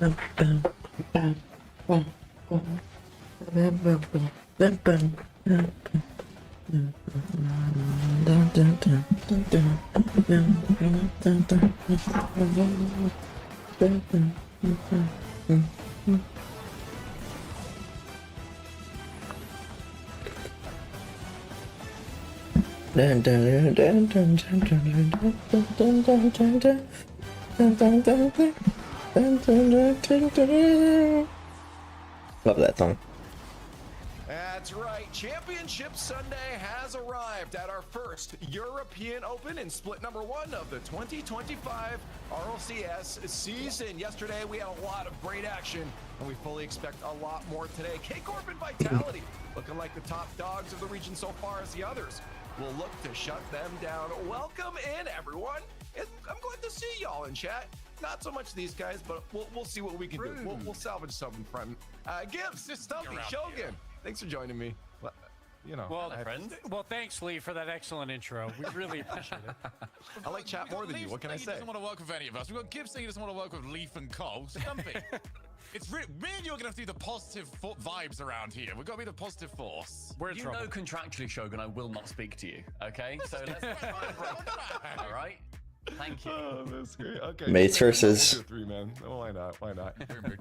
Love that song. That's right. Championship Sunday has arrived at our first European Open in split number 1 of the 2025 RLCS season. Yesterday, we had a lot of great action, and we fully expect a lot more today. K-Corp and Vitality looking like the top dogs of the region so far as the others will look to shut them down. Welcome in, everyone. I'm glad to see y'all in chat. Not so much these guys, but we'll see what we can do. We'll salvage something from Gibbs, Stumpy, Shogun. Thanks for joining me. Well, you know, well, thanks, Lee, for that excellent intro. We really appreciate it. I like chat more than you. What can I say? He doesn't want to work with any of us. We've got Gibbs saying he doesn't want to work with Leaf and Cole. Stumpy. It's me and you're going to have to do the positive vibes around here. We've got to be the positive force. We're in trouble. You know contractually, Shogun, I will not speak to you, okay? So let's... All right? Thank you. Oh, that's great. Okay. Mates versus 3 man. Why not? Why not?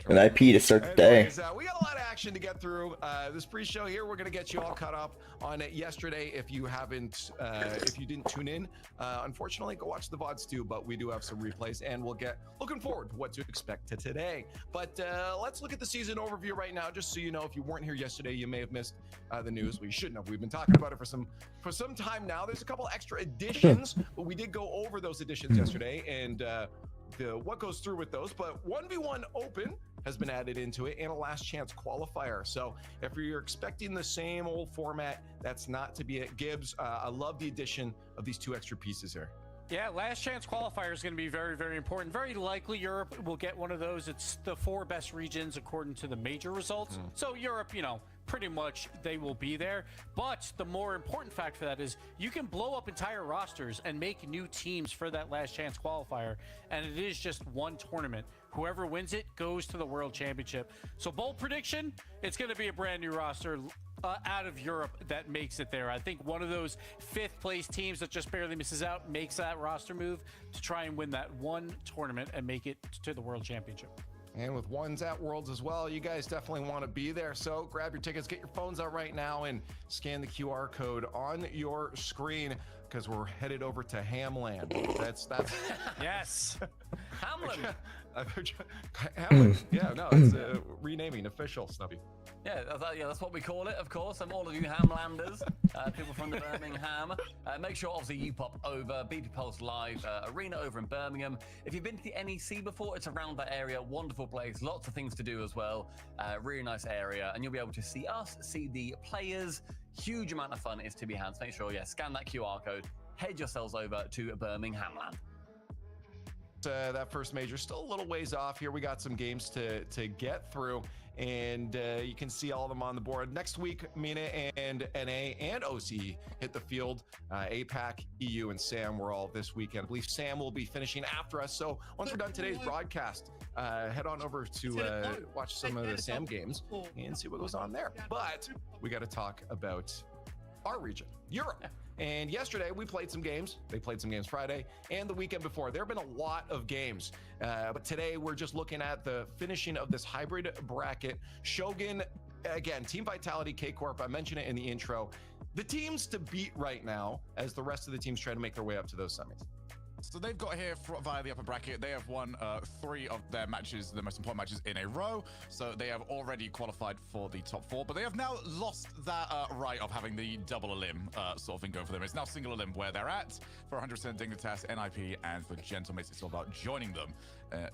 an IP to start the day. Anyways, we got a lot of action to get through. This pre-show here, we're gonna get you all caught up on it yesterday. If you haven't, if you didn't tune in, unfortunately, go watch the VODs too. But we do have some replays, and we'll get looking forward to what to expect to today. But let's look at the season overview right now, just so you know. If you weren't here yesterday, you may have missed the news. We shouldn't have. We've been talking about it for some time now. There's a couple extra additions, but we did go over those additions yesterday, and what goes through with those. But 1v1 open has been added into it, and a last chance qualifier. So if you're expecting the same old format, that's not to be it. Gibbs, I love the addition of these 2 extra pieces here. Yeah, last chance qualifier is going to be very, very important. Very likely Europe will get one of those. It's the 4 best regions according to the major results. So Europe, you know, pretty much they will be there. But the more important fact for that is you can blow up entire rosters and make new teams for that last chance qualifier. And it is just one tournament. Whoever wins it goes to the World Championship. So bold prediction, it's going to be a brand new roster out of Europe that makes it there. I think one of those 5th place teams that just barely misses out makes that roster move to try and win that one tournament and make it to the World Championship. And with ones at Worlds as well, you guys definitely want to be there. So grab your tickets, get your phones out right now, and scan the QR code on your screen, because we're headed over to Hamland. That's yes. Hamland. Hamland. Yeah, no, it's renaming official, Snubby. Yeah, that's what we call it, of course. And all of you Hamlanders, people from the Birmingham, make sure obviously you pop over BP Pulse Live Arena over in Birmingham. If you've been to the NEC before, it's around that area. Wonderful place, lots of things to do as well. Really nice area, and you'll be able to see us, see the players. Huge amount of fun is to be had. So make sure, scan that QR code, head yourselves over to Birminghamland. That first major still a little ways off here. We got some games to get through, and you can see all of them on the board. Next week, Mina and NA and OCE hit the field. APAC, EU, and SAM were all this weekend. I believe SAM will be finishing after us. So once we're done today's broadcast, head on over to watch some of the SAM games and see what goes on there. But we got to talk about our region, Europe. And yesterday we played some games. They played some games Friday and the weekend before. There have been a lot of games, but today we're just looking at the finishing of this hybrid bracket. Shogun, again, Team Vitality, K-Corp, I mentioned it in the intro. The teams to beat right now as the rest of the teams try to make their way up to those semis. So they've got here via the upper bracket. They have won 3 of their matches, the most important matches in a row. So they have already qualified for the top 4, but they have now lost that right of having the double elim sort of thing going for them. It's now single elim where they're at for 100% Dignitas, NIP, and for Gentlemates. It's all about joining them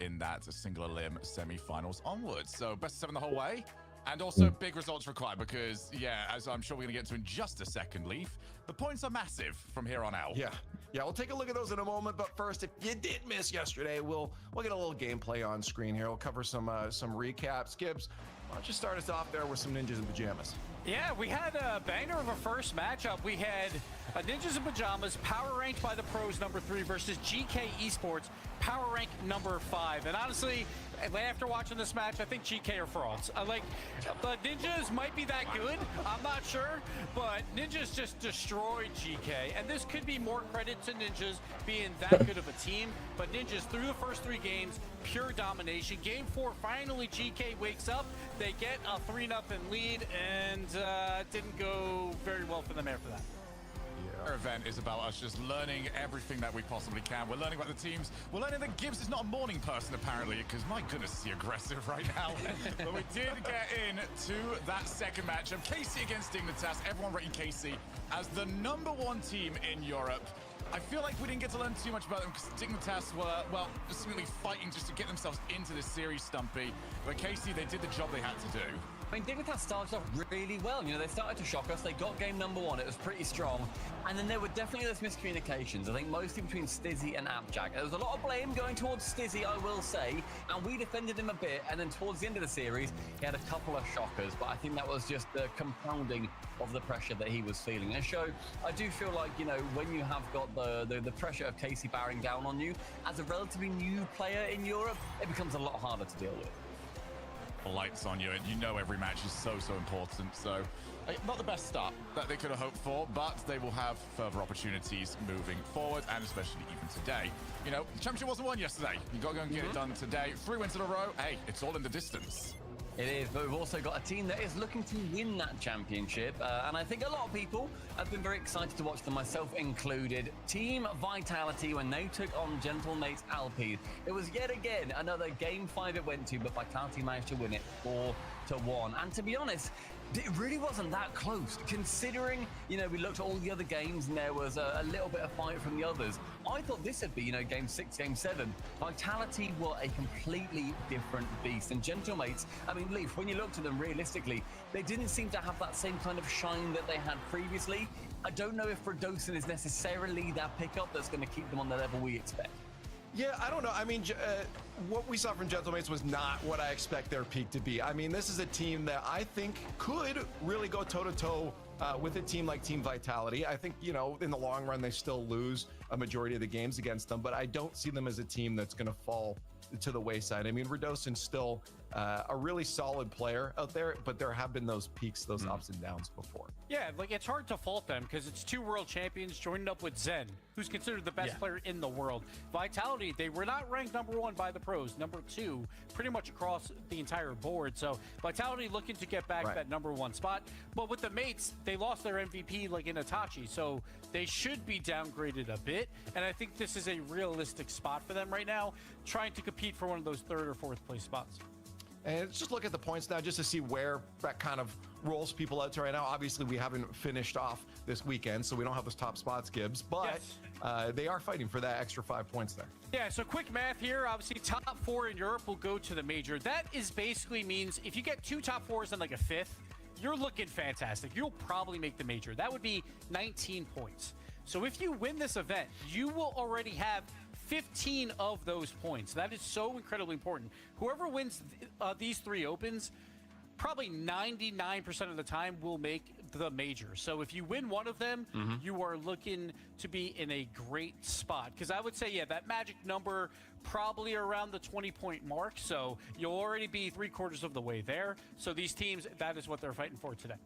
in that single elim semi-finals onwards. So best of 7 the whole way. And also big results required because, as I'm sure we're going to get to in just a second, Leaf, the points are massive from here on out. Yeah, we'll take a look at those in a moment. But first, if you did miss yesterday, we'll get a little gameplay on screen here. We'll cover some recaps. Gibbs, why don't you start us off there with some ninjas in pajamas? Yeah, we had a banger of a first matchup. We had Ninjas in Pajamas, power ranked by the pros, #3, versus GK Esports, power rank #5. And honestly, after watching this match, I think GK are frauds. The Ninjas might be that good, I'm not sure, but Ninjas just destroyed GK. And this could be more credit to Ninjas being that good of a team, but Ninjas through the first 3 games, pure domination. Game 4, finally GK wakes up. They get a 3-0 lead, and it didn't go very well for them after that. Our event is about us just learning everything that we possibly can. We're learning about the teams. We're learning that Gibbs is not a morning person, apparently, because my goodness, is he aggressive right now. But we did get into that second matchup. KC against Dignitas. Everyone rating KC as the #1 team in Europe. I feel like we didn't get to learn too much about them because Dignitas were, well, just simply fighting just to get themselves into this series, Stumpy. But KC, they did the job they had to do. I mean, Dignitas started off really well. You know, they started to shock us. They got game #1. It was pretty strong. And then there were definitely those miscommunications, I think mostly between Stizzy and Abjack. There was a lot of blame going towards Stizzy, I will say, and we defended him a bit. And then towards the end of the series, he had a couple of shockers. But I think that was just the compounding of the pressure that he was feeling. And so I do feel like, you know, when you have got the pressure of KC bearing down on you, as a relatively new player in Europe, it becomes a lot harder to deal with. Lights on you, and you know every match is so important. So not the best start that they could have hoped for, but they will have further opportunities moving forward, and especially even today. You know, the championship wasn't won yesterday. You got to go and get it done today. 3 wins in a row. Hey, it's all in the distance. It is, but we've also got a team that is looking to win that championship, and I think a lot of people have been very excited to watch them, myself included. Team Vitality, when they took on Gentlemates Alpine, it was yet again another Game 5 it went to, but Vitality managed to win it 4-1. And to be honest, it really wasn't that close, considering, you know, we looked at all the other games and there was a little bit of fight from the others. I thought this would be, you know, Game 6, Game 7. Vitality were a completely different beast. And Gentlemates, I mean, Leaf, when you looked at them realistically, they didn't seem to have that same kind of shine that they had previously. I don't know if Radosin is necessarily that pickup that's going to keep them on the level we expect. Yeah, I don't know. I mean, what we saw from Gentlemates was not what I expect their peak to be. I mean, this is a team that I think could really go toe-to-toe with a team like Team Vitality. I think, you know, in the long run, they still lose a majority of the games against them, but I don't see them as a team that's going to fall to the wayside. I mean, Radosin's still a really solid player out there, but there have been those peaks, those ups and downs before. Yeah, like it's hard to fault them because it's 2 world champions joined up with Zen, who's considered the best player in the world. Vitality, they were not ranked #1 by the pros, #2 pretty much across the entire board. So Vitality looking to get back that #1 spot. But with the mates, they lost their MVP like in Itachi, so they should be downgraded a bit. And I think this is a realistic spot for them right now, trying to compete for one of those 3rd or 4th place spots. And let's just look at the points now just to see where that kind of rolls people out to right now. Obviously, we haven't finished off this weekend, so we don't have those top spots, Gibbs, but they are fighting for that extra 5 points there. Yeah, so quick math here. Obviously, top 4 in Europe will go to the major. That is basically means if you get 2 top 4s and like a 5th, you're looking fantastic. You'll probably make the major. That would be 19 points. So if you win this event, you will already have 15 of those points. That is so incredibly important. Whoever wins these 3 opens, probably 99% of the time will make the major. So if you win one of them, you are looking to be in a great spot. Because I would say, yeah, that magic number probably around the 20-point mark. So you'll already be 3/4 of the way there. So these teams, that is what they're fighting for today.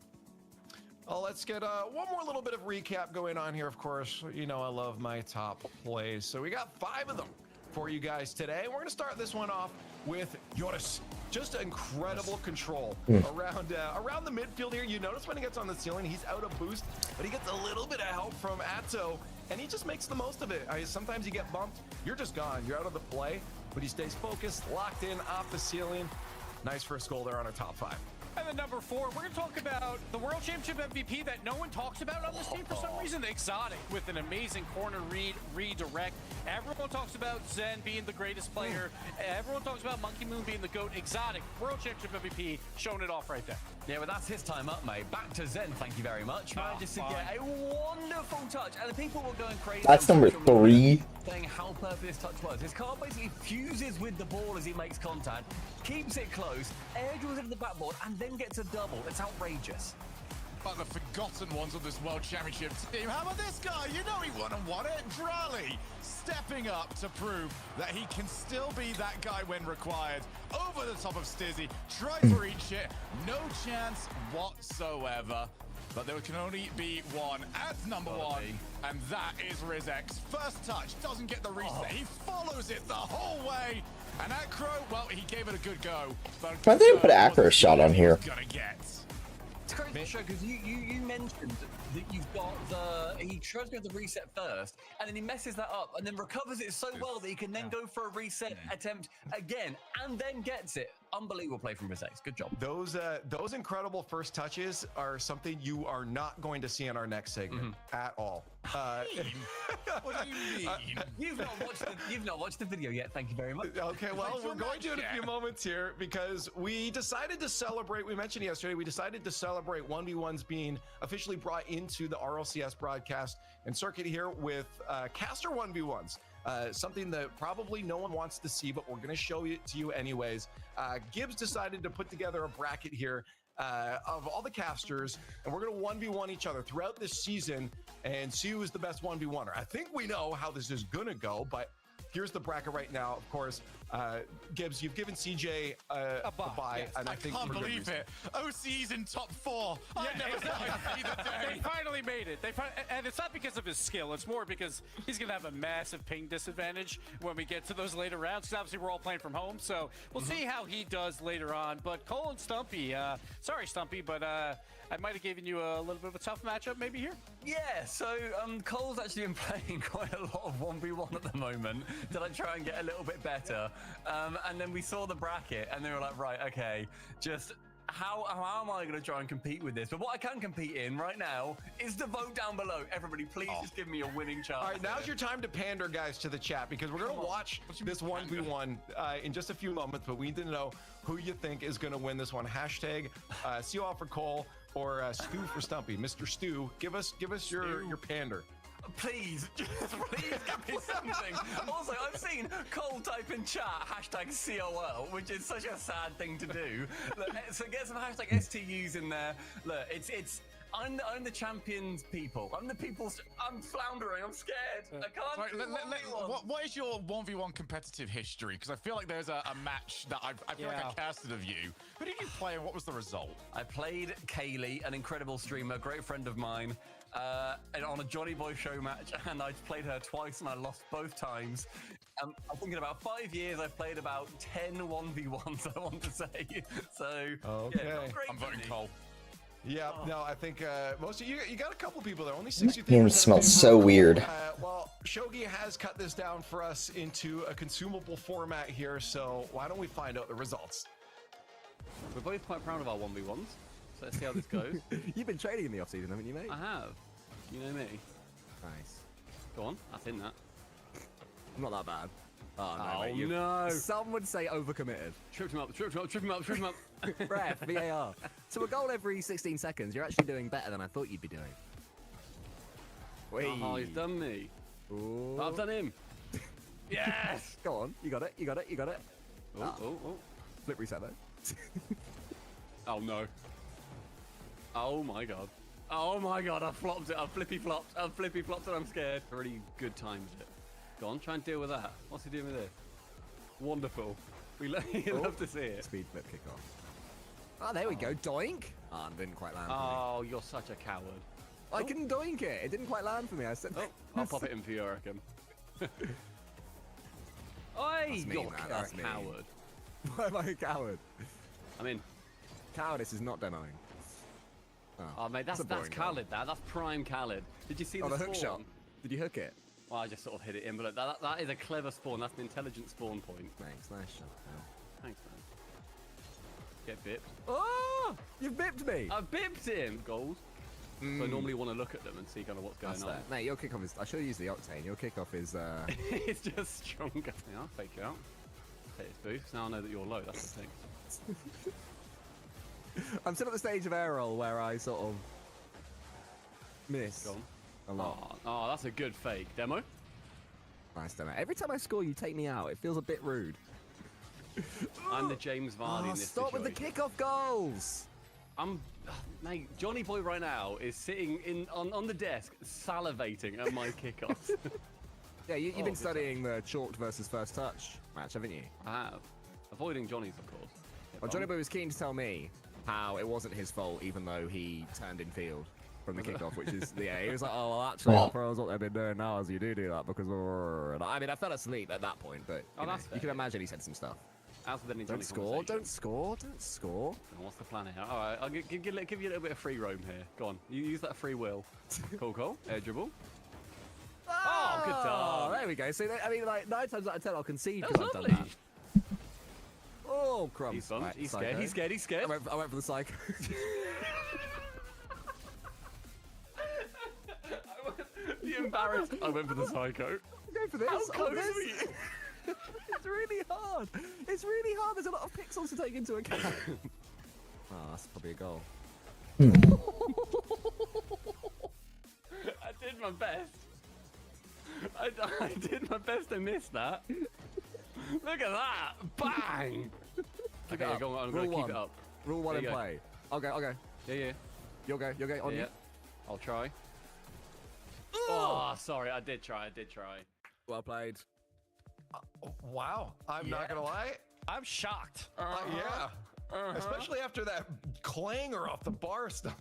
Well, let's get one more little bit of recap going on here. Of course, you know I love my top plays. So we got 5 of them for you guys today. We're going to start this one off with Joris. Just incredible control around the midfield here. You notice when he gets on the ceiling, he's out of boost, but he gets a little bit of help from Atto, and he just makes the most of it. Sometimes you get bumped, you're just gone. You're out of the play, but he stays focused, locked in, off the ceiling. Nice first goal there on our top 5. And then number 4, we're going to talk about the World Championship MVP that no one talks about on this team for some reason. Exotic with an amazing corner redirect. Everyone talks about Zen being the greatest player. Everyone talks about Monkey Moon being the GOAT. Exotic, World Championship MVP, showing it off right there. Yeah, well, that's his time up, mate. Back to Zen, thank you very much. Manages to get a wonderful touch, and the people were going crazy. That's number 3. Saying how perfect this touch was. His car basically fuses with the ball as he makes contact, keeps it close, air drills into the backboard, and then gets a double. It's outrageous. But the forgotten ones of this World Championship team. How about this guy? You know he won and won it. Drally stepping up to prove that he can still be that guy when required. Over the top of Stizzy, tried to reach it. No chance whatsoever. But there can only be one as number one, and that is RizX. First touch, doesn't get the reset. He follows it the whole way. And Acro, well, he gave it a good go. But Why didn't they put an Acro shot on here? Gonna get. It's crazy because you mentioned that you've got he tries to go the reset first and then he messes that up and then recovers it so well that he can then go for a reset attempt again and then gets it. Unbelievable play from RizX. Good job. Those incredible first touches are something you are not going to see in our next segment at all. What do you mean? You've not watched the video yet. Thank you very much. Okay, well, we're going to in a few moments here because we decided to celebrate. We mentioned yesterday we decided to celebrate 1v1s being officially brought into the RLCS broadcast and circuit here with caster 1v1s. Something that probably no one wants to see, but we're going to show it to you anyways. Gibbs decided to put together a bracket here of all the casters, and we're going to 1v1 each other throughout this season and see who is the best 1v1er. I think we know how this is going to go, but here's the bracket right now. Of course, Gibbs, you've given CJ a bye, yes. and I think can't for good believe reason. it. OC's in top 4. I never thought I'd see the They day. finally made it. And it's not because of his skill. It's more because he's going to have a massive ping disadvantage when we get to those later rounds. Because obviously we're all playing from home, so we'll see how he does later on. But Cole and Stumpy, sorry Stumpy, but I might have given you a little bit of a tough matchup maybe here. Yeah, so Cole's actually been playing quite a lot of 1v1 at the moment to like try and get a little bit better. And then we saw the bracket and they were like, right, okay, just how am I going to try and compete with this? But what I can compete in right now is the vote down below. Everybody, please just give me a winning chance. All right, now's your time to pander, guys, to the chat because we're going to watch this 1v1 in just a few moments, but we need to know who you think is going to win this one. Hashtag see you all for Cole or Stu for Stumpy. Mr. Stu, give us your pander. Please, just please give me something. Also, I've seen Cole type in chat hashtag COL, which is such a sad thing to do. Look, so get some hashtag STUs in there. Look, I'm the champions people. I'm the people's. I'm floundering. I'm scared. I can't. Right, do 1v1. what is your 1v1 competitive history? Because I feel like there's a match that I feel like I casted of you. Who did you play and what was the result? I played Kaylee, an incredible streamer, great friend of mine, and on a Johnny Boy show match, and I played her twice and I lost both times. I think in about 5 years, I've played about 10 1v1s, I want to say. So, Okay. yeah, not great I'm voting for me. Cole. Yeah, no, I think most of you got a couple people there. Only This 63%. game smells so weird. Well, Shogi has cut this down for us into a consumable format here, so why don't we find out the results? We're both quite proud of our 1v1s, so let's see how this goes. You've been training in the off-season, haven't you, mate? I have. You know me. Nice. Go on, that's in that. I'm not that bad. Oh, no, Oh, mate, you- no. Some would say overcommitted. Tripped him up, tripped him up, tripped him up, tripped him up. Ref, VAR. So a goal every 16 seconds. You're actually doing better than I thought you'd be doing. Oh, he's done me. Ooh. I've done him. Yes! Go on. You got it. You got it. You got it. Oh, oh, oh. Flip reset, though. Oh, no. Oh, my God. Oh, my God, I flopped it. I flippy flopped. I flippy flopped and I'm scared. Really good time with it. Go on, try and deal with that. What's he doing with this? Wonderful. We love to see it. Speed flip kick off. Oh, there we go. Doink. Oh, it didn't quite land for me. Oh, you're such a coward. I couldn't doink it. It didn't quite land for me. I said, Oh, I'll pop it in for you, I reckon. Oi, That's me, you're man, a that's me. coward. Why am I a coward? I mean, Cowardice is not demoing. oh mate, that's a boring goal. Khaled. That's prime Khaled. Did you see Oh, the the hook spawn? shot. Did you hook it? Well, I just sort of hit it in, but look, that is a clever spawn. That's an intelligent spawn point. Thanks. Nice shot. Thanks, man. Get bipped. Oh! You've bipped me! I bipped him! Goals. So I normally want to look at them and see kind of what's going That's on. fair. Mate, your kickoff is... I should have used the Octane. Your kickoff is... It's just stronger. Yeah, I'll fake you out. Take its boost. Now I know that you're low. That's the thing. I'm still at the stage of air roll where I sort of... miss Go on. a lot. Oh, that's a good fake. Demo? Nice demo. Every time I score, you take me out. It feels a bit rude. I'm the James Vardy in this Stop with the situation. kickoff goals! I'm Mate, Johnny Boy right now is sitting on the desk salivating at my kickoffs. Yeah, you've been studying the chalked versus first touch match, haven't you? I have. Avoiding Johnny's, of course. Well, Johnny Boy was keen to tell me how it wasn't his fault, even though he turned in field from the kickoff, which is, yeah, he was like, oh, well, actually, the pros, what they've been doing now is you do that because, I mean, I fell asleep at that point, but you can imagine he said some stuff. As with any Don't Johnny score, don't score, don't score. What's the plan here? All right, I'll give you a little bit of free roam here. Go on, you use that free will. Cool. Air dribble. Oh, good done. There we go. So, I mean, like, 9 times out of 10, I'll concede That because was I've lovely. done that. Oh, crumbs. He's bumped. Right, He's psycho. scared. He's scared. I went for the psycho. The embarrassed. I went for the psycho. Go for this. How close this. were you? It's really hard. It's really hard. There's a lot of pixels to take into account. Oh, that's probably a goal. I did my best. I did my best to miss that. Look at that! Bang! Keep Okay, it up. go on. I'm Rule gonna keep one. it up. Rule 1 There and you go. play. Okay. Yeah. You'll go. On Yeah. you. I'll try. Oh, sorry. I did try. Well played. Wow. I'm not gonna lie. I'm shocked. Yeah. Especially after that clanger off the bar stuff.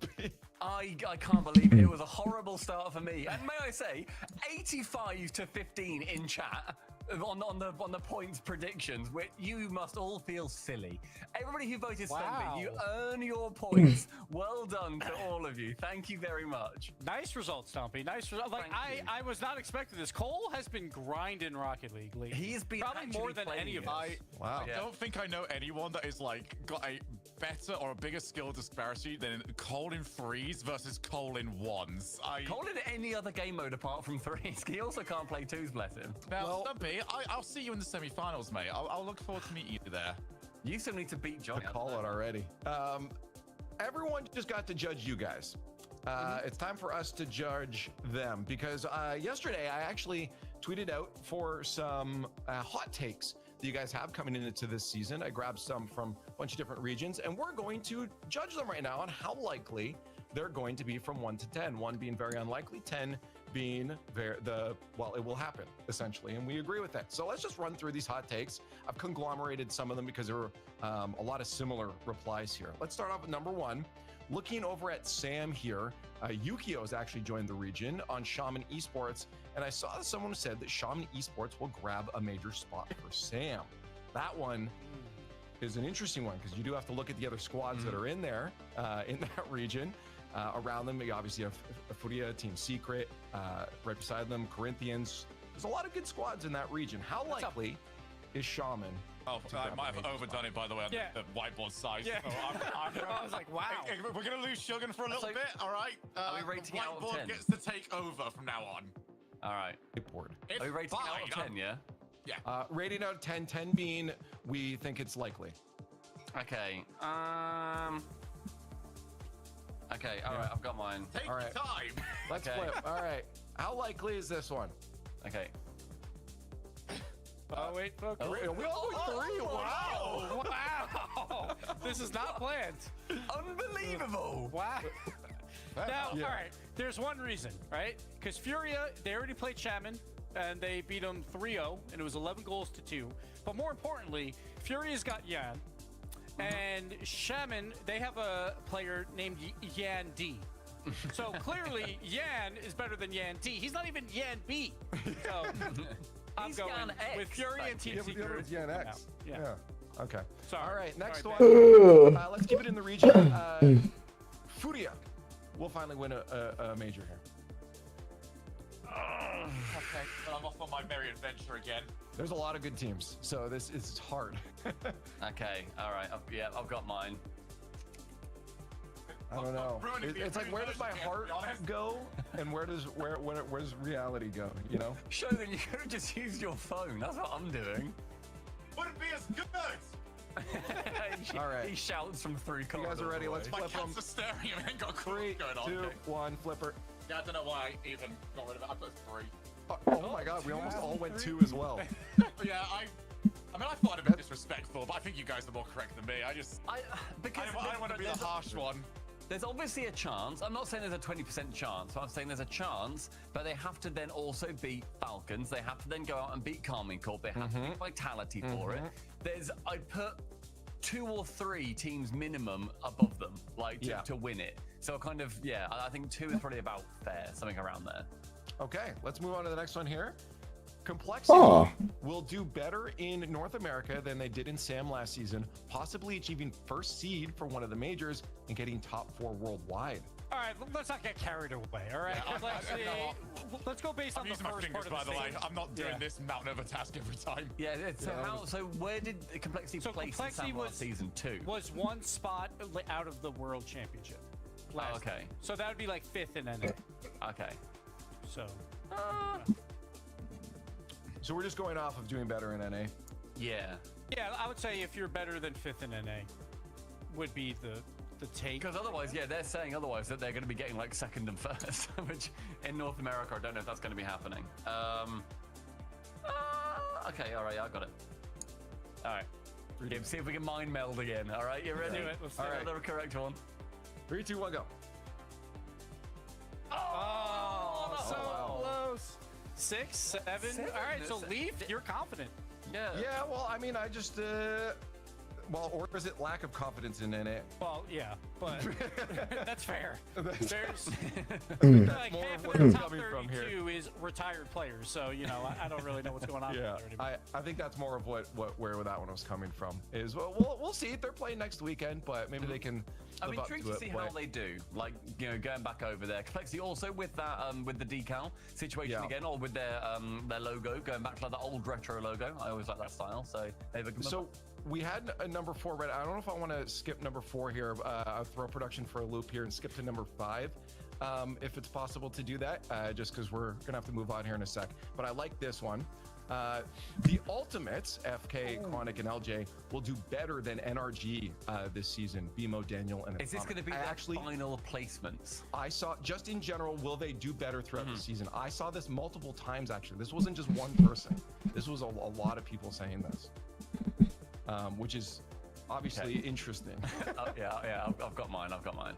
I can't believe it. It was a horrible start for me. And may I say, 85 to 15 in chat on the points predictions, where you must all feel silly. Everybody who voted Stumpy, you earn your points. Well done to all of you. Thank you very much. Nice result, Stumpy. Nice result. Like, I was not expecting this. Cole has been grinding Rocket League lately. He's been probably more than playing any of it. us. Wow. I don't think I know anyone that is like got a better or a bigger skill disparity than Cole in threes versus Cole in ones. Call it any other game mode apart from threes. He also can't play twos, bless him. Now, Stumpy, I'll see you in the semi-finals, mate. I'll look forward to meeting you there. You still need to beat Johnny. Call it already. Everyone just got to judge you guys. It's time for us to judge them because yesterday I actually tweeted out for some hot takes that you guys have coming into this season. I grabbed some from a bunch of different regions, and we're going to judge them right now on how likely they're going to be from 1 to 10. 1 being very unlikely, 10 being it will happen essentially, and we agree with that. So let's just run through these hot takes. I've conglomerated some of them because there were a lot of similar replies here. Let's start off with number 1. Looking over at Sam here, Yukio's actually joined the region on Shaman Esports, and I saw someone said that Shaman Esports will grab a major spot for Sam. That one is an interesting one because you do have to look at the other squads that are in there, in that region. Around them, you obviously have Furia, Team Secret, right beside them, Corinthians. There's a lot of good squads in that region. How likely is Shaman? Oh, I might have overdone it, by the way, on the whiteboard size. Yeah. So I was like, wow. We're going to lose Shogun for a little bit, all right? Are we rating out of whiteboard 10? gets to take over from now on. All right. Board. Are we rating out of 10, yeah? Yeah. Rating out of 10, 10 being we think it's likely. Okay. Okay, all right, I've got mine. Take All your right. time. Let's Okay. flip. All right. How likely is this one? Okay. Oh, wait. Okay. We all three. Wow. Wow. This is not planned. Unbelievable. Wow. Now, Yeah. all right, there's one reason, right? Because Furia, they already played Shaman, and they beat them 3-0, and it was 11 goals to 2. But more importantly, Furia's got Yan, and Shaman, they have a player named Yan D. So clearly, Yan is better than Yan D. He's not even Yan B. So I'm He's going Yan X, with Fury and Team Yeah, but the other Secret. one's Yan X. Yeah. Okay. Sorry. All right. Next Sorry, one. Let's keep it in the region. Furia will finally win a major here. Okay, well, I'm off on my merry adventure again. There's a lot of good teams, so this is hard. Okay, all right. I've got mine. I don't know. ruining the It's like, where does my version here, to heart be honest. go, and where's reality go? You know? Shogun, you could have just used your phone. That's what I'm doing. Wouldn't be as good. All right. He shouts from through You corridors guys are ready? away. Let's My flip them. cats are staring at me and got cool 3, going on. 2, Okay. 1. Flipper. Yeah, I don't know why I even got rid of it. I put 3. Oh my God! We almost all went 2 as well. Yeah, I mean, I thought I'd been disrespectful, but I think you guys are more correct than me. I Because want to be the harsh one. there's obviously a chance. I'm not saying there's a 20% chance. I'm saying there's a chance, but they have to then also beat Falcons. They have to then go out and beat Carmine Corp. They have to beat Vitality for it. I'd put 2 or 3 teams minimum above them, like to win it. So kind of, I think 2 is probably about fair, something around there. Okay, let's move on to the next one here. Complexity will do better in North America than they did in SAM last season, possibly achieving first seed for one of the majors and getting top 4 worldwide. All right, let's not get carried away. All right, let's go based on the using my first fingers, part of by the the way. stage. I'm not doing this mountain of a task every time. Yeah. So where did Complexity place in SAM last season 2? Was 1 spot out of the World Championship. Okay. So that would be like 5th in NA. Okay. So. So we're just going off of doing better in NA. Yeah. Yeah, I would say if you're better than 5th in NA, would be the take. Because otherwise, they're saying otherwise that they're going to be getting like 2nd and 1st, which in North America, I don't know if that's going to be happening. Okay, all right, I got it. All right. See if we can mind meld again. All right, you ready? Do it. Let's do All it. right, the correct one. 3, 2, 1, go. Oh, so wow. close. 6, 7. All right, so Leaf, you're confident. Yeah. Yeah, well, I mean, I just, or is it lack of confidence in NA? Well, yeah, but that's fair. There's like more half of of where the it's top coming from here. 32 is retired players, so I don't really know what's going on. Yeah, there anymore. I think that's more of where that one was coming from. Is we'll see. They're playing next weekend, but maybe they can. I'm live up intrigued to to it, see but- how they do. Like, going back over there. Complexity also with that, with the decal situation again, or with their logo, going back to like the old retro logo. I always like that style. So they've So we had a number 4 red. I don't know if I want to skip number 4 here. I'll throw production for a loop here and skip to number 5. If it's possible to do that, just because we're gonna have to move on here in a sec. But I like this one. The Ultimates, FK, Quantic, and LJ, will do better than NRG this season. BMO, Daniel, and is this going to be actually final placements? I saw, just in general, will they do better throughout the season? I saw this multiple times, actually. This wasn't just one person. This was a lot of people saying this, which is obviously interesting. I've got mine.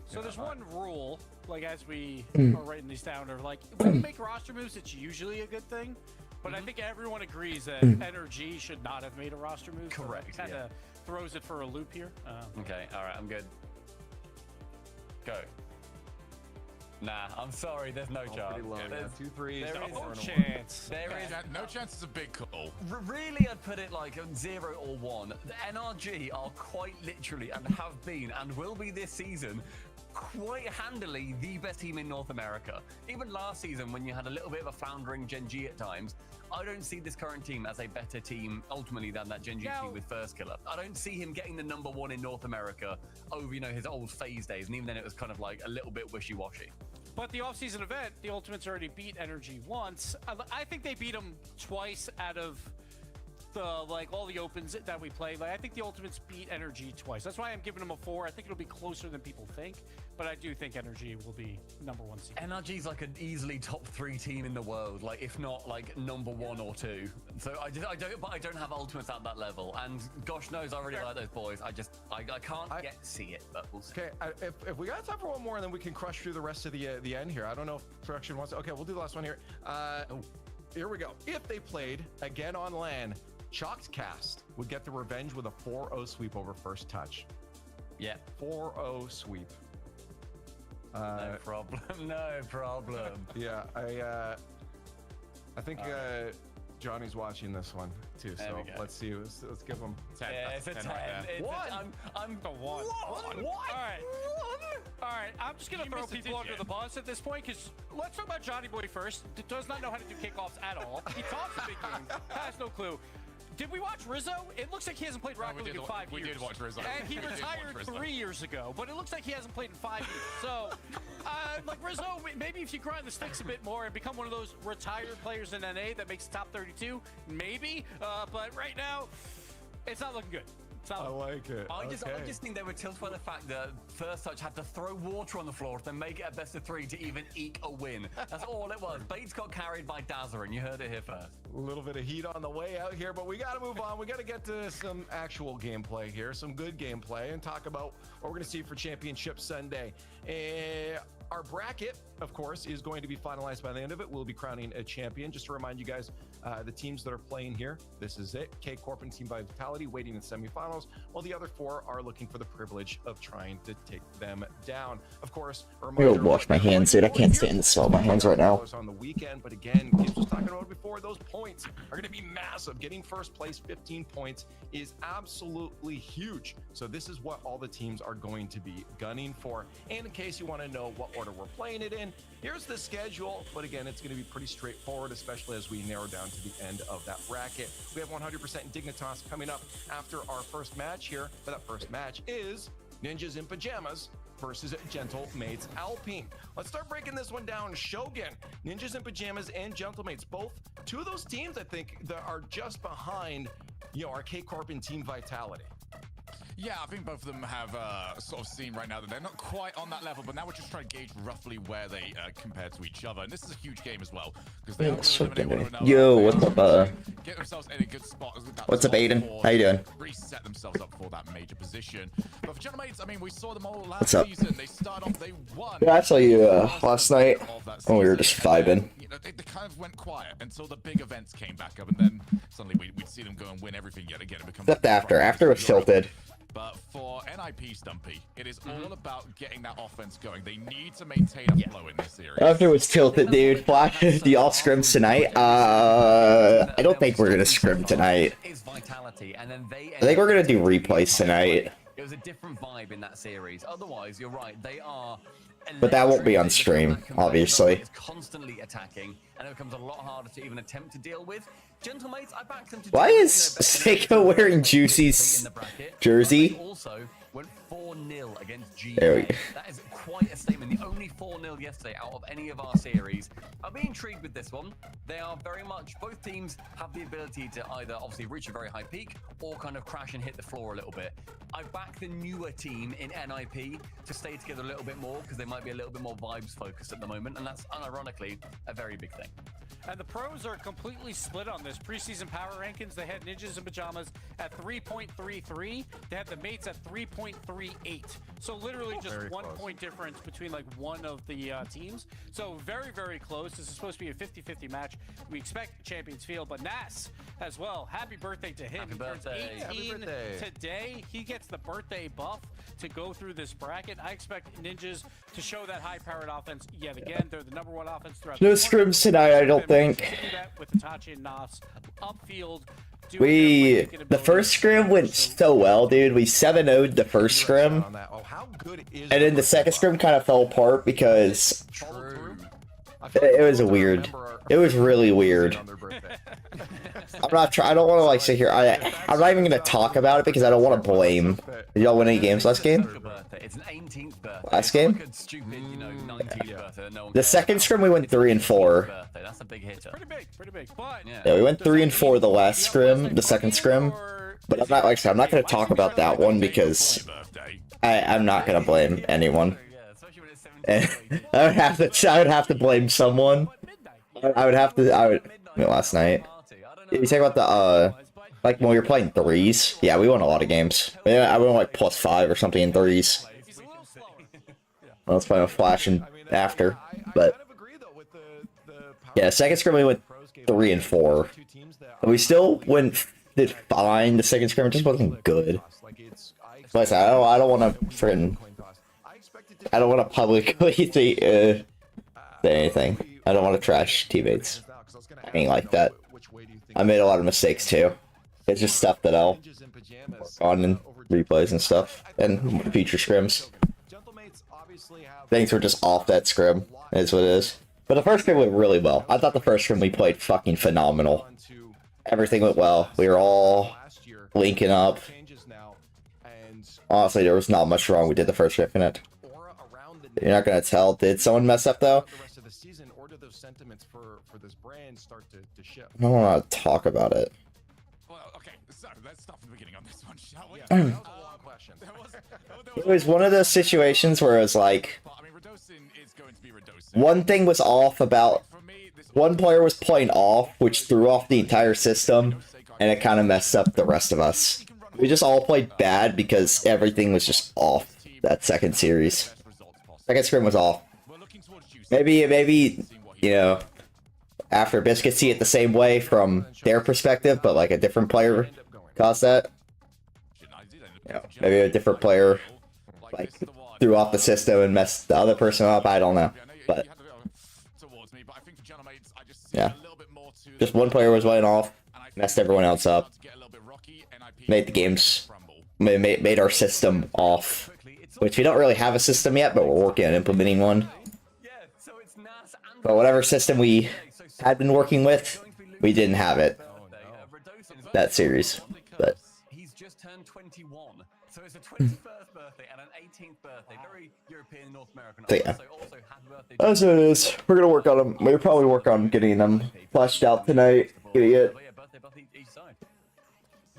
So there's one rule, like as we are writing these down, or like when you make roster moves, it's usually a good thing. But I think everyone agrees that NRG should not have made a roster move. Correct, So kind of throws it for a loop here. Okay, all right, I'm good. Go. Nah, I'm sorry. There's no chance. Pretty low, There's 2 3s. there is No chance. There is No chance is a big call. really, I'd put it like 0 or 1. The NRG are quite literally and have been and will be this season quite handily the best team in North America. Even last season, when you had a little bit of a floundering Gen G at times, I don't see this current team as a better team ultimately than that Gen G team with First Killer. I don't see him getting the number 1 in North America over, his old phase days, and even then it was kind of like a little bit wishy-washy. But the off-season event, the Ultimates already beat NRG once. I think they beat them twice out of all the opens that we played. Like, I think the Ultimates beat NRG twice. That's why I'm giving them a 4. I think it'll be closer than people think, but I do think NRG will be number 1 seed. NRG's like an easily top 3 team in the world, like if not like number 1 or 2. So I don't have Ultimates at that level, and gosh knows I really like those boys. I can't yet see it, but we'll see. Okay, if we got time for one more, then we can crush through the rest of the end here. I don't know if production wants to. Okay, we'll do the last one here. Here we go. If they played again on LAN, Chalked Cast would get the revenge with a 4-0 sweep over First Touch. Yeah. 4-0 sweep. No problem. No problem. Yeah, I think Johnny's watching this one too. There So we go. let's see. Let's give him 10. Yeah, That's it's a 10 right 10. there. It's One. I'm The 1. What? All right. I'm just gonna You throw missed a people under digit. the bus at this point, because let's talk about Johnny Boy first. Does not know how to do kickoffs at all. He talks a big game, has no clue. Did we watch Rizzo? It looks like he hasn't played Rocket League in 5 years. We did watch Rizzo. And he We did watch retired Rizzo. 3 years ago, but it looks like he hasn't played in 5 years. So, like Rizzo, maybe if you grind the sticks a bit more and become one of those retired players in NA that makes the top 32, maybe. But right now, it's not looking good. I like it. I just think they were tilted by the fact that First Touch had to throw water on the floor to make it a best of 3 to even eke a win. That's all it was. Bates got carried by Dazzler, and you heard it here first. A little bit of heat on the way out here, but we got to move on. We got to get to some actual gameplay here, some good gameplay, and talk about what we're going to see for Championship Sunday. Our bracket, of course, is going to be finalized by the end of it. We'll be crowning a champion. Just to remind you guys, the teams that are playing here, this is it. K Corp and Team Vitality waiting in semifinals, while the other 4 are looking for the privilege of trying to take them down. Of course, I'm gonna wash my hands, dude. I can't stand the smell of my hands right now. On the weekend, but again, Gibbs was talking about it before. Those points are going to be massive. Getting first place, 15 points, is absolutely huge. So this is what all the teams are going to be gunning for. And in case you want to know what order we're playing it in, here's the schedule. But again, it's going to be pretty straightforward, especially as we narrow down to the end of that bracket. We have 100% Dignitas coming up after our first match here. But that first match is Ninjas in Pajamas versus Gentlemates Alpine. Let's start breaking this one down. Shogun, Ninjas in Pajamas, and Gentlemates, both 2 of those teams, I think, that are just behind, our K Corp and Team Vitality. Yeah, I think both of them have sort of seen right now that they're not quite on that level, but now we're just trying to gauge roughly where they compare to each other. And this is a huge game as well, because they Yo, what's up, get themselves in a good spot. What's up, Aiden? How you doing? Reset themselves up for that major position. But for Gentlemates, I mean, we saw them all last season. They started off, they won. Yeah, I saw you last night when we were just vibing. They kind of went quiet until the big events came back up, and then suddenly we'd see them go and win everything yet again. It becomes Except after was tilted. But for NIP, Stumpy, it is all about getting that offense going. They need to maintain a flow in this series. After was tilted, dude. Flash, do y'all scrims tonight? I don't think we're gonna scrim tonight. I think we're gonna do replays tonight. It was a different vibe in that series. Otherwise, you're right. They are. But that won't be on stream, obviously. Constantly attacking, and it becomes a lot harder to even attempt to deal with. Gentlemates, I backed them to. Why is Seiko wearing Juicy's jersey? Also went 4-0 against GA. There we go. That is quite a statement. The only 4-0 yesterday out of any of our series. I'll be intrigued with this one. They are very much, both teams have the ability to either obviously reach a very high peak or kind of crash and hit the floor a little bit. I back the newer team in NIP to stay together a little bit more because they might be a little bit more vibes focused at the moment, and that's unironically a very big thing. And the pros are completely split on this. Preseason power rankings, they had Ninjas in Pajamas at 3.33. They had the Mates at 3.38. So literally just 1 point difference between like one of the teams. So very, very close. This is supposed to be a 50-50 match. We expect Champions Field, but Nas as well. Happy birthday to him. Happy birthday. He turns 18 today. He gets the birthday buff to go through this bracket. I expect Ninjas to show that high-powered offense yet again. They're the #1 offense throughout No the scrims tonight, I don't think. With Itachi and Nas upfield. The first scrim went so well, dude. We 7-0'd the first scrim. And then the second scrim kind of fell apart because it was really weird. I don't want to like sit here. I'm not even gonna talk about it because I don't want to blame. Did y'all win any games last game? It's an 18th birthday. Last game? The second scrim we went 3-4. That's a big hitter. Pretty big. But yeah, we went 3-4 the last scrim, the second scrim. But I'm not, like I said, I'm not gonna talk about that one because I'm not gonna blame anyone. And I would have to blame someone. Last night. You talk about the like when we were playing threes. Yeah, we won a lot of games. Yeah, I won like +5 or something in threes. I was playing with Flash and after, but yeah, second scrim we went 3-4. We still did fine. The second scrim just wasn't good. But I don't want to I don't want to publicly say anything. I don't want to trash teammates. I ain't like that. I made a lot of mistakes too. It's just stuff that I'll work on in replays and stuff, and future scrims. Things were just off that scrim, is what it is. But the first scrim went really well. I thought the first scrim we played fucking phenomenal. Everything went well. We were all linking up. Honestly, there was not much wrong. We did the first scrim in it. You're not gonna tell. Did someone mess up though? I don't want to talk about it. Well, okay, so let's start from the beginning on this one, shall we? That was a long question. It was one of those situations where it was like, But, I mean, Radosin is going to be Radosin. one thing was off about, For me, this one player was playing off, which threw off the entire system, and it kind of messed up the rest of us. We just all played bad because everything was just off that second series. Second scrim was off. we're looking towards juice. Maybe, you know, after Biscuit see it the same way from their perspective, but like a different player caused that. Yeah, maybe a different player like threw off the system and messed the other person up. I don't know, but yeah, just one player was running off, messed everyone else up, made the games, made our system off, which we don't really have a system yet, but we're working on implementing one. But whatever system we had been working with, we didn't have it that series. But he's just turned 21, so it's a 21st birthday and an 18th birthday, very European, North American. So, yeah. Also happy birthday. that's what it is. We're gonna work on them. We'll probably work on getting them fleshed out tonight, getting it Birthday each side.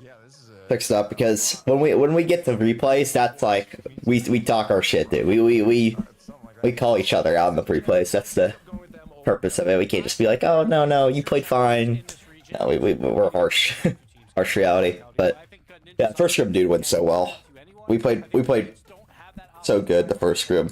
Yeah, this is a fixed up, because when we get to replays, that's like we talk our shit, dude. We call each other out in the replays. That's the purpose of it. We can't just be like, oh no, you played fine. No, we're harsh, harsh reality. But yeah, first scrim dude went so well. We played so good the first scrim.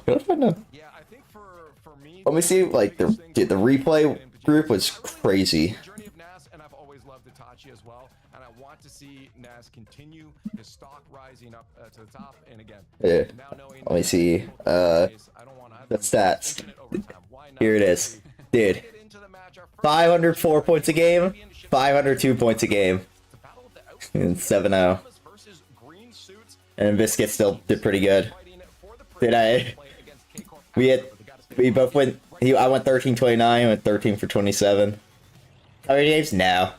yeah. I think for me, Let me see, like the replay group was crazy. journey of Nas, and I've always loved Itachi as well, and I want to see Nas continue his stock rising up to the top. And again, Yeah. now knowing Let me see. I don't want to have The them stats. infinite overtime. Why not? Here it is, dude. Get into the match. Our first 504 points a game, 502 points a game, battle of the outfits. and 7-0. Versus green suits And Biscuit still did pretty good. fighting for the Did I? play against K-Corp. We both went. I went 13-29, went 13 for 27. How many games? No.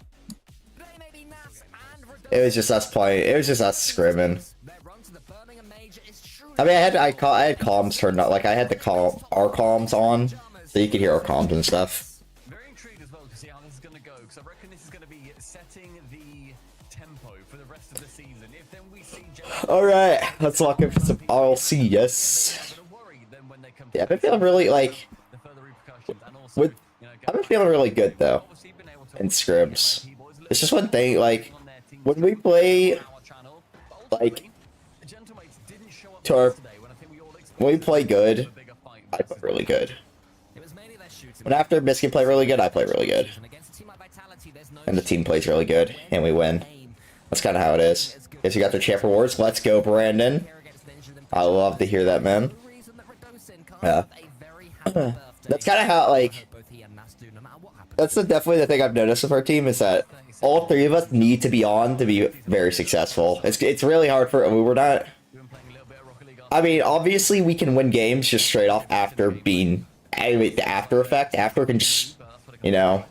It was just us playing. It was just us scrimming. I mean, I had comms turned on. Like I had our comms on, so you could hear our comms and stuff. Very intrigued as well to see how this is going to go, because I reckon this is going to be setting the tempo for the rest of the season. If then we see All right, let's lock in for some RLCS. Yeah, I've been feeling really like. the further repercussions, and also, With, I've been feeling really good though obviously been able to in scrims. It's just one thing, like when we play, like to our, when we play good, I play really good. When after Biscuit play really good, I play really good, and the team plays really good, and we win. That's kind of how it is. Guess you got the champ rewards. Let's go, Brandon. I love to hear that, man. Yeah. That's kind of how, like, that's definitely the thing I've noticed with our team is that all three of us need to be on to be very successful. It's really hard for, we're not, I mean, obviously we can win games just straight off after being, the after effect. After can just, you know,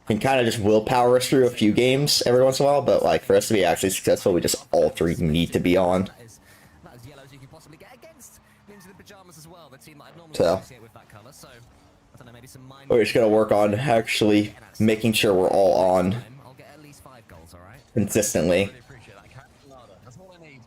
can kind of just willpower us through a few games every once in a while, but like for us to be actually successful, we just all three need to be on. So we're just gonna work on actually making sure we're all on consistently. That's all I need.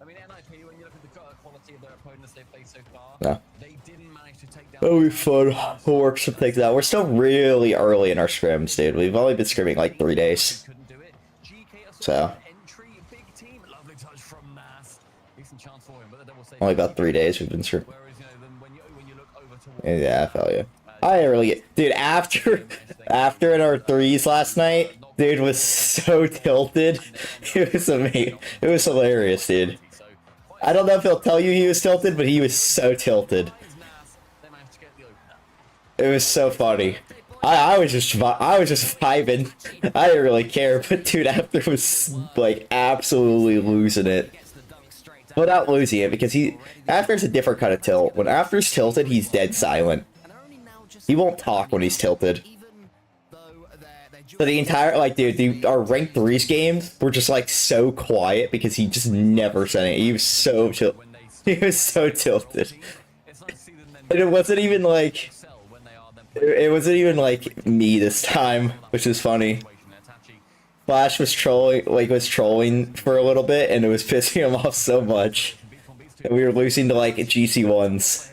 I mean, NIP, when you look at the quality of their opponents they've faced so far, Yeah. they didn't manage to take down. That'll be fun. We'll work some things out. We're still really early in our scrims, dude. We've only been scrimming like 3 days. Couldn't do it. GK So entry, big team, lovely touch from Nas. Decent chance for him, but the double save. only about 3 days we've been scrimming. Whereas, you know, then when you look over towards Yeah, I felt you. I didn't really get, dude. After in our threes last night, dude was so tilted. It was amazing. It was hilarious, dude. I don't know if he'll tell you he was tilted, but he was so tilted. Nas, they managed to get the opener. It was so funny. I was just vibing. I didn't really care, but dude, after was like absolutely losing it. Well, not losing it because after's a different kind of tilt. When after's tilted, he's dead silent. He won't talk when he's tilted. So the entire, like, dude, our ranked 3s games were just, like, so quiet because he just never said it. He was so chill. He was so tilted. And it wasn't even, like, it wasn't even, like, me this time, which is funny. Flash was trolling for a little bit, and it was pissing him off so much. And we were losing to like GC1s.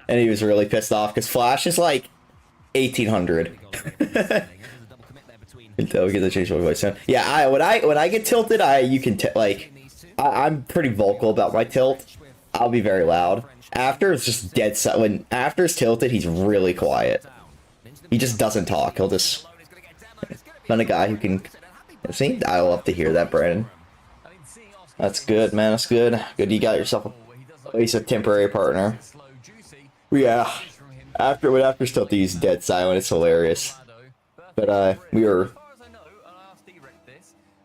And he was really pissed off because Flash is like 1800. Until we get the change my voice sound. Yeah, when I get tilted, you can I'm pretty vocal about my tilt. I'll be very loud. After it's just dead silent. When after it's tilted, he's really quiet. He just doesn't talk. He'll just. Not a guy who can. See, I love to hear that, Brandon. That's good, man. That's good. Good, you got yourself at least a temporary partner. Yeah. When after tilt, he's dead silent. It's hilarious. But we were.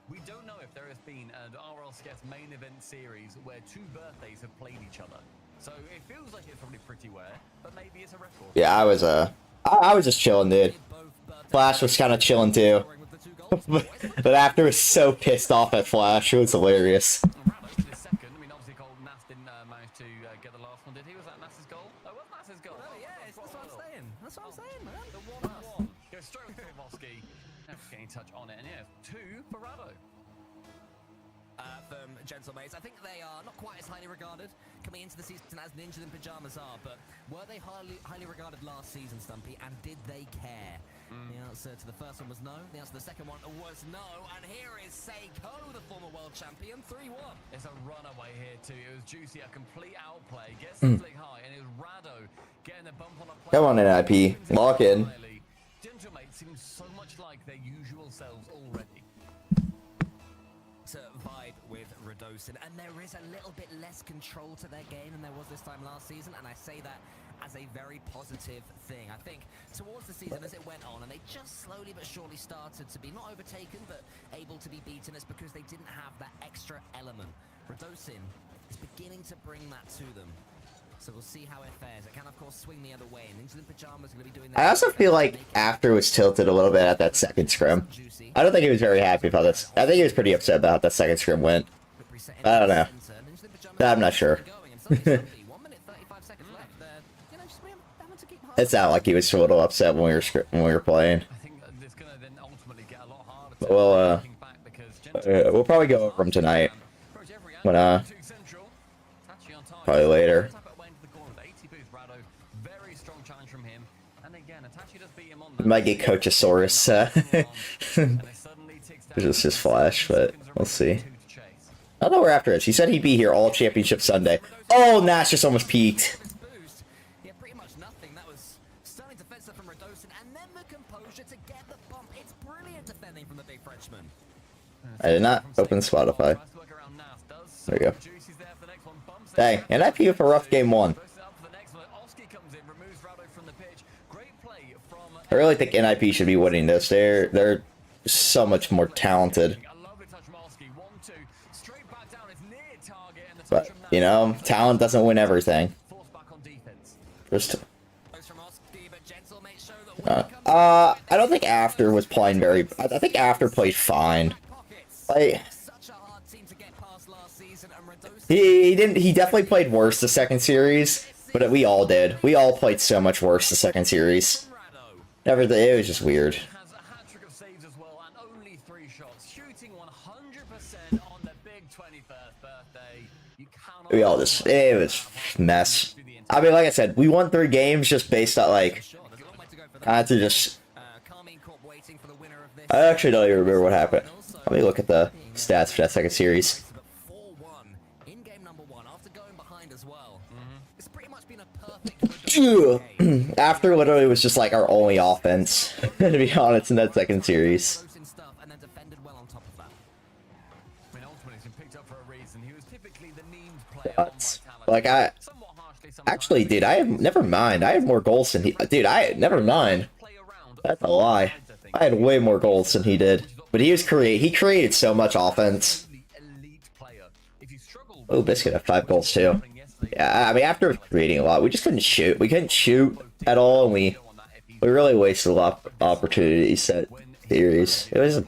We don't know if there has been an RLCS main event series where two birthdays have played each other. So it feels like it's probably pretty rare, but maybe it's a record. Yeah, I was just chilling, dude. Flash was kind of chilling too. But after was so pissed off at Flash, it was hilarious. Second, I mean, obviously, Nas didn't manage to get the last one, did he? Was that Nas's goal? Oh, was Nas's goal? Oh, yeah, that's what I'm saying. That's what I'm saying, man. The 1-1. Goes straight with Kowalski. Never getting touch on it, and yeah, 2 for Rado. From Gentlemates, I think they are not quite as highly regarded coming into the season as Ninja in Pajamas are, but were they highly regarded last season, Stumpy, and did they care? The answer to the first one was no, the answer to the second one was no, and here is Seiko, the former world champion, 3-1. It's a runaway here too, it was Juicy, a complete outplay, gets the flick high, and it was Rado getting a bump on a play. Come on, NIP. Lock in. Gentlemates seem so much like their usual selves already. To vibe with Radosin, and there is a little bit less control to their game than there was this time last season, and I say that as a very positive thing. I think towards the season as it went on, and they just slowly but surely started to be not overtaken, but able to be beaten, it's because they didn't have that extra element. Radosin is beginning to bring that to them. So we'll see how it fares. It can, of course, swing the other way, and Ninja in Pajamas going to be doing that. I also feel like after was tilted a little bit at that second scrim. I don't think he was very happy about this. I think he was pretty upset about how that second scrim went. I don't know. I'm not sure. It's not like he was a little upset when we were playing. I think it's going to then ultimately get a lot harder But to we'll probably go over him tonight. When probably later. We might get Coachosaurus. It's just Flash, but we'll see. I don't know where after is. He said he'd be here all championship Sunday. Oh, Nash just almost peaked. Yeah, pretty much nothing. That was stunning defensive from Radosin, and then the composure to get the bump. It's brilliant defending from the big Frenchman. I did not open Spotify. There you go. Dang, and I peed for rough game 1. I really think NIP should be winning this. They're so much more talented. But, you know, talent doesn't win everything. Just I don't think After was playing very. I think After played fine. Like, he didn't. He definitely played worse the second series, but we all did. We all played so much worse the second series. Everything. It was just weird. We all just. It was mess. I mean, like I said, we won 3 games just based on like. I had to just. I actually don't even remember what happened. Let me look at the stats for that second series. After literally was just like our only offense, to be honest, in that second series. But, like actually, dude, never mind. I had more goals than he. Dude, never mind. That's a lie. I had way more goals than he did. But he created so much offense. Oh, Biscuit had 5 goals too. Yeah, I mean, after creating a lot, we just couldn't shoot. We couldn't shoot at all, and we really wasted a lot of opportunities that series. It was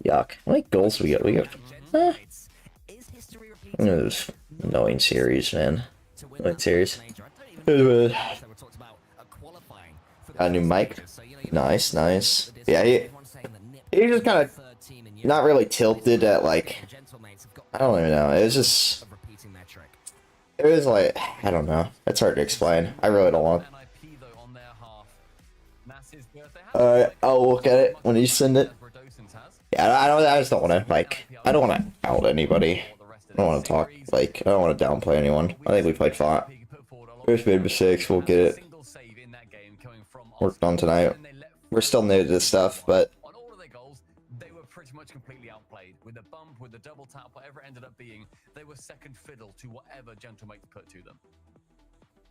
yuck. How many goals we got? We got. It was annoying series, man. Annoying series. A new mic. Nice, nice. Yeah, he just kind of not really tilted at like, I don't even know. It was just, it was like, I don't know. It's hard to explain. I really don't want. NIP though on their half. Mass's birthday. Alright, I'll look at it when you send it. Yeah, I just don't want to, like, I don't want to out anybody. I don't want to talk, like, I don't want to downplay anyone. I think we played fine. First made mistakes, we'll get it worked on tonight. We're still new to this stuff, but on all of their goals, they were pretty much completely outplayed. With the bump, with the double tap, whatever it ended up being, they were second fiddle to whatever Gentlemates put to them.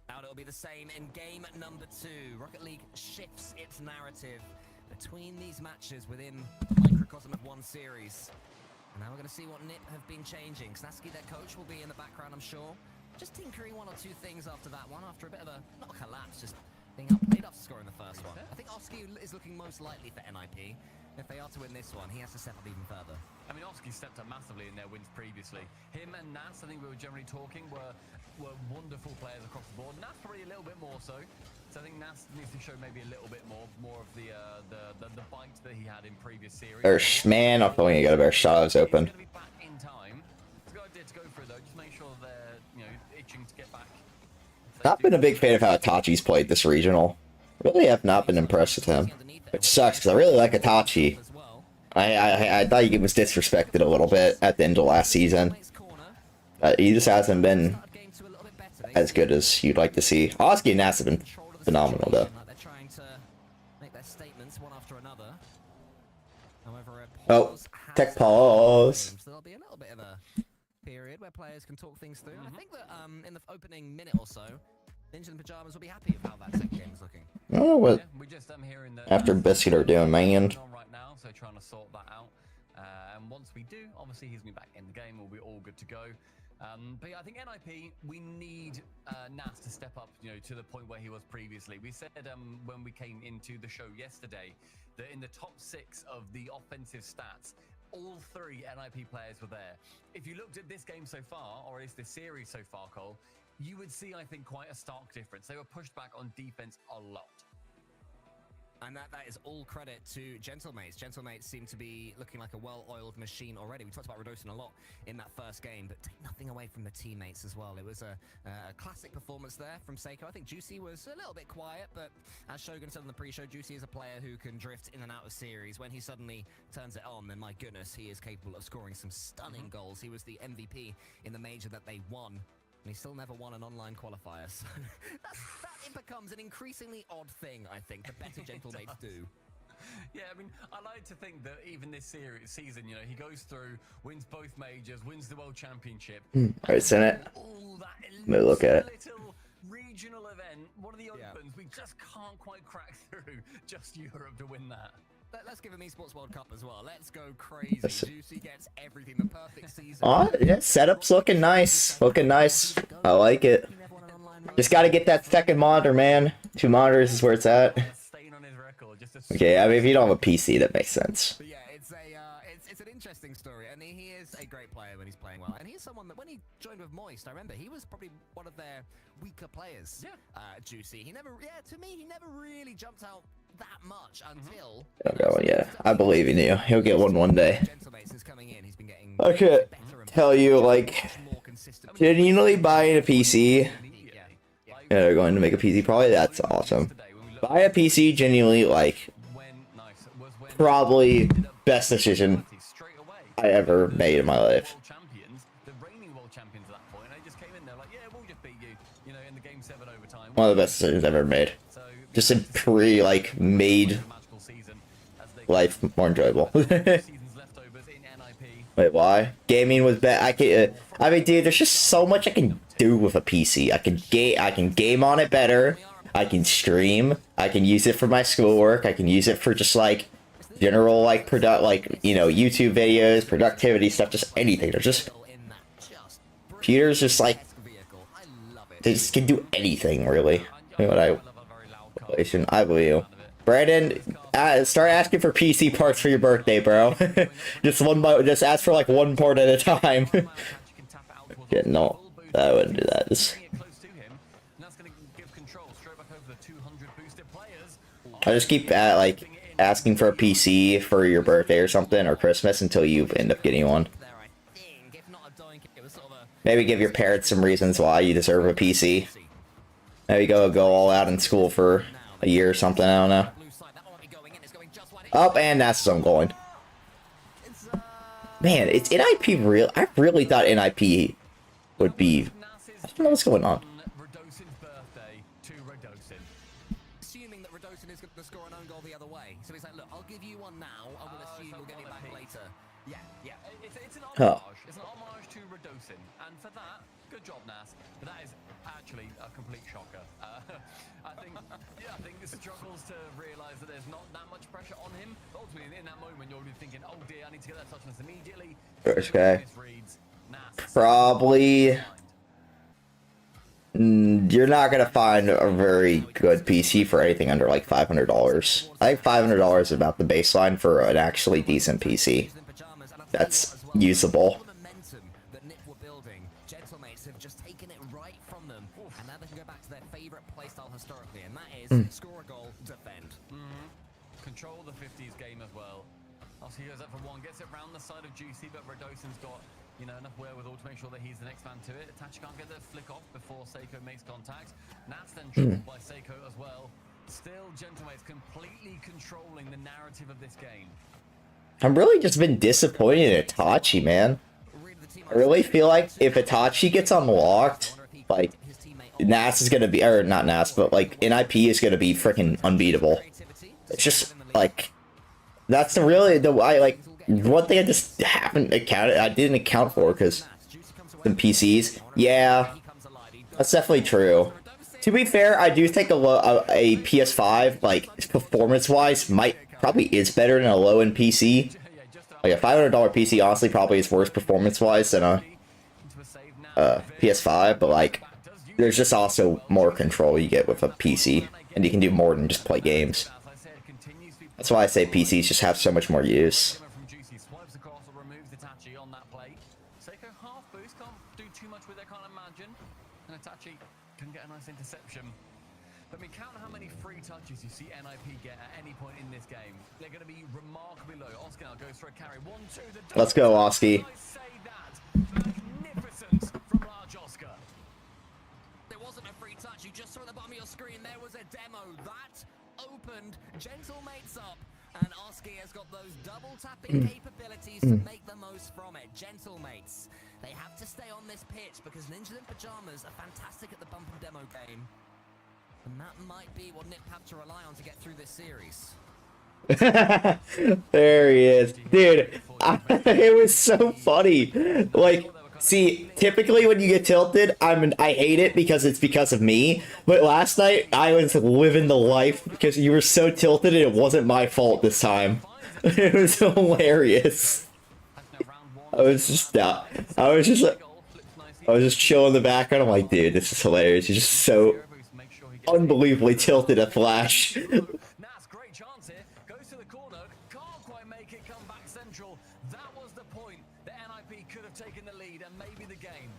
Now it'll be the same in game number 2. Rocket League shifts its narrative between these matches within the microcosm of one series. And now we're going to see what NIP have been changing. Snaski, their coach, will be in the background, I'm sure. Just tinkering one or two things after that one, after a bit of a, not a collapse, just being outplayed after scoring the first one. I think Oski is looking most likely for NIP. If they are to win this one, he has to step up even further. I mean, Oski stepped up massively in their wins previously. Him and Nas, I think we were generally talking, were wonderful players across the board. Nas probably a little bit more so. So I think Nas needs to show maybe a little bit more of the bite that he had in previous series. man, I'm probably gonna get a better shot. I was open. He's gonna be back in time. It's a good idea to go for it though. Just make sure they're itching to get back. Not been a big fan of how Itachi's played this regional. Really have not been impressed with him. Which sucks, because I really like Itachi. I thought he was disrespected a little bit at the end of last season. He just hasn't been as good as you'd like to see. Oski and Nas have been phenomenal, though. Oh, tech pause. There'll be a little bit of a period where players can talk things through. I think that in the opening minute or so, Ninja and Pajamas will be happy with how that second game is looking. I don't know what We just hearing that After Biscuit are doing, man. on right now, so trying to sort that out. And once we do, obviously he's going to be back in the game. We'll be all good to go. But yeah, I think NIP, we need Nas to step up, to the point where he was previously. We said when we came into the show yesterday that in the top 6 of the offensive stats, all 3 NIP players were there. If you looked at this game so far, or at least this series so far, Cole, you would see, I think, quite a stark difference. They were pushed back on defense a lot. And that is all credit to Gentlemates. Gentlemates seem to be looking like a well-oiled machine already. We talked about Radosin a lot in that first game, but take nothing away from the teammates as well. It was a classic performance there from Seiko. I think Juicy was a little bit quiet, but as Shogun said on the pre-show, Juicy is a player who can drift in and out of series. When he suddenly turns it on, then my goodness, he is capable of scoring some stunning goals. He was the MVP in the major that they won. And he still never won an online qualifier, so it becomes an increasingly odd thing, I think, the better Gentlemates do. Yeah, I mean, I like to think that even this season, he goes through, wins both majors, wins the World Championship. Alright, send it. Let me look at it. Little regional event, one of the opens, we just can't quite crack through just Europe to win that. Let's give him Esports World Cup as well. Let's go crazy. Juicy gets everything. The perfect season. Oh, yeah, setup's looking nice. Looking nice. I like it. Just gotta get that second monitor, man. 2 monitors is where it's at. Okay, I mean, if you don't have a PC, that makes sense. But yeah, it's an interesting story, and he is a great player when he's playing well. And he's someone that when he joined with Moist, I remember he was probably one of their weaker players. Yeah. Juicy. To me, he never really jumped out that much until. Yeah, I believe in you. He'll get one day. I can't tell you, like, genuinely buying a PC. Yeah, they're going to make a PC. Probably that's awesome. Buy a PC, genuinely, like, probably best decision I ever made in my life. One of the best decisions I've ever made. Just a made life more enjoyable. Wait, why? Gaming was bad. I mean, dude, there's just so much I can do with a PC. I can game on it better. I can stream. I can use it for my schoolwork. I can use it for just general YouTube videos, productivity stuff, just anything. There's just computers just they just can do anything really. I believe you. Brandon, start asking for PC parts for your birthday, bro. just ask for one part at a time. Yeah, no, I wouldn't do that. that's going to give control straight back over the 200 boosted players. I just keep like asking for a PC for your birthday or something, or Christmas, until you end up getting one. There, I think. If not a doink, it was sort of a Maybe give your parents some reasons why you deserve a PC. Maybe go all out in school for a year or something, I don't know. blue side. That one might be going in. It's going just what it Up, and that's his own going. is. Man, it's NIP real. I really thought NIP would be. I don't know what's going on. Radosin's birthday to Radosin. Assuming that Radosin is going to score an own goal the other way. So he's like, look, I'll give you one now. I will assume you'll get it back later. Yeah. It's an Huh. homage. It's an homage to Radosin, and for that, good job, Nas. But that is actually a complete shocker. I think this struggles to realise that there's not that much pressure on him. But ultimately, in that moment, you'll be thinking, "Oh dear, I need to get that touchness immediately." First guy. Misreads. Nas. Probably. You're not gonna find a very good PC for anything under like $500. I think $500 is about the baseline for an actually decent PC. That's usable. The momentum that Nip were building, Gentlemates have just taken it right from them, and now they can go back to their favourite playstyle historically, and that is score a goal, defend. Control the 50s game as well. Obviously, he goes up for one, gets it round the side of Juicy, but Radosin's got enough wherewithal to make sure that he's the next man to it. Tachi can't get the flick off before Seiko makes contact. Nats then tripled by Seiko as well. Still, Gentlemates completely controlling the narrative of this game. I'm really just been disappointed in Itachi, man. I really feel like if Itachi gets unlocked, like, Nas is gonna be, or not Nas, but like NIP is gonna be freaking unbeatable. It's just like that's the one thing I just haven't accounted. I didn't account for because some PCs. Yeah, that's definitely true. To be fair, I do think a PS5, like performance-wise, probably is better than a low-end PC. Like a $500 PC, honestly, probably is worse performance-wise than a PS5. But like, there's just also more control you get with a PC, and you can do more than just play games. That's why I say PCs just have so much more use. From Juicy swipes across or removes Itachi on that play. Seiko half boost, can't do too much with it, can't imagine. And Itachi can get a nice interception. But I mean, count how many free touches you see NIP get at any point in this game. They're going to be remarkably low. Oscar now goes for a carry. 1-2. Let's go, Oski. I say that. Magnificent from large Oscar. There wasn't a free touch. You just saw at the bottom of your screen there was a demo that opened Gentlemates up, and Oski has got those double tapping capabilities to make the most from it. Gentlemates, they have to stay on this pitch because Ninjas in Pajamas are fantastic at the bump and demo game, and that might be what Nip have to rely on to get through this series. There he is, dude. It was so funny. Like, see, typically when you get tilted, I hate it because it's because of me. But last night I was living the life because you were so tilted, and it wasn't my fault this time. It was hilarious. I was just chilling in the background. I'm like, dude, this is hilarious. You're just so unbelievably tilted at Flash. Nas, great chance here. Goes to the corner. Can't quite make it come back central. That was the point that NIP could have taken the lead and maybe the game.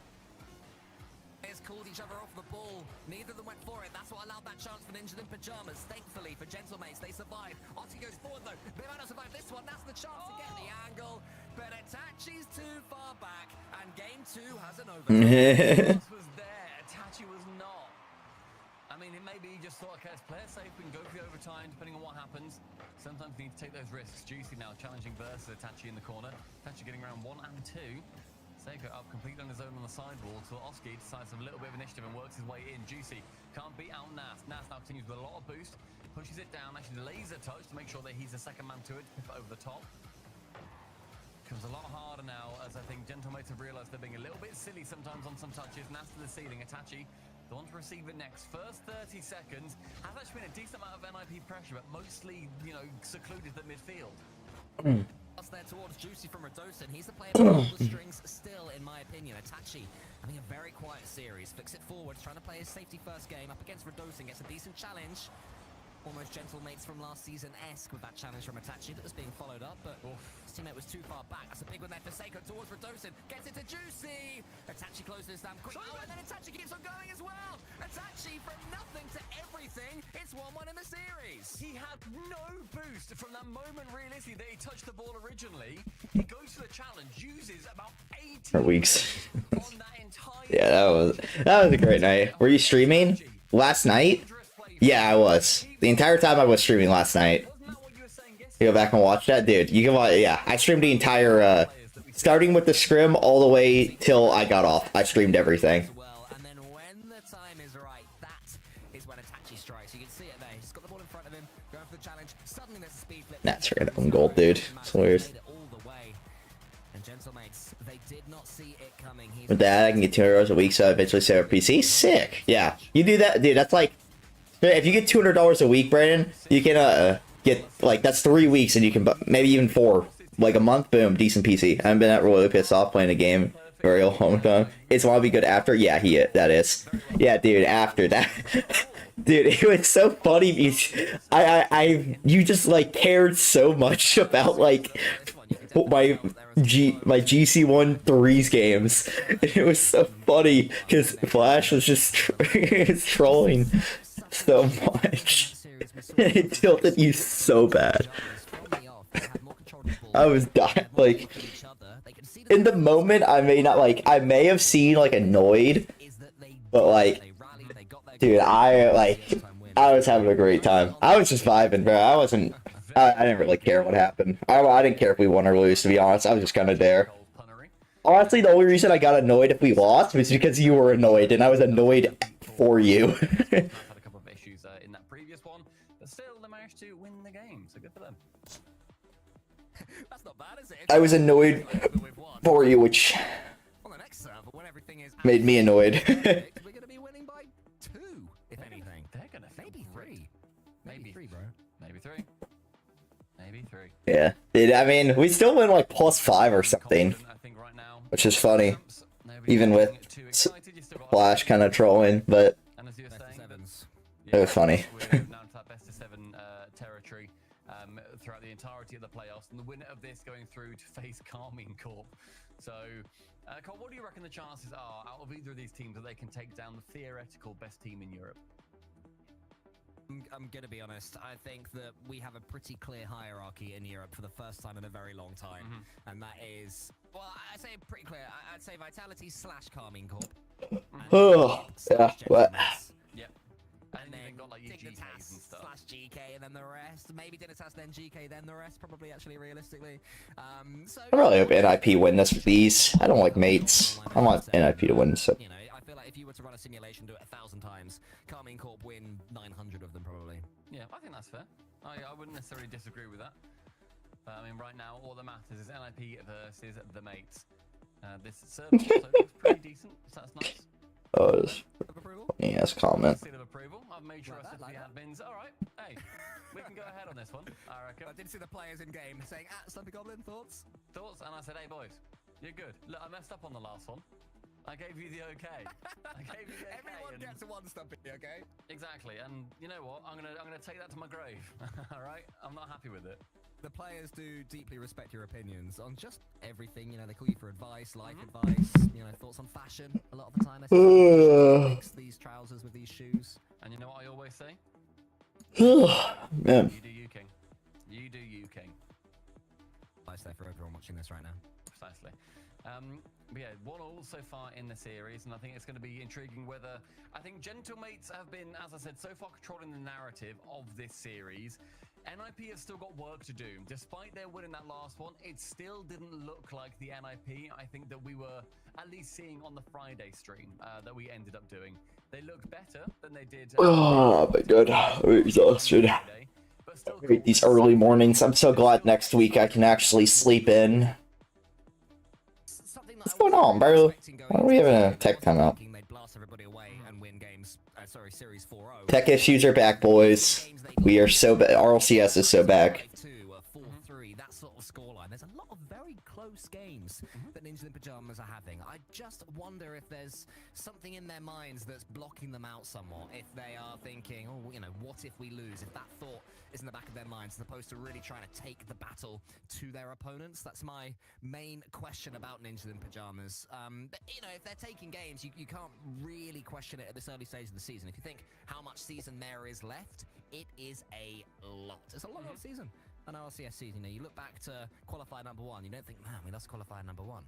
Players called each other off the ball. Neither of them went for it. That's what allowed that chance for Ninjas in Pajamas. Thankfully for Gentlemates, they survived. Oski goes forward though. They might not survive this one. That's the chance to get the angle. But Itachi's too far back, and game 2 has an over. Was there. Itachi was not. I mean, it may be he just thought, okay, let's play it safe. We can go for the overtime, depending on what happens. Sometimes you need to take those risks. Juicy now challenging versus Itachi in the corner. Itachi getting around 1 and 2. Seiko up completely on his own on the sidewall till Oski decides a little bit of initiative and works his way in. Juicy can't beat out Nas. Nas now continues with a lot of boost. Pushes it down, actually delays a touch to make sure that he's the second man to it, to pip it over the top. Becomes a lot harder now, as I think Gentlemates have realised they're being a little bit silly sometimes on some touches. Nas to the ceiling. Itachi, the one to receive it next. First 30 seconds has actually been a decent amount of NIP pressure, but mostly, secluded the midfield. Pass there towards Juicy from Radosin. He's the player who all the strings still, in my opinion. Itachi having a very quiet series. Flicks it forward, trying to play his safety first game up against Radosin. Gets a decent challenge. almost gentle mates from last season-esque with that challenge from Itachi that was being followed up, but his teammate was too far back. That's a big one there for Seiko towards Redosin. Gets it to Juicy. Itachi closes this down quick. Oh, and then Itachi keeps on going as well. Itachi from nothing to everything. It's 1-1 in the series. He had no boost from that moment, realistically, that he touched the ball originally. He goes for the challenge, uses about 80 weeks. on that entire Yeah, that was a great night. Were you streaming last night? Yeah, I was. The entire time I was streaming last night. Wasn't that what you were saying yesterday? You go back and watch that, dude. You can watch. Yeah, I streamed the entire, starting with the scrim all the way till I got off. I streamed everything. Well, and then when the time is right, that is when Itachi strikes. You can see it there. He's got the ball in front of him, going for the challenge. Suddenly there's a speed flip. That's right, own gold, dude. It's weird. Made it all the way. And gentlemates, they did not see it coming. He's With that, I can get €200 a week, so I eventually save a PC. Sick. Yeah, you do that, dude. That's like, if you get $200 a week, Brandon, you can get like that's 3 weeks, and you can maybe even 4, like a month. Boom, decent PC. I haven't been that really pissed off playing a game very long time. It's want to be good after. Yeah, that is. Yeah, dude. After that, dude, it was so funny. You just like cared so much about like my GC1 threes games. It was so funny because Flash was just trolling so much. It tilted you so bad. I was dying. Like, in the moment, I may have seen like annoyed, but like, dude, I was having a great time. I was just vibing, bro. I didn't really care what happened. I didn't care if we won or lose, to be honest. I was just kind of there. Honestly, the only reason I got annoyed if we lost was because you were annoyed, and I was annoyed for you. Had a couple of issues in that previous one, but still they managed to win the game, so good for them. That's not bad, is it? I was annoyed for you, which On the next server, when everything is made me annoyed. we're going to be winning by 2, if anything. They're gonna Maybe 3. Maybe 3, bro. Maybe 3. Maybe 3. Yeah, dude, I mean, we still win like +5 or something, I think right now, which is funny, nobody's even with getting too excited. You still got Flash kind of trolling, but and as you were Best of saying, sevens. it was funny. We're now into that best of 7 territory throughout the entirety of the playoffs, and the winner of this going through to face Carmine Corp. So, Cole, what do you reckon the chances are out of either of these teams that they can take down the theoretical best team in Europe? I'm going to be honest. I think that we have a pretty clear hierarchy in Europe for the first time in a very long time. And that is, well, I say pretty clear. I'd say Vitality / Carmine Corp. Oh, yeah, what? Yep. And then you've got like your GKs and Dignitas stuff. / GK and then the rest. Maybe Dignitas, then GK, then the rest. Probably, actually, realistically. So I really hope NIP win this with these. I don't like mates. I want NIP to win, so. You know, I feel like if you were to run a simulation, do it 1,000 times, Carmine Corp win 900 of them probably. Yeah, I think that's fair. I wouldn't necessarily disagree with that. But I mean, right now, all that matters is NIP versus the mates. This server also looks pretty decent, so that's nice. Oh, this Approval? funny ass comment. Seal of approval. I've made sure I said to the admins, all right, hey, we can go ahead on this one, I reckon. I did see the players in game saying, Slumpy Goblin, thoughts? Thoughts? And I said, hey, boys, you're good. Look, I messed up on the last one. I gave you the okay. I gave you the okay. Everyone and- gets one Stumpy, okay? Exactly, and you know what? I'm gonna take that to my grave. All right, I'm not happy with it. The players do deeply respect your opinions on just everything. You know, they call you for advice, life advice, you know, thoughts on fashion. A lot of the time, they say, mix these trousers with these shoes. And you know what I always say? Man. You do you, King. You do you, King. Nice there for everyone watching this right now. Precisely. But yeah, 1-1 so far in the series, and I think it's going to be intriguing whether... I think Gentlemates have been, as I said, so far controlling the narrative of this series. NIP have still got work to do. Despite their win in that last one, it still didn't look like the NIP I think that we were at least seeing on the Friday stream that we ended up doing. They looked better than they did... Oh my god, I'm exhausted. But still I hate these early mornings. I'm so glad next week I can actually sleep in. What's going on, bro? Why are we having a tech timeout? They'd blast everybody away and win games. Series 4-0. Tech issues are back, boys. We are so bad. RLCS is so back. 5-2, 4-3. 3, that sort of scoreline, there's a lot of very close games that Ninjas in Pajamas are having. I just wonder if there's something in their minds that's blocking them out somewhat. If they are thinking, oh, you know, what if we lose? If that thought is in the back of their minds, as opposed to really trying to take the battle to their opponents. That's my main question about Ninjas in Pajamas. But, you know, if they're taking games, you can't really question it at this early stage of the season. If you think how much season there is left, it is a lot. It's a lot of season. An RLCS season, you know, you look back to qualifier number 1, you don't think, man, we lost qualifier number 1.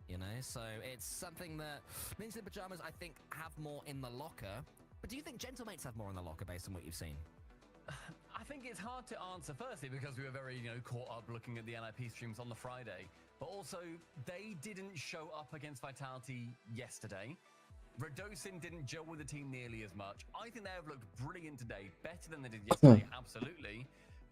You know, so it's something that Ninjas in Pajamas, I think, have more in the locker. But do you think Gentlemates have more in the locker based on what you've seen? I think it's hard to answer, firstly, because we were very, you know, caught up looking at the NIP streams on the Friday. But also, they didn't show up against Vitality yesterday. Radosin didn't gel with the team nearly as much. I think they have looked brilliant today, better than they did yesterday, absolutely.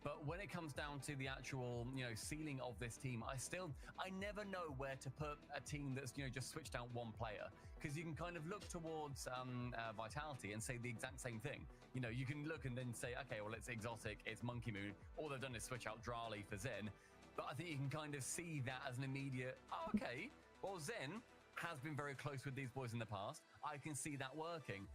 But when it comes down to the actual, you know, ceiling of this team, I never know where to put a team that's, you know, just switched out one player. Because you can kind of look towards Vitality and say the exact same thing. You know, you can look and then say, okay, well, it's Exotic, it's Monkey Moon. All they've done is switch out Drali for Zen. But I think you can kind of see that as an immediate, oh, okay, well, Zen has been very close with these boys in the past. I can see that working.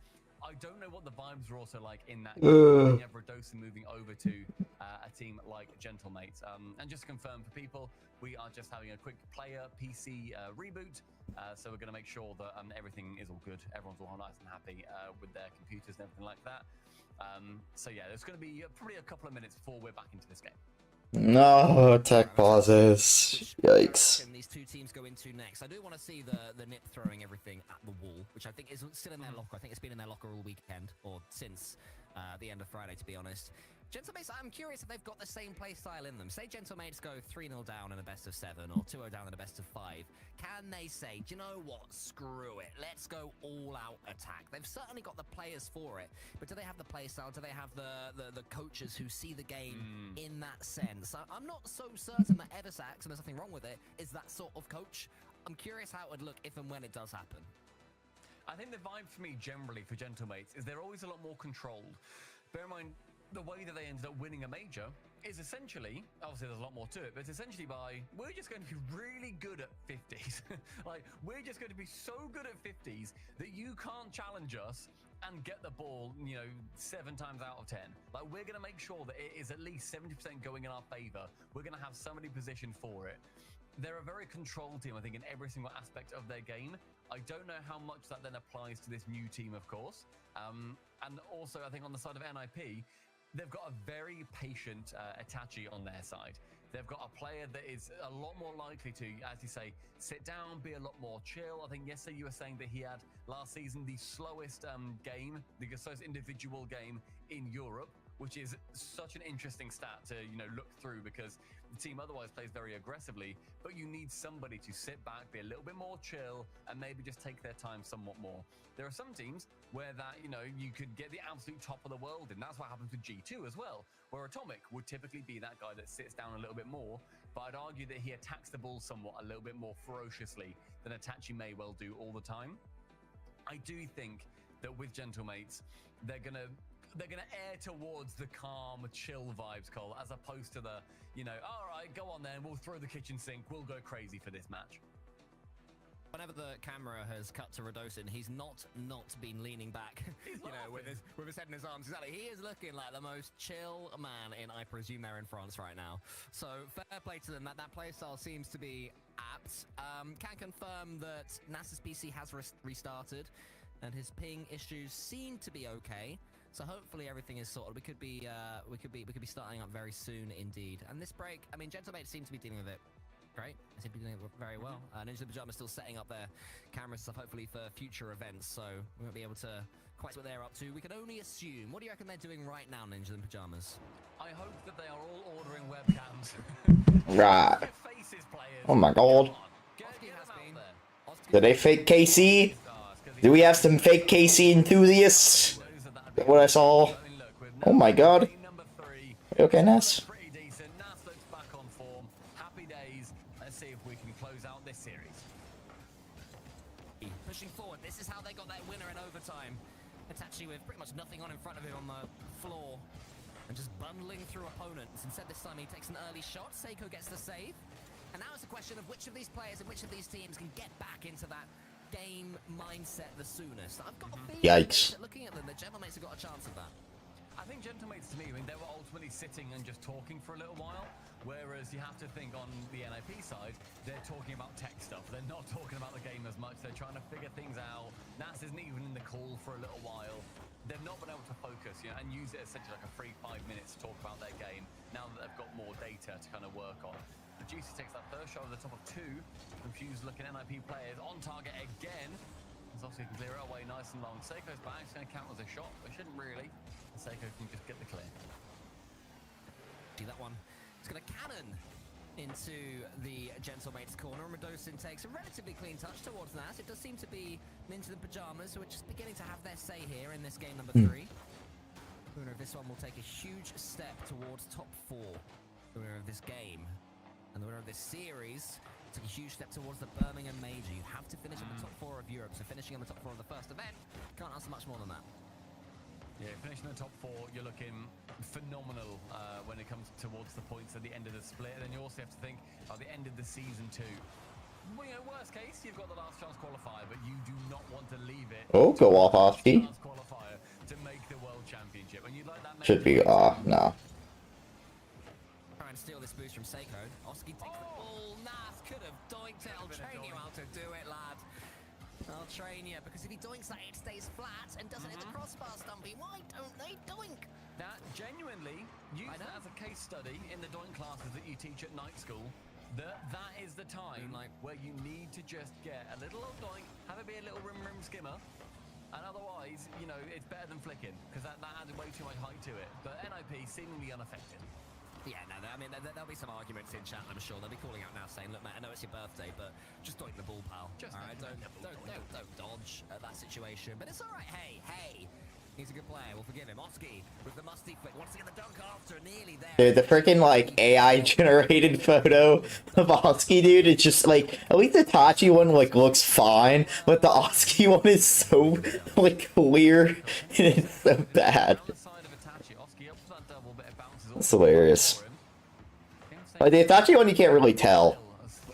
I don't know what the vibes are also like in that game. You have Radosin moving over to a team like Gentlemates. And just to confirm for people, we are just having a quick player PC reboot. So we're going to make sure that everything is all good. Everyone's all nice and happy with their computers and everything like that. So yeah, there's going to be probably a couple of minutes before we're back into this game. No, tech pauses. Yikes. These two teams go into next. I do want to see the NIP throwing everything at the wall, which I think is still in their locker. I think it's been in their locker all weekend, or since the end of Friday, to be honest. Gentlemates, I'm curious if they've got the same play style in them. Say Gentlemates go 3-0 down in a best of 7 or 2-0 down in a best of 5. Can they say, do you know what? Screw it. Let's go all out attack. They've certainly got the players for it, but do they have the play style? Do they have the coaches who see the game in that sense? I'm not so certain that Eversax, and there's nothing wrong with it, is that sort of coach. I'm curious how it would look if and when it does happen. I think the vibe for me generally for Gentlemates is they're always a lot more controlled. Bear in mind, the way that they ended up winning a major is essentially, obviously there's a lot more to it, but it's essentially by, we're just going to be really good at 50s. Like, we're just going to be so good at 50s that you can't challenge us and get the ball, you know, 7 times out of 10. Like, we're going to make sure that it is at least 70% going in our favor. We're going to have somebody positioned for it. They're a very controlled team, I think, in every single aspect of their game. I don't know how much that then applies to this new team, of course. And also, I think on the side of NIP, they've got a very patient Itachi on their side. They've got a player that is a lot more likely to, as you say, sit down, be a lot more chill. I think yesterday you were saying that he had last season the slowest game, the slowest individual game in Europe, which is such an interesting stat to, you know, look through, because the team otherwise plays very aggressively, but you need somebody to sit back, be a little bit more chill, and maybe just take their time somewhat more. There are some teams where that, you know, you could get the absolute top of the world, and that's what happens with G2 as well, where Atomic would typically be that guy that sits down a little bit more, but I'd argue that he attacks the ball somewhat a little bit more ferociously than Itachi may well do all the time. I do think that with Gentlemates, they're gonna err towards the calm, chill vibes, Cole, as opposed to the, you know, all right, go on then, we'll throw the kitchen sink, we'll go crazy for this match. Whenever the camera has cut to Radosin, he's not been leaning back, you know, with his head in his arms. Exactly, he is looking like the most chill man in, I presume they're in France right now. So fair play to them. That play style seems to be apt. Can confirm that NASA's PC has restarted, and his ping issues seem to be okay. So hopefully everything is sorted. We could be starting up very soon indeed. And this break, I mean, Gentlemates seem to be dealing with it great. They seem to be doing it very well. Ninja in Pajamas still setting up their camera stuff, hopefully for future events. So we won't be able to quite see what they're up to. We can only assume. What do you reckon they're doing right now, Ninja in Pajamas? I hope that they are all ordering webcams. Right. Faces, players. Oh my god. Get them out there. Do they fake KC? Do we have some fake KC enthusiasts? Is that what I saw? Oh my god. Are you okay, Nas? Pretty decent. Nas looks back on form. Happy days. Let's see if we can close out this series. Pushing forward. This is how they got that winner in overtime. Itachi with pretty much nothing on in front of him on the floor. and just bundling through opponents. Instead this time he takes an early shot, Seiko gets the save. And now it's a question of which of these players and which of these teams can get back into that game mindset the soonest. I've got a feeling Yikes. that looking at them, the Gentlemates have got a chance of that. I think Gentlemates to me, I mean, they were ultimately sitting and just talking for a little while. Whereas you have to think on the NIP side, they're talking about tech stuff. They're not talking about the game as much. They're trying to figure things out. Nas isn't even in the call for a little while. They've not been able to focus, you know, and use it essentially like a free 5 minutes to talk about their game. Now that they've got more data to kind of work on. The Juicy takes that first shot over the top of 2. Confused looking NIP players on target again. As obviously can clear it away nice and long. Seiko's back. It's going to count as a shot, but shouldn't really. And Seiko can just get the clear. See that one. It's going to cannon into the Gentlemates corner, and Radosin takes a relatively clean touch towards Nas. It does seem to be Ninja the Pajamas, who are just beginning to have their say here in this game number 3. Winner of this one will take a huge step towards top 4. The winner of this game and the winner of this series took a huge step towards the Birmingham Major. You have to finish in the top 4 of Europe, so finishing in the top 4 of the first event, can't ask for much more than that. Yeah, finishing in the top 4, you're looking phenomenal when it comes towards the points at the end of the split. And then you also have to think at the end of the season too. Well, you know, worst case, you've got the last chance qualifier, but you do not want to leave it. Oh, go off, Oski. Qualifier to make the World Championship. And you'd like that. Should be, no. Try and steal this boost from Seiko. Oski takes the ball. Nas could have doinked it. I'll train you how to do it, lad. I'll train you, because if he doinks that, it stays flat and doesn't hit the crossbar, Stumpy. Why don't they doink? Now, genuinely, use that as a case study in the doink classes that you teach at night school. That is the time where you need to just get a little old doink, have it be a little rim skimmer, and otherwise, you know, it's better than flicking, because that adds way too much height to it. But NIP seemingly unaffected. Yeah, no, I mean, there'll be some arguments in chat, I'm sure. They'll be calling out now saying, look, mate, I know it's your birthday, but just doink the ball, pal. Just all right, don't dodge that situation. But it's all right. Hey, he's a good player. We'll forgive him. Oski with the musty flick. Wants to get the dunk after, nearly there. Dude, the freaking, like, AI-generated photo of Oski, dude, it's just, like, at least the Tachi one, like, looks fine, but the Oski one is so, like, clear, and it's so bad. That's hilarious. Like, the Itachi one, you can't really tell.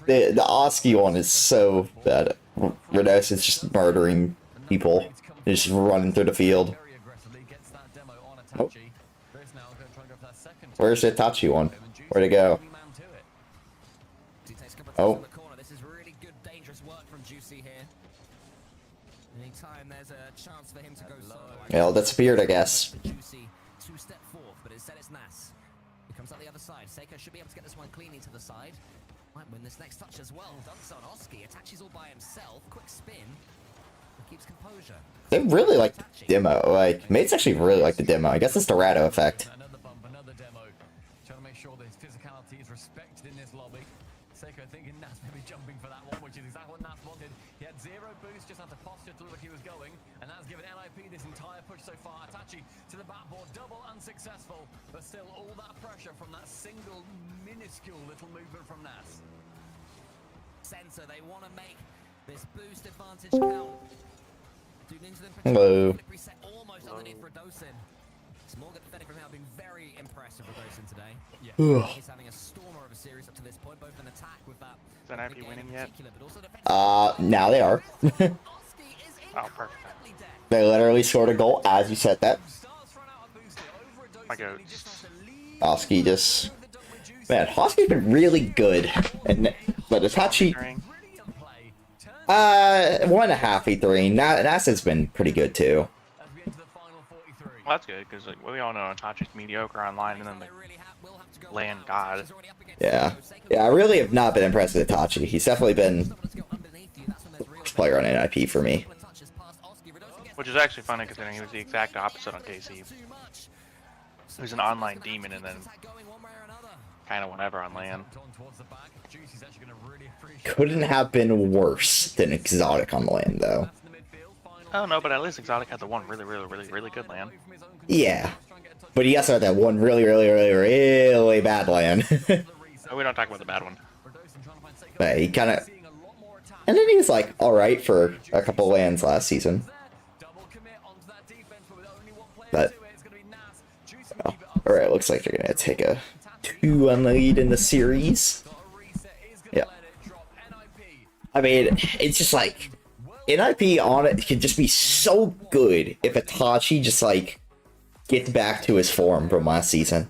The Oski one is so bad. Rados is just murdering people. He's just running through the field. Oh. Where's the Itachi one? Where'd it go? Oh. This is really good, dangerous work from Juicy here. Anytime there's a chance for him to go solo. Well, that's weird, I guess. Juicy two-step forth, but instead it's Nas. He comes out the other side. Seiko should be able to get this one cleanly to the side. Might win this next touch as well. Dunks on Oski. Attaches all by himself. Quick spin. Keeps composure. They really like the demo. Like, mates actually really like the demo. I guess it's the Rado effect. Another bump, another demo. Trying to make sure that his physicality is respected in this lobby. Seiko thinking Nas may be jumping for that one, which is exactly what Nas wanted. He had 0 boost, just had to posture to look like he was going, and that's given NIP this entire push so far. Itachi to the backboard, double unsuccessful, but still all that pressure from that single minuscule little movement from Nas. Center, they want to make this boost advantage count. Hello. Almost underneath Radosin. Smorgan defending from now, been very impressive with Radosin today. Yeah. He's having a stormer of a series up to this point, both in attack with that. Is that NIP winning yet? Now they are. Oh, perfect. They literally scored a goal as you said that. My goat. Oski just... Man, Oski's been really good. And, but Itachi... 1.5 E3. Nas has been pretty good too. Well, that's good, because like, we all know Itachi's mediocre online, and then the land god. Yeah. Yeah, I really have not been impressed with Itachi. He's definitely been the worst player on NIP for me. Which is actually funny, considering he was the exact opposite on KC. He was an online demon, and then kind of whatever on land. Couldn't have been worse than Exotic on the land, though. I don't know, but at least Exotic had the one really good land. Yeah. But he also had that one really bad land. Oh, we don't talk about the bad one. But he kind of... And then he was, like, alright for a couple lands last season. But... Oh, Alright, looks like they're gonna take a 2-1 lead in the series. Yeah. I mean, it's just like, NIP on it could just be so good if Itachi just like gets back to his form from last season.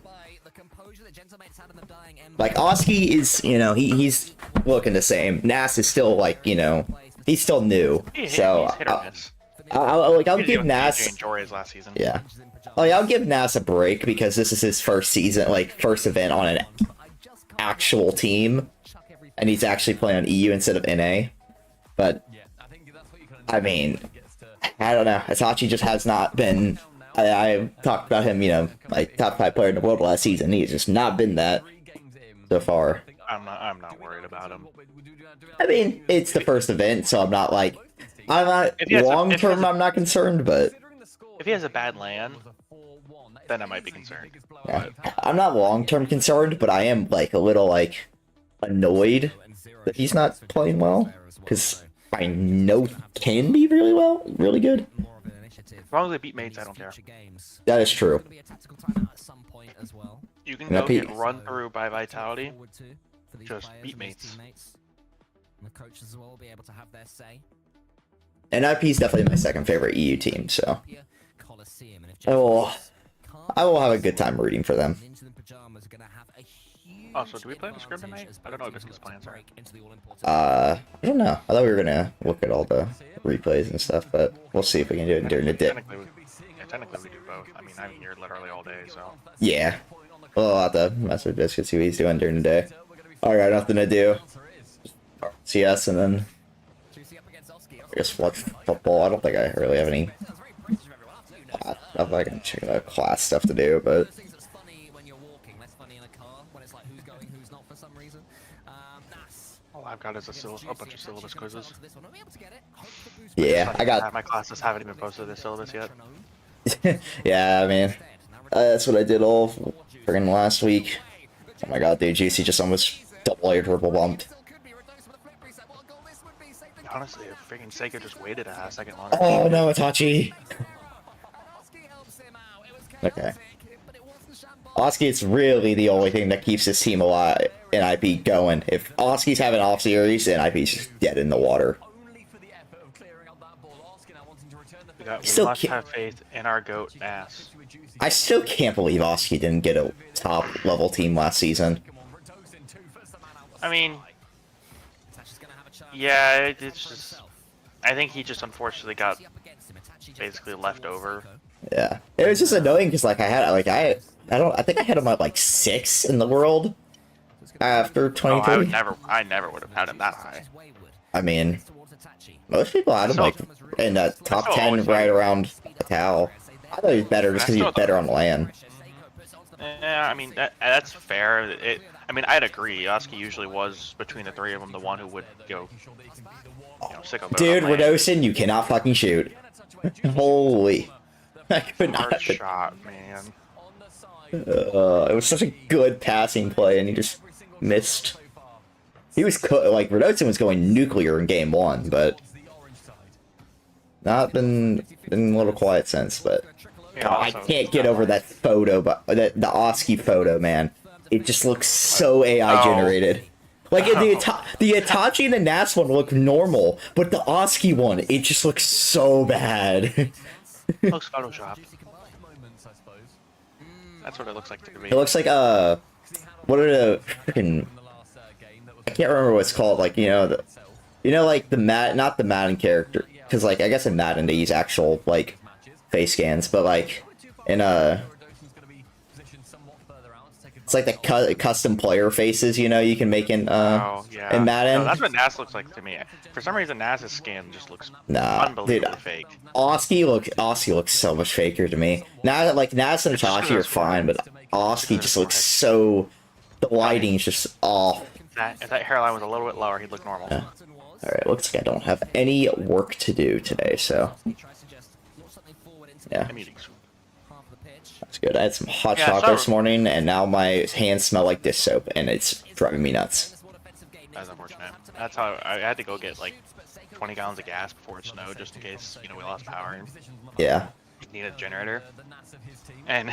Like, Oski is, you know, he's looking the same. Nas is still like, you know, he's still new. So He's hit or miss. I'll He was give doing Nas. DJ and Jory's last season. Yeah. Like, I'll give Nas a break because this is his first season, like first event on an actual team, and he's actually playing on EU instead of NA. But I mean, I don't know. Itachi just has not been. I talked about him, you know, like top 5 player in the world last season. He's just not been that so far. I'm not worried about him. I mean, it's the first event, so I'm not like, I'm not long term. I'm not concerned, but If he has a bad land, then I might be concerned. yeah, I'm not long term concerned, but I am like a little like annoyed that he's not playing well because I know he can be really good. As long as they beat mates, I don't care. That is true. You can Yeah, go Pete. get run through by Vitality. Just beat mates. The coaches will be able to have their say. NIP is definitely my second favorite EU team, so Coliseum, and if I will have a good time rooting for them. Oh, so do we play the script tonight? I don't know what Biscuit's plans are. I don't know. I thought we were gonna look at all the replays and stuff, but we'll see if we can do it during the day. Technically we do both. I mean, I'm here literally all day, so. Yeah. Well, I'll have to mess with Biscuit, see what he's doing during the day. Alright, nothing to do. RLCS and then I guess watch football. I don't think I really have any. I don't think I can check out class stuff to do, but All I've got is a bunch of syllabus quizzes. yeah, I got. My classes haven't even posted their syllabus yet. Yeah, I mean, that's what I did all friggin' last week. Oh my god, dude, GC just almost double A triple bumped. Honestly, if freaking Sega just waited a second longer. Oh no, Itachi! Okay. Oski is really the only thing that keeps this team alive and IP going. If Oski's having off series, then IP's just dead in the water. We Still must can't- have faith in our goat ass. I still can't believe Oski didn't get a top level team last season. I mean, yeah, it's just. I think he just unfortunately got basically left over. Yeah, it was just annoying because like I think I had him at like 6 in the world after Oh, 23. I never would have had him that high. I mean, most people had him like in that top still 10 always right like- around Cal. I thought he was better just because he was better on land. Yeah, I mean that's fair. I mean, I'd agree. Oski usually was between the three of them the one who would go, sicko. Dude, Radosin, you cannot fucking shoot. Holy. I could not. Hard shot, man. It was such a good passing play, and he just missed. He was like Radosin was going nuclear in game 1, but not been a little quiet since. But Yeah, I also- can't get over that photo, but the Oski photo, man. It just looks so AI generated. Like the Itachi and the Nas one look normal, but the Oski one, it just looks so bad. Looks photoshopped. That's what it looks like to me. It looks like what are the freaking? I can't remember what it's called. Like like the not the Madden character, because like I guess in Madden they use actual like face scans, but like in it's like the custom player faces, you can make in in Madden. No, that's what Nas looks like to me. For some reason, Nas's skin just looks unbelievably dude, fake. Oski looks so much faker to me. Now, like Nas and Itachi are fine, but Oski just looks so. The lighting's just off. If that hairline was a little bit lower, he'd look normal. Yeah. All right, looks like I don't have any work to do today, so yeah, that's good. I had some hot chocolate this morning, and now my hands smell like dish soap, and it's driving me nuts. That's unfortunate. That's how I had to go get like 20 gallons of gas before it snowed, just in case we lost power and Yeah. needed a generator. And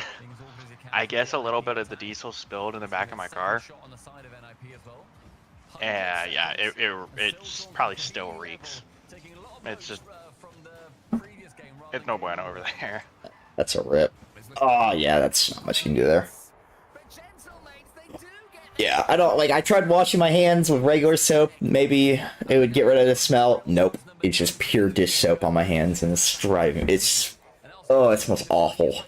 I guess a little bit of the diesel spilled in the back of my car. Yeah, it probably still reeks. It's just, it's no bueno over there. That's a rip. Oh yeah, that's not much you can do there. Yeah, I don't like. I tried washing my hands with regular soap. Maybe it would get rid of the smell. Nope, it's just pure dish soap on my hands, and it's driving. It smells awful.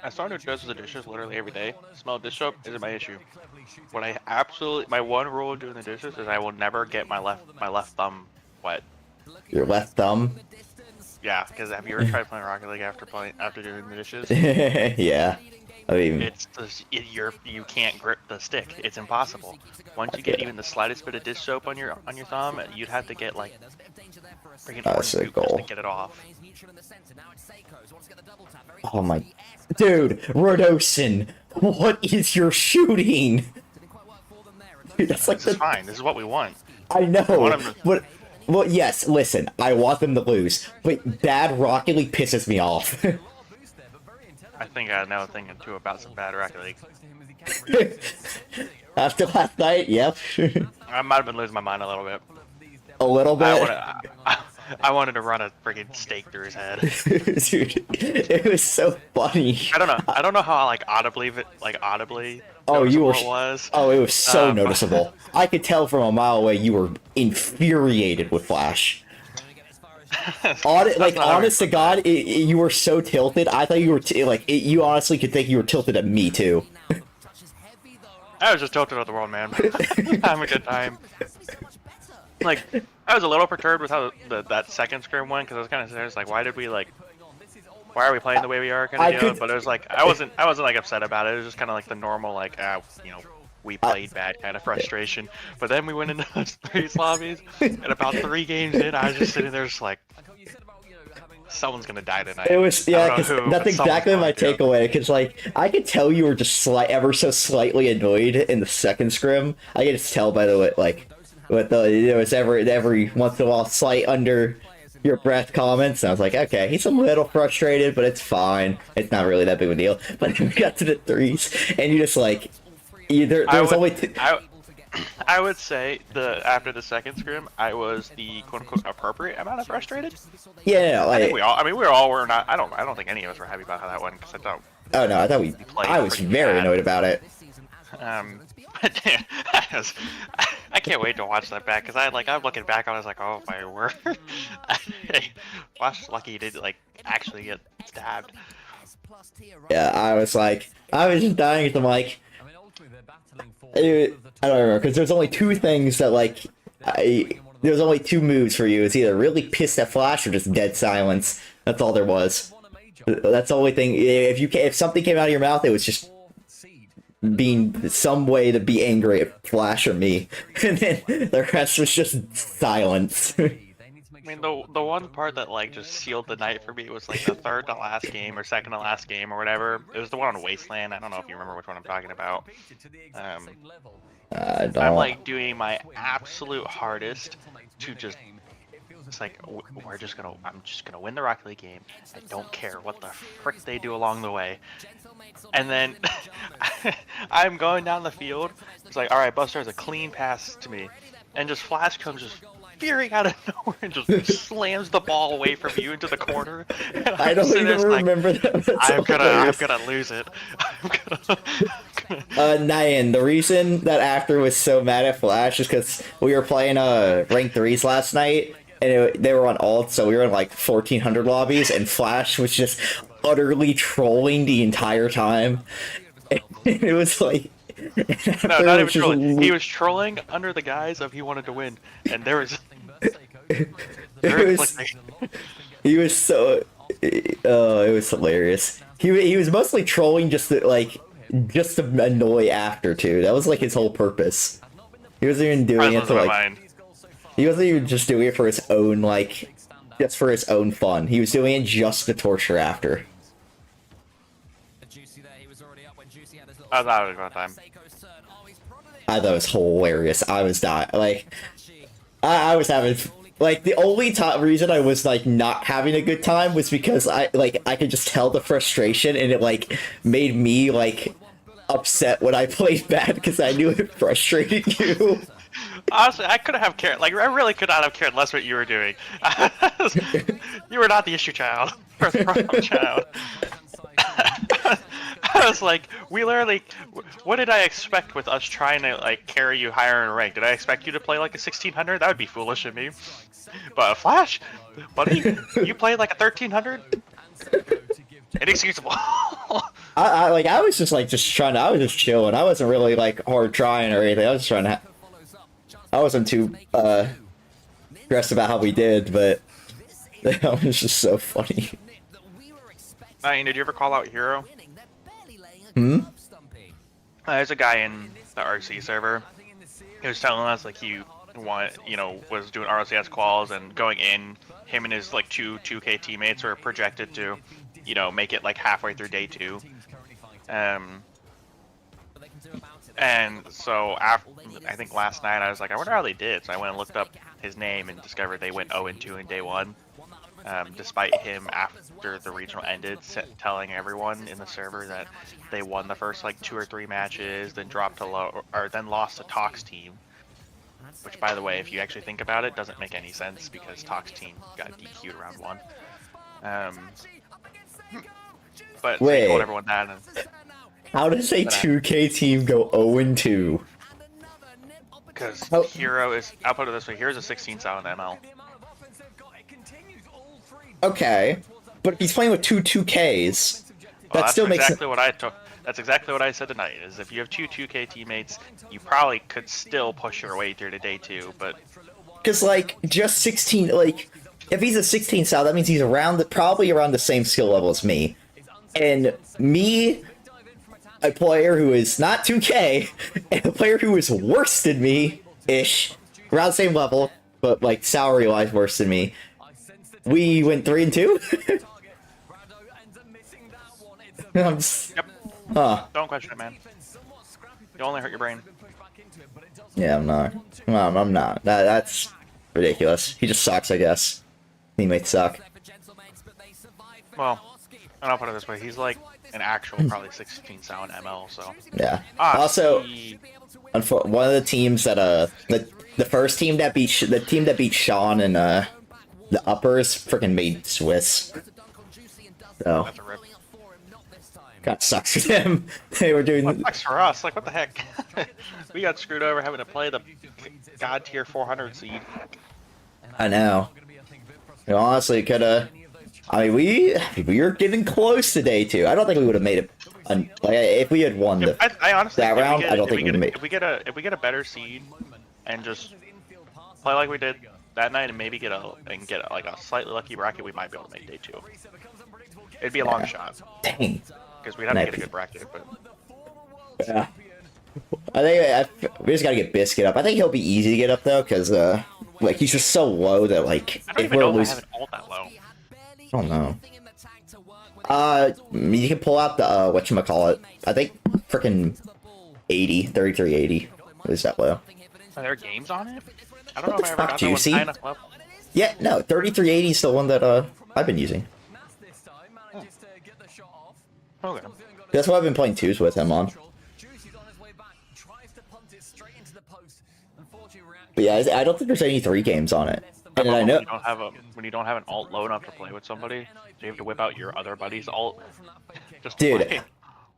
I started to go to the dishes literally every day. Smell of dish soap isn't my issue. What my one rule of doing the dishes is I will never get my left thumb wet. Your left thumb? Yeah, because have you ever tried playing Rocket League after doing the dishes? Yeah. I mean, you can't grip the stick. It's impossible. Once you get even the slightest bit of dish soap on your thumb, you'd have to get like freaking orange goop just to get it off. Oh my, dude, Rodosin, what is your shooting? Dude, that's like this is fine. This is what we want. I know, but well, yes. Listen, I want them to lose, but bad Rocket League pisses me off. I think I know a thing or two about some bad Rocket League. After last night, yep. I might have been losing my mind a little bit. A little bit. I wanted to run a freaking stake through his head. Dude, it was so funny. I don't know how audibly. Oh, you were. It was. Oh, it was so noticeable. I could tell from a mile away you were infuriated with Flash. Honest to God, you were so tilted. I thought you were you honestly could think you were tilted at me too. I was just tilted at the world, man. Having a good time. Like, I was a little perturbed with how that second scrim went, because I was kind of serious, like, why are we playing the way we are kind of deal? But it was like, I wasn't like upset about it. It was just kind of like the normal, like, we played bad kind of frustration. But then we went into those 3 lobbies, and about 3 games in, I was just sitting there just like, someone's gonna die tonight. It was, yeah, because that's exactly my takeaway, because like, I could tell you were just ever so slightly annoyed in the second scrim. I could just tell by the way, like, there was every once in a while slight under your breath comments, and I was like, okay, he's a little frustrated, but it's fine. It's not really that big of a deal. But then we got to the 3s, and you just like, there was only two. I would say after the second scrim, I was the quote unquote appropriate amount of frustrated. Yeah, like, I think we all were not. I don't think any of us were happy about how that went, because I thought. Oh no, I was very annoyed about it. I can't wait to watch that back, because I'm looking back, I was like, oh my word. Flash is lucky he didn't actually get stabbed. Yeah, I was just dying at the mic. I don't remember, because there's only 2 things that there's only 2 moves for you. It's either really pissed at Flash or just dead silence. That's all there was. That's the only thing. If something came out of your mouth, it was just being some way to be angry at Flash or me, and then the rest was just silence. I mean, the one part that just sealed the night for me was the third to last game or second to last game or whatever. It was the one on Wasteland. I don't know if you remember which one I'm talking about. I'm doing my absolute hardest to just. It's like I'm just gonna win the Rocket League game. I don't care what the frick they do along the way. And then I'm going down the field. It's like, all right, Buster has a clean pass to me, and just Flash comes just fearing out of nowhere and just slams the ball away from you into the corner. I don't even remember that. I'm gonna lose it. Nyan, the reason that After was so mad at Flash is because we were playing rank 3s last night, and they were on alt, so we were in 1400 lobbies, and Flash was just utterly trolling the entire time. And it was like... No, not even trolling. He was trolling under the guise of he wanted to win, and there was... He was so... it was hilarious. He was mostly trolling just to annoy After, too. That was his whole purpose. He wasn't even doing it to he wasn't even just doing it for his own, just for his own fun. He was doing it just to torture After. I thought it was about time. I thought it was hilarious. I was dying. I was having Like, the only reason I was, like, not having a good time was because I could just tell the frustration, and it, like, made me, like, upset when I played bad because I knew it frustrated you. Honestly, I couldn't have cared. Like, I really could not have cared less what you were doing. You were not the issue child or the problem child. I was like, we literally. What did I expect with us trying to like carry you higher in rank? Did I expect you to play like a 1600? That would be foolish of me. But a Flash, buddy, you played like a 1300. Inexcusable. I was just trying to. I was just chilling. I wasn't really like hard trying or anything. I was just trying to. I wasn't too stressed about how we did, but that was just so funny. Did you ever call out Hero? There's a guy in the RC server. He was telling us like he was doing RLCS quals and going in. Him and his like two 2K teammates were projected to, make it like halfway through day 2. And so after, I think last night I was like, I wonder how they did. So I went and looked up his name and discovered they went 0-2 in day 1. Despite him after the regional ended telling everyone in the server that they won the first like 2 or 3 matches, then dropped to then lost to Tox team. Which, by the way, if you actually think about it, doesn't make any sense because Tox team got DQ'd round 1. But so he told everyone that. How does a 2K team go 0-2? Because Hero is, I'll put it this way, Hero's a 16 style in ML. Okay, but if he's playing with 2Ks, that still makes exactly what I took. That's exactly what I said tonight. Is if you have 2 teammates, you probably could still push your way through to day 2. But because like just 16, like if he's a 16 style, that means he's probably around the same skill level as me, and me, a player who is not 2K, and a player who is worse than me ish, around the same level, but like salary wise worse than me. We went 3-2. Yep. Huh. Don't question it, man. You only hurt your brain. Yeah, I'm not. I'm not. That's ridiculous. He just sucks, I guess. Teammates suck. Well, I'll put it this way. He's like an actual probably 16 style in ML, so. Yeah. Also, one of the teams that the first team that beat Sean and the uppers freaking made Swiss. So kind of sucks for them. They were doing. Well, sucks for us. Like what the heck? We got screwed over having to play the God tier 400 seed. I know. Honestly, coulda. I mean, we were getting close to day 2. I don't think we would have made it. Like if we had won I honestly that round, I don't think we we would have made. If we get a better seed and just play like we did that night and maybe get like a slightly lucky bracket, we might be able to make day 2. It'd be a long shot. Dang. Because we'd have to get a good bracket, but. Yeah. I think we just gotta get Biscuit up. I think he'll be easy to get up though, because like he's just so low that like I don't even know if I have an ult that low. I don't know. You can pull out the whatchamacallit. I think freaking 3380 is that low. Are there games on it? I don't know if I ever got Juicy. that one high enough level. Yeah, no, 3380 is the one that I've been using. Okay. That's what I've been playing 2s with him on. But yeah, I don't think there's any 3 games on it. And I know when you don't have an alt low enough to play with somebody, so you have to whip out your other buddy's alt. Just dude, play.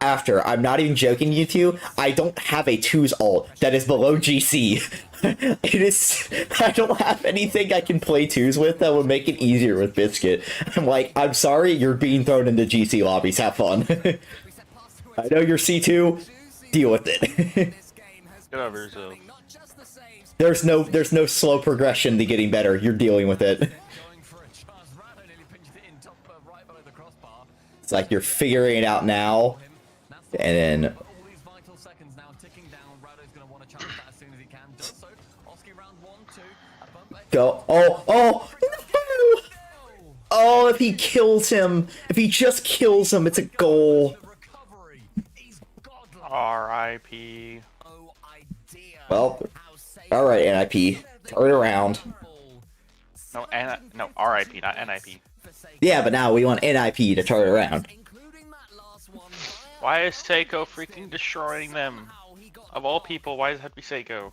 after, I'm not even joking, you two, I don't have a 2's alt that is below GC. I don't have anything I can play 2s with that would make it easier with Biscuit. I'm like, I'm sorry, you're being thrown into GC lobbies, have fun. I know you're C2, deal with it. Get over yourself. There's no slow progression to getting better, you're dealing with it. It's like you're figuring it out now, and then go. Oh, if he kills him, if he just kills him, it's a goal. R.I.P. Well, alright, NIP. Turn it around. No, no, RIP, not NIP. Yeah, but now we want NIP to turn it around. Why is Seiko freaking destroying them? Of all people, why does it have to be Seiko?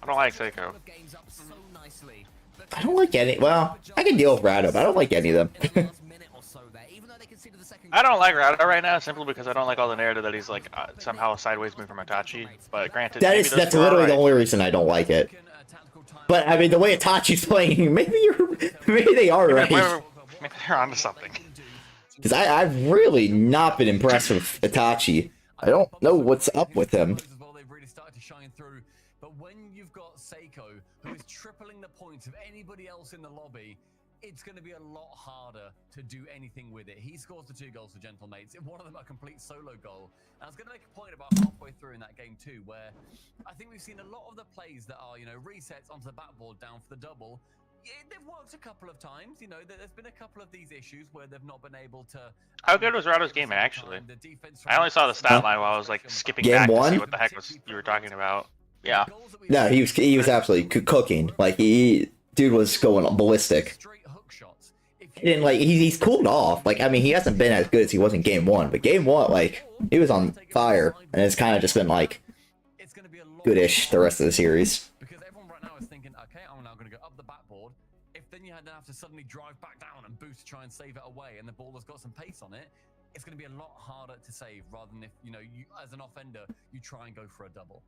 I don't like Seiko. I don't like any. Well, I can deal with Rado, but I don't like any of them. I don't like Rado right now simply because I don't like all the narrative that he's like somehow a sideways move from Itachi. But granted, That's literally the only reason I don't like it. But I mean, the way Itachi's playing, maybe they are right. Maybe they're onto something. Because I've really not been impressed with Itachi. I don't know what's up with him. They've really started to shine through. But when you've got Seiko, who is tripling the points of anybody else in the lobby, it's going to be a lot harder to do anything with it. He scores the 2 goals for Gentlemates. One of them a complete solo goal. And I was going to make a point about halfway through in that game too, where I think we've seen a lot of the plays that are, resets onto the backboard down for the double. Yeah, they've worked a couple of times. There's been a couple of these issues where they've not been able to. How good was Rado's game actually? I only saw the stat line while I was like skipping back to see what the heck you were talking about. Yeah. No, he was absolutely cooking. Like dude was going ballistic. And like he's cooled off. Like I mean, he hasn't been as good as he was in game 1, but game 1, like he was on fire, and it's kind of just been like goodish the rest of the series. Because everyone right now is thinking, okay, I'm now going to go up the backboard. If then you had to have to suddenly drive back down and boost to try and save it away, and the ball has got some pace on it, it's going to be a lot harder to save rather than if you as an offender you try and go for a double.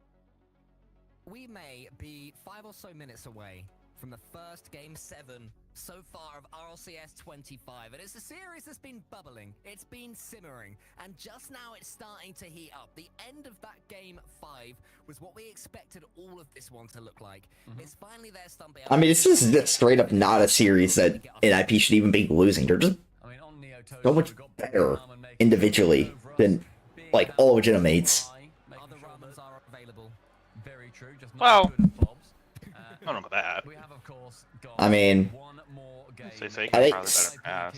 We may be 5 or so minutes away from the first Game 7 so far of RLCS 25. And it's a series that's been bubbling, it's been simmering, and just now it's starting to heat up. The end of that Game 5 was what we expected all of this one to look like. It's finally there, Stumpy. I mean, it's just straight up not a series that NIP should even be losing. They're just so much better individually than, like, all legitimates. Well, I don't know about that. I mean, Say Seiko's I think- probably better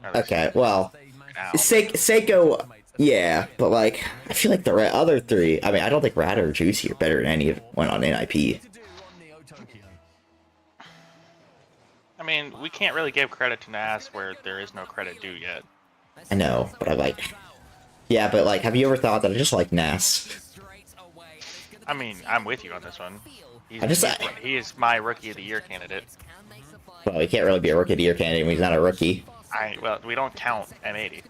than Ass. okay, well, Ow. Seiko, yeah, but like, I feel like the other 3, I mean, I don't think Rad or Juicy are better than any of one on NIP. I mean, we can't really give credit to Nas where there is no credit due yet. I know, but I like, yeah, but like, have you ever thought that I just like Nas? I mean, I'm with you on this one. He is my Rookie of the Year candidate. Well, he can't really be a Rookie of the Year candidate when he's not a rookie. Well, we don't count M80.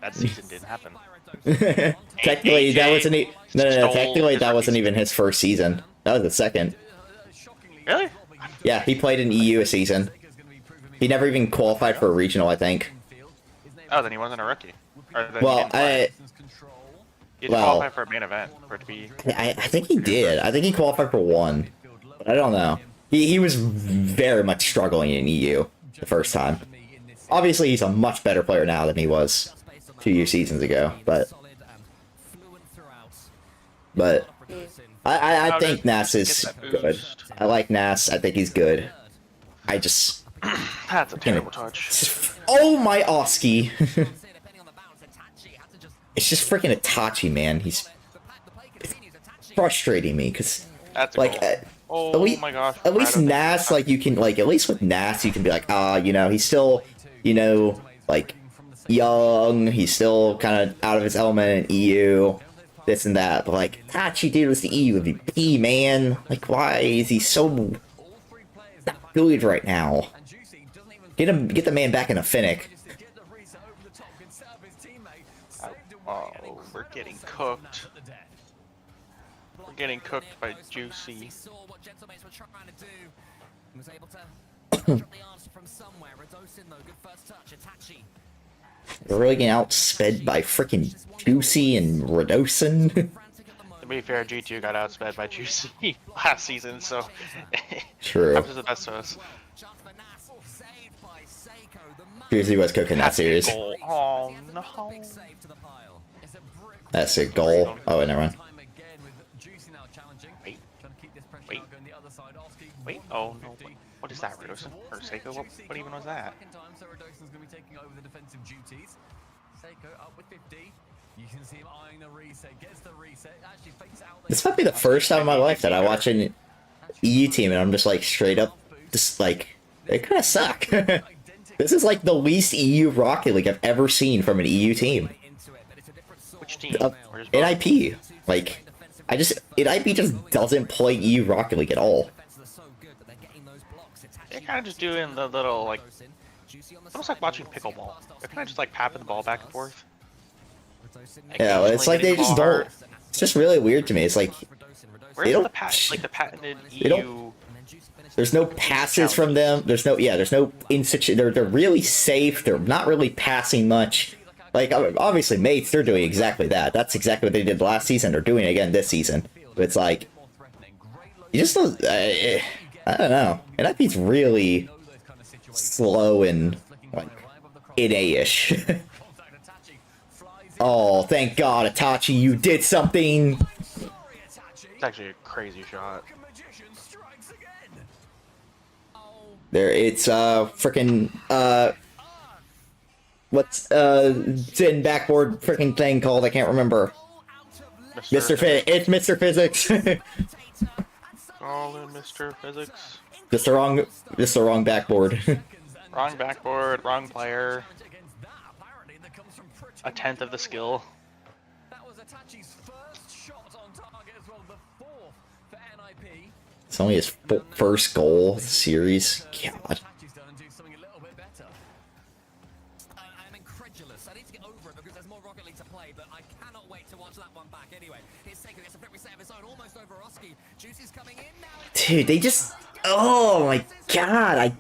That season didn't happen. Technically, that wasn't no. stole Technically, his that wasn't rookie even his first season. That was the second. Really? Yeah, he played in EU a season. He never even qualified for a regional, I think. Oh, then he wasn't a rookie. Or then Well, he didn't play. He had to well- qualify for a main event for it to be. I think he did. I think he qualified for 1. But I don't know. He was very much struggling in EU the first time. Obviously, he's a much better player now than he was 2 seasons ago. But I think Nas is good. I like Nas. I think he's good. I just... That's a terrible touch. Oh my Oski! It's just freaking Itachi, man. It's frustrating me because, That's a like, goal. Oh at least, my gosh. at least Rado, Nas, like, you can, like, at least with Nas, you can be like, he's still, like, young. He's still kind of out of his element in EU, this and that. But like, Itachi, dude, was the EU MVP, man. Like, why is he so not good right now? Get the man back in a Finnick. Oh, we're getting cooked. We're getting cooked by Juicy. We're really getting outsped by freaking Juicy and Radosin. To be fair, G2 got outsped by Juicy last season, so True. happens the best to us. Juicy was cooking that series. Goal. Oh no. That's a goal. Oh, never mind. Wait. Wait. Wait. Oh no. What is that, Radosin? Or Seiko? What even was that? This might be the first time in my life that I watch an EU team, and I'm just like straight up, just like they kind of suck. This is like the least EU Rocket League I've ever seen from an EU team. Which team? Where's NIP, like NIP just doesn't play EU Rocket League at all. They're kind of just doing the little like, almost like watching pickleball. They're kind of just like tapping the ball back and forth. Yeah, it's like they just don't. It's just really weird to me. It's like Where's they don't the patented they don't- EU? there's no passes from them. There's no they're really safe. They're not really passing much. Like obviously mates, they're doing exactly that. That's exactly what they did last season. They're doing it again this season. But it's like you just don't. I don't know. NIP's really slow and like NA-ish. Oh, thank God, Itachi, you did something. It's actually a crazy shot. There, it's freaking what's Zen backboard freaking thing called? I can't remember. It's Mr. Physics. Call him Mr. Physics. just the wrong backboard. Wrong backboard, wrong player. A tenth of the skill. That was Itachi's first shot on target as well, the fourth for NIP. It's only his first goal of the series. God. Itachi's done and do something a little bit better. I'm incredulous. I need to get over it because there's more Rocket League to play, but I cannot wait to watch that one back. Anyway, here's Seiko gets a flip reset of his own, almost over Oski. Juicy's coming in now. Dude, they just. Oh my God,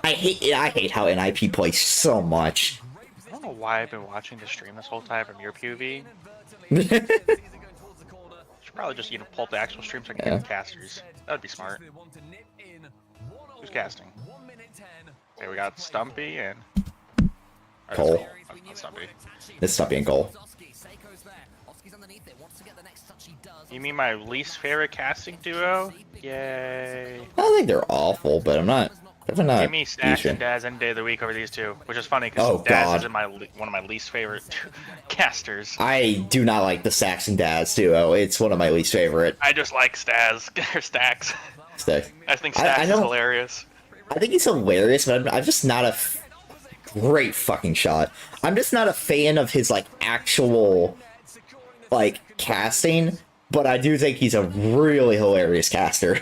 I hate how NIP plays so much. I don't know why I've been watching the stream this whole time from your POV. Should probably just pull up the actual stream so I can get the casters. That would be smart. Who's casting? Okay, we got Stumpy and Cole. Not Stumpy. It's Stumpy and Cole. You mean my least favorite casting duo? Yay! I don't think they're awful, but I'm not. Definitely not Give me Stacks and decent. Daz any day of the week over these two, which is funny because Oh, Daz God. is one of my least favorite casters. I do not like the Stacks and Daz duo. It's one of my least favorite. I just like Staz or Stacks. Stacks. I think I Stacks is don't- hilarious. I think he's hilarious, but I'm just not a great fucking shot. I'm just not a fan of his like actual like casting, but I do think he's a really hilarious caster.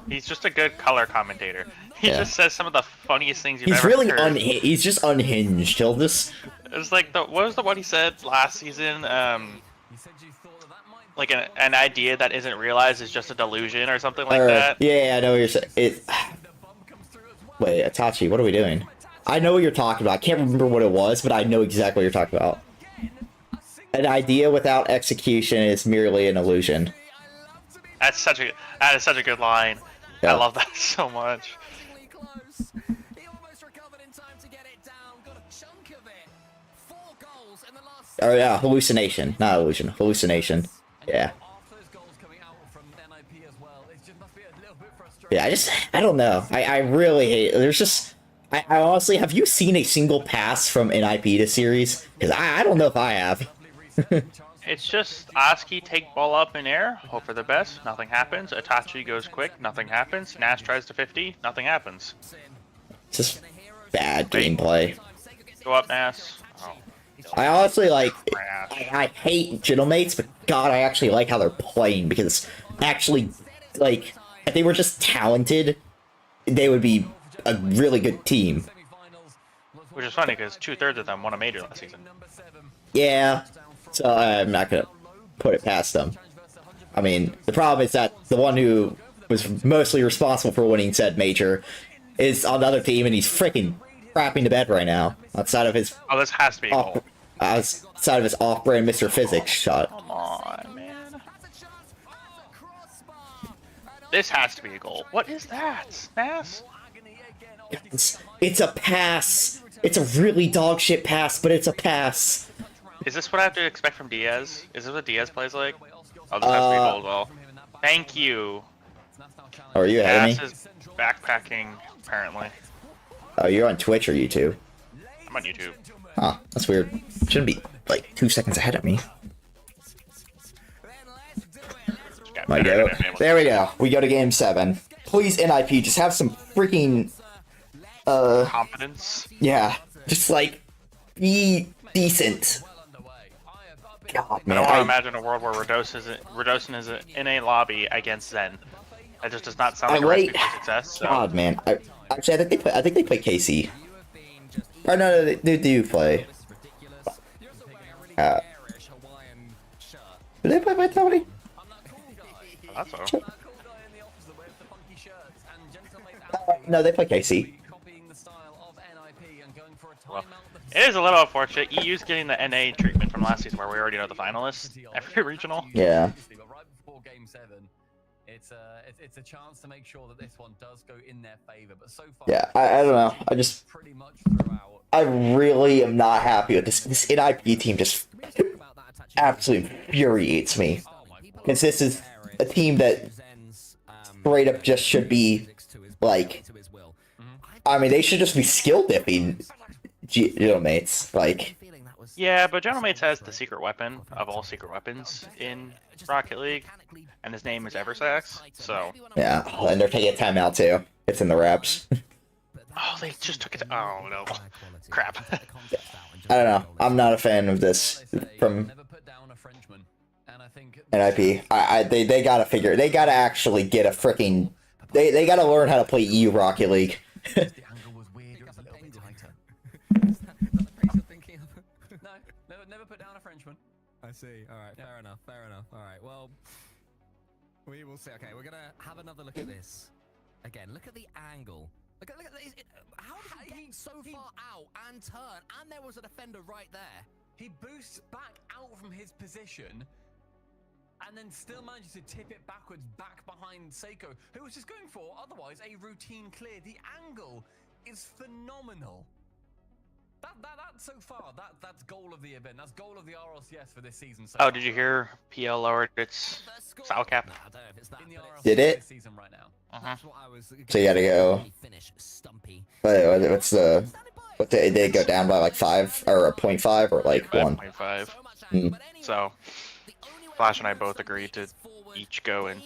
He's just a good color commentator. He Yeah. just says some of the funniest things you've He's ever really heard. he's just unhinged. He'll just It's like what was the one he said last season? Like an idea that isn't realized is just a delusion or something like that. yeah, I know what you're saying. Wait, Itachi, what are we doing? I know what you're talking about. I can't remember what it was, but I know exactly what you're talking about. An idea without execution is merely an illusion. That is such a good line. Yeah. I love that so much. He almost recovered in time to get it down. Got a chunk of it. 4 goals in the last. Oh yeah, hallucination, not illusion. Hallucination. Yeah. After those goals coming out from NIP as well, it just must be a little bit frustrating. Yeah, I don't know. I really hate. There's just. I honestly, have you seen a single pass from NIP this series? Because I don't know if I have. It's just Oski take ball up in air, hope for the best, nothing happens. Itachi goes quick, nothing happens. Nash tries to 50, nothing happens. It's just bad gameplay. Go up, Nash. Oh, I honestly like. trash. I hate Gentlemates, but God, I actually like how they're playing because actually, like, if they were just talented, they would be a really good team. Which is funny because 2/3 of them won a major last season. Yeah, so I'm not gonna put it past them. I mean, the problem is that the one who was mostly responsible for winning said major is on the other team, and he's freaking crapping to bed right now outside of his Oh, this has to be a off, goal. outside of his off-brand Mr. Physics shot. Come on, man. This has to be a goal. What is that, Nash? It's a pass. It's a really dog shit pass, but it's a pass. Is this what I have to expect from Diaz? Is this what Diaz plays like? Oh, this has to be a goal as well. Thank you. Oh, are you ahead of Nash me? is backpacking, apparently. Oh, you're on Twitch or YouTube? I'm on YouTube. Huh, that's weird. Shouldn't be like 2 seconds ahead of me. Just Might they're go. gonna be able to- There we go. We go to game 7. Please, NIP, just have some freaking, Confidence. yeah, just like be decent. God, I man, don't want to imagine a world where Radosin is in a lobby against Zen. That just does not sound like a recipe for success. So. God, man. Actually, I think they play KC. Or no, they do play. Do they play Vitality? That's all. No, they play KC. Well, it is a little unfortunate. EU's getting the NA treatment from last season, where we already know the finalists every regional. Yeah. But right before Game 7, it's a chance to make sure that this one does go in their favor. But so far, Yeah, I don't know. I just pretty much throughout. I really am not happy with this. This NIP team just absolutely infuriates me. Because this is a team that straight up just should be like, I mean, they should just be skill dipping mates. Like, Yeah, but General Mates has the secret weapon of all secret weapons in Rocket League, and his name is Eversax. So yeah, and they're taking a timeout too. It's in the reps. oh, they just took it. Oh no, crap. I don't know. I'm not a fan of this from Never put down a Frenchman, and I think NIP. They gotta figure. They gotta actually get a freaking. They gotta learn how to play EU Rocket League. the angle was weird. It was a little bit tighter. No, never put down a Frenchman. I see. All right, fair enough. Fair enough. All right, well, we will see. Okay, we're gonna have another look at this. Again, look at the angle. Look at how did he get so far out and turn? And there was a defender right there. He boosts back out from his position, and then still manages to tip it backwards back behind Seiko, who was just going for otherwise a routine clear. The angle is phenomenal. That so far, that's goal of the event. That's goal of the RLCS for this season. So Oh, did you hear PL lowered its style cap? in the RLCS Did it? this season right now? That's what I was. So you gotta go. What's the? What they go down by like 5 or a 0.5 or like 1? 5.5. So Flash and I both agreed to each go and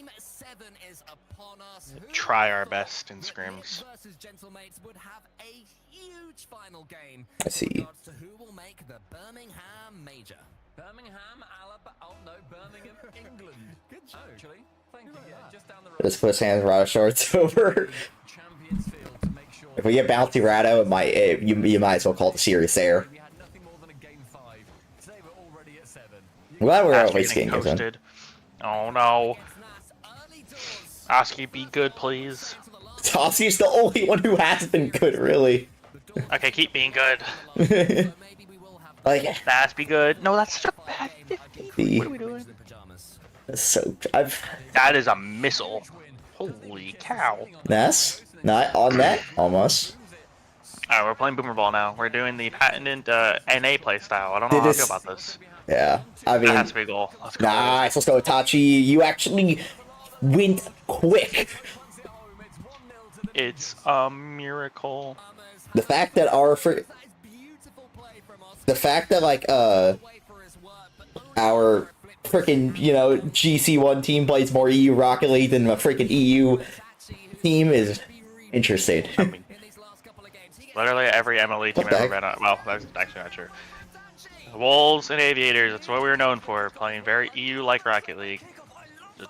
try our best in scrims. I see. Birmingham, Alabama. Oh no, Birmingham, England. Good joke. Actually, thank you. Yeah, just down the road. Just push hands Rado shorts over. Champions Field to make sure. If we get bounty Rado, you might as well call it the series there. We had nothing more than a game 5. Today we're already at 7. I'm glad we're at Asky least getting getting this in. toasted. Oh no. Asky, be good, please. Tossie's the only one who has been good, really. Okay, keep being good. Like, That's be good. No, that's such a bad 50. What are we doing? that's so. That is a missile. Holy cow. Ness? Not on net? Almost. Alright, we're playing Boomer Ball now. We're doing the patented NA playstyle. I don't know how I feel about this. Yeah. I mean, That has to be a goal. Let's go. nice. Let's go, Itachi. You actually went quick. It's a miracle. The fact that the fact that like our freaking GC1 team plays more EU Rocket League than a freaking EU team is interesting. I mean, literally every MLE team What the I've ever heck? been on. Well, that's actually not true. Wolves and Aviators, that's what we were known for, playing very EU-like Rocket League. Just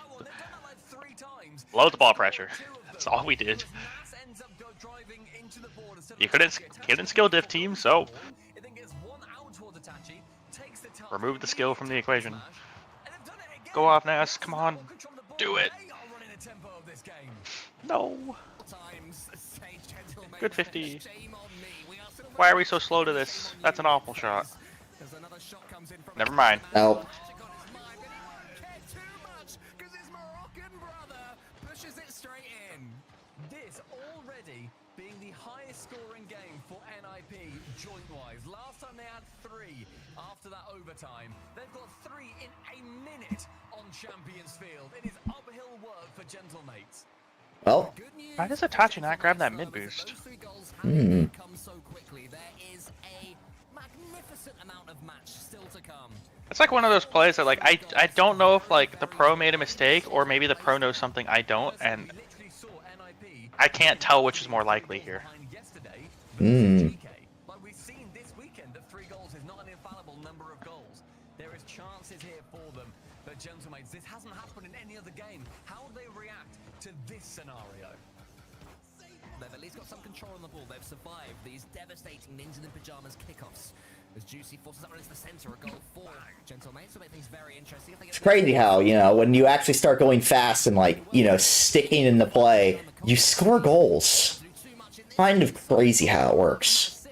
load the ball pressure. That's all we did. You couldn't skill diff team, so remove the skill from the equation. Go off, Nass. Come on. Do it. No. Good 50. Why are we so slow to this? That's an awful shot. Never mind. Oh. This already being the highest scoring game for NIP joint-wise. Last time they had 3 after that overtime. They've got 3 in a minute on Champions Field. It is uphill work for Gentlemates. Well, Why does Itachi not grab that mid boost? Hmm. It's like one of those plays that like I don't know if like the pro made a mistake or maybe the pro knows something I don't, and I can't tell which is more likely here. Hmm. Like we've seen this weekend that 3 goals is not an infallible number of goals. There is chances here for them, but gentlemates, this hasn't happened in any other game. How will they react to this scenario? They've at least got some control on the ball. They've survived these devastating Ninjas in Pajamas kickoffs. As Juicy forces that one into the center, a goal for gentlemates. So make things very interesting. It's crazy how, you know, when you actually start going fast and, like, you know, sticking in the play, you score goals. Kind of crazy how it works.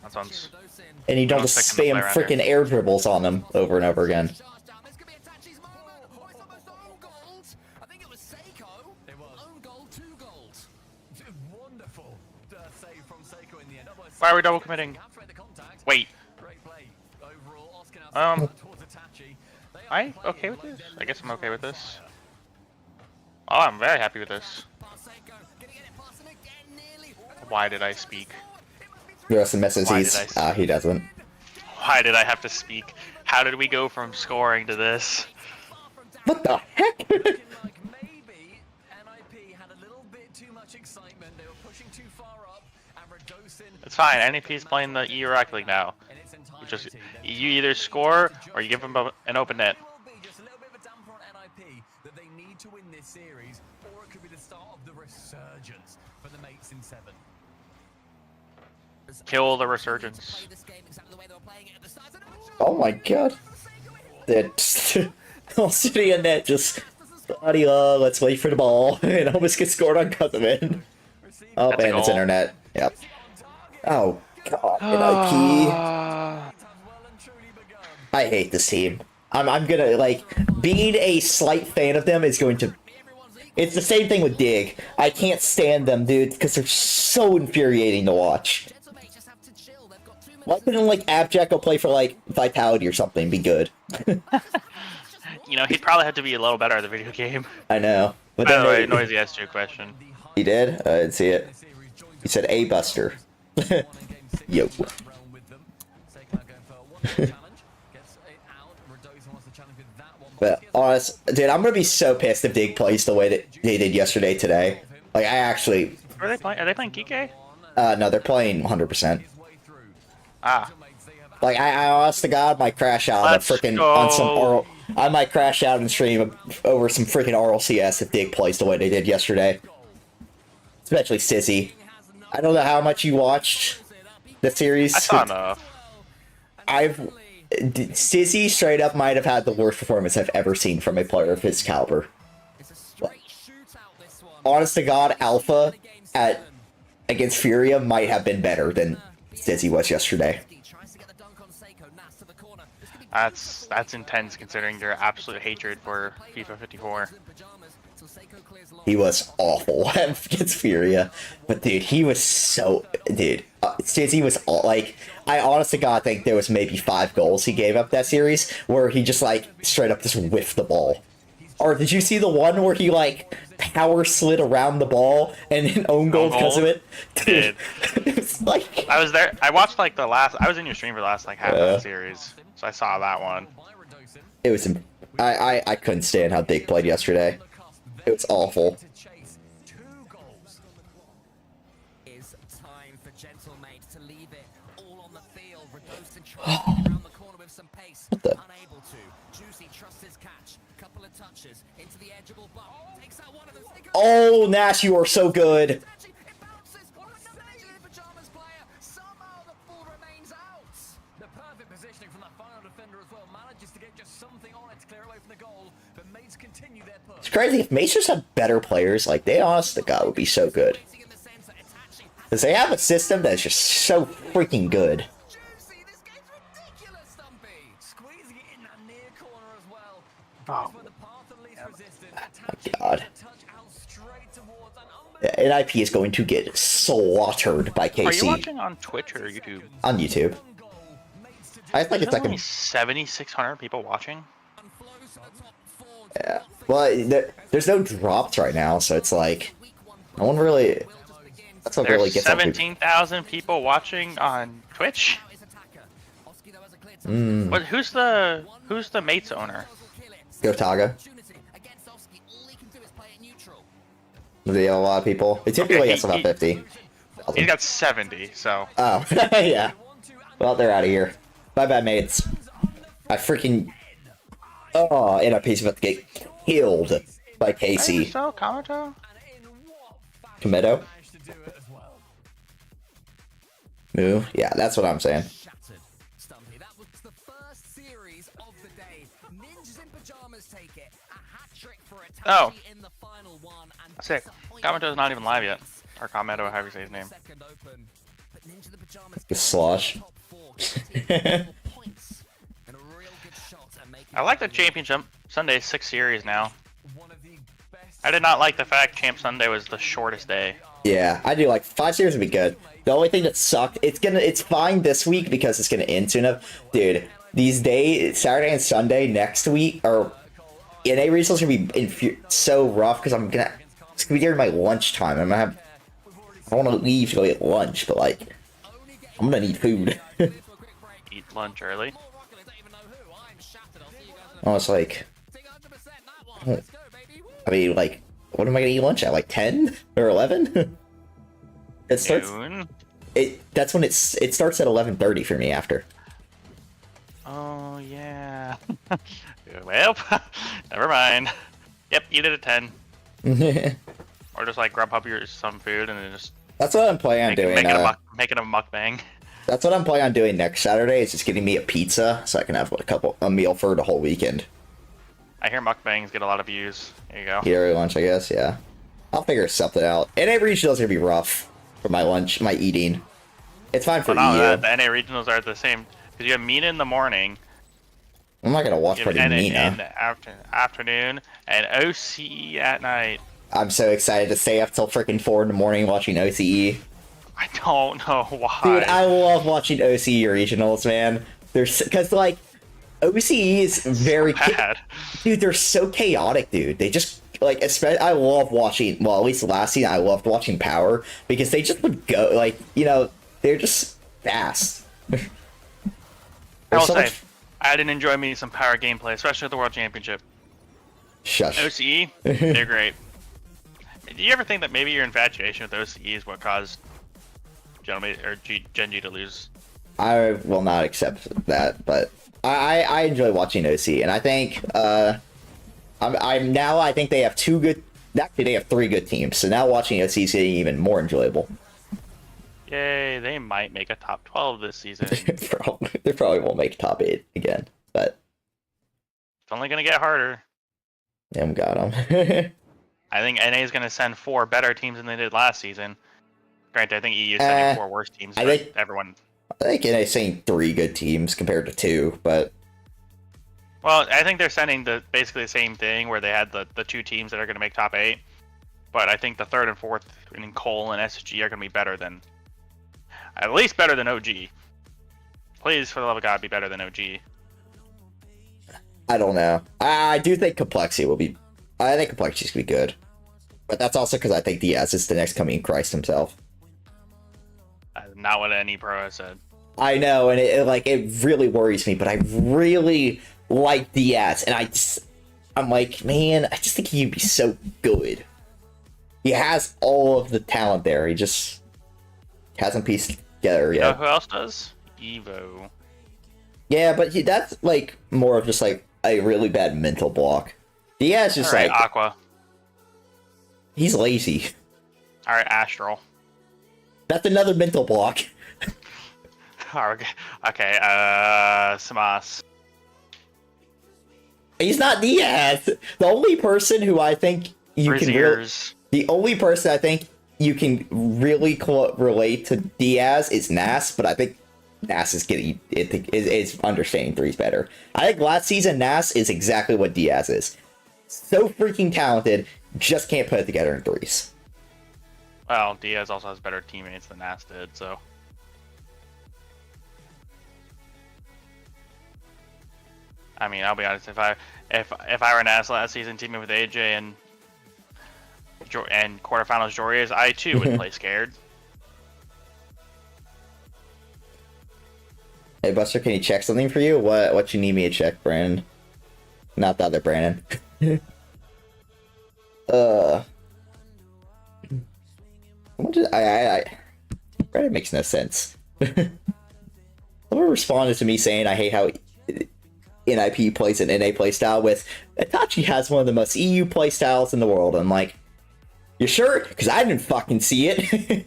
That sounds. And you don't Don't just stick in the spam play around freaking air dribbles on them over and over again. Wonderful save from Seiko in the end. Why are we double committing? Wait. Great play overall. Oscar now towards Itachi. I okay with this? I guess I'm okay with this. Oh, I'm very happy with this. Why did I speak? The rest of the message Why he's did I he doesn't. Why did I have to speak? How did we go from scoring to this? What the heck? Like maybe NIP had a little bit too much excitement. They were pushing too far up, and Radosin. It's fine. NAP's playing the EU Rocket League now. Which is you either score or you give them an open net. Just a little bit of a damper on NIP that they need to win this series, or it could be the start of the resurgence for the mates in 7. Kill the resurgence. Oh my god. That sitting in net just let's wait for the ball and almost get scored on because of it. Oh, That's a and it's goal. internet. Yep. Oh god, NIP. I hate this team. I'm gonna, like, being a slight fan of them is going to... It's the same thing with Dig. I can't stand them, dude, because they're so infuriating to watch. Why couldn't, like, Abjack go play for, like, Vitality or something, be good? You know, he'd probably have to be a little better at the video game. I know. But By then the way, they... Noisy asked you a question. He did? I didn't see it. He said, A Buster. Yo. But honest, dude, I'm gonna be so pissed if Dig plays the way that they did yesterday today. Like, I actually... Are they playing Kike? No, they're playing 100%. Ah. Like, I honest to God might crash out Let's freaking go. on some I might crash out and stream over some freaking RLCS if Dig plays the way they did yesterday. Especially Sizzy. I don't know how much you watched the series. I saw enough. Sizzy straight up might have had the worst performance I've ever seen from a player of his caliber. Honest to God, Alpha against Furia might have been better than Sizzy was yesterday. That's intense considering their absolute hatred for FIFA 54. He was awful against Furia, but dude, he was so... Dude, Sizzy was like... I honestly God think there was maybe 5 goals he gave up that series where he just, like, straight up just whiffed the ball. Or did you see the one where he, like, power slid around the ball and then own goal because of it? Dude, it's like... I was there. I watched, like, I was in your stream for the last, like, half of the series. So I saw that one. It was... I couldn't stand how Dig played yesterday. It was awful. Is time for Gentlemate to leave it all on the field. Radosin trying to get around the corner with some pace. Unable to. Juicy trusts his catch. Couple of touches into the edgeable bump. Takes out one of them. Oh, Nash, you are so good. It bounces. Another Ninja in Pajamas player. Somehow the ball remains out. The perfect positioning from that final defender as well. Manages to get just something on it to clear away from the goal. But mates continue their push. It's crazy. If Macers had better players, like, they honest to God would be so good. Because they have a system that's just so freaking good. Juicy, this game's ridiculous, Stumpy. Squeezing it in that near corner as well. Oh. For the path of least resistance. God. Touch out straight towards an NIP is going to get slaughtered by Are you KC watching on Twitch or YouTube? on YouTube. I think it's like only a... 7,600 people watching. Yeah. Well, there's no drops right now, so it's like no one really. That's what really There's gets up people. 17,000 people watching on Twitch. Mm. But who's the mates owner? Gotaga. They have a lot of people. It typically Okay, gets about 50. He's got 70, so Oh, yeah. Well, they're out of here. Bye bye, mates. I freaking. Oh, and a piece of it get killed by Casey. So Kameto? Komedo? Moo? Yeah, that's what I'm saying. Stumpy, that was the first series of the day. Ninjas in pajamas take it. A hat trick for Itachi Oh. in the final one. And Sick. Kameto's not even live yet. Or Kameto, however you say his name. second open. But Ninja the Pajamas The slosh. top four, getting 4 points. And a real good shot at making I like the Championship Sunday 6 series now. I did not like the fact Champ Sunday was the shortest day. Yeah, I do like 5 series would be good. The only thing that sucked, it's fine this week because it's gonna end soon enough. Dude, these days, Saturday and Sunday next week, or NA regionals are gonna be so rough because it's gonna be during my lunchtime. I'm gonna have, I don't want to leave to go get lunch, but like, I'm gonna need food. Eat lunch early. I was like, I mean, like, what am I gonna eat lunch at? Like 10 or 11? It starts. Noon? That's when it starts at 11:30 for me after. Oh, yeah. Well, never mind. Yep, eat it at 10. Or just like grab up some food and then just That's what I'm planning on doing. make it a mukbang. That's what I'm planning on doing next Saturday. Is just getting me a pizza so I can have a meal for the whole weekend. I hear mukbangs get a lot of views. There you go. Eat every lunch, I guess. Yeah, I'll figure something out. NA regionals gonna be rough for my lunch, my eating. It's fine for But EU. the NA regionals are the same because you have Mina in the morning, I'm not gonna watch you have pretty NA in Mina. the afternoon, and OCE at night. I'm so excited to stay up till freaking 4 in the morning watching OCE. I don't know why. Dude, I love watching OCE regionals, man. Because like OCE is very bad. Dude, they're so chaotic, dude. They just like, especially I love watching. Well, at least last season, I loved watching Power because they just would go like, they're just fast. I will say, I didn't enjoy me some Power gameplay, especially at the World Championship. Shush. OCE, they're great. Do you ever think that maybe your infatuation with OCE is what caused Genji to lose? I will not accept that, but I enjoy watching OC, and I think I think they have 2 good. Actually, they have 3 good teams. So now watching OC is getting even more enjoyable. Yay! They might make a top 12 this season. They probably won't make top 8 again, but It's only gonna get harder. them got them. I think NA is gonna send 4 better teams than they did last season. Granted, I think EU is sending 4 worse teams. I But think- everyone. I think NA's saying 3 good teams compared to 2, but Well, I think they're sending basically the same thing where they had the 2 teams that are gonna make top 8. But I think the 3rd and 4th in Cole and SG are gonna be better than, at least better than OG. Please, for the love of God, be better than OG. I don't know. I do think Complexity will be. I think Complexity's gonna be good, but that's also because I think Diaz is the next coming Christ himself. Not what any pro has said. I know, and it really worries me, but I really like Diaz, and I'm like, man, I just think he'd be so good. He has all of the talent there. He just hasn't pieced together You know yet. who else does? Evo. Yeah, but that's like more of just like a really bad mental block. Diaz just All right, like Aqua. he's lazy. All right, Astral. That's another mental block. Okay, Samas. He's not Diaz. The only person who I think you can the only person I think you can really relate to Diaz is Nas, but I think Nas is getting is understanding threes better. I think last season Nas is exactly what Diaz is. So freaking talented, just can't put it together in threes. Well, Diaz also has better teammates than Nas did, so. I mean, I'll be honest. If I were an ass last season teaming with AJ and quarterfinals Jorie's, I too would play scared. Hey Buster, can you check something for you? What you need me to check, Brandon? Not the other Brandon. Brandon makes no sense. Someone responded to me saying I hate how NIP plays an NA playstyle with Itachi has one of the most EU playstyles in the world. I'm like, you sure? Because I didn't fucking see it.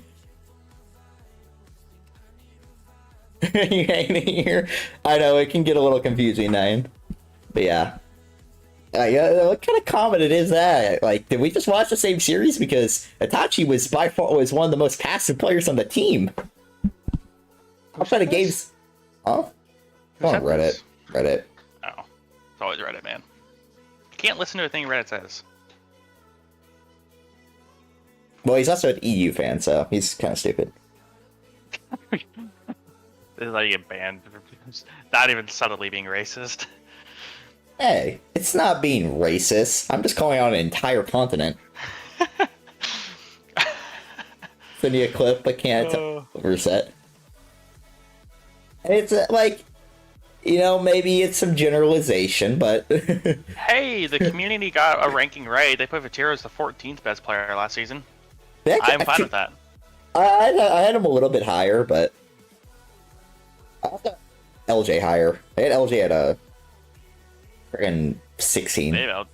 You ain't here. I know it can get a little confusing, Nine. But yeah. What kind of comment it is that? Like, did we just watch the same series? Because Itachi was by far one of the most passive players on the team. Outside of games, huh? On Reddit. Reddit. Oh, it's always Reddit, man. You can't listen to a thing Reddit says. Well, he's also an EU fan, so he's kind of stupid. This is how you get banned. Not even subtly being racist. Hey, it's not being racist. I'm just calling out an entire continent. Send you a clip, I can't reset. And it's like, you know, maybe it's some generalization, but... Hey, the community got a ranking right. They put Vatira as the 14th best player last season. I'm fine with that. I had him a little bit higher, but... I thought LJ higher. I had LJ at a... friggin' 16. Maybe oh,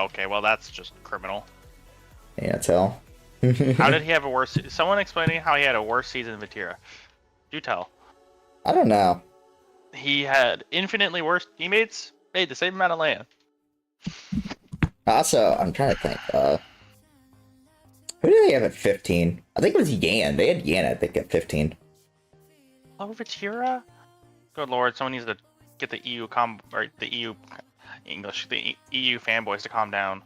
okay, well that's just criminal. Yeah, tell. How did he have a worse... Someone explaining how he had a worse season than Vatira. Do tell. I don't know. He had infinitely worse teammates, made the same amount of land. Also, I'm trying to think, who did they have at 15? I think it was Yan. They had Yan, I think, at 15. Oh, Vatira? Good lord, someone needs to get the EU EU fanboys to calm down.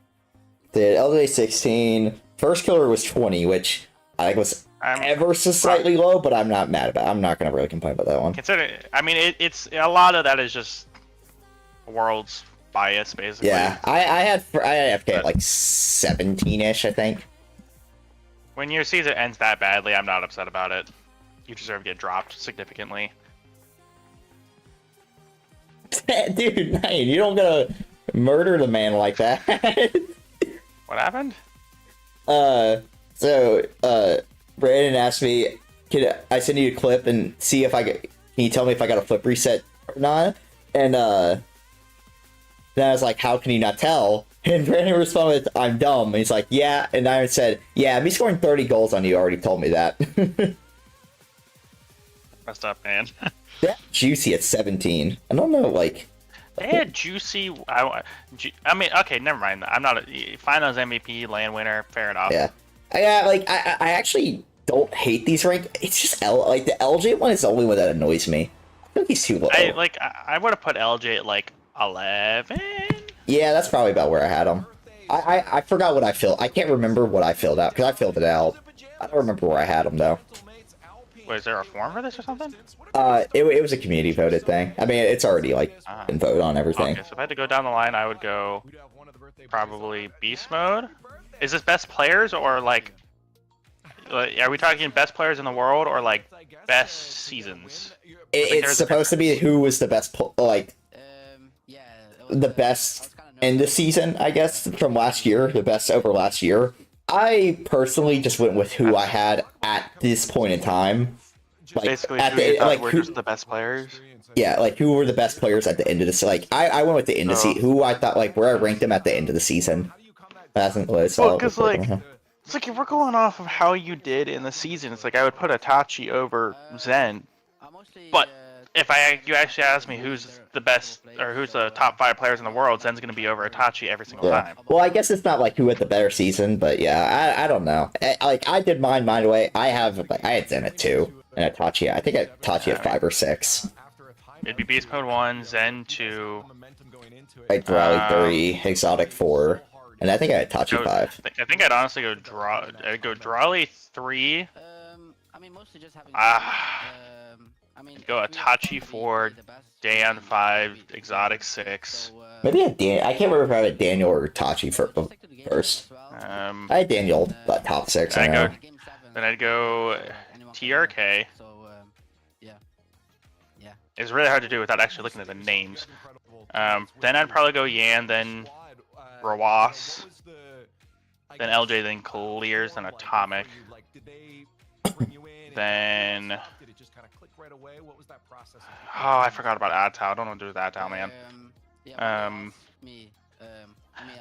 The LJ 16, first killer was 20, which I think was ever so slightly low, but I'm not mad about it. I'm not going to really complain about that one. I mean, it's a lot of that is just world's bias, basically. Yeah, I had FK at like 17-ish, I think. When your season ends that badly, I'm not upset about it. You deserve to get dropped significantly. Dude, man, you don't gotta murder the man like that. What happened? Brandon asked me, can I send you a clip and see if can you tell me if I got a flip reset or not? And, then I was like, how can you not tell? And Brandon responded, I'm dumb. And he's like, yeah. And I said, yeah, me scoring 30 goals on you already told me that. Messed up, man. That Juicy at 17. I don't know, like... They had Juicy... I mean, okay, never mind. I'm not a... Finals MVP, land winner, fair enough. Yeah. I actually don't hate these rank. It's just like the LJ one is the only one that annoys me. I feel like he's too low. I would have put LJ at like 11. Yeah, that's probably about where I had him. I forgot what I filled. I can't remember what I filled out because I filled it out. I don't remember where I had him though. Was there a form for this or something? It was a community voted thing. I mean, it's already like been voted on everything. Okay, so if I had to go down the line, I would go probably beast mode. Is this best players or like are we talking best players in the world or like best seasons? It's supposed to be who was the best, the best in the season, I guess, from last year, the best over last year. I personally just went with who I had at this point in time. Like, basically, at who you thought were who, just the best players? Yeah, like who were the best players at the end of the season. Like I went with the end of the season. Who I thought like where I ranked them at the end of the season. Well, because like it's like if we're going off of how you did in the season, it's like I would put Itachi over Zen. But if you actually ask me who's the best or who's the top 5 players in the world, Zen's gonna be over Itachi every single time. Well, I guess it's not like who had the better season, but yeah, I don't know. I did mine way. I had Zen at 2 and Itachi. I think Itachi at 5 or 6. It'd be Beast Mode 1, Zen 2. I'd Rally 3, Exotic 4, and I think I had Itachi 5. I think I'd honestly go Drawley 3. I mean, mostly just having. Go Itachi 4, Dan 5, Exotic 6. Maybe a Dan. I can't remember if I had Daniel or Tachi first. I had Daniel top 6. I know. Then I'd go TRK. It's really hard to do without actually looking at the names. Then I'd probably go Yan, then Rawas, then LJ, then Clears, then Atomic. Then oh, I forgot about Atao. I don't know what to do with Atao, man.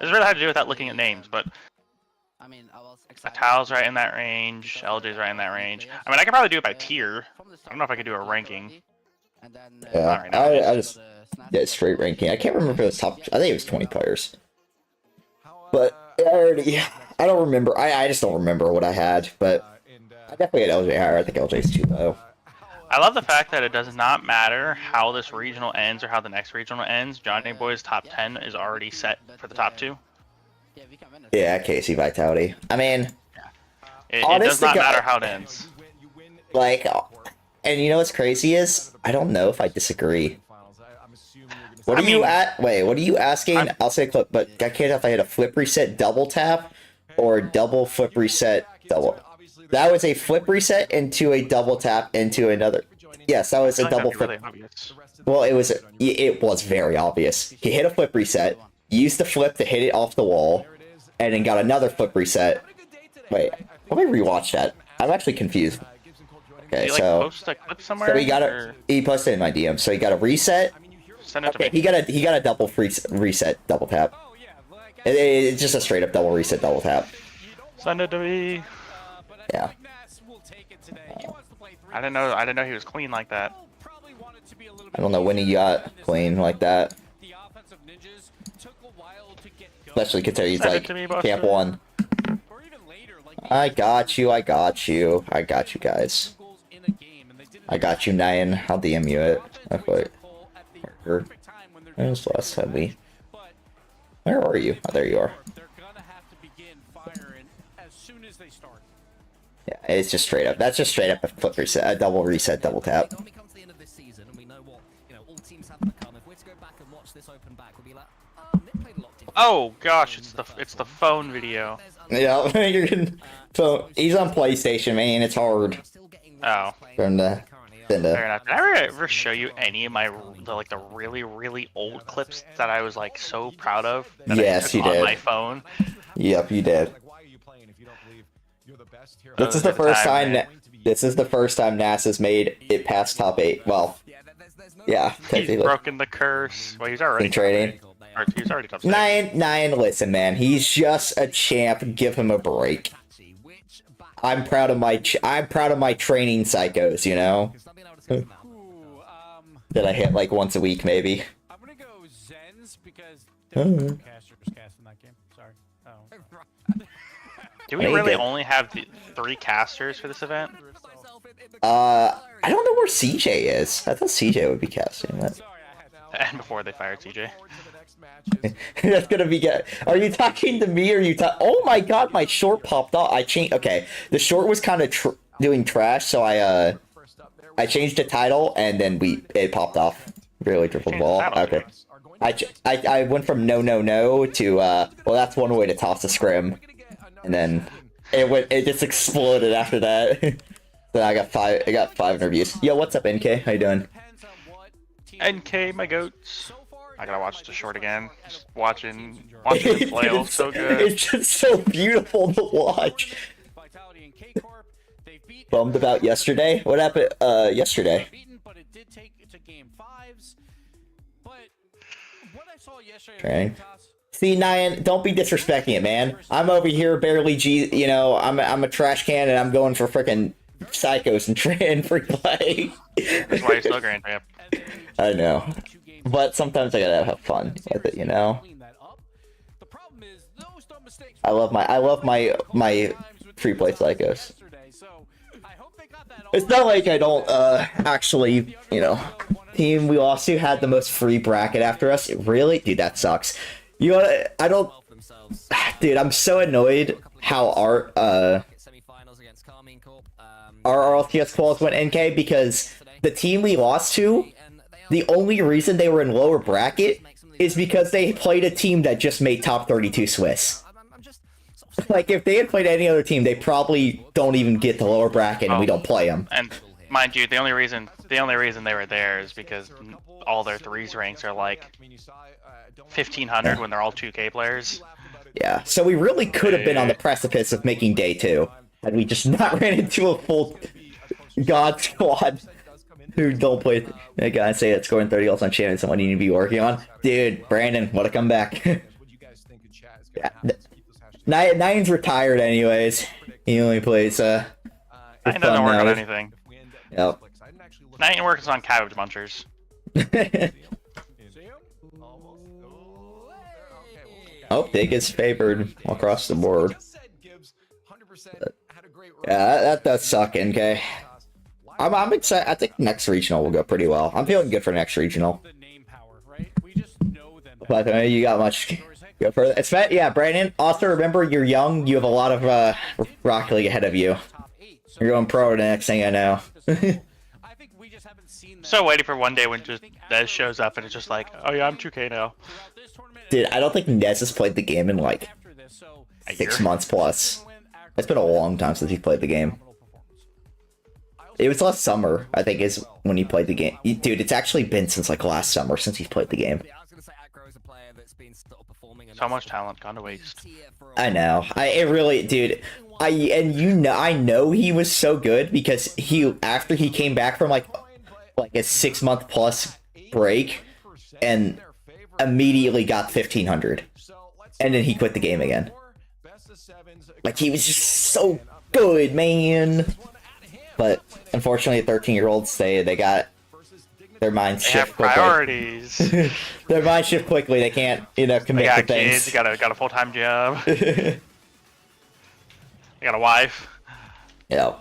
It's really hard to do without looking at names, but Atao's right in that range. LJ's right in that range. I mean, I could probably do it by tier. I don't know if I could do a ranking. Yeah, I just did straight ranking. I can't remember if it was top. I think it was 20 players. But I don't remember. I just don't remember what I had. But I definitely had LJ higher. I think LJ's too low. I love the fact that it does not matter how this regional ends or how the next regional ends. Johnny Boy's top 10 is already set for the top 2. Yeah, Casey Vitality. I mean, it does not matter how it ends. Like, and you know what's crazy is I don't know if I disagree. What are you at? Wait, what are you asking? I'll say clip, but I can't tell if I hit a flip reset double tap or double flip reset double. That was a flip reset into a double tap into another. Yes, that was a double flip. Well, it was very obvious. He hit a flip reset, used the flip to hit it off the wall, and then got another flip reset. Wait, let me rewatch that. I'm actually confused. Okay, so he got he posted in my DM. So he got a reset. Okay, he got a double reset double tap. It's just a straight up double reset double tap. Send it to me. Yeah. I didn't know he was clean like that. I don't know when he got clean like that. Especially considering he's like camp 1. I got you guys. I got you, Nyan. I'll DM you it. Okay. Where's last time we? Where are you? Oh, there you are. Yeah, it's just straight up. That's just straight up a flip reset, a double reset, double tap. Oh gosh, it's the phone video. Yeah, you're gonna. So he's on PlayStation, man. It's hard. Oh. From the. Fair enough. Did I ever show you any of my the really old clips that I was like so proud of? That yes, I took you on did. My phone. Yep, you did. This is the first time. This is the first time NASA's made it past top 8. Well, yeah, he's broken the curse. Well, he's already in training. He's already top 6. Nyan, listen, man. He's just a champ. Give him a break. I'm proud of my training psychos. You know. That I hit like once a week, maybe. I'm gonna go Zens because there were no casters casting that game. Sorry. Oh. Do we really only have the 3 casters for this event? I don't know where CJ is. I thought CJ would be casting that. And before they fired CJ. That's gonna be good. Are you talking to me or are you oh my god, my short popped off. I changed. Okay, the short was kind of doing trash, so I changed the title and then it popped off. Really triple ball. Okay. I went from no to well, that's one way to toss a scrim, and then it just exploded after that. Then I got 5 interviews. Yo, what's up, NK? How you doing? NK, my goats. I gotta watch the short again. Just watching the play so good. It's just so beautiful to watch. Bummed about yesterday. What happened yesterday? Okay. See, Nyan, don't be disrespecting it, man. I'm over here barely you know, I'm a trash can and I'm going for frickin' psychos and free play. That's why you're still Grand Champ. I know. But sometimes I gotta have fun with it, you know? I love my free play psychos. It's not like I don't actually, you know, team we also had the most free bracket after us. Really? Dude, that sucks. You know, I don't dude, I'm so annoyed how our RLCS quals went NK because the team we lost to, the only reason they were in lower bracket is because they played a team that just made top 32 Swiss. Like, if they had played any other team, they probably don't even get the lower bracket, and we don't play them. And mind you, the only reason they were there is because all their threes ranks are like 1,500 when they're all 2K players. Yeah, so we really could have been on the precipice of making day 2, had we just not ran into a full God squad who don't play. That guy say that scoring 30 goals on champion is someone you need to be working on. Dude, Brandon, what a comeback. Yeah. Nine's retired anyways. He only plays Nine doesn't work on anything. Yep. Nine works on cabbage munchers. Oh, Dig is favored across the board. Yeah, that does suck, NK. I'm excited. I think next regional will go pretty well. I'm feeling good for next regional. But you got much go further. It's yeah, Brandon. Also, remember, you're young. You have a lot of Rocket League ahead of you. You're going pro the next thing I know. So waiting for one day when just Nez shows up and it's just like, oh yeah, I'm 2K now. Dude, I don't think Nez has played the game in like 6 months plus. It's been a long time since he played the game. It was last summer, I think, is when he played the game. Dude, it's actually been since like last summer since he's played the game. So much talent gone to waste. I know. It really, dude. I know he was so good because after he came back from like a 6 month plus break and immediately got 1,500, and then he quit the game again. Like, he was just so good, man. But unfortunately, 13-year-olds they got their minds shift quickly. Priorities. Their minds shift quickly. They can't, commit they got to things. kids. Got a full-time job. They got a wife. Yeah.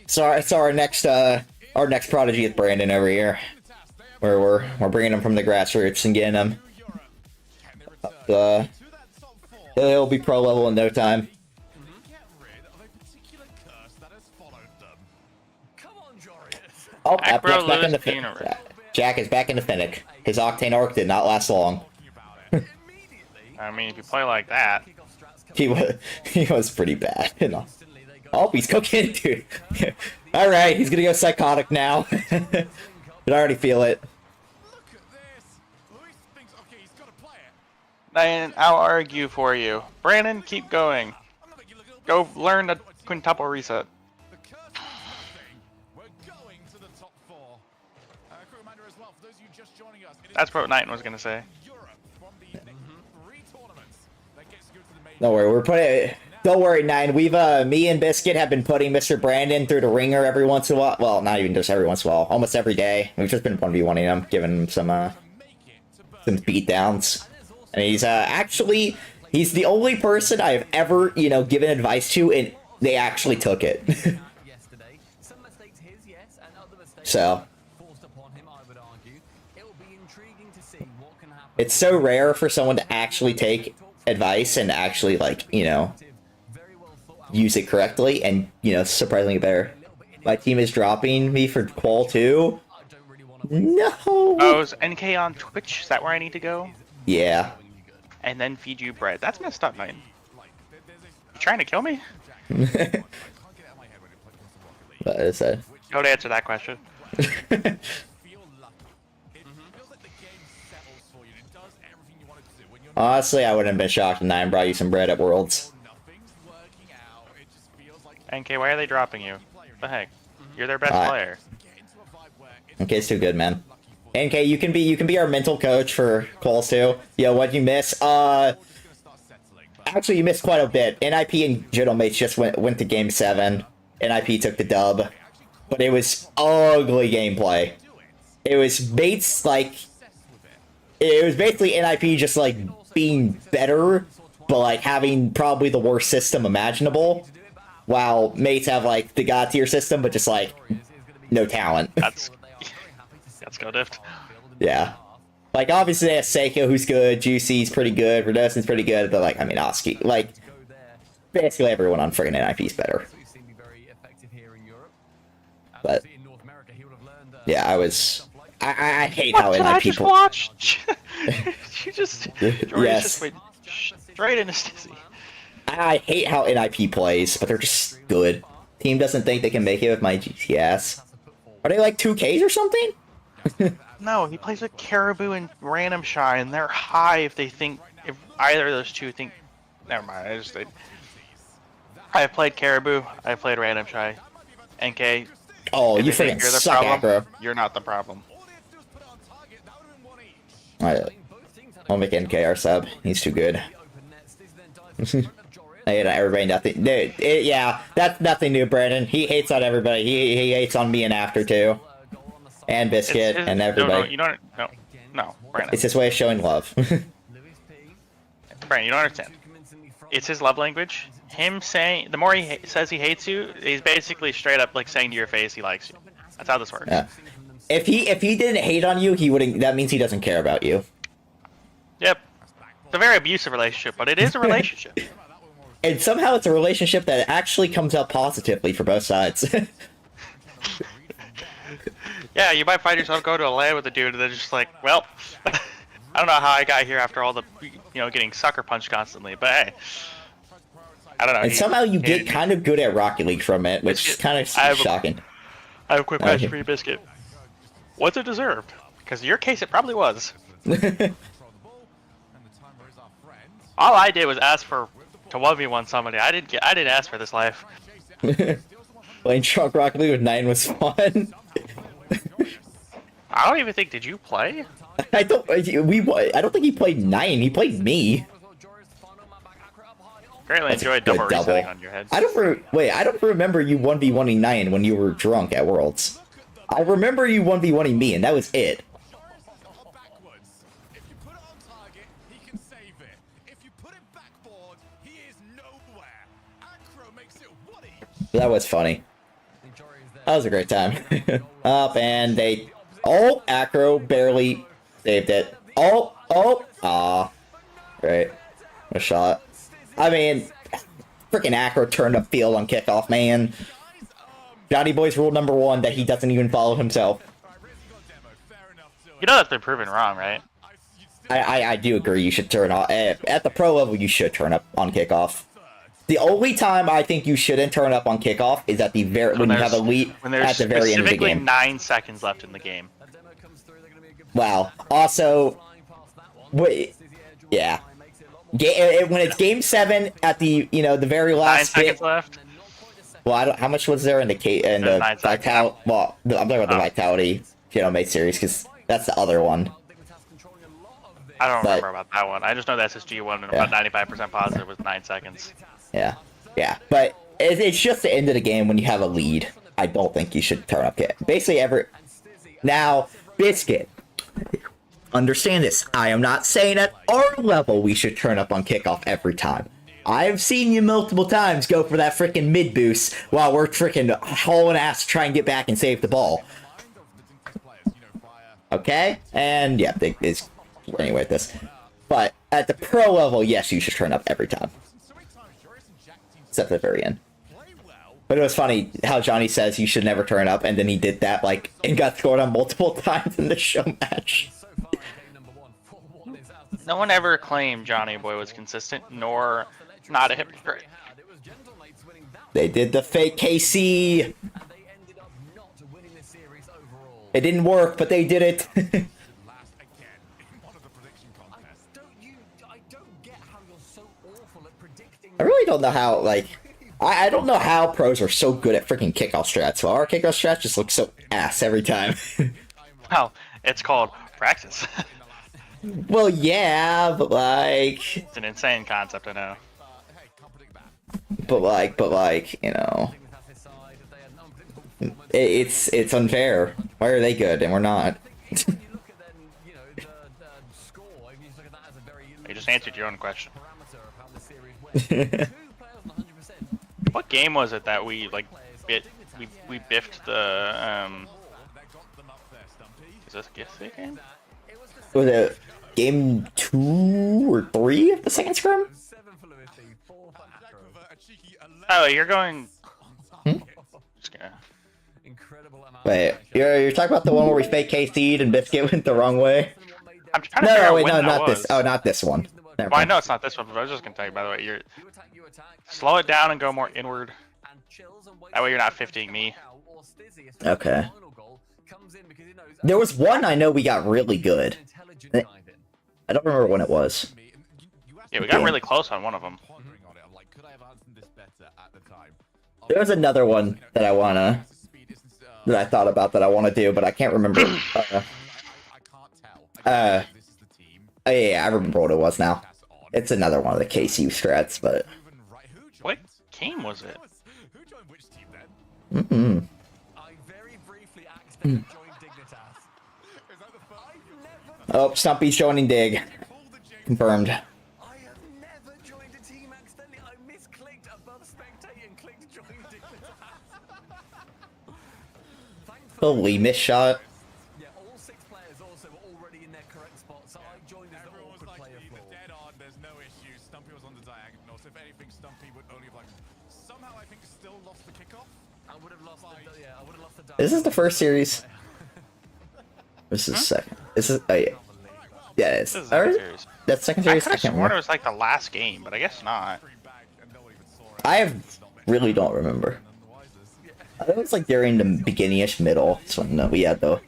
So our next prodigy is Brandon over here. Where we're bringing him from the grassroots and getting him. He'll be pro level in no time. Oh, Jack's back in the Jack is back in the Finnick. His Octane arc did not last long. I mean, if you play like that, he was pretty bad. Oh, he's cooking, dude. All right, he's gonna go psychotic now. I already feel it. then I'll argue for you. Brandon, keep going. Go learn the quintuple reset. That's what Knighton was gonna say. Don't worry, don't worry, Nine. We've me and Biscuit have been putting Mr. Brandon through the ringer every once in a while. Well, not even just every once in a while, almost every day. We've just been 1v1ing him, giving him some beatdowns. And he's actually the only person I've ever given advice to, and they actually took it. So it's so rare for someone to actually take advice and actually use it correctly, and surprisingly better. My team is dropping me for Qual 2. No. Oh, is NK on Twitch? Is that where I need to go? Yeah. And then feed you bread. That's messed up, Knighton. You trying to kill me? What is that? Don't answer that question. Honestly, I wouldn't have been shocked if Nine brought you some bread at Worlds. NK, why are they dropping you? What the heck? You're their best player. NK's too good, man. NK, you can be our mental coach for Quals 2. Yo, what'd you miss? Actually, you missed quite a bit. NIP and Gentleman's just went to Game 7. NIP took the dub. But it was ugly gameplay. It was Bates, it was basically NIP just, being better, but, having probably the worst system imaginable. While mates have, the God tier system, but just, no talent. That's go diffed. Yeah. Obviously they have Seiko, who's good, Juicy's pretty good, Verdoson's pretty good, but, Oski, basically everyone on friggin' NIP is better. But yeah, I hate how What did NIP I just people. watch? You just Jordan's Yes. just went straight into Stizzy. I hate how NIP plays, but they're just good. Team doesn't think they can make it with my GTS. Are they like 2Ks or something? No, he plays with Caribou and Random Shy, and they're high if they think if either of those two think. Never mind. I've played Caribou. I've played Random Shy. NK. Oh, if you they think freaking you're the suck, problem, Acro. You're not the problem. Alright, I'll make NK our sub. He's too good. Everybody nothing. Dude, yeah, that's nothing new, Brandon. He hates on everybody. He hates on me and After too, and Biscuit and everybody. No, you don't. No, Brandon. It's his way of showing love. Brandon, you don't understand. It's his love language. Him saying the more he says he hates you, he's basically straight up like saying to your face he likes you. That's how this works. Yeah. If he didn't hate on you, he wouldn't. That means he doesn't care about you. Yep. It's a very abusive relationship, but it is a relationship. And somehow it's a relationship that actually comes out positively for both sides. Yeah, you might find yourself going to a LAN with a dude and then just like, well, I don't know how I got here after all the, getting sucker punched constantly, but hey. I don't know. And somehow you get kind of good at Rocket League from it, which is kind of shocking. I have a quick question for you, Biscuit. Was it deserved? Because in your case, it probably was. All I did was ask to 1v1 somebody. I didn't ask for this life. Playing Trunk Rocket League with 9 was fun. I don't even think. Did you play? I don't think he played 9. He played me. Greatly enjoyed double resetting on your head. I don't remember you 1v1ing 9 when you were drunk at Worlds. I remember you 1v1ing me, and that was it. That was funny. That was a great time. Up and they... Oh, Acro barely saved it. Aw. Right. A shot. I mean, freaking Acro turned up field on kickoff, man. Johnny Boy's rule number 1 that he doesn't even follow himself. You know that's been proven wrong, right? I do agree you should turn off. At the pro level, you should turn up on kickoff. The only time I think you shouldn't turn up on kickoff is at the when you have a lead at the very end of the game. Specifically 9 seconds left in the game. Wow. Also, yeah. When it's game 7 at the the very last 9 seconds left. Well, how much was there in the Vitality? Well, I'm talking about the Vitality mate series because that's the other one. I don't remember about that one. I just know the SSG one, and about 95% positive was 9 seconds. Yeah. But it's just the end of the game when you have a lead. I don't think you should turn up kick. Basically, now, Biscuit. Understand this. I am not saying at our level we should turn up on kickoff every time. I've seen you multiple times go for that freaking mid boost while we're freaking hauling ass to try and get back and save the ball. Okay? And yeah, it's anyway with this. But at the pro level, yes, you should turn up every time. Except at the very end. But it was funny how Johnny says you should never turn up, and then he did that, and got scored on multiple times in the show match. No one ever claimed Johnny Boy was consistent, nor not a hypocrite. They did the fake KC. It didn't work, but they did it. I really don't know how, I don't know how pros are so good at freaking kickoff strats. Well, our kickoff strats just look so ass every time. Well, it's called practice. Well, yeah, but It's an insane concept, I know. But it's unfair. Why are they good and we're not? You just answered your own question. What game was it that we we biffed the Is this a gift game? Was it game 2 or 3 of the second scrum? Oh, you're going. Just gonna... incredible amount Wait, of pressure. you're talking about the one where we fake KC'd and Biscuit went the wrong way? I'm trying to figure No, out wait, when no, that not was. this. Oh, not this one. Never Well, I mind. know it's not this one, but I was just gonna tell you, by the way, You attack, and slow then it down and go more inward. and chills and waits That way you're not for the 50ing me. or Stizzy, especially Okay. the final goal, comes in because he knows There was one I know we got really good. intelligent dive in. I don't remember when it was. Yeah, we got really close on one of them. Pondering on it, I'm like, could I have answered this better at the time? There was another one that I wanna, that I thought about that I want to do, but I can't remember. I can't tell. This is the team. Oh, yeah, I remember what it was now. It's another one of the KC strats, but. What game was it? Who joined which team then? Mm-mm. I very briefly accidentally joined Dignitas. Is that the first? Oh, Stumpy's joining Dig. Confirmed. I have never joined a team accidentally. I misclicked above spectate and clicked join Dignitas. Holy miss shot. Yeah, all 6 players also were already in their correct spot, so I joined as the Everyone was awkward like, player either floor. dead on, there's no issue. Stumpy was on the diagonal, so if anything, Stumpy would only have like somehow I think still lost the kickoff. I would have lost the, yeah, I would have lost the This is the first series. This is second. This is, oh yeah. Yeah, it is. This is the second Or- series. That's second I series? could I have can't sworn it remember. was like the last game, but I guess not. Really don't remember. I think it was like during the beginning-ish middle. That's when we had the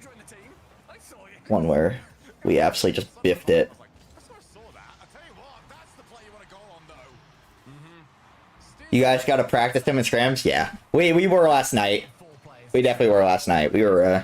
one where we absolutely just biffed it. You guys got to practice them in scrims? Yeah. We were last night. We definitely were last night. We were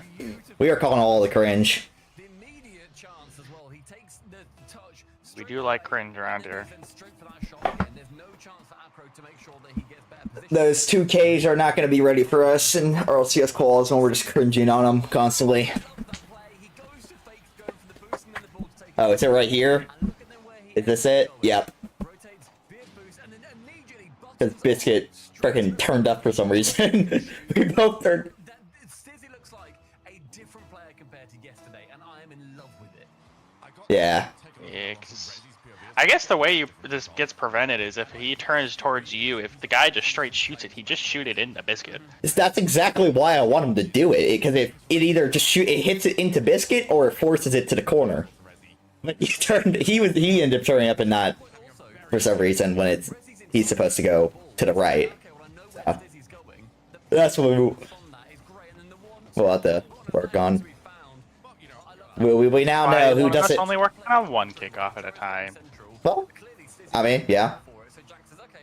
calling all the cringe. The immediate chance as well. He takes the touch. We do like cringe around here. Straight for that shot again. There's no chance for Acro to make sure that he gets better position. Those 2Ks are not going to be ready for us in RLCS calls when we're just cringing on them constantly. He goes to fake, go for the boost, and then the ball to take Oh, is it right here? and look at them where he Is this it? Yep. rotates, beard boost, and then immediately Because Biscuit freaking turned up for some reason. We both turned. Stizzy looks like a different player compared to yesterday, and I am in love with it. Yeah. Yeah, 'cause I guess the way this gets prevented is if he turns towards you. If the guy just straight shoots it, he just shoot it into Biscuit. That's exactly why I want him to do it. Because it either just it hits it into Biscuit or it forces it to the corner. But he ended up turning up and not for some reason when he's supposed to go to the right. So, that's what we'll have to work on. We now know who does Us it. only working on one kickoff at a time. Well, I mean, yeah.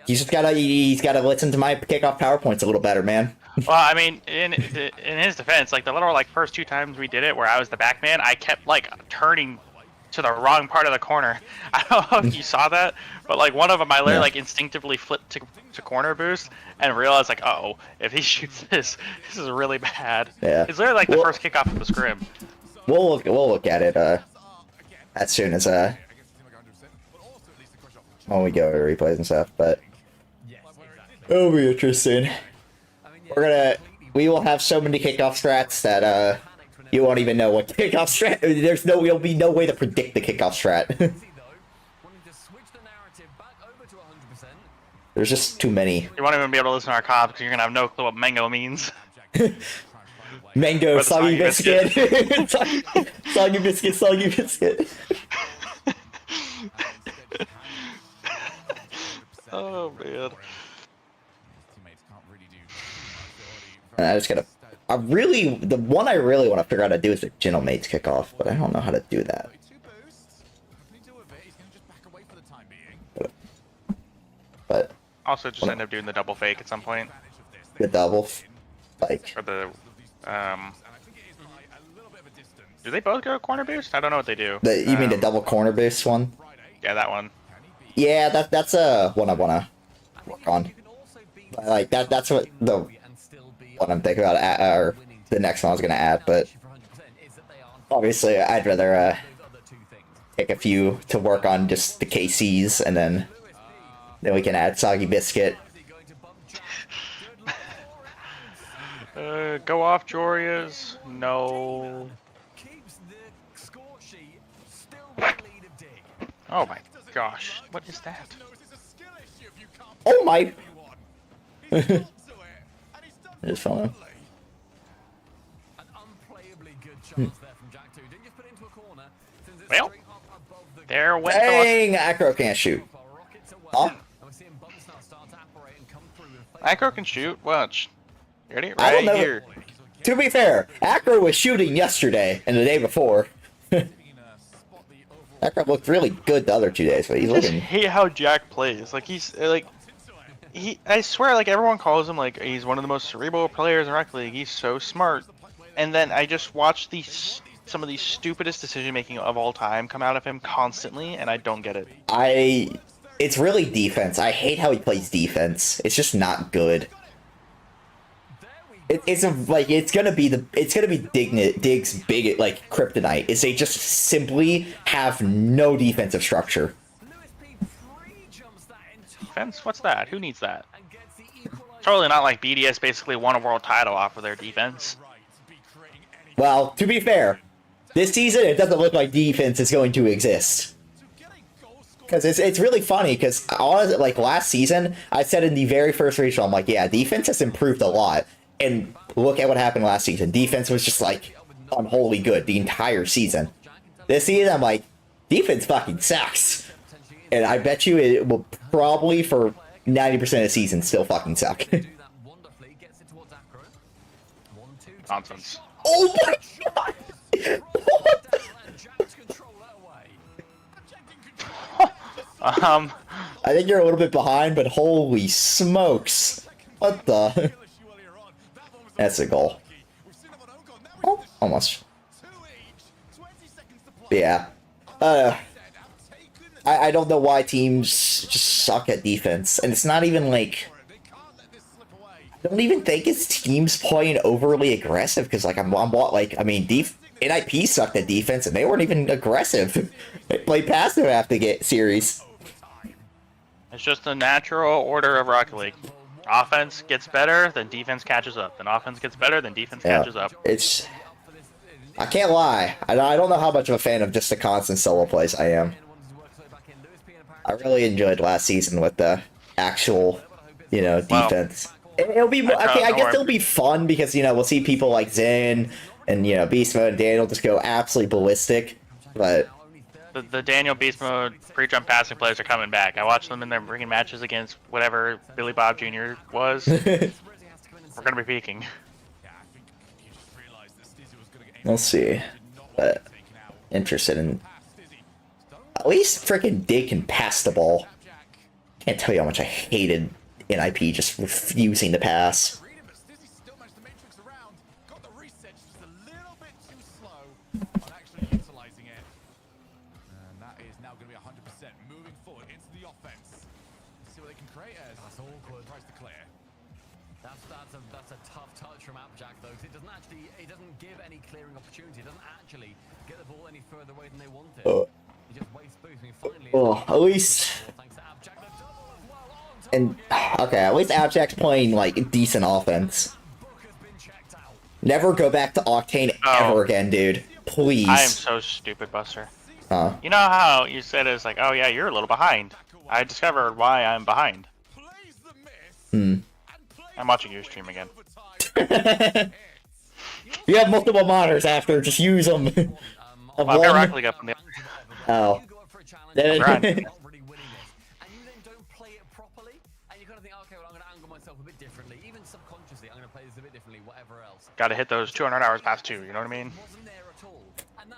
He's gotta listen to my kickoff PowerPoints a little better, man. Well, I mean, in his defense, like the little first 2 times we did it, where I was the back man, I kept turning to the wrong part of the corner. I don't know if you saw that, but one of them, I literally instinctively flipped to corner boost and realized uh-oh, if he shoots this is really bad. Yeah. It's literally the first kickoff of the scrim. We'll look at it as soon as when we go to replays and stuff, but it'll be interesting. We will have so many kickoff strats that you won't even know what kickoff strat. There'll be no way to predict the kickoff strat. There's just too many. You won't even be able to listen to our comps because you're gonna have no clue what mango means. Mango, Or the soggy soggy biscuit. biscuit. Soggy biscuit, soggy biscuit. Oh man. The one I really want to figure out how to do is the Gentlemates kickoff, but I don't know how to do that. But Also, just end up doing the double fake at some point, the double, or the Do they both go corner boost? I don't know what they do. you mean the double corner boost one? Yeah, that one. Yeah, that's one I wanna work on. But, that's what the one I'm thinking about, or the next one I was gonna add. But obviously, I'd rather take a few to work on just the KCs, and then we can add soggy biscuit. Go off, Jorias. No. Oh my gosh, what is that? Oh my! Just fell. Well, there went Dang, Acro can't shoot. Huh? Acro can shoot. Watch. Ready? I don't Right know. here. To be fair, Acro was shooting yesterday and the day before. Acro looked really good the other 2 days, but he's I just looking. hate how Jack plays. Like he's like, I swear, like everyone calls him like he's one of the most cerebral players in Rocket League. He's so smart, and then I just watch some of the stupidest decision making of all time come out of him constantly, and I don't get it. It's really defense. I hate how he plays defense. It's just not good. It's gonna be Dig's big like kryptonite. Is they just simply have no defensive structure. Defense? What's that? Who needs that? Totally not like BDS basically won a world title off of their defense. Well, to be fair, this season it doesn't look like defense is going to exist. Because it's really funny, because honestly, like last season, I said in the very first regional, I'm like, yeah, defense has improved a lot. And look at what happened last season. Defense was just like unholy good the entire season. This season, I'm like, defense fucking sucks. And I bet you it will probably for 90% of the season still fucking suck. Nonsense. Oh my god! I think you're a little bit behind, but holy smokes. What the? That's a goal. Oh, almost. Yeah. I don't know why teams just suck at defense. And it's not even like... I don't even think it's teams playing overly aggressive, because like I mean, NIP sucked at defense and they weren't even aggressive. They played passive after the series. It's just the natural order of Rocket League. Offense gets better, then defense catches up. Then offense gets better, then defense catches up. It's... I can't lie. I don't know how much of a fan of just the constant solo plays I am. I really enjoyed last season with the actual, defense. It'll be... Okay, I guess it'll be fun because, we'll see people like Zen and, Beast Mode and Daniel just go absolutely ballistic. But... The Daniel Beast Mode pre-jump passing players are coming back. I watched them in their ringing matches against whatever Billy Bob Jr. was. We're gonna be peaking. We'll see. But interested in... At least freaking Dig can pass the ball. Can't tell you how much I hated NIP just refusing to pass. That's a tough touch from Applejack though, because it doesn't give any clearing opportunity. It doesn't actually get the ball any further away than they want it. He just wastes boost. Finally, at least... And, okay, at least Abjack's playing, like, decent offense. Never go back to Octane ever again, dude. Please. I am so stupid, Buster. You know how you said it's like, oh yeah, you're a little behind. I discovered why I'm behind. I'm watching your stream again. You have multiple monitors after, just use them. Well, I've got Rocket League up in the... Oh. Gotta hit those 200 hours past 2, you know what I mean?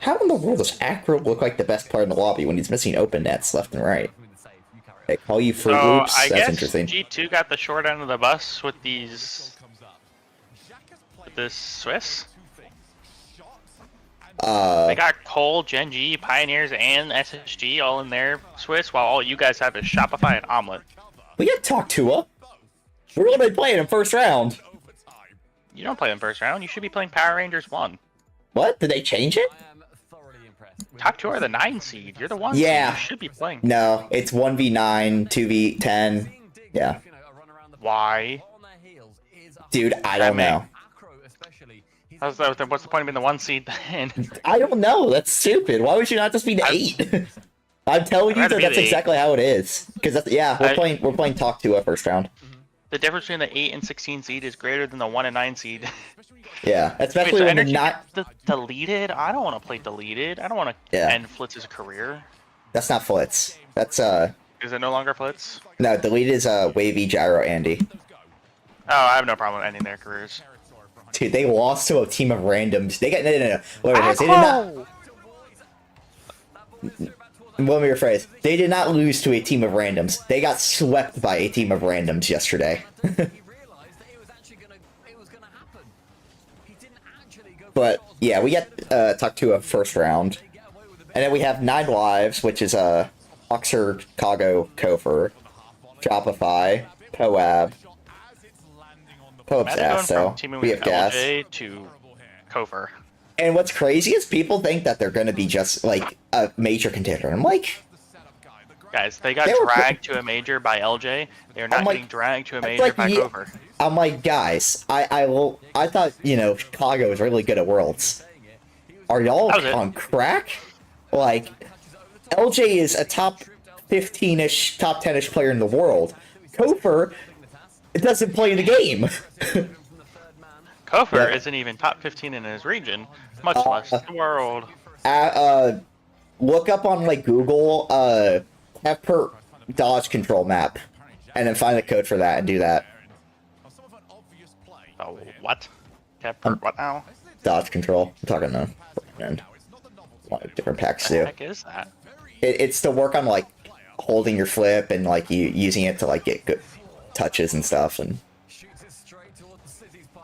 How in the world does Acro look like the best player in the lobby when he's missing open nets left and right? They call you Fruit Loops? I That's guess interesting. G2 got the short end of the bus with these... with this Swiss? They got Cole, Gen G, Pioneers, and SSG all in their Swiss, while all you guys have is Shopify and Omelet. We got Talk Tua. We're gonna be playing in first round. You don't play in first round, you should be playing Power Rangers 1. What? Did they change it? Talk Tua are the 9 seed, you're the 1 Yeah. seed, you should be playing. No, it's 1v9, 2v10. Yeah. Why? Dude, I don't know. What's the point of being the 1 seed then? I don't know. That's stupid. Why would you not just be the 8? I'm telling you that that's exactly how it is. Because we're playing Talk Tua first round. The difference between the 8 and 16 seed is greater than the 1 and 9 seed. Yeah, Wait, especially so when the Energy not. gets deleted? I don't want to play deleted. I don't want to Yeah. end Flitz's career. That's not Flitz. That's Is it no longer Flitz? no, delete is Wavy, Gyro, Andy. Oh, I have no problem ending their careers. Dude, they lost to a team of randoms. They got no. Wait, they did not. Let me rephrase. They did not lose to a team of randoms. They got swept by a team of randoms yesterday. But yeah, we get talked to a first round, and then we have 9 lives, which is Oxford, Chicago, Kofor, Shopify, Poab. Poab's Imagine ass going though. from teaming We with have gas. LJ to Kofor. And what's crazy is people think that they're going to be just like a major contender. I'm like, Guys, they got They were dragged to a major by LJ. They're not I'm like- getting dragged to a that's major like by ye- Kofor. I'm like, guys, I thought, Chicago was really good at Worlds. Are y'all That was it. on crack? Like, LJ is a top 15-ish, top 10-ish player in the world. Kofor doesn't play in the game. Kofor Yeah. isn't even top 15 in his region, much less the world. Look up on like Google, Pepper dodge control map, and then find the code for that and do that. Oh, what? Um, What now? Dodge control. I'm talking to and a lot of different packs What the too. heck is that? It's to work on like holding your flip and like you using it to like get good touches and stuff, and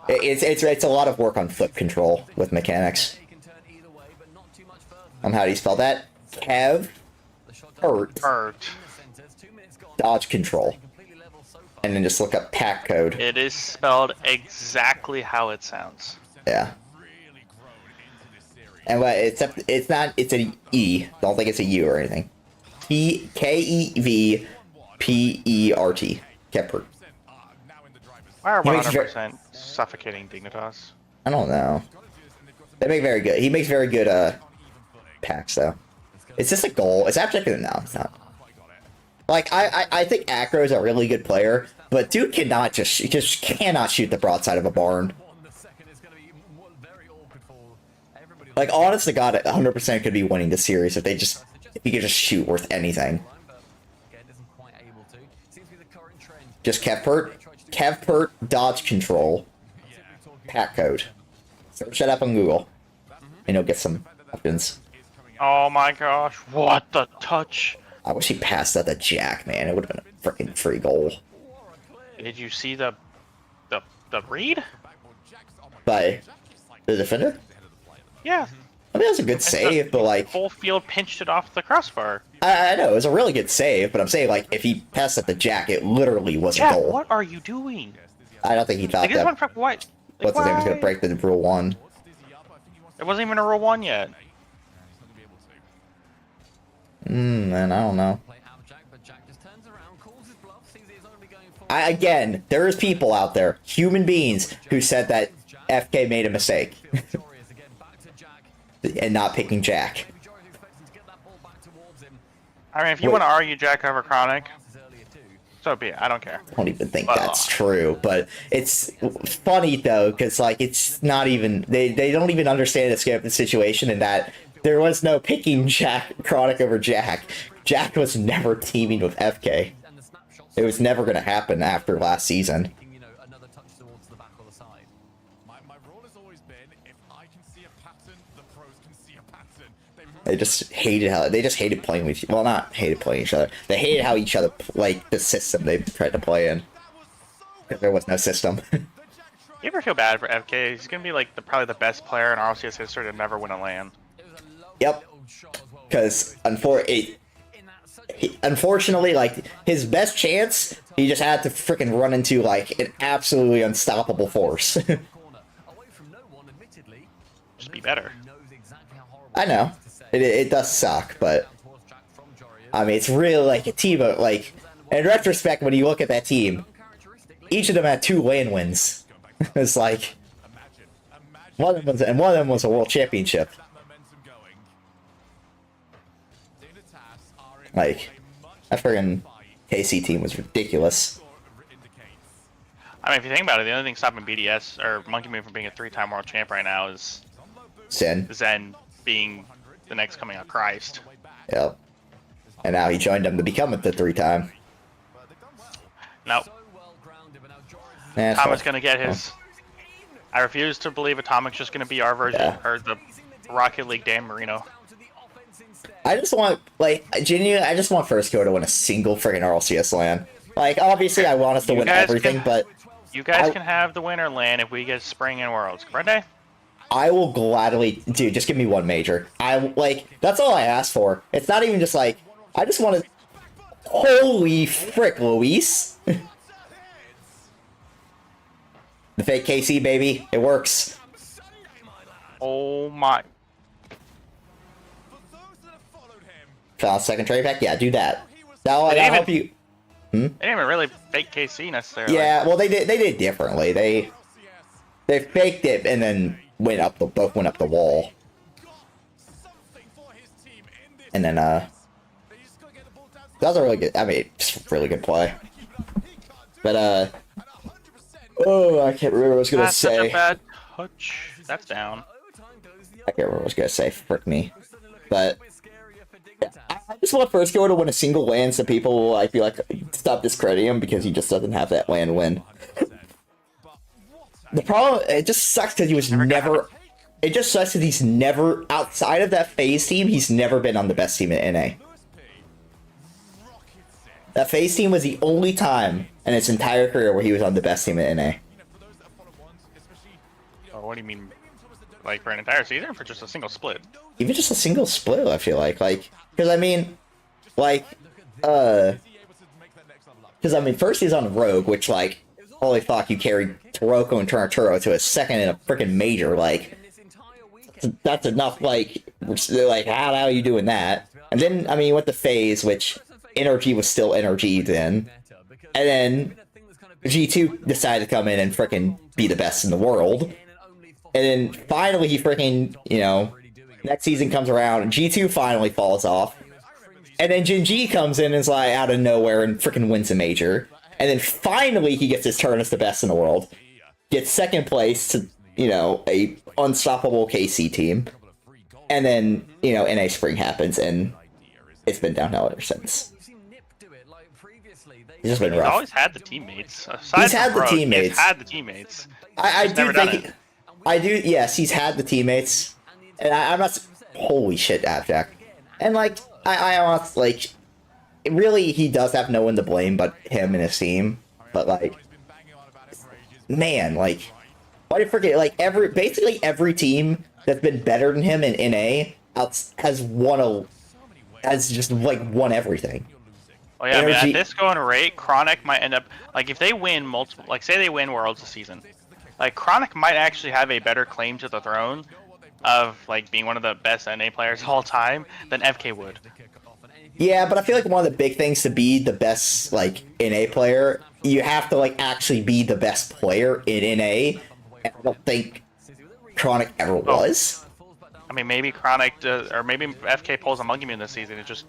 it's a lot of work on flip control with mechanics. How do you spell that? Kev Hurt Hurt. dodge control, and then just look up pack code. It is spelled exactly how it sounds. Yeah. And it's not. It's an E. Don't think it's a U or anything. KEVPERT. Kepert. Why are He makes 100% suffocating Dignitas? I don't know. They make very good. He makes very good packs though. Is this a goal? Is that no? It's not. Like I think Acro's a really good player, but dude cannot just cannot shoot the broadside of a barn. Like honest to God, 100% could be winning the series if he could just shoot worth anything. Just Kevpert dodge control pack code. Search that up on Google, and you'll get some options. Oh my gosh, what the touch? I wish he passed that to Jack, man. It would have been a freaking free goal. Did you see the read? By the defender? Yeah. I mean, that was a good save, but like, Full field pinched it off the crossbar. I know, it was a really good save, but I'm saying, like, if he passed it to Jack, it literally was a Jack, goal. what are you doing? I don't think he thought Like, this that one from what? what's his name was going to break the rule 1. It wasn't even a rule 1 yet. Man, I don't know. Again, there's people out there, human beings, who said that FK made a mistake. And not picking Jack. I mean, if you Wait. want to argue Jack over Chronic, so be it. I don't care. I don't even think that's true, but it's funny though, because like it's not even they don't even understand the scope of the situation, and that there was no picking Chronic over Jack. Jack was never teaming with FK. It was never going to happen after last season. My rule has always been, if I can see a pattern, the pros can see a pattern. They just hated playing with. Well, not hated playing each other. They hated how each other like the system they tried to play in. Because there was no system. You ever feel bad for FK? He's gonna be like probably the best player in RLCS history to never win a LAN. Yep. Because unfortunately, like his best chance, he just had to freaking run into like an absolutely unstoppable force. Just be better. I know it does suck, but I mean it's really like a team of like. In retrospect, when you look at that team, each of them had 2 LAN wins. It's like one of them was a world championship. Like that friggin' KC team was ridiculous. I mean, if you think about it, the only thing stopping BDS or Monkey Moon from being a 3-time world champ right now is Zen being the next coming of Christ. Yep. And now he joined them to become the 3-time. Nope. Nah, Atomic's gonna get his. I refuse to believe Atomic's just gonna be our version, or the Rocket League Dan Marino. I just want, like, genuinely, I just want First Kill to win a single freaking RLCS LAN. Like, obviously, I want us to win everything, but you guys can have the winner LAN if we get Spring and Worlds. Right? I will gladly, dude. Just give me one major. That's all I ask for. It's not even just like I just want to. Holy frick, Luis! The fake KC, baby, it works. Oh my! Found second trade pack, yeah, do that. That'll help you. They didn't even really fake KC necessarily. Yeah, well, they did differently. They faked it and then both went up the wall. And then that was a really good. I mean, just really good play. But oh, I can't remember what I was gonna say. Such a bad touch. That's down. I can't remember what I was gonna say. Frick me. But yeah, I just want First Kill to win a single LAN so people will be like, stop discrediting him because he just doesn't have that LAN win. The problem, it just sucks because he was never. It just sucks that he's never, outside of that FaZe team, he's never been on the best team in NA. That FaZe team was the only time in his entire career where he was on the best team in NA. Oh, what do you mean? Like for an entire season or for just a single split? Even just a single split, I feel like. Because I mean, because I mean, first he's on Rogue, which, like, holy fuck, you carried Toroko and Turo to a second in a freaking major, like, that's enough, like, how are you doing that? And then, I mean, you went to FaZe, which Energy was still Energy then, and then G2 decided to come in and freaking be the best in the world, and then finally he freaking, next season comes around, and G2 finally falls off, and then Gen G comes in and is like, out of nowhere and freaking wins a major. And then finally he gets his turn as the best in the world. Gets second place to, a unstoppable KC team. And then, NA Spring happens and it's been downhill ever since. It's just been rough. He's always had the teammates. He's had the teammates. He's had the teammates. I do think yes, he's had the teammates. And I'm not, holy shit, Abjack. And I almost, really, he does have no one to blame but him and his team. But, man, why do you forget, basically every team that's been better than him in NA has won won everything. Oh yeah, I mean, at this going rate, Chronic might end up, if they win multiple, say they win Worlds this season, Chronic might actually have a better claim to the throne of, being one of the best NA players of all time than FK would. Yeah, but I feel like one of the big things to be the best, NA player, you have to, actually be the best player in NA, and I don't think Chronic ever was. I mean, maybe Chronic does, or maybe FK pulls a Monkey Moon this season, it just,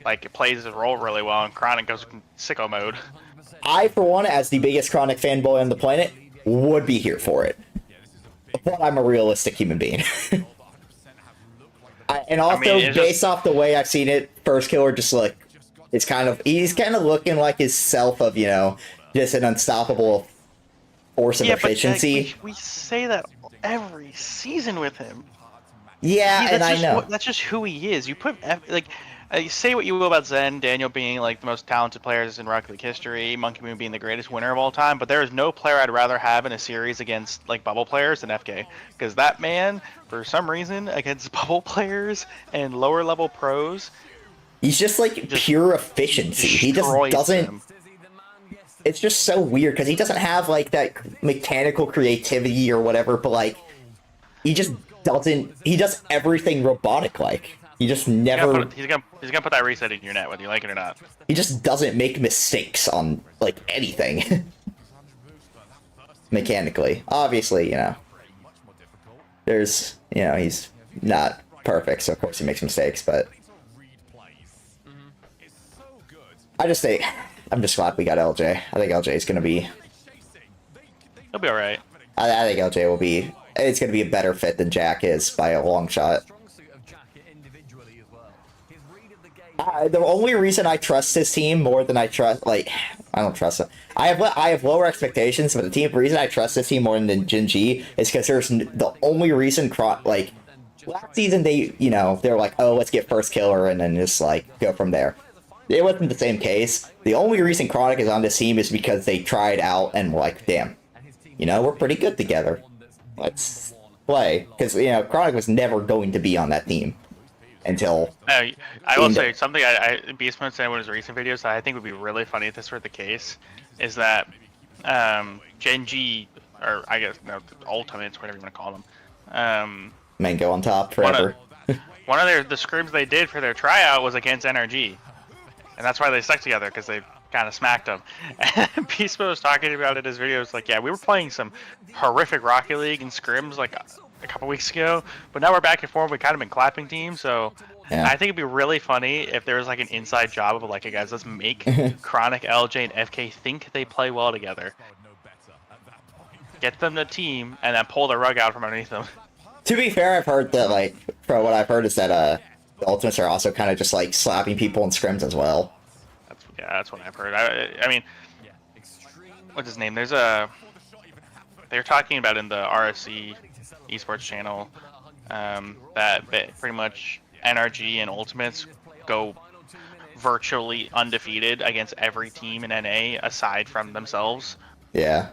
it plays his role really well, and Chronic goes in sicko mode. I, for one, as the biggest Chronic fanboy on the planet, would be here for it. But I'm a realistic human being. And also, based off the way I've seen it, First Killer just he's kind of looking like his self of, just an unstoppable force of efficiency. But we say that every season with him. Yeah, and I know. That's just who he is. You put, you say what you will about Zen, Daniel being, the most talented players in Rocket League history, Monkey Moon being the greatest winner of all time, but there is no player I'd rather have in a series against, bubble players than FK. Because that man, for some reason, against bubble players and lower-level pros... He's just, pure efficiency. He just doesn't... Them. It's just so weird, because he doesn't have, that mechanical creativity or whatever, but, he just doesn't... He does everything robotic-like. He just never... He's gonna put that reset in your net, whether you like it or not. He just doesn't make mistakes on, anything. Mechanically. Obviously, there's, he's not perfect, so of course he makes mistakes, but... I'm just glad we got LJ. I think LJ is gonna be He'll be all right. I think LJ will be. It's going to be a better fit than Jack is by a long shot. The only reason I trust his team more than I trust, like, I don't trust him. I have lower expectations, but the reason I trust this team more than Gen G is because the only reason, like, last season they're like, oh, let's get first killer and then just like go from there. It wasn't the same case. The only reason Chronic is on this team is because they tried out and were like, damn, we're pretty good together. Let's play. Because, Chronic was never going to be on that team until... I will say something Beast Mode said in one of his recent videos that I think would be really funny if this were the case, is that Gen G, or I guess, no, Ultimates, whatever you want to call them, Mango on top forever. One of the scrims they did for their tryout was against NRG. And that's why they stuck together, because they kind of smacked them. And Beast Mode was talking about it in his videos, like, yeah, we were playing some horrific Rocket League and scrims, like, a couple weeks ago, but now we're back and forth. We've kind of been clapping teams, so yeah. I think it'd be really funny if there was, like, an inside job of, like, hey, guys, let's make Chronic, LJ, and FK think they play well together. Get them the team, and then pull the rug out from underneath them. To be fair, I've heard that, like, from what I've heard is that, the Ultimates are also kind of just like slapping people in scrims as well. That's what I've heard. I mean, what's his name? They're talking about in the RSC esports channel that pretty much NRG and Ultimates go virtually undefeated against every team in NA aside from themselves. Yeah.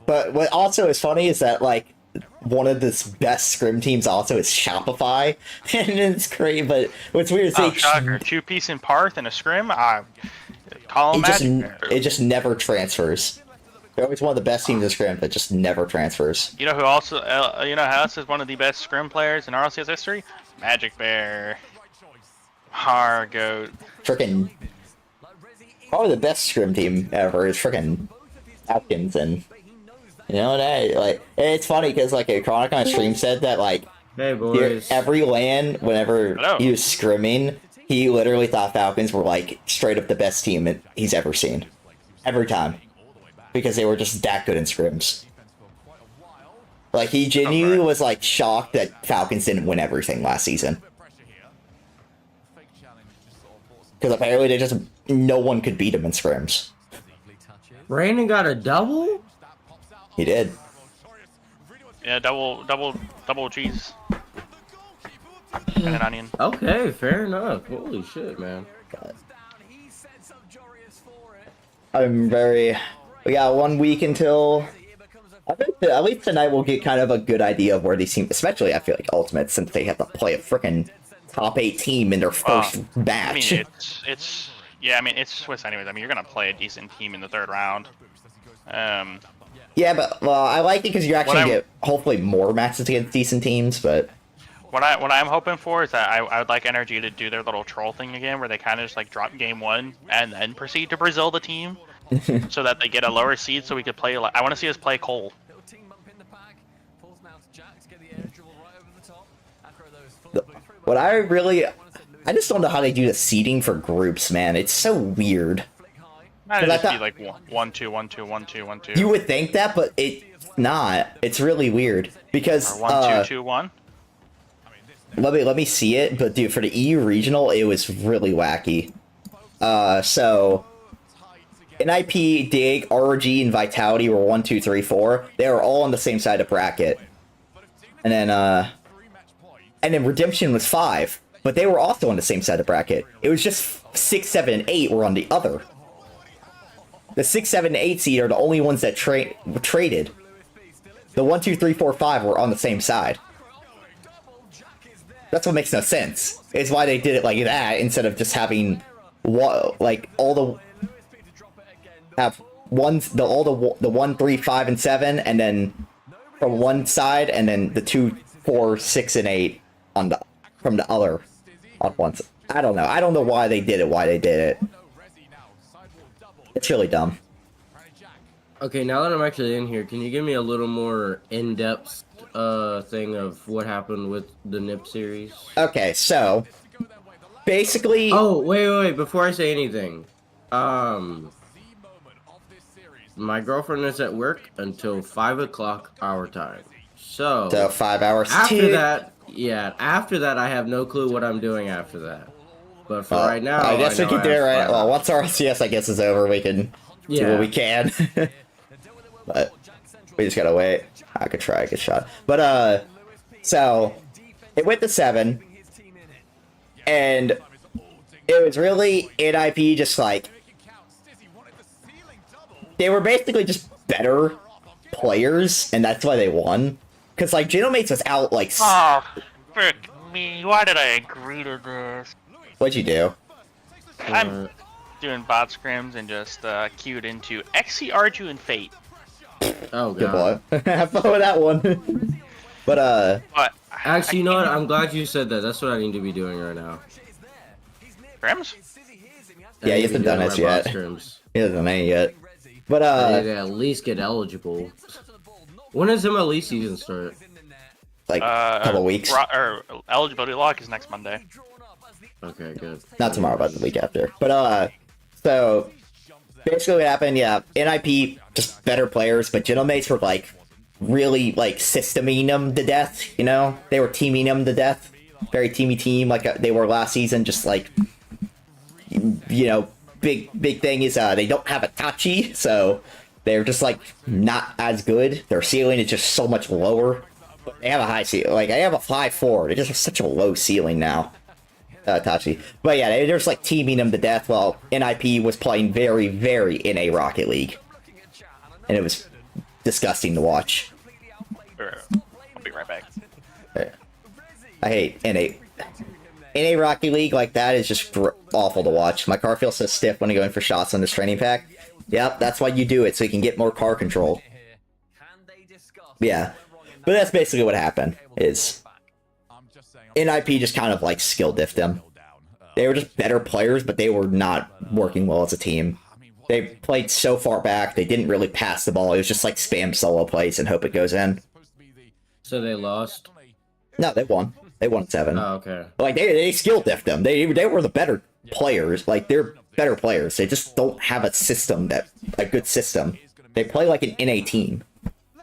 But what also is funny is that, like, one of the best scrim teams also is Shopify, and it's great. But what's weird is shocker. 2-piece in Parth and a scrim. Call them it just never transfers. They're always one of the best teams in scrim, but just never transfers. You know who else? Who else is one of the best scrim players in RLCS history? Magic Bear, Hargoat. Frickin' probably the best scrim team ever is frickin' Atkins and. Like, it's funny because, like, a Chronic on stream said that, like, hey, boys. Every LAN, whenever he was scrimming, he literally thought Falcons were, like, straight up the best team he's ever seen. Every time. Because they were just that good in scrims. Like, he genuinely was, like, shocked that Falcons didn't win everything last season. Because apparently no one could beat him in scrims. Rainen got a double? He did. Yeah, double cheese. And an onion. Okay, fair enough. Holy shit, man. We got 1 week until... I think at least tonight we'll get kind of a good idea of where these teams... Especially, I feel like, Ultimate, since they have to play a frickin' top 8 team in their first match. I mean, it's Swiss anyways. I mean, you're going to play a decent team in the 3rd round. Yeah, but, well, I like it because you actually get, hopefully, more matches against decent teams, but... What I'm hoping for is that I would like NRG to do their little troll thing again, where they kind of just, like, drop game 1 and then proceed to Brazil the team, so that they get a lower seed so we could play... I want to see us play Cole. What I just don't know how they do the seeding for groups, man. It's so weird. Might just be like 1-2, 1-2, 1-2, 1-2. You would think that, but it's not. It's really weird because 1-2-2-1. Let me see it. But dude, for the EU regional, it was really wacky. So NIP, Dig, RG, and Vitality were 1, 2, 3, 4. They were all on the same side of bracket, and then Redemption was 5, but they were also on the same side of bracket. It was just 6, 7, and 8 were on the other. The 6, 7, and 8 seed are the only ones that traded. The 1, 2, 3, 4, 5 were on the same side. That's what makes no sense. It's why they did it like that instead of just having all the 1, 3, 5, and 7, and then from one side, and then the 2, 4, 6, and 8 from the other on one side. I don't know. I don't know why they did it. It's really dumb. Okay, now that I'm actually in here, can you give me a little more in-depth thing of what happened with the NIP series? Okay, so basically... Oh, wait, before I say anything. my girlfriend is at work until 5 o'clock our time. So, So 5 hours. after that, after that, I have no clue what I'm doing after that. But for right now, I guess we know can I do it have right. 5 Well, hours. once RLCS, I guess, is over, we can do what we can. But we just gotta wait. I could try a good shot. But, so, it went to 7. And it was really NIP just like, they were basically just better players, and that's why they won. Because, like, Genomates was out, like... Oh, frick me. Why did I agree to this? What'd you do? I'm doing bot scrims and just queued into XC, Arju, and Fate. Oh, Good God. boy. Have fun with that one. But, But Actually, you know what? I'm glad you said that. That's what I need to be doing right now. Scrims? yeah, he hasn't done it this yet. He hasn't done any yet. But, I need to at least get eligible. When does MLE season start? like, a couple weeks. Eligibility lock is next Monday. Okay, good. Not tomorrow, but the week after. But, so, basically what happened, yeah, NIP, just better players, but Genomates were, like, really, like, systeming them to death, you know? They were teaming them to death. Very teamy team, like they were last season, just, like, you know, big thing is, they don't have a Tachi, so they're just, like, not as good. Their ceiling is just so much lower. But they have a high ceiling. Like, I have a 5-4. They just have such a low ceiling now. Tachi. But yeah, they're just like teaming them to death while NIP was playing very, very NA Rocket League. And it was disgusting to watch. I'll be right back. I hate NA Rocket League like that is just awful to watch. My car feels so stiff when I go in for shots on this training pack. Yep, that's why you do it, so you can get more car control. Yeah. But that's basically what happened, is NIP just kind of like skill diffed them. They were just better players, but they were not working well as a team. They played so far back, they didn't really pass the ball. It was just like spam solo plays and hope it goes in. So they lost? No, they won. They won 7. Oh, okay. Like, they skill diffed them. They were the better players. Like, they're better players. They just don't have a system a good system. They play like an NA team.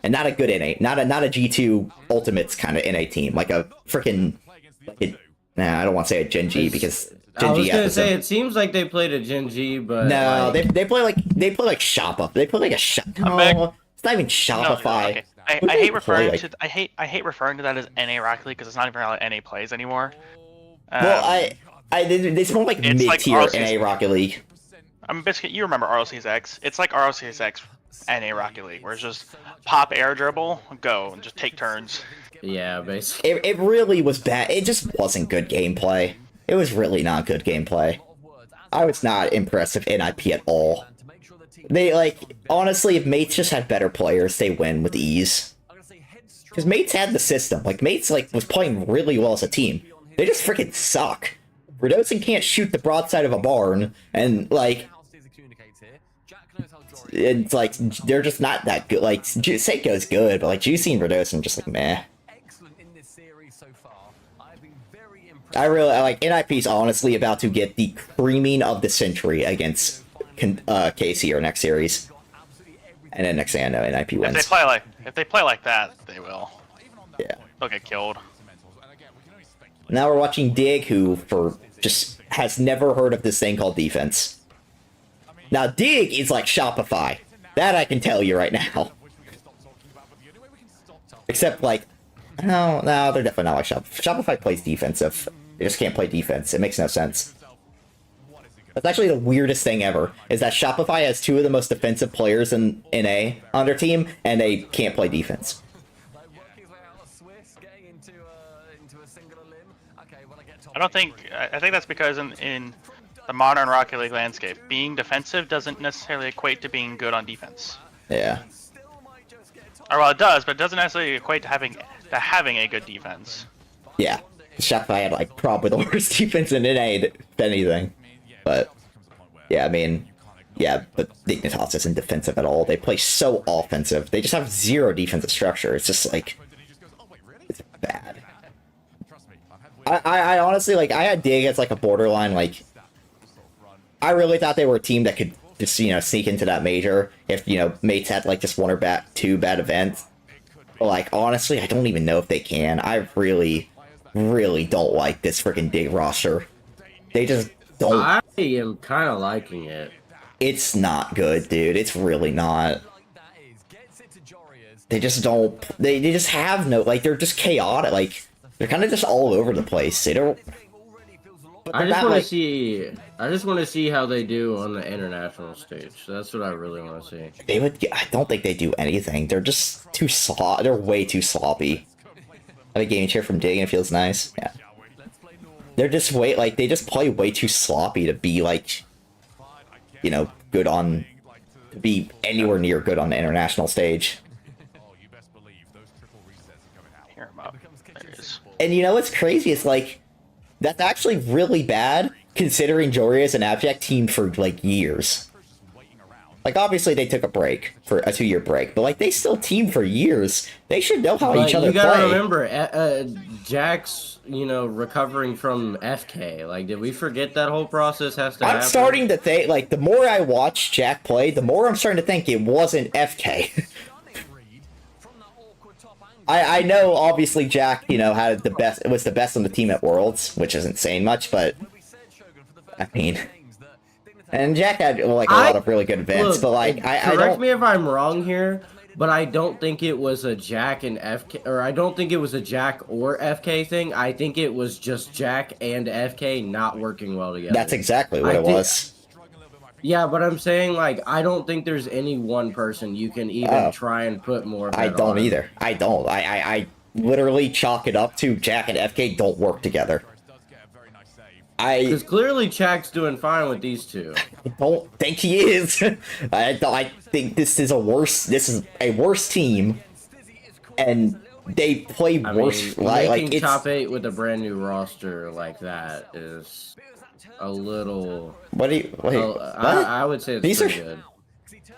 And not a good NA. Not a G2 Ultimates kind of NA team. Like a freaking... Nah, I don't want to say a Gen G because Gen I was G gonna has say them. it seems like they played a Gen G, but No, like... they play like Shopify. They play like a shop. back. No, it's not even Shopify. Okay. I What do hate they referring play, to I hate referring to that as NA Rocket League because it's not even how NA plays anymore. Well, it's more like It's like mid-tier RLCS. NA Rocket League. I'm basically you remember RLCS. It's like RLCS NA Rocket League, where it's just pop air dribble, go, and just take turns. Yeah, basically. It really was bad. It just wasn't good gameplay. It was really not good gameplay. I was not impressed with NIP at all. They, like, honestly, if Mates just had better players, they win with ease. Because Mates had the system. Like, Mates, like, was playing really well as a team. They just freaking suck. Redosin can't shoot the broadside of a barn, and, like... It's like, they're just not that good. Like, Seiko's good, but, like, Juicy and Redosin are just, like, meh. I really, like, NIP's honestly about to get the creaming of the century against KC or next series. And then next thing I know, NIP wins. If they play like that, they will. Yeah. They'll get killed. Now we're watching Dig, who just has never heard of this thing called defense. Now Dig is like Shopify. That I can tell you right now. Except like, no, they're definitely not like Shopify. Shopify plays defensive. They just can't play defense. It makes no sense. That's actually the weirdest thing ever, is that Shopify has 2 of the most defensive players in NA on their team, and they can't play defense. I think that's because in the modern Rocket League landscape, being defensive doesn't necessarily equate to being good on defense. Yeah. Or well, it does, but it doesn't necessarily equate to having a good defense. Yeah. Shopify had like probably the worst defense in NA, if anything. But yeah, I mean, yeah, but Dignitas isn't defensive at all. They play so offensive. They just have 0 defensive structure. It's just like, it's bad. I honestly, like, I had Dig as like a borderline, like, I really thought they were a team that could just sneak into that major if mates had like just one or two bad events. But like honestly, I don't even know if they can. I really, really don't like this freaking Dig roster. They just don't. I am kind of liking it. It's not good, dude. It's really not. They just don't. They just have no, like, they're just chaotic. Like, they're kind of just all over the place. They don't. I just want to see. I just want to see how they do on the international stage. That's what I really want to see. They would. I don't think they do anything. They're just too sloppy. They're way too sloppy. I have a gaming chair from Dig and it feels nice. Yeah. They're just they just play way too sloppy to be like, good on, to be anywhere near good on the international stage. Hear him up. There it is. And what's crazy is like, that's actually really bad considering Joria's an Abject team for like years. Like obviously they took a break for a 2-year break, but like they still team for years. They should know how each other you gotta play. remember, Jack's recovering from FK. Like, did we forget that whole process has to happen? I'm starting to think, like, the more I watch Jack play, the more I'm starting to think it wasn't FK. I know, obviously, Jack, had the best, was the best on the team at Worlds, which isn't saying much, but, I mean, and Jack had, like, a lot of really good events, but, like, I don't... Correct me if I'm wrong here, but I don't think it was a Jack and FK, or I don't think it was a Jack or FK thing. I think it was just Jack and FK not working well together. That's exactly what it was. Yeah, but I'm saying, like, I don't think there's any one person you can even try and put more. I don't either. I don't. I literally chalk it up to Jack and FK don't work together. Because clearly Jack's doing fine with these two. I don't think he is. I think this is a worse team, and they play worse. Making top 8 with a brand new roster like that is a little. Wait. I would say it's pretty good.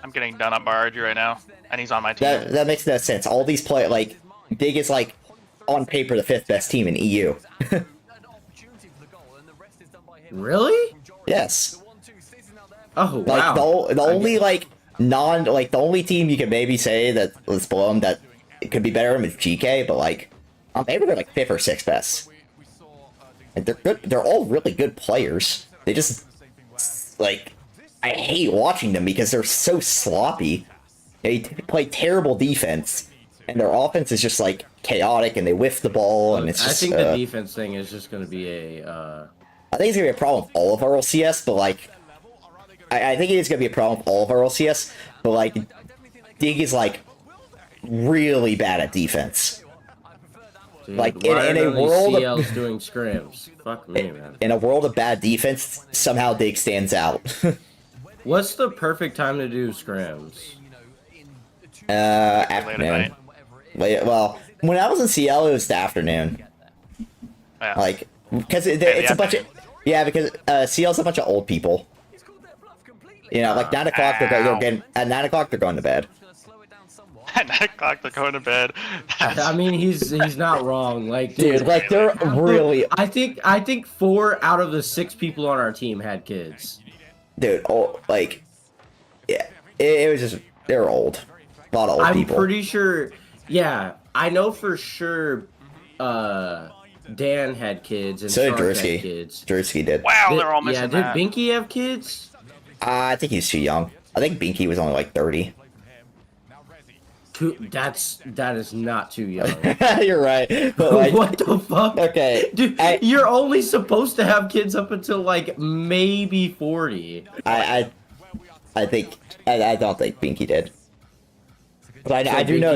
I'm getting done up by RG right now, and he's on my team. That makes no sense. All these players, like, Dig is like on paper the 5th best team in EU. Really? Yes. Oh like, wow. The only the only team you could maybe say that was below him that it could be better than him is GK, but like on paper they're like 5th or 6th best. Like, they're good. They're all really good players. They just like, I hate watching them because they're so sloppy. They play terrible defense, and their offense is just like chaotic, and they whiff the ball, and it's just. I think the defense thing is just going to be a. I think it's gonna be a problem with all of RLCS, but like, I think it is gonna be a problem with all of RLCS, but like, Dig is like really bad at defense. Dude, like in a world CL's doing scrims. Fuck me, man. In a world of bad defense, somehow Dig stands out. What's the perfect time to do scrims? Afternoon. Well, when I was in CL, it was the afternoon. Yeah. Like, because it's a bunch of. Yeah, because CL's a bunch of old people. Like 9 o'clock, at 9 o'clock they're going to bed. At 9 o'clock they're going to bed. I mean, he's not wrong. Like, dude, like they're really. I think 4 out of the 6 people on our team had kids. Dude, like, yeah, it was just they're old. A lot of old people. I'm pretty sure. Yeah, I know for sure. Dan had kids and so did Shark had Drewski. kids. Drewski did. Wow, they're all missing that. Did Binky have kids? I think he's too young. I think Binky was only like 30. That is not too young. You're right. But like, what the fuck? Okay. Dude, you're only supposed to have kids up until like maybe 40. I think I don't think Binky did. But So I do know.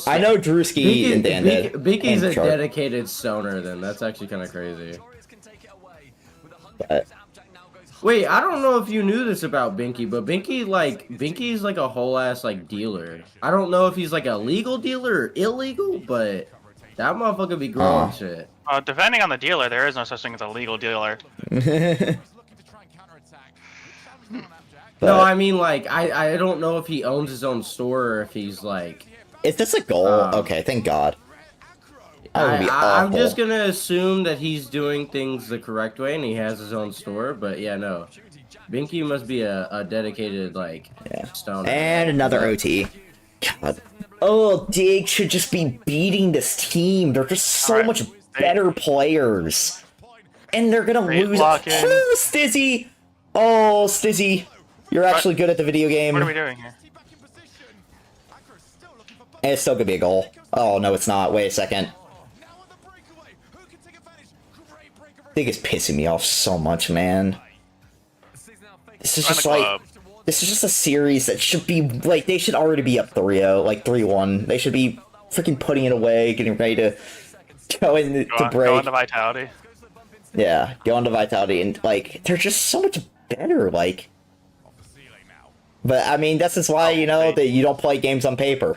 I know Drewski and Dan did. Binky's a dedicated stoner. Then that's actually kind of crazy. But, wait, I don't know if you knew this about Binky, but Binky's like a whole ass like dealer. I don't know if he's like a legal dealer or illegal, but that motherfucker be growing shit. Depending on the dealer, there is no such thing as a legal dealer. No, I mean, like, I don't know if he owns his own store or if he's, like... Is this a goal? Okay, thank God. I'm just gonna assume that he's doing things the correct way and he has his own store, but yeah, no. Binky must be a dedicated like stoner. And another OT. God. Oh, Dig should just be beating this team. They're just so much better players. And they're gonna Great lose. blocking. Oh, Stizzy! Oh, Stizzy. You're actually good at the video game. What are we doing here? And it's still gonna be a goal. Oh, no, it's not. Wait a second. Dig is pissing me off so much, man. This is Join just the like... club. This is just a series that should be, like, they should already be up 3-0, like 3-1. They should be freaking putting it away, getting ready to go in to Go break. on to Vitality. Yeah, go on to Vitality, and, like, they're just so much better, like... But, I mean, this is why, you know, that you don't play games on paper.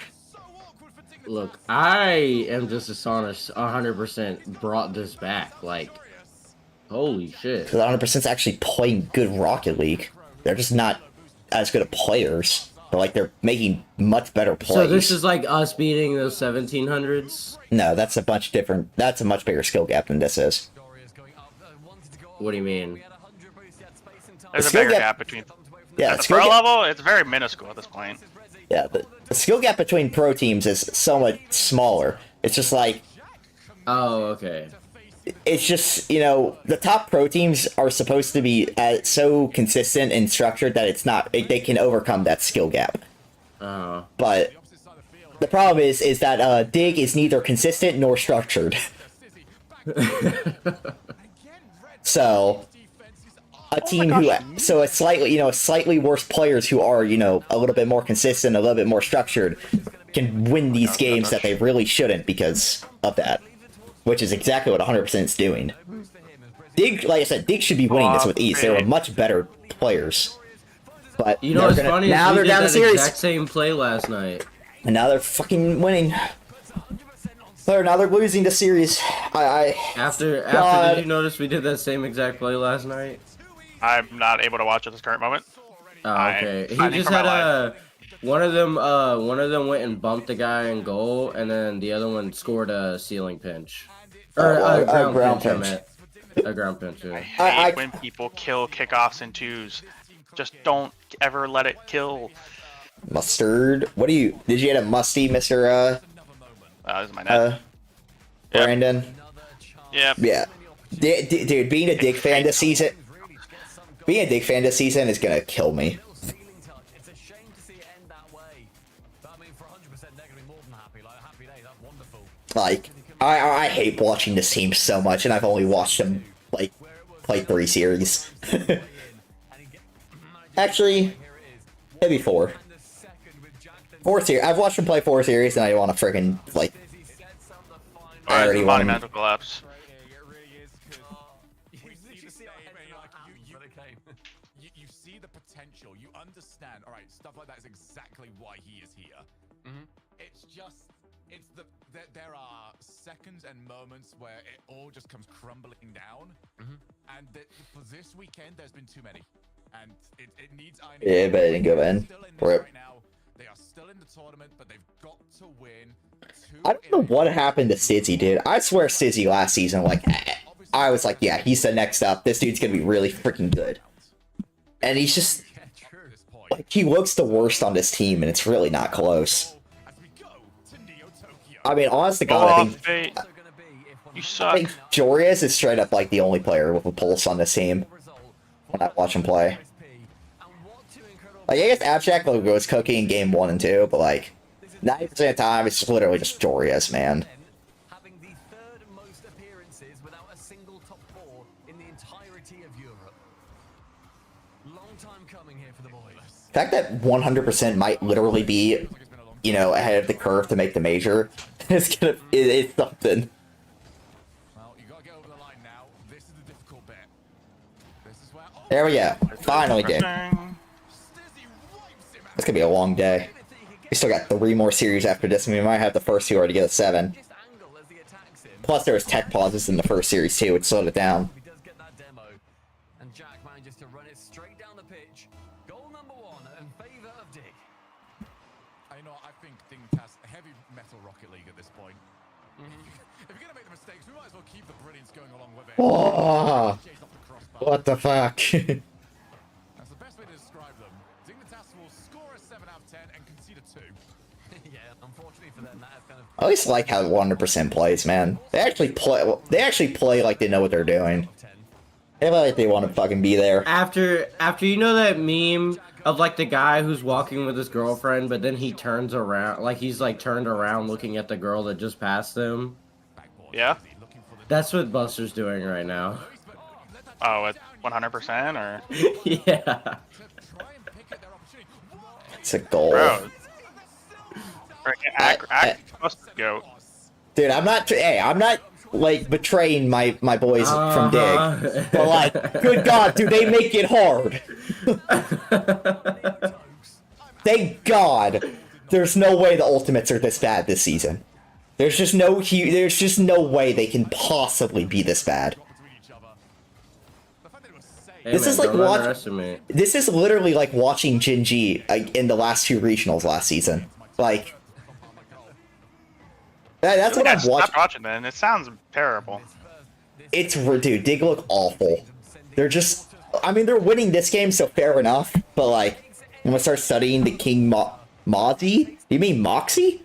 Look, I am just astonished 100% brought this back. Like, holy shit. Because 100%'s actually playing good Rocket League. They're just not as good at players, but, like, they're making much better plays. So this is like us beating those 1700s? No, that's a much different... That's a much bigger skill gap than this is. What do you mean? There's a skill bigger gap- gap between. Yeah, At the skill pro gap- level, it's very minuscule at this point. Yeah, the skill gap between pro teams is so much smaller. It's just like... Oh, okay. It's just, you know, the top pro teams are supposed to be so consistent and structured that it's not... They can overcome that skill gap. But the problem is that Dig is neither consistent nor structured. So... A team so a slightly worse players who are, you know, a little bit more consistent, a little bit more structured, can win these games that they really shouldn't because of that. Which is exactly what 100% is doing. Dig, like I said, Dig should be winning this with ease. They were much better players. But You know what's funny? now is they're we down did the that series. exact same play last night. And now they're fucking winning. Now they're losing the series. After God. did you notice we did that same exact play last night? I'm not able to watch at this current moment. Oh, okay. He Fighting just for my had one of them went and bumped the guy in goal, and then the other one scored a ceiling pinch. Or a ground pinch. I meant. A ground pinch. Yeah. I hate when people kill kickoffs in twos. Just don't ever let it kill. Mustard. What do you? Did you get a musty, Mr. This is my net. Brandon? Yep. Yeah. Dude, being a Dig fan this season... Being a Dig fan this season is gonna kill me. It's a shame to see it end that way. But I mean, for 100%, they're gonna be more than happy. Like, happy days, that's wonderful. Like, I hate watching this team so much, and I've only watched them, like, play 3 series. Actually, maybe 4. 4 series. I've watched them play 4 series, and I want to friggin', like... I already body won. mental collapse. You see the potential. You understand. All right, stuff like that is exactly why he is here. It's just, there are seconds and moments where it all just comes crumbling down. And for this weekend, there's been too many. And it needs ironing. Yeah, but it didn't go in. Rip. Right now. They are still in the tournament, but they've got to win. I don't know what happened to Stizzy, dude. I swear Stizzy last season, like, I was like, yeah, he's the next up. This dude's gonna be really freaking good. And he's just... Like, he looks the worst on this team, and it's really not close. I mean, honest to God, I think... You I suck. think Jorius is straight up, like, the only player with a pulse on this team. When I watch him play. Like, I guess Abstract was cooking in game 1 and 2, but, like, 90% of the time, it's literally just Jorius, man. Having the third most appearances without a single top 4 in the entirety of Europe. Long time coming here for the boys. The fact that 100% might literally be, you know, ahead of the curve to make the major, it's something. Well, you gotta get over the line now. This is the difficult bit. This is where. There we go. Finally did. It's gonna be a long day. We still got 3 more series after this, and we might have the first 2 already get a 7. Plus, there was tech pauses in the first series too, which slowed it down. He does get that demo, and Jack manages to run it straight down the pitch. Goal number 1 in favor of Dig. I think Ding has heavy metal Rocket League at this point. If you're gonna make the mistakes, we might as well keep the brilliance going along with it. Oh, what the fuck? I always like how 100% plays, man. They actually play. They actually play like they know what they're doing. They play like they want to fucking be there. After you know that meme of like the guy who's walking with his girlfriend, but then he turns around, like he's like turned around looking at the girl that just passed him. Yeah. That's what Buster's doing right now. Oh, at 100% or. Yeah. It's a goal. Bro. Buster goat. Dude, I'm not. Hey, I'm not like betraying my boys from Dig, but like, good God, do they make it hard? Thank God, there's no way the Ultimates are this bad this season. There's just no way they can possibly be this bad. Hey, This man, is like don't underestimate. This is literally like watching Jinji in the last 2 regionals last season. Like, that's what I'm watching. Stop watching, man. It sounds terrible. It's dude, Dig look awful. They're just, I mean, they're winning this game, so fair enough. But like, I'm gonna start studying the King Mozi. You mean Moxie?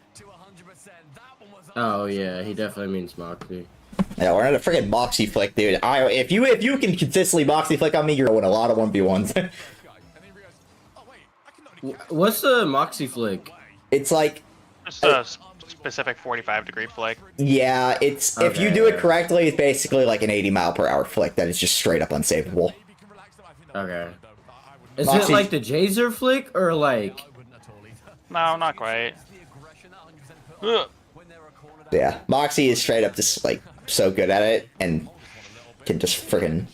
Oh yeah, he definitely means Moxie. Yeah, we're not a freaking Moxie flick, dude. If you can consistently Moxie flick on me, you're winning a lot of 1v1s. What's the Moxie flick? It's like Just a specific 45-degree flick. yeah, it's if you do it correctly, it's basically like an 80-mile-per-hour flick that is just straight up unsavable. Okay. Is Moxie's- it like the Jazer flick or like? No, not quite. Ugh. Yeah, Moxie is straight up just like so good at it and can just freaking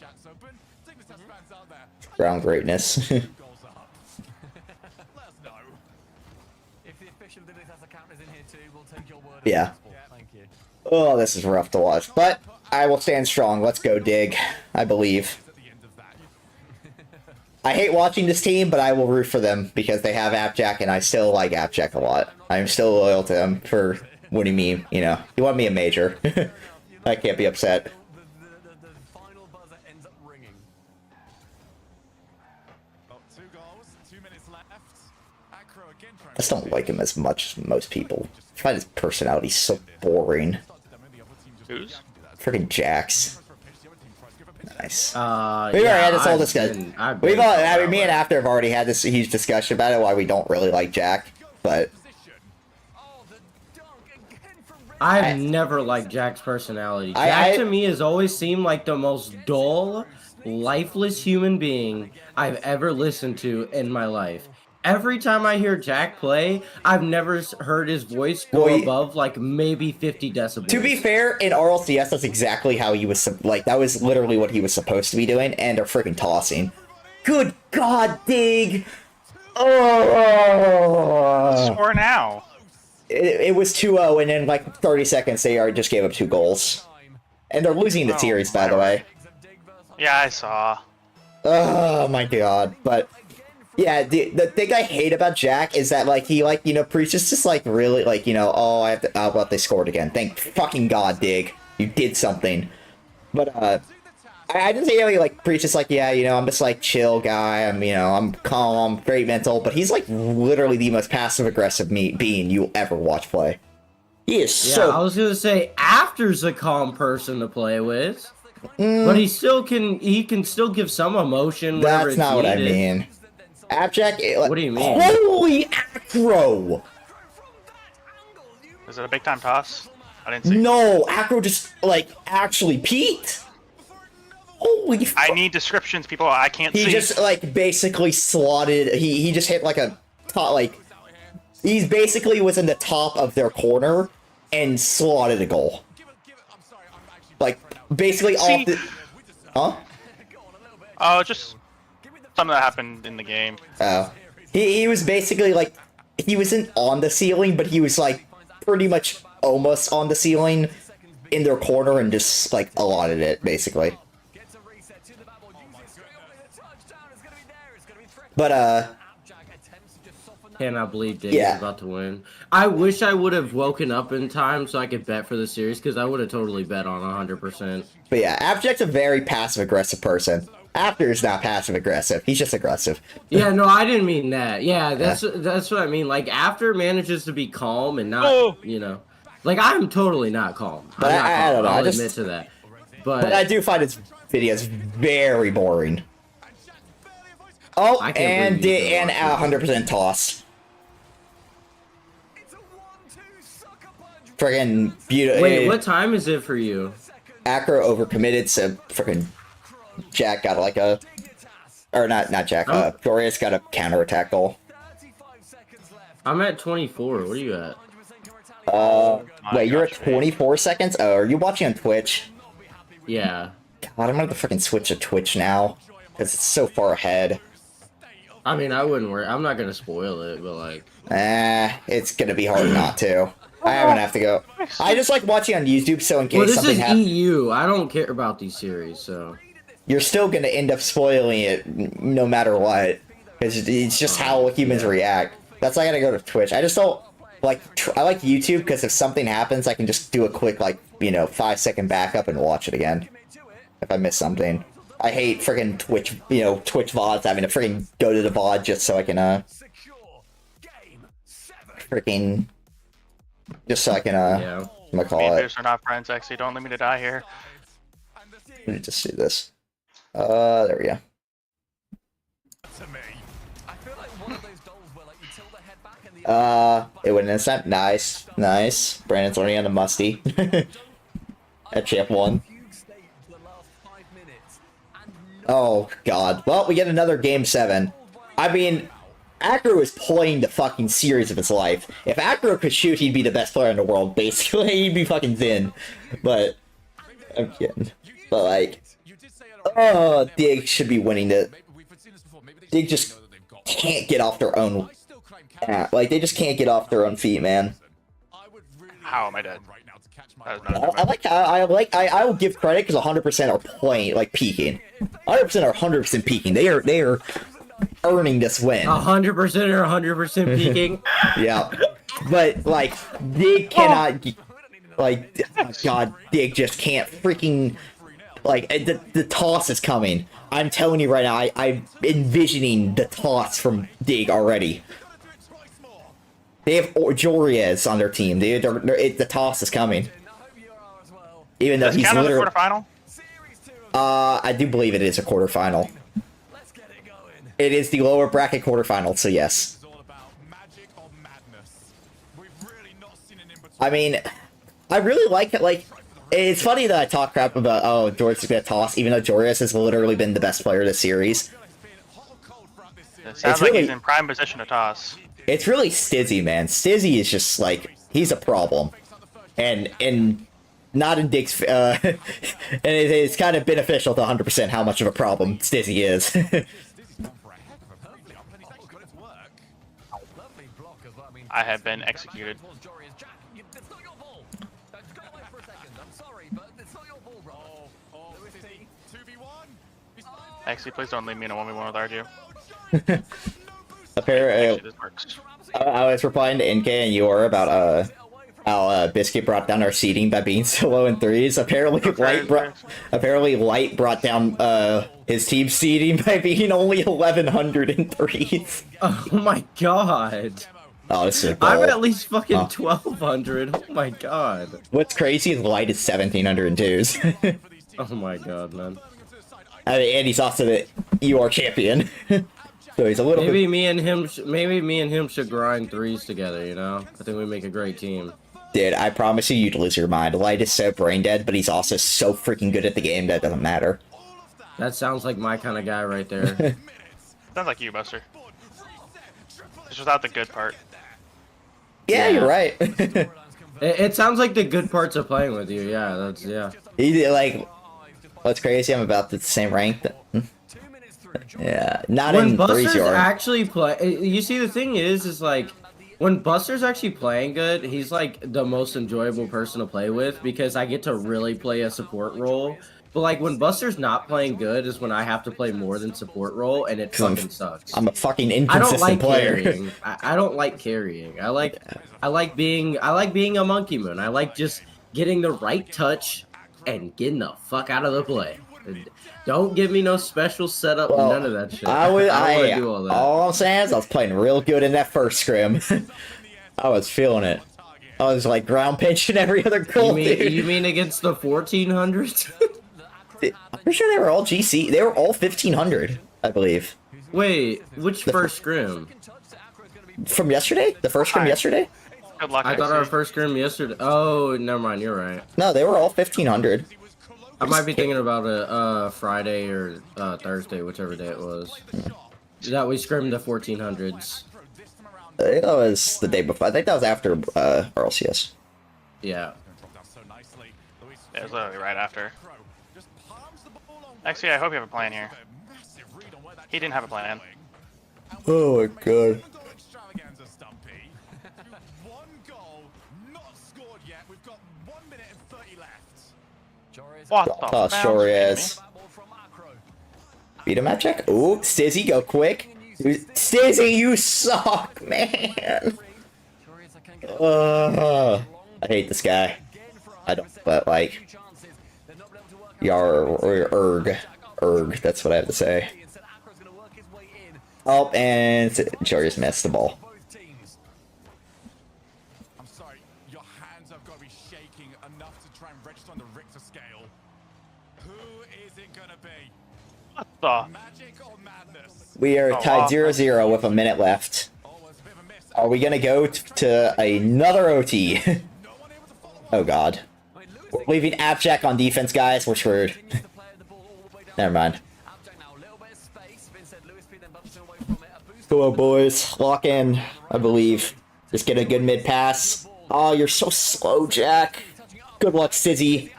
ground greatness. Yeah. Oh, this is rough to watch, but I will stand strong. Let's go, Dig. I believe. I hate watching this team, but I will root for them because they have Appjack, and I still like Appjack a lot. I'm still loyal to them for what do you mean? You know, he won me a major. I can't be upset. I just don't like him as much as most people. I find his personality so boring. Who's? Freaking Jax. Nice. We've Yeah, already had this whole I've discussion. been- I've been We've all, for I mean, that me and one. After have already had this huge discussion about it, why we don't really like Jack. But I've never liked Jack's personality. I- Jack to me has always seemed like the most dull, lifeless human being I've ever listened to in my life. Every time I hear Jack play, I've never heard his voice go Well, above like maybe 50 decibels. to be fair, in RLCS, that's exactly how he was, like, that was literally what he was supposed to be doing, and they're freaking tossing. Good God, Dig! Oh! Score now. It was 2-0, and in like 30 seconds, they already just gave up 2 goals. And they're losing the Oh, series, by the way. Yeah, I saw. Oh my God. But, yeah, the thing I hate about Jack is that, like, he, like, you know, preaches just, like, really, like, you know, oh, I have to, oh, well, they scored again. Thank fucking God, Dig. You did something. But, I didn't say he like preaches like, yeah, you know, I'm just like chill guy. I'm, you know, I'm calm, very mental, but he's like literally the most passive aggressive being you'll ever watch play. He is Yeah, so. I was gonna say After's a calm person to play with, but he can still give some emotion. whenever That's it's not what I needed. mean. Abjack. What do you mean? Holy acro! Is it a big time toss? I didn't see. No, acro just like actually peaked. Holy! I need descriptions, people. I can't He see. just like basically slotted. He just hit like a top like. He's basically was in the top of their corner and slotted a goal. Like basically off the. Huh? Oh, just something that happened in the game. Oh. He was basically like he wasn't on the ceiling, but he was like pretty much almost on the ceiling in their corner and just like allotted it basically. But Cannot believe Dig Yeah. is about to win. I wish I would have woken up in time so I could bet for the series because I would have totally bet on 100%. But yeah, Abject's a very passive aggressive person. After is not passive aggressive. He's just aggressive. Yeah, no, I didn't mean that. Yeah, that's what I mean. Like After manages to be calm and not, you know. Like, I'm totally not calm. But I'm not calm. I don't know. I'll I just admit to that. but I do find his videos very boring. Oh, I can't and believe you and still watch 100% toss. Friggin' beautiful. Wait, what time is it for you? Acro overcommitted, so friggin' Jack got like a, or not Jack. Glorious got a counterattack goal. I'm at 24. What are you at? Wait, you're at 24 seconds? Oh, are you watching on Twitch? Yeah. God, I'm gonna have to freaking switch to Twitch now because it's so far ahead. I mean, I wouldn't worry. I'm not gonna spoil it, but like, It's gonna be hard not to. I'm gonna have to go. I just like watching on YouTube, so in case well, this something is happens, EU. I don't care about these series, so. you're still gonna end up spoiling it no matter what, because it's just how humans react. That's why I gotta go to Twitch. I just don't like. I like YouTube because if something happens, I can just do a quick 5-second backup and watch it again if I miss something. I hate freaking Twitch, Twitch VODs, having to freaking go to the VOD just so I can, just so I can, Yeah. what am I call Me and it? Pierce are not friends, actually. Don't let me to die here. Let me just see this. There we go. It went instant. Nice. Brandon's already on the musty. At champ 1. Oh, God. Well, we get another Game 7. I mean, Acro is playing the fucking series of his life. If Acro could shoot, he'd be the best player in the world, basically. He'd be fucking Zen. But, I'm kidding. But, like, oh, Dig should be winning it. Dig just can't get off their own... they just can't get off their own feet, man. How am I dead? I will give credit because 100% are playing, peaking. 100% are 100% peaking. They are earning this win. 100% or 100% peaking. Yeah, but Dig cannot. God, Dig just can't freaking. The toss is coming. I'm telling you right now. I'm envisioning the toss from Dig already. They have Joriez on their team. The toss is coming. Even though Does it he's count as a literally... quarterfinal? I do believe it is a quarterfinal. It is the lower bracket quarterfinal, so yes. I mean, I really like it. It's funny that I talk crap about, oh, Joriez is gonna toss, even though Joriez has literally been the best player of the series. It sounds like he's in prime position to toss. It's really Stizzy, man. Stizzy is just, he's a problem. And not in Dig's, and it's kind of beneficial to 100% how much of a problem Stizzy is. I have been executed. Actually, please don't leave me in a 1v1 with RG. Apparently, This works. I was replying to NK and Yor about how Biscuit brought down our seeding by being so low in threes. Apparently, Light brought down his team seeding by being only 1100 in threes. Oh my god. Oh, this is I'm at least fucking 1200. Oh my god. What's crazy is Light is 1700 in twos. Oh my god, man. I mean, and he's also the UR champion. So he's a little Maybe bit... me and him should grind threes together, you know? I think we make a great team. Dude, I promise you'd lose your mind. Light is so brain dead, but he's also so freaking good at the game that it doesn't matter. That sounds like my kind of guy right there. Sounds like you, Buster. Just without the good part. Yeah, you're right. It sounds like the good parts of playing with you. Yeah, yeah. He, what's crazy, I'm about the same rank. Yeah, not when in Buster's threes, actually play, you see, the thing is when Buster's actually playing good, he's the most enjoyable person to play with because I get to really play a support role. But when Buster's not playing good is when I have to play more than support role, and it fucking sucks. I'm a fucking inconsistent player. Carrying. I don't like carrying. I like being a monkey moon. I like just getting the right touch and getting the fuck out of the play. Don't give me no special setup, none of that shit. I don't want to do all that. All I'm saying is I was playing real good in that first scrim. I was feeling it. I was like ground pitch and every other goal, dude. You mean against the 1400s? I'm pretty sure they were all GC. They were all 1500, I believe. Wait, which first scrim? From yesterday? The first scrim yesterday? Good luck. I thought our first scrim yesterday. Oh, never mind. You're right. No, they were all 1500. I might be thinking about a Friday or Thursday, whichever day it was. That we scrimmed the 1400s. I think that was the day before. I think that was after RLCS. Yeah. Yeah, it was literally right after. Actually, I hope you have a plan here. He didn't have a plan. Oh my god. What the Oh, fuck? sure is. Beat him at check. Ooh, Stizzy, go quick. Stizzy, you suck, man. I hate this guy. I don't, but like, erg, that's what I have to say. Oh, and Joris missed the ball. I'm sorry, your hands have got to be shaking enough to try and register on the Richter scale. Who is it gonna be? What the? Magic or madness? We are Oh, tied wow. 0-0 with a minute left. Are we gonna go to another OT? Oh god. We're leaving Abjack on defense, guys. We're screwed. Never mind. Come on, boys. Lock in, I believe. Just get a good mid pass. Oh, you're so slow, Jack. Good luck, Stizzy.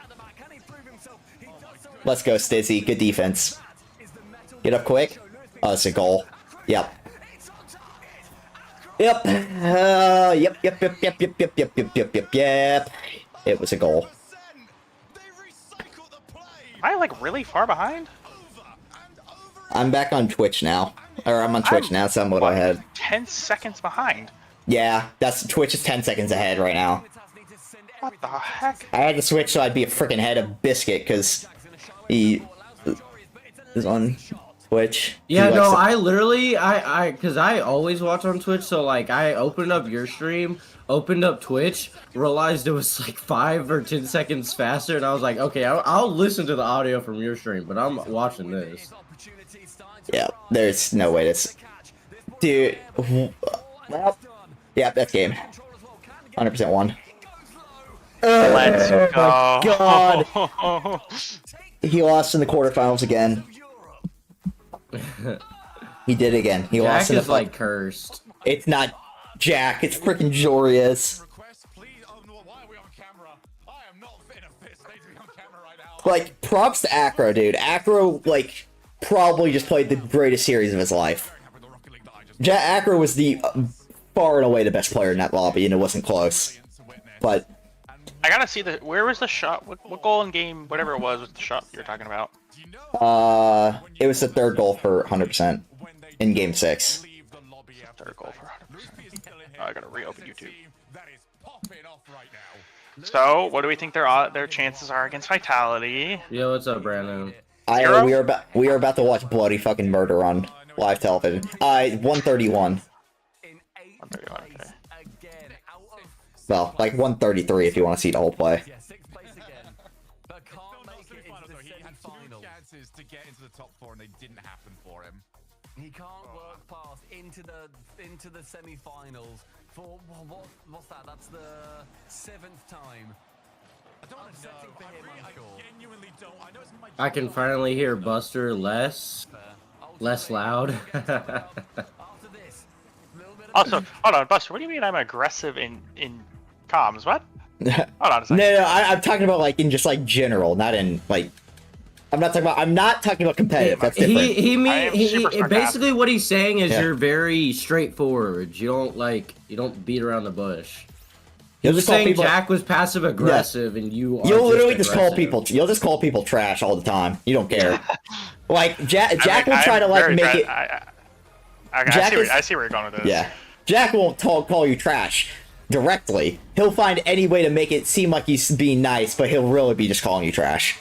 Let's go, Stizzy. Good defense. Get up quick. Oh, it's a goal. Yep. Yep. Yep. It was a goal. Am I like really far behind? I'm back on Twitch now. Or I'm on Twitch now, so I'm a little ahead. 10 seconds behind. Yeah, that's Twitch is 10 seconds ahead right now. What the heck? I had to switch so I'd be a freaking head of Biscuit because he is on Twitch. Yeah, He no, likes to- I literally, because I always watch on Twitch, so like I opened up your stream, opened up Twitch, realized it was like 5 or 10 seconds faster, and I was like, okay, I'll listen to the audio from your stream, but I'm watching this. Yeah, there's no way this. Dude. Well, yeah, that's game. 100% won. Let's go. God. He lost in the quarterfinals again. He did again. He Jack lost in the is like cursed. It's not Jack, it's freaking Jorius. Like, props to Acro, dude. Acro, like, probably just played the greatest series of his life. Acro was the far and away the best player in that lobby, and it wasn't close. But I gotta see the. Where was the shot? What goal in game? Whatever it was the shot you're talking about. it was the third goal for 100% in game 6. Third goal for 100%. Oh, I gotta reopen YouTube. So, what do we think their chances are against Vitality? Yo, what's up, Brandon? Zero? We are about to watch bloody fucking murder on live television. 131. 131, okay. Well, like 133 if you want to see the whole play. Chances to get into the top 4 and they didn't happen for him. He can't work past into the semi-finals for what's that? That's the 7th time. I don't Upsetting for him, I'm sure. I genuinely don't. I know it's my I can finally hear Buster less loud. After this, Also, hold on, Buster. What do you mean I'm aggressive in comms? What? Hold on a second. No, I'm talking about like in just like general, not in like. I'm not talking about competitive. That's different. I am super sarcastic. Basically what he's saying is Yeah. you're very straightforward. You don't beat around the bush. He You'll was just call saying people. Jack was passive aggressive, and you are You'll literally just call aggressive. people. You'll just call people trash all the time. You don't care. Like Jack will I'm try to like very make it. Jack is- I see where you're going with this. Yeah, Jack won't call you trash directly. He'll find any way to make it seem like he's being nice, but he'll really be just calling you trash.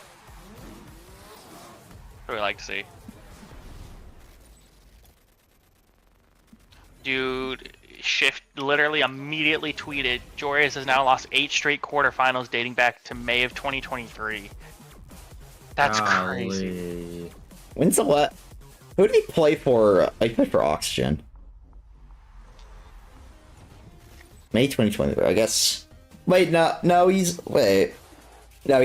What do we like to see? Dude, Shift literally immediately tweeted, Joreuz has now lost 8 straight quarterfinals dating back to May of 2023. That's crazy. When's the what? Who did he play for? He played for Oxygen. May 2023, I guess. Wait, no, he's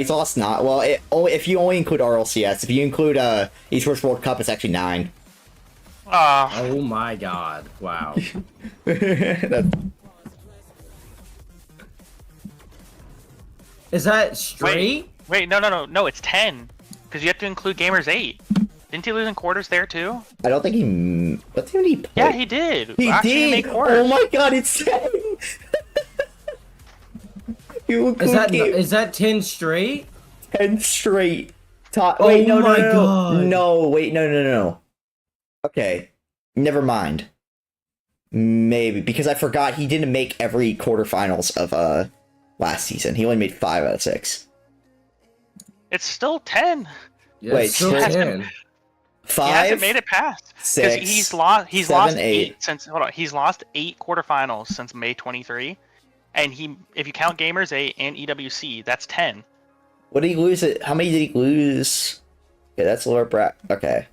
lost not. Well, if you only include RLCS, if you include Esports World Cup, it's actually 9. Oh my god! Wow. Is that straight? Wait, no, it's 10. Because you have to include Gamers 8. Didn't he lose in quarters there too? I don't think he. What did he play? Yeah, he did. He Actually, did. Make quarters. Oh my god, it's 10. Is that 10 straight? 10 straight. Oh wait, no, my no, no, God. no, wait, no. Okay, never mind. Maybe because I forgot he didn't make every quarterfinals of last season. He only made 5 out of 6. It's still 10. Yeah, Wait, it's still straight- 10. 5. He hasn't made it past. 6. He's 7, lost 8 8 since. Hold on. He's lost 8 quarterfinals since May 23, and if you count Gamers 8 and EWC, that's 10. What did he lose? How many did he lose? Okay, that's lower brat. Okay,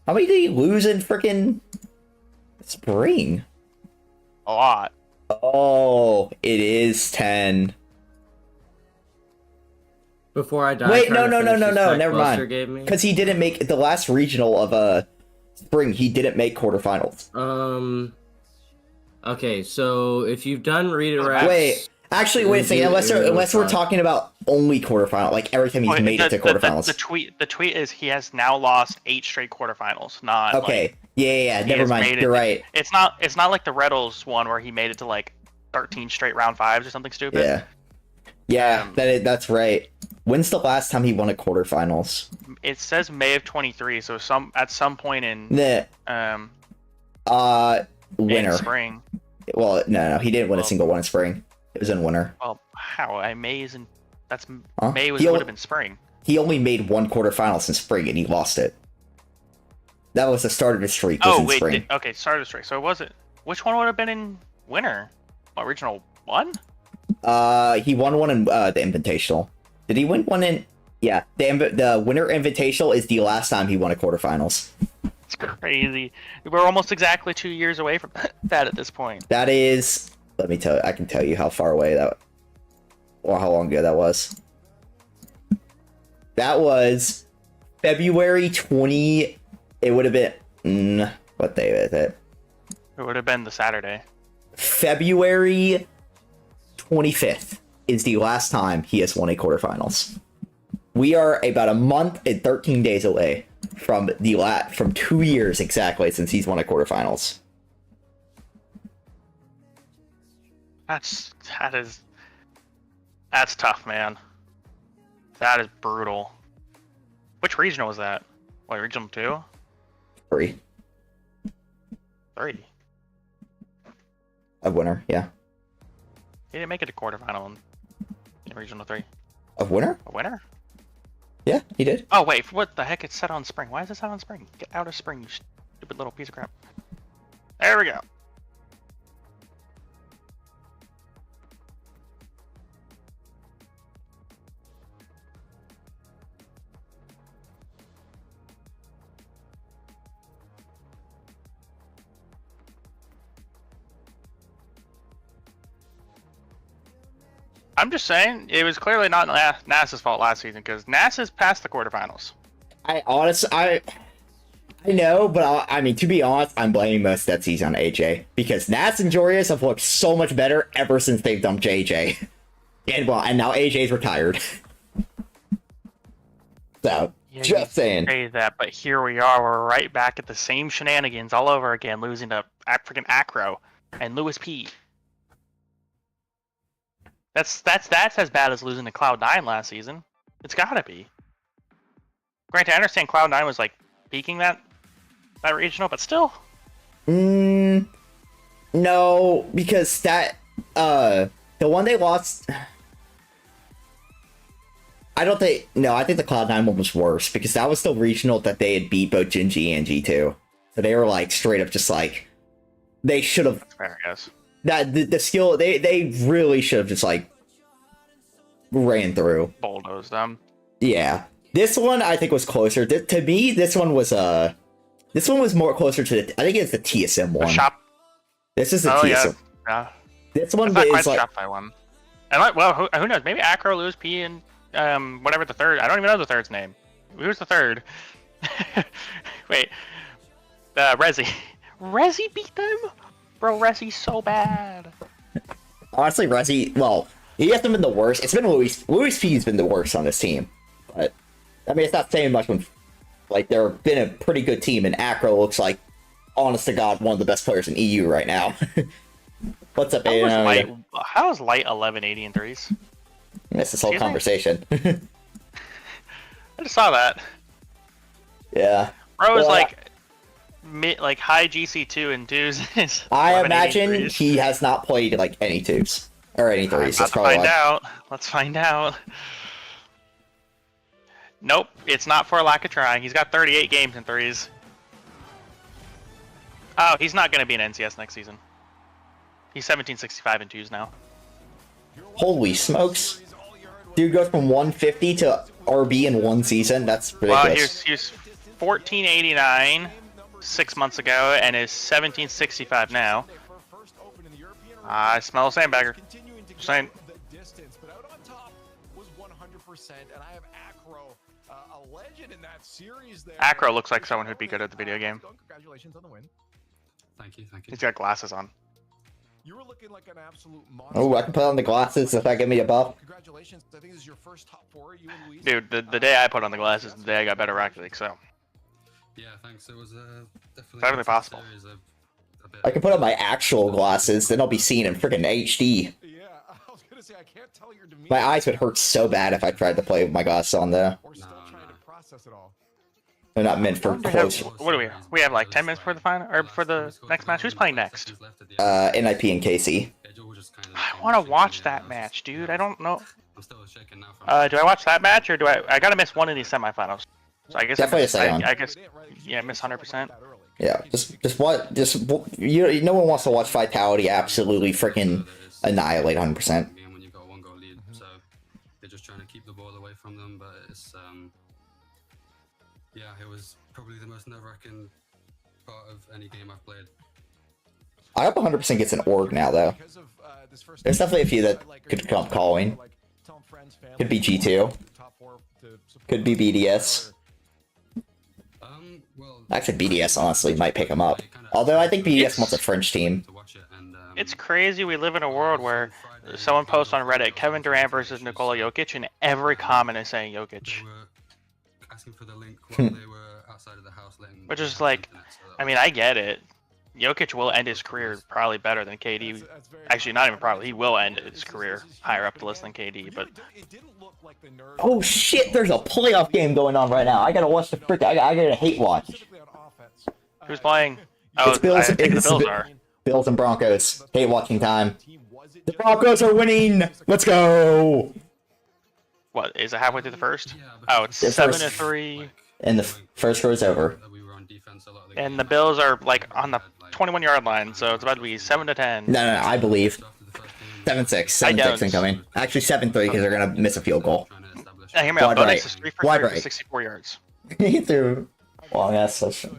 how many did he lose in freaking spring? A lot. Oh, it is 10. Before I die. Wait, no, never mind. Gave me. Because he didn't make the last regional of spring. He didn't make quarterfinals. Okay, so if you've done redirects. Wait, actually, wait a second. Unless we're talking about only quarterfinal, like every time he's made it to quarterfinals. The tweet is he has now lost 8 straight quarterfinals. Not okay. Like, yeah. Never mind. You're right. It's not like the Reddles one where he made it to like 13 straight round 5s or something stupid. Yeah. That's right. When's the last time he won a quarterfinals? It says May of 23, so at some point in winter. in spring. Well, no, he didn't win a single one in spring. It was in winter. Well, how? May was He would have been spring. He only made one quarterfinals in spring and he lost it. That was the start of his streak. Spring. Okay, start of the streak. So it wasn't. Which one would have been in winter? Original one? He won one in the Invitational. Did he win one in? Yeah, the Winter Invitational is the last time he won a quarterfinals. It's crazy. We're almost exactly 2 years away from that at this point. That is. Let me tell you. I can tell you how far away or how long ago that was. That was February 20. It would have been. What day is it? It would have been the Saturday. February 25th is the last time he has won a quarterfinals. We are about a month and 13 days away from from 2 years exactly since he's won a quarterfinals. That's tough, man. That is brutal. Which regional was that? What, regional 2? 3. 3. Of winner, yeah. He didn't make it to quarterfinal in regional 3. Of winner? A winner? Yeah, he did. Oh wait, what the heck? It's set on spring. Why is it set on spring? Get out of spring, you stupid little piece of crap. There we go. I'm just saying, it was clearly not NASA's fault last season, because NASA's passed the quarterfinals. I know, but I mean, to be honest, I'm blaming most of that season on AJ. Because Nas and Joreuz have looked so much better ever since they've dumped AJ. And now AJ's retired. So, Yeah, just saying. Say that, but here we are, we're right back at the same shenanigans all over again, losing to freaking Acro and Lewis P. That's as bad as losing to Cloud9 last season. It's gotta be. Granted, I understand Cloud9 was like peaking that regional, but still. No, because the one they lost. I think the Cloud9 one was worse because that was the regional that they had beat both Gen G and G2. So they were like straight up just like they should have Fair, I guess. that the skill they really should have just like ran through. Bulldoze them. Yeah, this one I think was closer to me. This one was more closer to the. I think it's the TSM The one. shop. This is the Oh TSM. yeah. This one It's not quite is the like Shopify one. And like, well, who knows? Maybe Acro, Lewis P, and whatever the third. I don't even know the third's name. Who's the third? Wait. Resi. Resi beat them? Bro, Resi's so bad. honestly Resi. Well, he hasn't been the worst. It's been Louis P's been the worst on this team. But I mean, it's not saying much when like they've been a pretty good team, and Acro looks like, honest to God, one of the best players in EU right now. What's up, Aiden? How is Light 1180 in threes? Missed this whole Excuse me? conversation. I just saw that. Yeah. Bro is Well, like high GC2 and twos. I imagine he has not played like any twos or any threes. Let's find out. Let's find out. Nope, it's not for a lack of trying. He's got 38 games in threes. Oh, he's not going to be in NCS next season. He's 1765 in twos now. Holy smokes. Dude goes from 150 to RB in one season. That's ridiculous. Well, he was 1489 6 months ago and is 1765 now. I smell a sandbagger. Just saying. But out on top was 100%, and I have Acro, a legend in that series there. Acro looks like someone who'd be good at the video game. Congratulations on the win. Thank you. He's got glasses on. You were looking like an absolute monster. Oh, I can put on the glasses if that give me a buff. Congratulations. I think this is your first top 4, you and Luis. Dude, the day I put on the glasses is the day I got better Rocket League, so. Yeah, thanks. It was Definitely possible. I can put on my actual glasses, then I'll be seeing in freaking HD. Yeah, I was gonna say I can't tell your demeanor. My eyes would hurt so bad if I tried to play with my glasses on there. Or still trying to process it all. They're not meant for close. What do we have? We have like 10 minutes before the final, or before the next match. Who's playing next? NIP and KC. I want to watch that match, dude. I don't know. I'm still shaking now. Do I watch that match, or do I gotta miss one of these semifinals? So I guess Definitely a second. I guess, yeah, miss 100%. Yeah, no one wants to watch Vitality absolutely freaking annihilate 100%. When you got one goal lead, so they're just trying to keep the ball away from them. But it's yeah, it was probably the most nerve-wracking part of any game I've played. I hope 100% gets an org now, though. There's definitely a few that could come calling. Could be G2. Could be BDS. Actually, BDS honestly might pick them up. Although I think BDS wants a French team. It's crazy we live in a world where someone posts on Reddit, Kevin Durant versus Nikola Jokic, and every comment is saying Jokic. Asking for the link while they were outside of the house. Which is like, I mean, I get it. Jokic will end his career probably better than KD. Actually, not even probably. He will end his career higher up the list than KD, but... Oh shit, there's a playoff game going on right now. I gotta watch the frick. I gotta hate watch. Who's playing? Oh, It's Bills, I think the it's Bills are. Bills and Broncos. Hate watching time. The Broncos are winning! Let's go! What, is it halfway through the first? Oh, it's 7-3. And the first quarter's over. And the Bills are like on the 21-yard line, so it's about to be 7-10. No, I believe. 7-6. 7-6 incoming. Actually, 7-3 because they're gonna miss a field goal. Hey, hear me out. Wide Bonix right. is 3 for Wide 3 for right. 64 yards. He threw long ass session.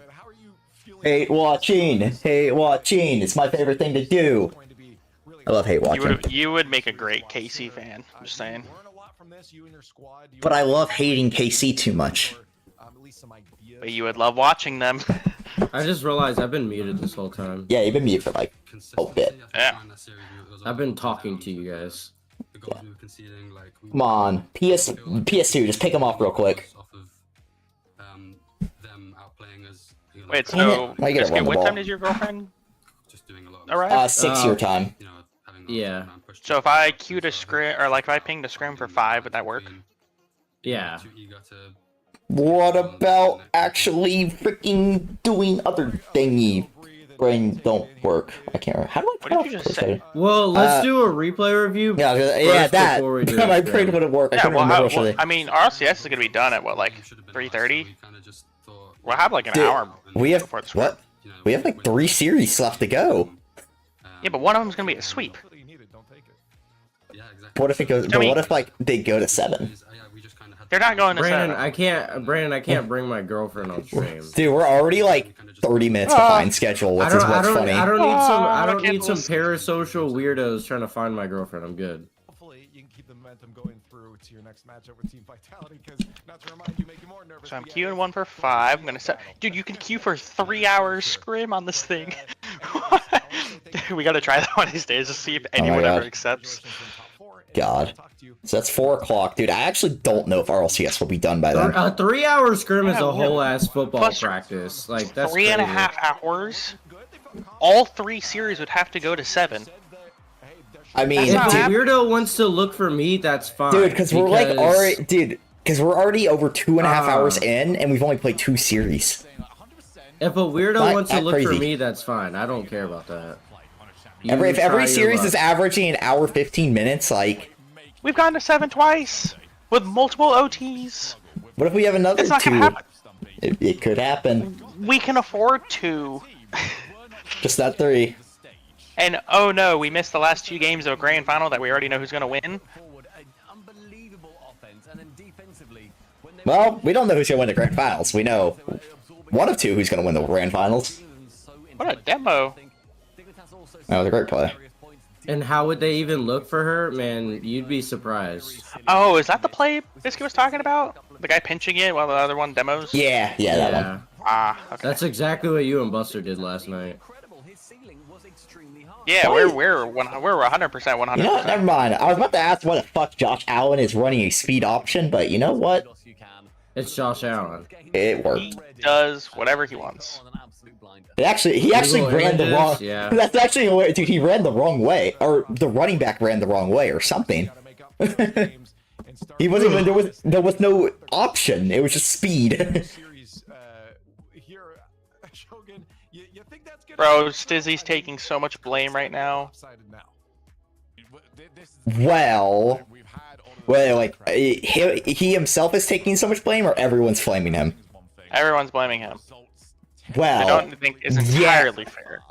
Hate watching. Hate watching. It's my favorite thing to do. I love hate watching. You would make a great KC fan. I'm just saying. But I love hating KC too much. But you would love watching them. I just realized I've been muted this whole time. Yeah, you've been muted for like a bit. Yeah. I've been talking to you guys. Come on, PS2, just pick them off real quick. Wait, so Why you gotta run the what ball? time does your girlfriend arrive? 6 your time. Yeah. So if I queued a scrim, or like if I pinged a scrim for 5, would that work? Yeah. What about actually freaking doing other thingy? Brain don't work. I can't remember. How do I What did you just say? Well, let's do a replay review. Yeah, that. before we do My this, brain yeah. wouldn't work. I Yeah, couldn't well, remember what I mean, RLCS is gonna be done at what, like 3:30? We'll have like an Dude, hour. we have before the scrim. what? We have like 3 series left to go. Yeah, but one of them's gonna be a sweep. What if it goes? But what if like they go to 7? They're not going to Brandon, 7. I can't bring my girlfriend on stream. Dude, we're already like 30 minutes behind schedule, which is what's funny. I don't need some listen. parasocial weirdos trying to find my girlfriend. I'm good. Hopefully, you can keep the momentum going through to your next matchup with Team Vitality, because not to remind you, make you more nervous. So I'm queuing 1 for 5. I'm gonna set. Dude, you can queue for 3 hours scrim on this thing. We gotta try that one of these days to see if anyone God. ever accepts. God. So that's 4 o'clock, dude. I actually don't know if RLCS will be done by then. A 3-hour scrim is Yeah, a whole ass football plus practice. Like that's 3.5 hours. All 3 series would have to go to 7. I mean, If not a dude, happening. weirdo wants to look for me, that's fine. dude, because we're like already, dude, because we're already over 2.5 hours in, and we've only played 2 series. If a weirdo Not wants to that look for crazy. me, that's fine. I don't care about that. If You every try your series luck. is averaging an hour 15 minutes, like, We've gone to 7 twice with multiple OTs. what if we have another It's not 2? gonna happen. It could happen. We can afford 2. Just not 3. And oh no, we missed the last 2 games of a grand final that we already know who's gonna win. Well, we don't know who's gonna win the grand finals. We know one of 2 who's gonna win the grand finals. What a demo. That was a great play. And how would they even look for her? Man, you'd be surprised. Oh, is that the play Biscuit was talking about? The guy pinching it while the other one demos? Yeah, that one. Ah, okay. That's exactly what you and Buster did last night. Yeah, Why- we're 100% 100%. You know what? Never mind. I was about to ask why the fuck Josh Allen is running a speed option, but you know what? It's Josh Allen. It He worked. does whatever he wants. He actually Google ran the images, wrong. yeah. That's actually a way, dude. He ran the wrong way, or the running back ran the wrong way, or something. He wasn't even there was no option. It was just speed. Bro, Stizzy's taking so much blame right now. Well, like he himself is taking so much blame, or everyone's flaming him. Everyone's blaming him. I Well, don't think it's entirely fair.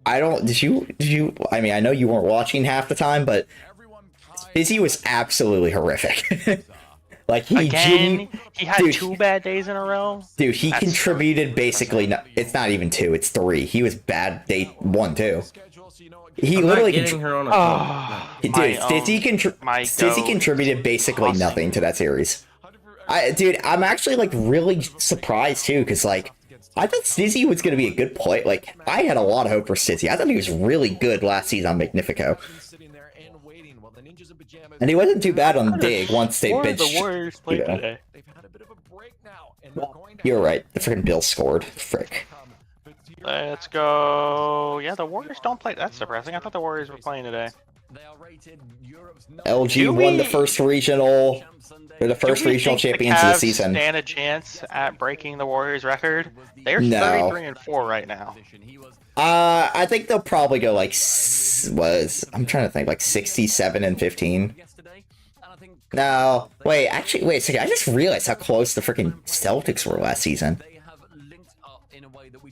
I don't. Did you? I mean, I know you weren't watching half the time, but Stizzy was absolutely horrific. Like Again, he had dude, 2 bad days in a row. Dude, he That's contributed basically. It's not even 2. It's 3. He was bad day 1 too. He I'm literally not getting her on a Oh, dude, Stizzy contributed basically nothing to that series. Dude, I'm actually like really surprised too, because like I thought Stizzy was gonna be a good play. Like I had a lot of hope for Stizzy. I thought he was really good last season on Magnifico, and he wasn't too bad on Dig once they Or benched. the Warriors played Yeah. today. You're right. The freaking Bills scored. Frick. Let's go. Yeah, the Warriors don't play. That's depressing. I thought the Warriors were playing today. LG Do won the we- first regional. They're the first Do we regional think champions of the Cavs season. stand a chance at breaking the Warriors record? They're No. 33-4 right now. I think they'll probably go like I'm trying to think, like 67 and 15. No, wait, actually, wait a second. I just realized how close the freaking Celtics were last season.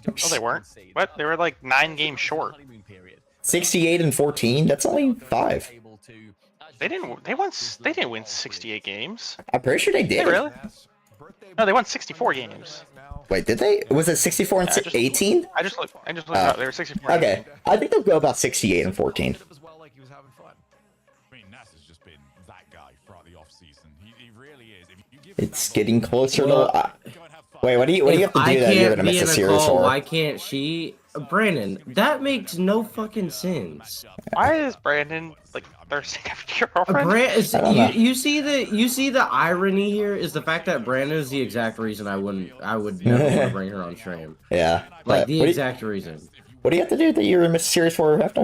Oh, they weren't. What? They were like 9 games short. 68 and 14. That's only 5. They didn't. They won. They didn't win 68 games. I'm pretty sure they Did did. they really? No, they won 64 games. Wait, did they? Was it 64 and Yeah, I just- 18? I just looked. It up. They were 64. and Okay, 18. I think they'll go about 68 and 14. It's getting closer Well, to. Wait, what do you have to do that you're gonna miss a series Nicole, for? why can't she? Brandon, that makes no fucking sense. Why is Brandon like thirsting after your girlfriend? I don't know. You see the irony here is the fact that Brandon is the exact reason I would never want to bring her on stream. Yeah, Like but the what do you- exact reason. What do you have to do that you're gonna miss a series for after?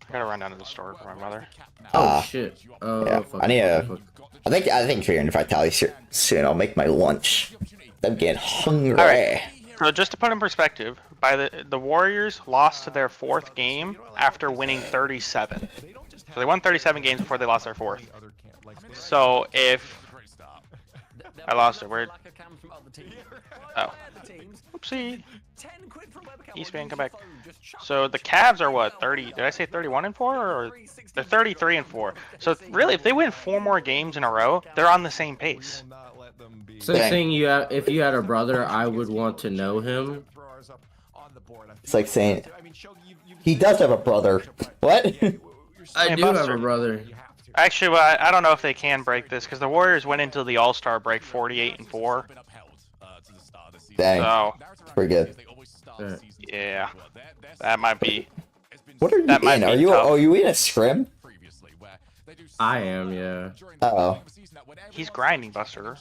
I gotta run down to the store for my mother. Oh shit. Oh Yeah, fuck. I need a. Fuck. I think if you're in Vitality soon, I'll make my lunch. I'm getting hungry. All right. So just to put in perspective, by the Warriors lost to their 4th game after winning 37. So they won 37 games before they lost their 4th. So if I lost it. Where? Lack of cams from other teams. Oh. The teams, Oopsie. 10 quid from webcam. Eastman, come back. So the Cavs are what? 30? Did I say 31-4 or they're 33-4? So really, if they win 4 more games in a row, they're on the same pace. So saying if you had a brother, I would want to know him. It's like saying he does have a brother. What? I do have a brother. Actually, well, I don't know if they can break this because the Warriors went into the All-Star break 48-4. Dang, So that's pretty good. yeah, that might be. What are you That might in? be tough. Are you in a scrim? I am, yeah. Uh-oh. He's grinding, Buster.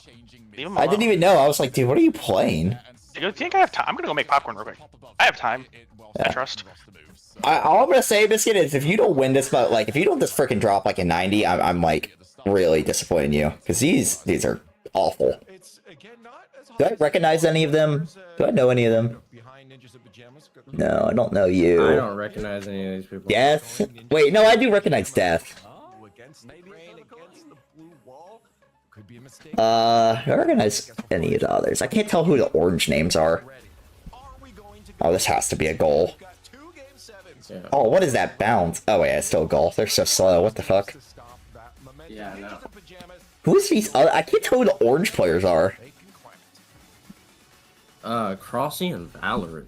Leave him I didn't alone. even know. I was like, dude, what are you playing? You think I have time? I'm gonna go make popcorn real quick. I have time. I trust. All I'm gonna say, Biscuit, is if you don't win this, but like if you don't just freaking drop like a 90, I'm like really disappointed in you because these are awful. Do I recognize any of them? Do I know any of them? No, I don't know you. I don't recognize any of these people. Death? Wait, no, I do recognize Death. I don't recognize any of the others. I can't tell who the orange names are. Oh, this has to be a goal. Yeah. Oh, what is that bounce? Oh, wait, it's still a goal. They're so slow. What the fuck? Yeah, I know. Who is these? I can't tell who the orange players are. Crossy and Valorant.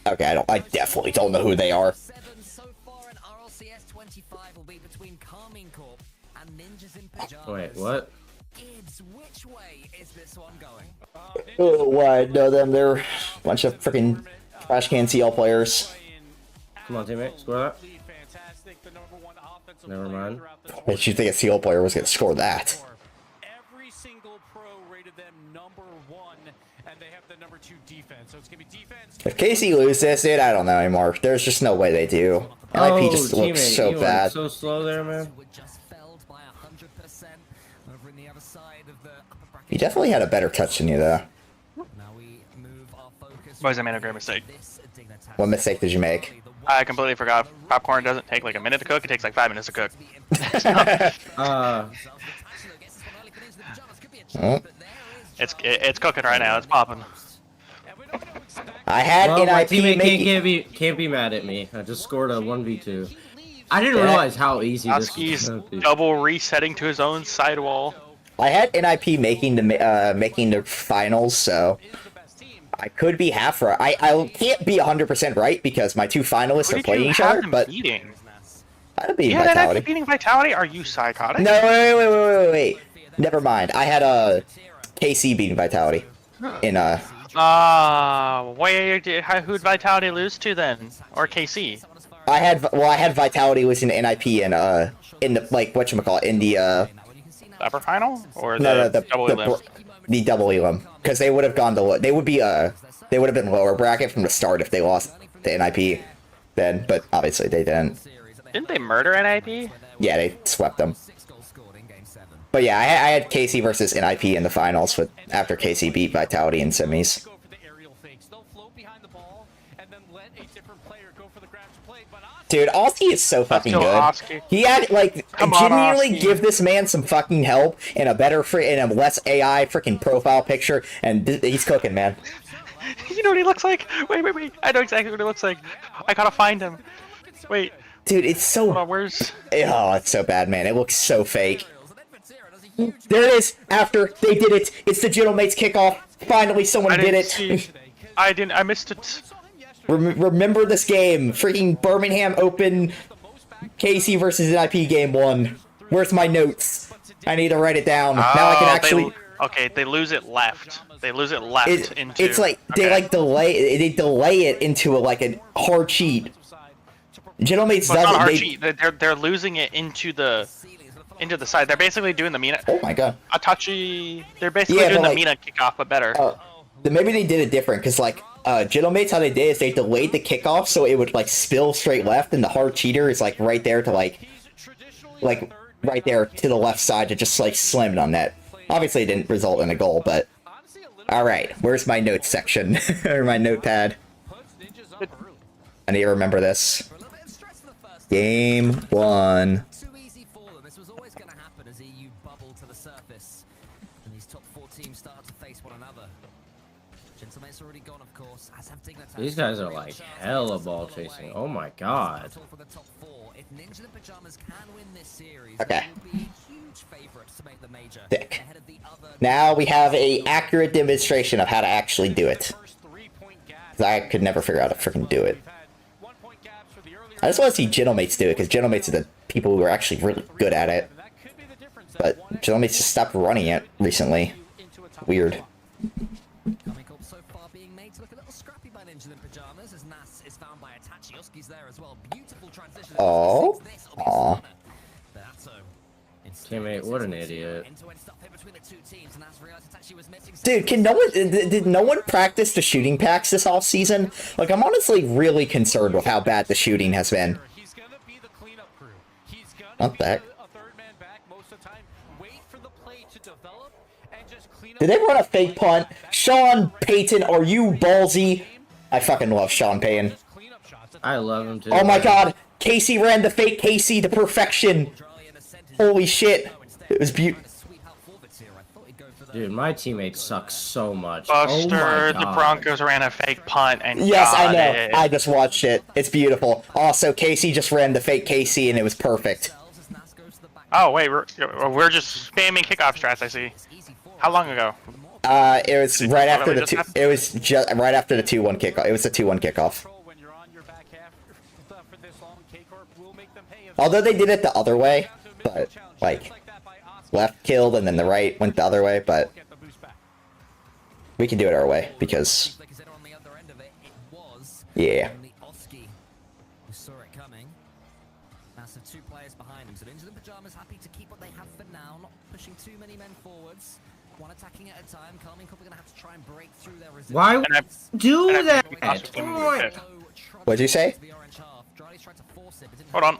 Okay, I definitely don't know who they are. 7 so far in RLCS 25 will be between Carmine Corp and Ninjas in Pajamas. Wait, what? Kids, which way is this one going? Oh, why? I know them. They're a bunch of freaking trash can CL players. Come on, teammate, score that. Never mind. Did you think a CL player was gonna score that? Every single pro rated them number 1, and they have the number 2 defense. So it's gonna be defense. If KC loses this, dude, I don't know anymore. There's just no way they do. NIP just looks teammate, so you bad. Are so slow there, man. Were just felled by 100% over in the other side of the upper bracket. He definitely had a better touch than you, though. Now we move our focus. Boys, I made a great mistake. What mistake did you make? I completely forgot. Popcorn doesn't take like a minute to cook. It takes like 5 minutes to cook. Oh. It's cooking right now. It's popping. I had Well, my NIP teammate making... can't be mad at me. I just scored a 1v2. I didn't realize how easy this Husky's was. double resetting to his own sidewall. I had NIP making the finals, so I could be half right. I can't be 100% right because my 2 finalists are playing each other, but Beating? I'd be Yeah, Vitality. NIP beating Vitality? Are you psychotic? No, wait. Never mind. I had KC beating Vitality in wait, who'd Vitality lose to then? Or KC? I had Vitality losing to NIP in the like whatchamacallit in the Upper final? Or no, the double elim? the double elim, because they would have gone to they would have been lower bracket from the start if they lost to NIP then, but obviously they didn't. Didn't they murder NIP? Yeah, they swept them. But yeah, I had KC versus NIP in the finals with after KC beat Vitality in semis. Go for the aerial fakes. They'll float behind the ball and then let a different player go for the grab to play. But Dude, Oski is so fucking go, good. Oski. He had like Come on, genuinely Oski. give this man some fucking help and a better and a less AI freaking profile picture, and he's cooking, man. You know what he looks like? Wait. I know exactly what he looks like. I gotta find him. Wait. Dude, it's so Hold on, where's... oh, it's so bad, man. It looks so fake. There it is. After they did it, it's the Gentleman's kickoff. Finally, someone I did didn't it. see... I missed it. Remember this game. Freaking Birmingham Open KC versus NIP game 1. Where's my notes? I need to write it down. Now I can actually... Okay, they lose it left. They lose it left into... It's like, they like delay it into a hard cheat. Gentleman's Well, it's not doesn't... hard cheat. They're losing it into the side. They're basically doing the Mina... Oh my god. A touchy... They're basically Yeah, doing but the Mina kickoff, but better. Maybe they did it different, because, Gentleman's, how they did is they delayed the kickoff so it would, spill straight left, and the hard cheater is, right there to, right there to the left side to just, slam it on net. Obviously, it didn't result in a goal, but... Alright, where's my notes section? Or my notepad? I need to remember this. Game 1. Too easy for them. This was always going to happen as EU bubbled to the surface. And these top 4 teams start That's already gone, of course. As have Dignitas. These guys are like hella ball chasing. Oh my god. For the top 4. If Ninja the Pajamas can win this series, Okay. they will be huge favorites to make the major. Sick. Ahead of the other Now we have a accurate demonstration of how to actually do it. 'Cause I could never figure out how to freaking do it. I just want to see Gentlemates do it, because Gentlemates are the people who are actually really good at it. But Gentlemates just stopped running it recently. Weird. Coming up so far being made to look a little scrappy by Ninja in Pajamas as Nas is found by Itachi. Oski's there as well. Beautiful transition. Oh. Aw. Teammate, what an idiot. Dude, can no one did no one practice the shooting packs this off season? Like, I'm honestly really concerned with how bad the shooting has been. Not that. Did they run a fake punt? Sean Payton, are you ballsy? I fucking love Sean Payton. I love him too. Oh my god, Casey ran the fake Casey to perfection. Holy shit. It was beautiful. Dude, my teammates suck so much. Buster, oh my the god. Broncos ran a fake punt and Yes, I got know. it. I just watched it. It's beautiful. Also, Casey just ran the fake Casey and it was perfect. Oh wait, we're just spamming kickoff strats. I see. How long ago? It was right after the two. It was just right after the 2-1 kickoff. It was a 2-1 kickoff. Although they did it the other way, but like left killed and then the right went the other way, but we can do it our way because yeah. Massive 2 players behind him. So Ninja the Pajamas happy to keep what they have for now, not pushing too many men forwards. One attacking at a time. Calming Cup are gonna have to try and break through their resistance. Why would you do that? What'd you say? Hold on.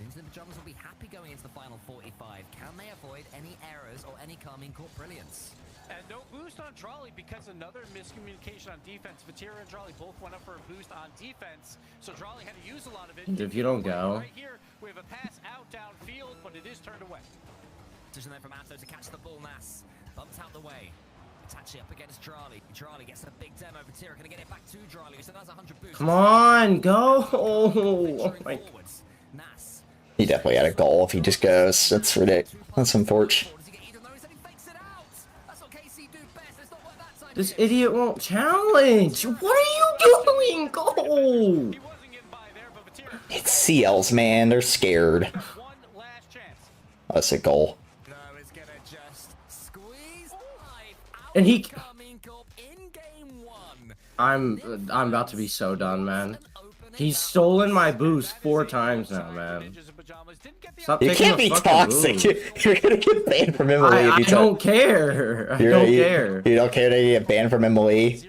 Ninja the Pajamas will be happy going into the final 45. Can they avoid any errors or any Calming Corp brilliance? And no boost on Trolley because another miscommunication on defense. Vatira and Trolley both went up for a boost on defense, so Trolley had to use a lot of it. If you don't go. Right here, we have a pass out downfield, but it is turned away. Decision there from Atto to catch the ball. Nas bumps out the way. Itachi up against Drali. Drali gets a big demo. Vatira gonna get it back to Drali, who still has 100 boosts. Come on, go! Oh my. Nas. He definitely had a goal if he just goes. That's ridiculous. That's unfortunate. This idiot won't challenge. What are you doing? Go! It's CLs, man. They're scared. Oh, that's a goal. No, it's gonna just squeeze life out And he. Calming Corp in game 1. I'm about to be so done, man. He's stolen my boost 4 times now, man. Stop You taking can't the be fucking toxic. boost. You're gonna get banned from MLE. I if you don't care. I You don't care. You don't care to get banned from MLE?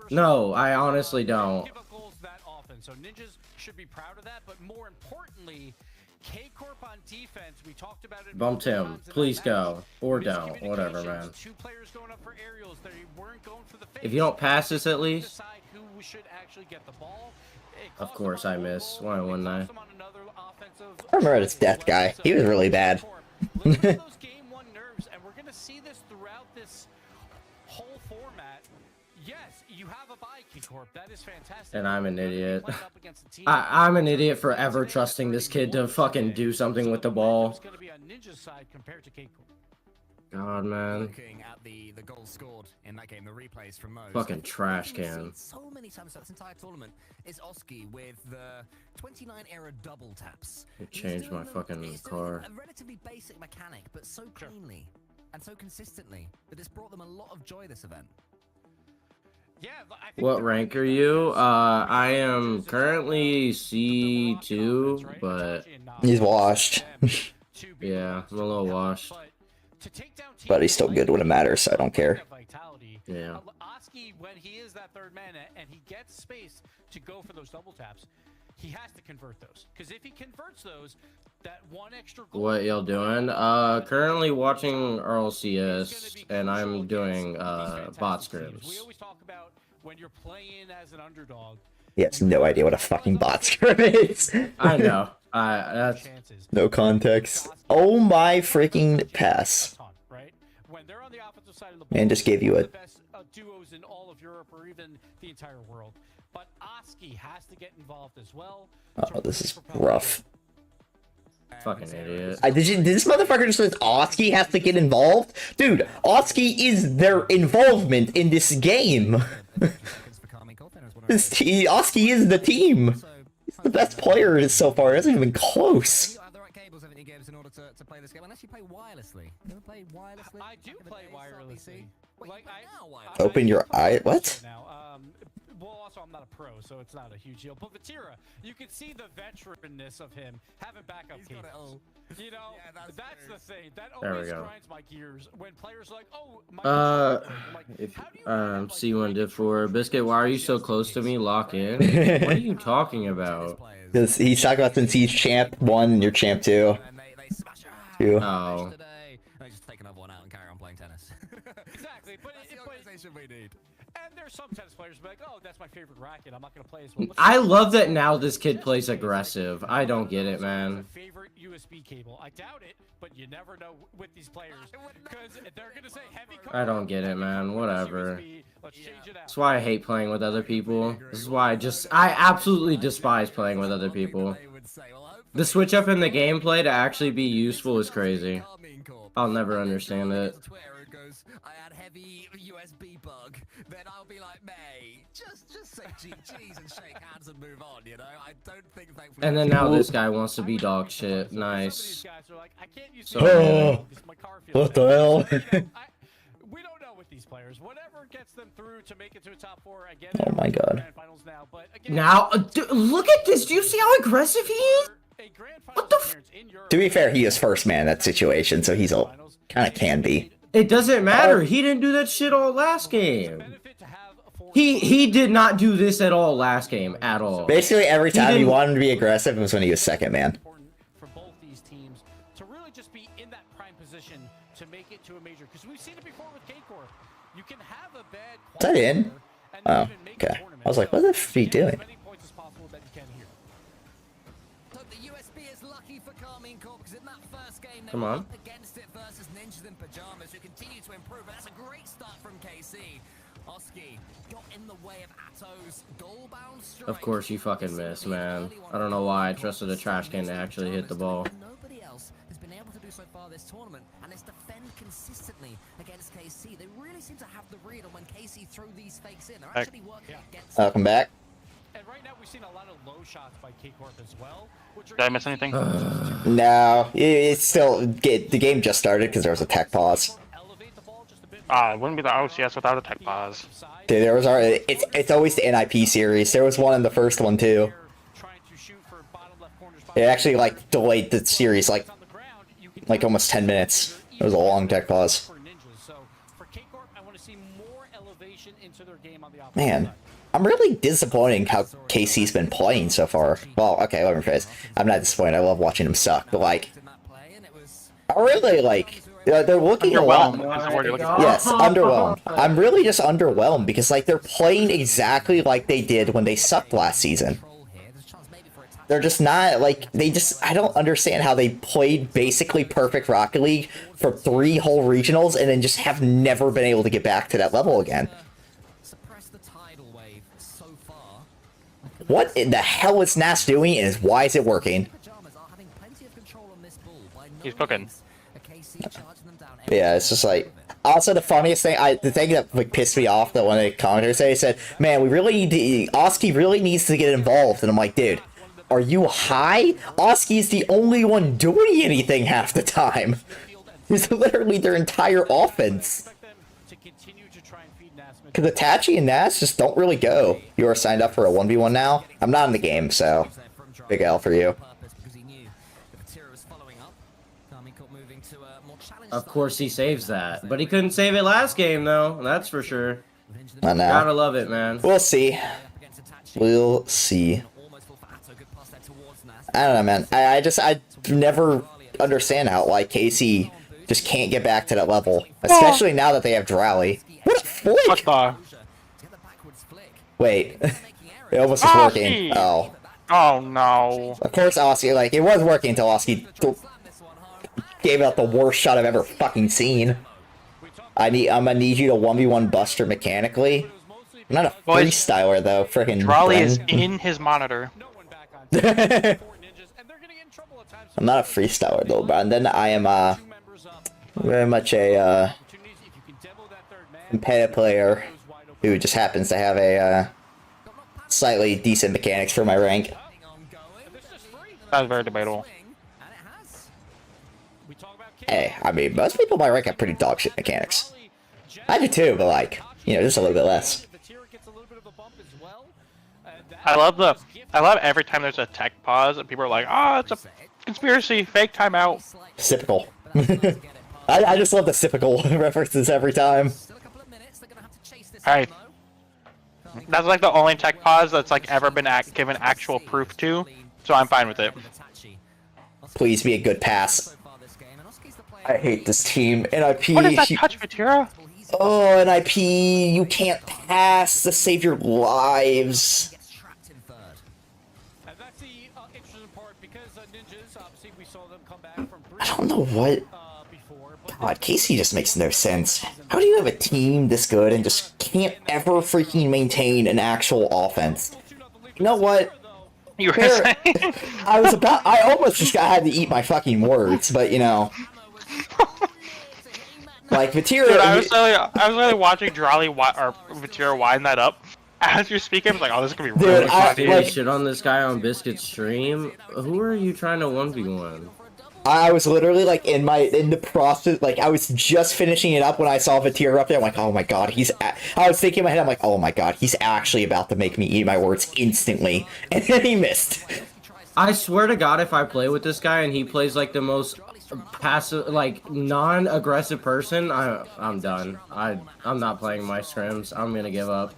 No, I honestly don't. Give up goals that often, so Ninjas should be proud of that. But more importantly, K Corp on defense. We talked about it. Bumped him. Please go. Or don't. Whatever, man. 2 players going up for aerials. They weren't going for the If you don't pass this at least. decide who should actually get the ball. Of course I miss. Why wouldn't I? I remember this death guy. He was really bad. Those game 1 nerves, and we're gonna see this throughout this whole format. Yes, you have a bye, K Corp. That is fantastic. And I'm an idiot. I'm an idiot for ever trusting this kid to fucking do something with the ball. It's gonna be on Ninja's side compared to K Corp. God, man. Looking at the goals scored in that game, the replays from those. Fucking trash can. So many times throughout this entire tournament is Oski with the 29 era double taps. It changed my fucking car. A relatively basic mechanic, but so cleanly and so consistently that it's brought them a lot of joy this event. Yeah, I think What rank are you? I am currently C2, but He's washed. yeah, I'm a little washed. But he's still good when it matters, so I don't care. Yeah. Oski, when he is that third man and he gets space to go for those double taps, he has to convert those. Because if he converts those, that one extra goal. What y'all doing? Currently watching RLCS, and I'm doing bot scrims. We always talk about when you're playing as an underdog. He has no idea what a fucking bot scrim is. I know. That's no context. Oh my freaking pass. Right? when they're on the offensive side of the ball, Man just gave you one a- of the best duos in all of Europe or even the entire world. But Oski has to get involved as well. Oh, this is rough. Fucking idiot. Did this motherfucker just says Oski has to get involved? Dude, Oski is their involvement in this game. Oski is the team. He's the best player so far. It isn't even close. You have the right cables, haven't you, Gibbs, in order to play this game? Unless you play wirelessly. You ever play wirelessly? I do play wirelessly. Wait, Like, you play I- now wirelessly? Open your eye. What? Now, well, also I'm not a pro, so it's not a huge deal. But Vatira, you can see the veteranness of him having backup He's got it cables. all. You know, Yeah, that's that's true. the thing. That There we always go. grinds my gears when players are like, oh, my If how do you have, like, C1 did for Biscuit, why are you so close to me? Lock in. What are you talking about? Because he's talking about since he's champ 1 and you're champ 2. And they smash her out. Two. Oh. Today. They just take another one out and carry on playing tennis. Exactly, but That's the but- organization we need. and there's some tennis players who be like, oh, that's my favorite racket. I'm not gonna play as well. But I love that now this kid plays aggressive. I don't get it, man. Favorite USB cable? I doubt it, but you never know with these players because they're gonna say heavy. I don't get it, man. Whatever. USB, let's change it out. That's why I hate playing with other people. This is why I absolutely despise playing with other people. The switch up in the gameplay to actually be useful is crazy. I'll never understand it. I had heavy USB bug. Then I'll be like, mate, just say GG's and shake hands and move on. You know, I don't think thankfully. And then now this guy wants to be dog shit. Some of these Nice. guys are like, I can't use So the Oh, because my car feels what the bad. hell? You know, we don't know with these players. Whatever gets them through to make it to a top 4, I get it. Oh my God. Grand finals now, but again, Now, dude, look at this. Do you see how aggressive he is? a grand What the finals f- appearance in Europe, To be fair, he is first man in that situation, so he's a kind of can be. It doesn't matter. He didn't do that shit all last game. benefit to have for He did not do this at all last game at all. Basically, every time he didn't- wanted to be aggressive, it was when he was second man. important for both these teams to really just be in that prime position to make it to a major, because we've seen it before with K-Core. You can have a bad Is that in? qualifier and not Oh, even make a okay. tournament. I was like, So what the f is he get doing? as many points as possible that you can here. So the USB is lucky for Carmine Corp because in that first game they Come were on. up against it versus Ninjas in Pajamas who continue to improve. But that's a great start from KC. Oski got in the way of Atto's goal-bound strike. Of course you fucking miss, man. I don't know why I trusted a trash can to actually hit the ball. Nobody else has been able to do so far this tournament, and it's defend consistently against KC. They really seem to have the read on when KC throw these fakes in. They're actually working against. Welcome back. And right now we've seen a lot of low shots by K-Corp as well. Which Did I miss anything? No, it's still the game just started because there was a tech pause. elevate the ball just a bit. It wouldn't be the RLCS without a tech pause. Dude, there was it's always the NIP series. There was one in the first one too. Trying to shoot for bottom left corners. It actually like delayed the series like On the ground, you can almost 10 minutes. It was a long tech pause. for Ninjas. So for K-Corp, I want to see more elevation into their game on the offensive Man, side. I'm really disappointed how KC's been playing so far. Well, okay, let me rephrase. I'm not disappointed. I love watching him suck, but like, in that play, and it was I really like they're looking a lot. Underwhelmed is the word you're looking for. Yes, underwhelmed. I'm really just underwhelmed because like they're playing exactly like they did when they sucked last season. control here. There's a chance maybe for a touch. They're just not like I don't understand how they played basically perfect Rocket League for 3 whole regionals and then just have never been able to get back to that level again. Suppress the tidal wave so far. What in the hell is Nas doing and why is it working? Pajamas are having plenty of control on this ball. By no He's cooking. means a KC charging them down. Yeah, it's just like also the funniest thing the thing that like pissed me off that one of the commentators said, man, we really need Oski really needs to get involved, and I'm like, dude, are you high? Oski's the only one doing anything half the time. He's literally their entire offense. Expect them to continue to try and feed Nas. Because Itachi and Nas just don't really go. You are signed up for a 1v1 now? I'm not in the game, so big L for you. Because he knew the Vatira was following up. Carmine Corp moving to a more challenged Of course he saves that. But he couldn't save it last game, though. That's for sure. I Gotta know. love it, man. We'll see. against Itachi. We'll see. Almost full for Atto. Good pass there towards Nas. I don't know, man. I never understand how like KC just can't get back to that level, especially now that they have Drally. What a What flick! the? To get the backwards flick. Wait, Making it errors. almost was working. Oski! Oh, Oh no. of course, Oski. Like it was working until Oski Slam this one home. gave out the worst shot I've ever fucking seen. I'm gonna need you to 1v1 Buster mechanically. I'm not a Boys, freestyler though, freaking. Raleigh is in his monitor. I'm not a freestyler though, bro. And then I am very much a competitive player who just happens to have a slightly decent mechanics for my rank. That's very debatable. Hey, I mean, most people in my rank have pretty dog shit mechanics. I do too, but like, you know, just a little bit less. I love every time there's a tech pause and people are like, oh, it's a conspiracy, fake timeout. Typical. I just love the typical references every time. Alright. That's like the only tech pause that's like ever been given actual proof to, so I'm fine with it. Please be a good pass. I hate this team. NIP. What is that touch, Vatira? Oh, NIP, you can't pass to save your lives. I don't know what. God, Casey just makes no sense. How do you have a team this good and just can't ever freaking maintain an actual offense? You know what? You were saying? I almost just had to eat my fucking words, but you know. Like, Vatira... Dude, I was really watching Vatira wind that up. As you're speaking, I was like, oh, this is gonna be really funny. Dude, shit on this guy on Biscuit's stream. Who are you trying to 1v1? I was literally like in the process, like I was just finishing it up when I saw Vatira up there. I'm like, oh my god, I was thinking in my head, I'm like, oh my god, he's actually about to make me eat my words instantly, and then he missed. I swear to God, if I play with this guy and he plays like the most passive, like non-aggressive person, I'm done. I'm not playing my scrims. I'm gonna give up.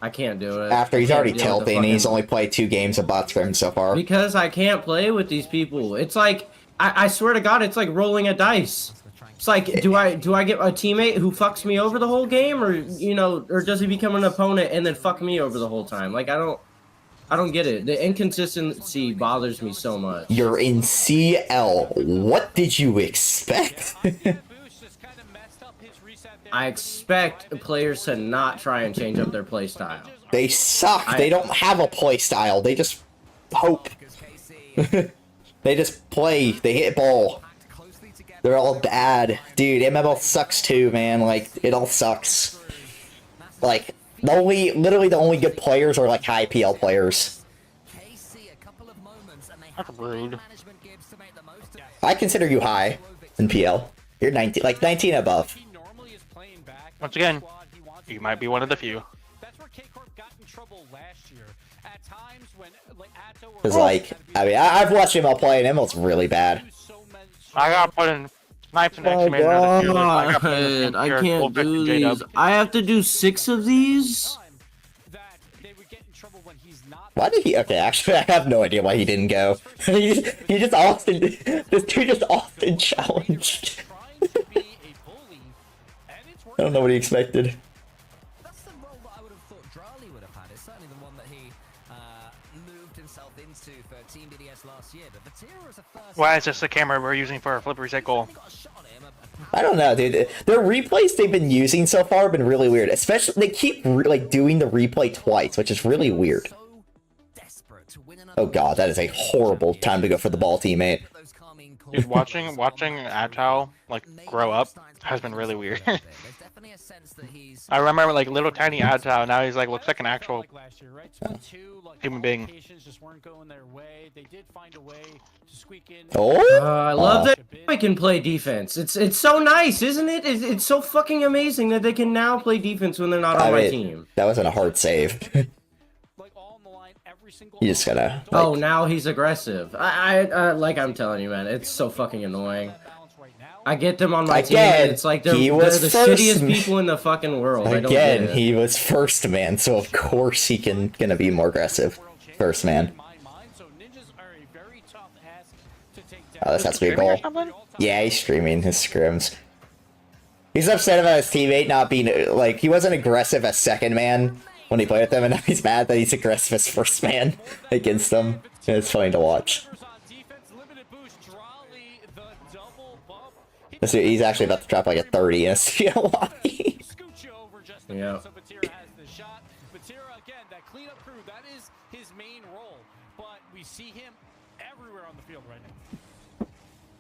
I can't do it. After he's already tilting, and he's only played 2 games of bot scrims so far. Because I can't play with these people. It's like. I swear to God, it's like rolling a dice. It's like, do I get a teammate who fucks me over the whole game, or you know, or does he become an opponent and then fuck me over the whole time? Like I don't get it. The inconsistency bothers me so much. You're in CL. What did you expect? I expect players to not try and change up their play style. They suck. They don't have a play style. They just hope. They just play. They hit ball. They're all bad. Dude, MML sucks too, man. Like, it all sucks. Like, literally the only good players are like high PL players. That's rude. I consider you high in PL. You're 19, like 19 above. Once again, you might be one of the few. Cause like, I mean, I've watched ML play and ML's really bad. I got put in snipes and Oh actually made another few. God, I can't do these. I have to do 6 of these? Why did he? Okay, actually, I have no idea why he didn't go. he just often, this dude just often challenged. I don't know what he expected. That's the role that I would have thought Drali would have had. It's certainly the one that he moved himself into for Team BDS last year. But Vatira is a first. Why is this the camera we're using for our flippery set goal? I don't know, dude. The replays they've been using so far have been really weird. Especially, they keep like doing the replay twice, which is really weird. Oh god, that is a horrible time to go for the ball, teammate. Dude, watching Atao like grow up has been really weird. I remember like little tiny Atao, now he's like looks like an actual human being. Oh, I love that we can play defense. It's so nice, isn't it? It's so fucking amazing that they can now play defense when they're not on my team. That wasn't a hard save. You just gotta. Like... Oh, now he's aggressive. I like I'm telling you, man, it's so fucking annoying. I get them on my team, and it's like they're the shittiest people in the fucking world. Again, he was first man, so of course he gonna be more aggressive. First man. Oh, this has to be a goal. Yeah, he's streaming his scrims. He's upset about his teammate not being like he wasn't aggressive as second man when he played with them, and now he's mad that he's aggressive as first man against them. And it's funny to watch. He's actually about to drop like a 30 in a CLI. Scoot you over just a Yeah. bit, so Batira has the shot. Batira, again, that cleanup crew, that is his main role. But we see him everywhere on the field right now.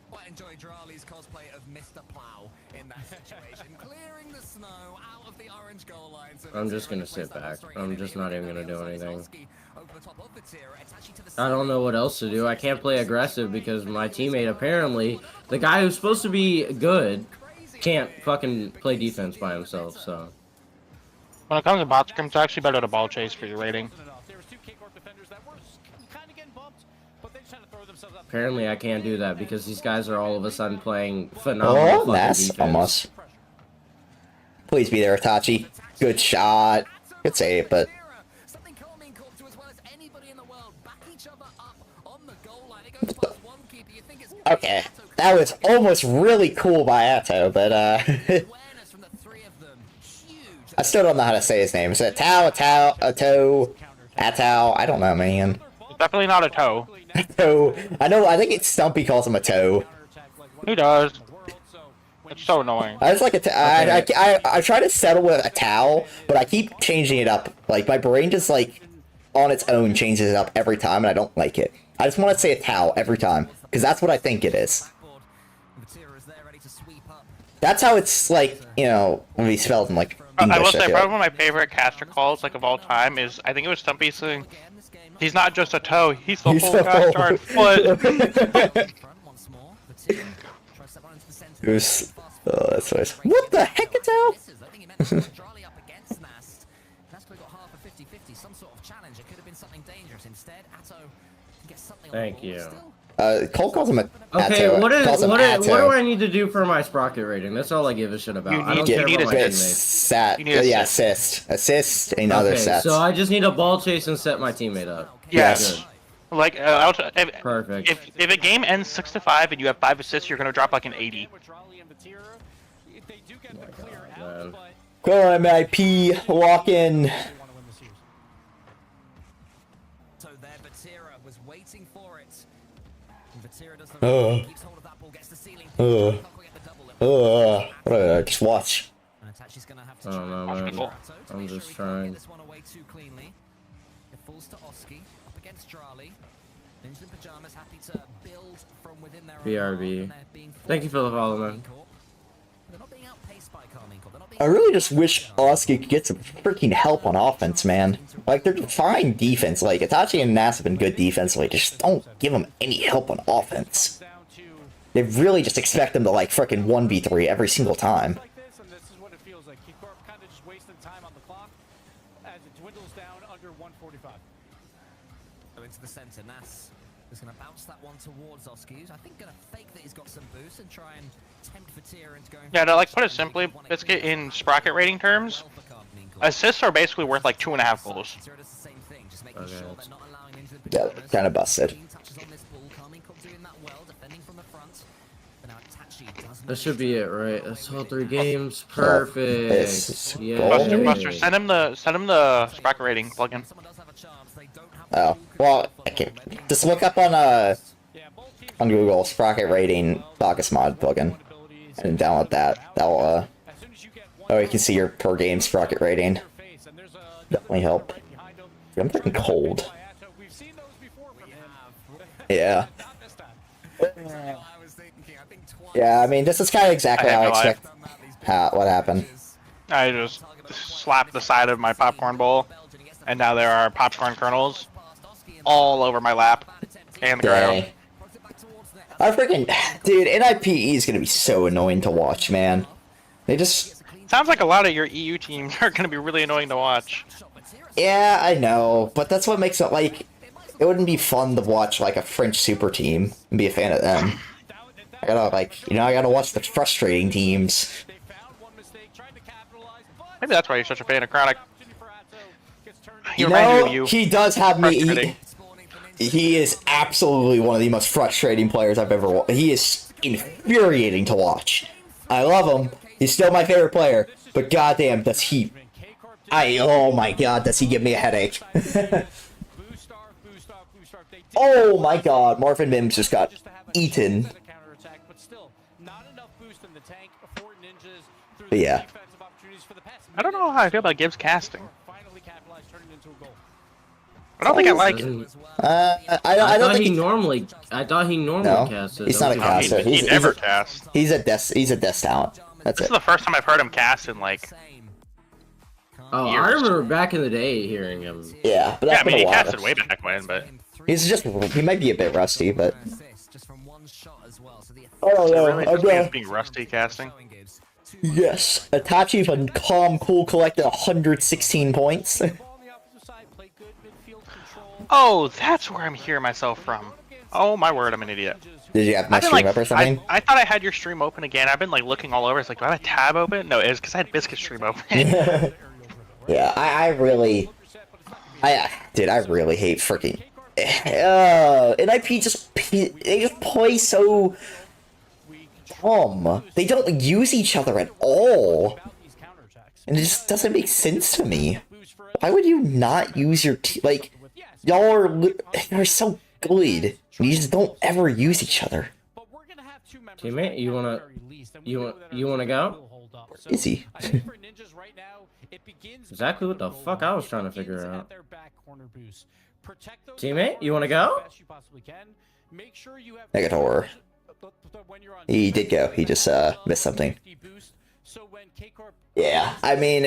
Quite enjoy Drali's cosplay of Mr. Plow in that situation, clearing the snow out of the orange goal line. So I'm just gonna sit back. I'm just not even gonna do anything. I don't know what else to do. I can't play aggressive because my teammate, apparently, the guy who's supposed to be good, can't fucking play defense by himself, so. When it comes to bot scrim, it's actually better to ball chase for your rating. There was two K-Corp defenders that were kind of getting bumped, but they're trying to throw themselves up. Apparently I can't do that because these guys are all of a sudden playing phenomenal fucking Ness, defense. almost. Please be there, Itachi. Good shot. Good save, but Something Carmine Corp do as well as anybody in the world. Back each other up on the goal line. It goes past one keeper. You think it's okay. That was almost really cool by Atto, but awareness from the three of them. Huge. I still don't know how to say his name. Is it Atto? I don't know, man. It's definitely not a toe. Atto. I think it's Stumpy calls him a toe. He does. It's so annoying. I just like I try to settle with a towel, but I keep changing it up. Like, my brain just, like, on its own changes it up every time, and I don't like it. I just want to say a towel every time, because that's what I think it is. That's how it's, like, you know, when we spelled in, like, English. I will say, feel probably like. one of my favorite caster calls, like, of all time is, I think it was Stumpy saying, he's not just a toe, he's the whole backyard foot. Who's... Oh, that's nice. What the heck, Atto? Thank you. Cole calls him a... Okay, Atto. what Calls him do Atto. I need to do for my sprocket rating? That's all I give a shit about. I don't you care need about a my assist. teammates. You need a Yeah, assist, and other Okay, sets. so I just need a ball chase and set my teammate up. Yes. Good. Like, Perfect. if a game ends 6-5 and you have 5 assists, you're gonna drop like an 80. Man. Go MIP, walk in. So there, Batira was waiting for it. And Batira does Uh. the keeps hold of that ball, gets the ceiling. Just watch. And Itachi's gonna have to I don't know, try and man. to I'm make just sure he can't trying. get this one away too cleanly. It falls to Oski, up against Drali. Ninja in Pajamas happy to build from within their own BRB. arc, and they're being Thank you for the follow, man. Carmine Corp. They're not being outpaced by Carmine Corp. They're not being I really just wish Oski could get some freaking help on offense, man. Like, they're fine defense. Like, Itachi and Nass have been good defensively. Just don't give them any help on offense. They really just expect them to, like, freaking 1v3 every single time. Like this, and this is what it feels like. K-Corp kind of just wasting time on the clock as it dwindles down under 145. Go into the center. Nass is going to bounce that one towards Oski. I think going to fake that he's got some boost and try and tempt Batira into going. Yeah, to like put it simply, Biscuit, in sprocket rating terms, assists are basically worth like 2.5 goals. Yeah, kind of busted. That should be it, right? That's all 3 games. Perfect. This Yeah. goal. Buster, send him the sprocket rating plugin. Oh, well, okay. Just look up on Google Sprocket Rating Focus Mod plugin and download that. That'll oh, you can see your per game sprocket rating. Definitely help. I'm freaking cold. Yeah. Yeah, I mean, this is kind of exactly how I expect what happened. I just slapped the side of my popcorn bowl, and now there are popcorn kernels all over my lap and the ground. Dang. I freaking... Dude, NIPE is going to be so annoying to watch, man. They just... Sounds like a lot of your EU teams are going to be really annoying to watch. Yeah, I know, but that's what makes it, like... It wouldn't be fun to watch, like, a French super team and be a fan of them. I gotta, like, you know, I gotta watch the frustrating teams. Maybe that's why you're such a fan of Chronic. He You reminds me know, of you. he does have me... Frustrating. He is absolutely one of the most frustrating players I've ever watched. He is infuriating to watch. I love him. He's still my favorite player. But goddamn, does he... oh my god, does he give me a headache. Oh my god, Marvin Mims just got eaten. But yeah. I don't know how I feel about Gibbs casting. I don't think I like it. I don't thought think he normally. I thought he normally No, casted. he's not a caster. He never casts. He's a desk talent. That's This is it. the first time I've heard him cast in like. Oh, I years. remember back in the day hearing him. Yeah, but Yeah, that's I mean been he a while. casted way back when, but He might be a bit rusty, but I really just means being rusty casting. yes, Itachi's a calm, cool, collected 116 points. Oh, that's where I'm hearing myself from. Oh my word, I'm an idiot. Did you have my I've been, stream like, up or something? I thought I had your stream open again. I've been like looking all over. It's like, do I have a tab open? No, it's because I had Biscuit's stream open. Yeah, I really hate freaking. NIP they just play so dumb. They don't use each other at all, and it just doesn't make sense to me. Why would you not use your like? Y'all are so good. You just don't ever use each other. Teammate, you wanna go? Is he? Exactly what the fuck I was trying to figure out. Teammate, you wanna go? Negator. He did go. He just missed something. Yeah, I mean,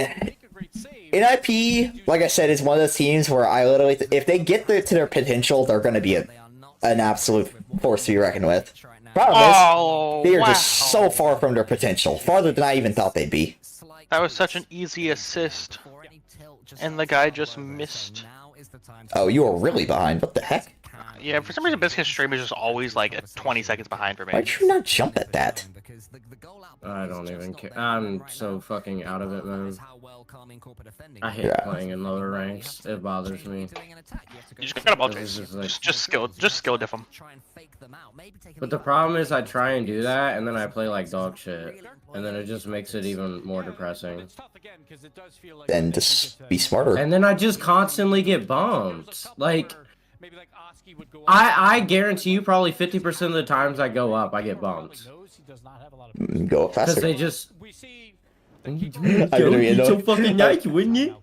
NIP, like I said, is one of those teams where I literally, if they get to their potential, they're going to be an absolute force to be reckoned with. Problem is, they are just so far from their potential, farther than I even thought they'd be. That was such an easy assist, and the guy just missed. Oh, you were really behind. What the heck? Yeah, for some reason, Biscuit's stream is just always like 20 seconds behind for me. Why'd you not jump at that? I don't even care. I'm so fucking out of it, man. I hate playing in lower ranks. It bothers me. You just gotta ball chase. Just skill diff them. But the problem is I try and do that, and then I play like dog shit. And then it just makes it even more depressing. Then just be smarter. And then I just constantly get bumped. Like, I guarantee you probably 50% of the times I go up, I get bumped. Go up faster. Because they just... You're so fucking nice, wouldn't you?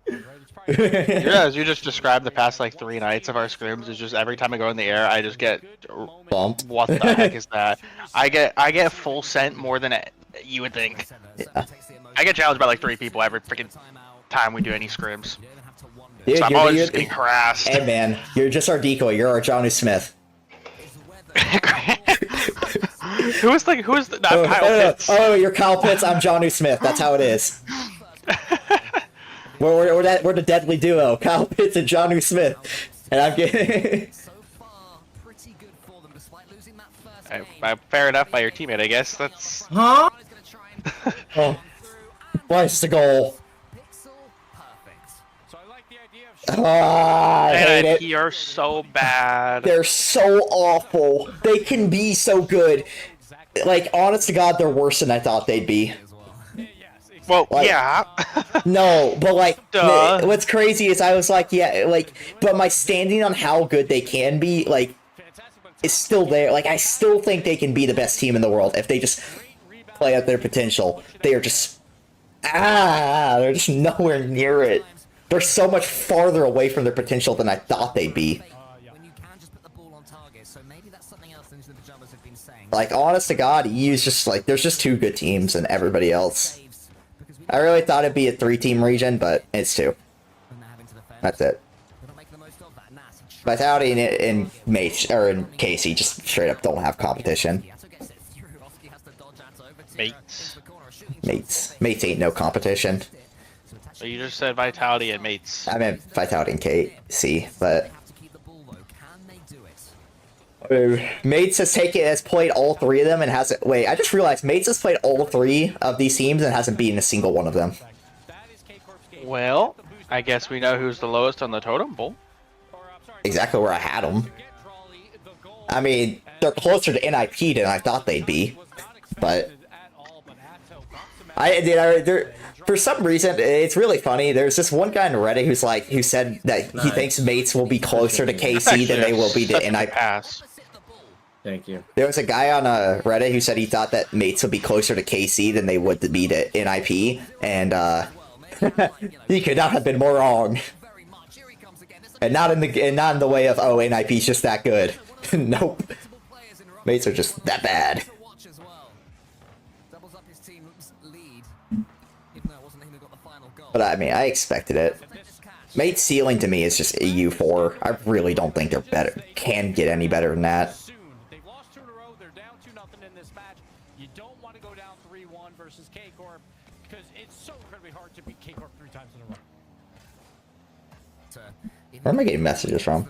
Yeah, as you just described the past like 3 nights of our scrims, is just every time I go in the air, I just get bumped. What the heck is that? I get full scent more than you would think. Yeah. I get challenged by like 3 people every freaking time we do any scrims. Dude, So I'm always just getting harassed. Hey man, you're just our decoy. You're our Johnny Smith. Who is Kyle Pitts? Oh, you're Kyle Pitts. I'm Johnny Smith. That's how it is. We're the deadly duo, Kyle Pitts and Johnny Smith. And I'm getting. Fair enough by your teammate, I guess. That's. Huh? Oh, twice the goal. I hate it. They are so bad. They're so awful. They can be so good. Like, honest to God, they're worse than I thought they'd be. Well, like, yeah. No, but like, Duh. what's crazy is I was like, yeah, like, but my standing on how good they can be, like, is still there. Like, I still think they can be the best team in the world if they just play out their potential. They are just, they're just nowhere near it. They're so much farther away from their potential than I thought they'd be. Like, honest to God, EU's just like, there's just 2 good teams and everybody else. I really thought it'd be a 3-team region, but it's 2. That's it. Vitality and Mate, or in Casey, just straight up don't have competition. Mates ain't no competition. So you just said Vitality and Mates. I meant Vitality and KC, but Mates has played all 3 of them and hasn't. Wait, I just realized Mates has played all 3 of these teams and hasn't beaten a single one of them. Well, I guess we know who's the lowest on the totem pole. Exactly where I had them. I mean, they're closer to NIP than I thought they'd be, but for some reason, it's really funny. There's this one guy in Reddit who said that he thinks Mates will be closer to KC than they will be to NIP. Thank you. There was a guy on Reddit who said he thought that mates would be closer to KC than they would be to NIP, and he could not have been more wrong. And not in the way of, oh, NIP's just that good. Nope. Mates are just that bad. But I mean, I expected it. Mate's ceiling to me is just EU4. I really don't think they're better. Can get any better than that. They've lost 2 in a row. They're down 2-0 in this match. You don't want to go down 3-1 versus K-Corp because it's so incredibly hard to beat K-Corp 3 times in a row. Where am I getting messages from?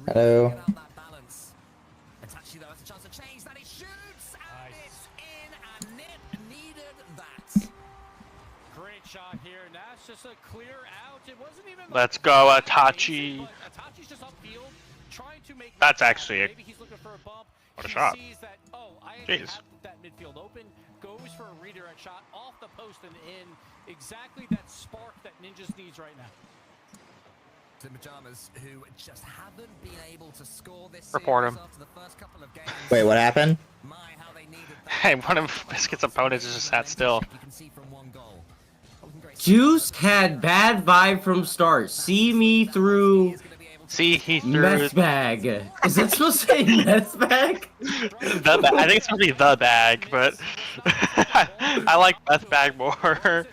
Hello. Great shot here. Now it's just a clear out. It wasn't even. Let's go, Itachi. Itachi's just upfield, trying to make. That's actually a... Maybe he's looking for a bump. What a shot. Sees that, oh, I Jeez. have that midfield open. Goes for a redirect shot off the post and in. Exactly that spark that Ninjas needs right now. The Pajamas, who just haven't been able to score this Report series him. after the first couple of games. Wait, what happened? My, how they needed that. Hey, one of Biscuit's opponents just sat still. You can see from one goal. Juice had bad vibe from start. See me through See, he threw meth bag. Is that supposed to say meth bag? I think it's gonna be the bag, but I like meth bag more.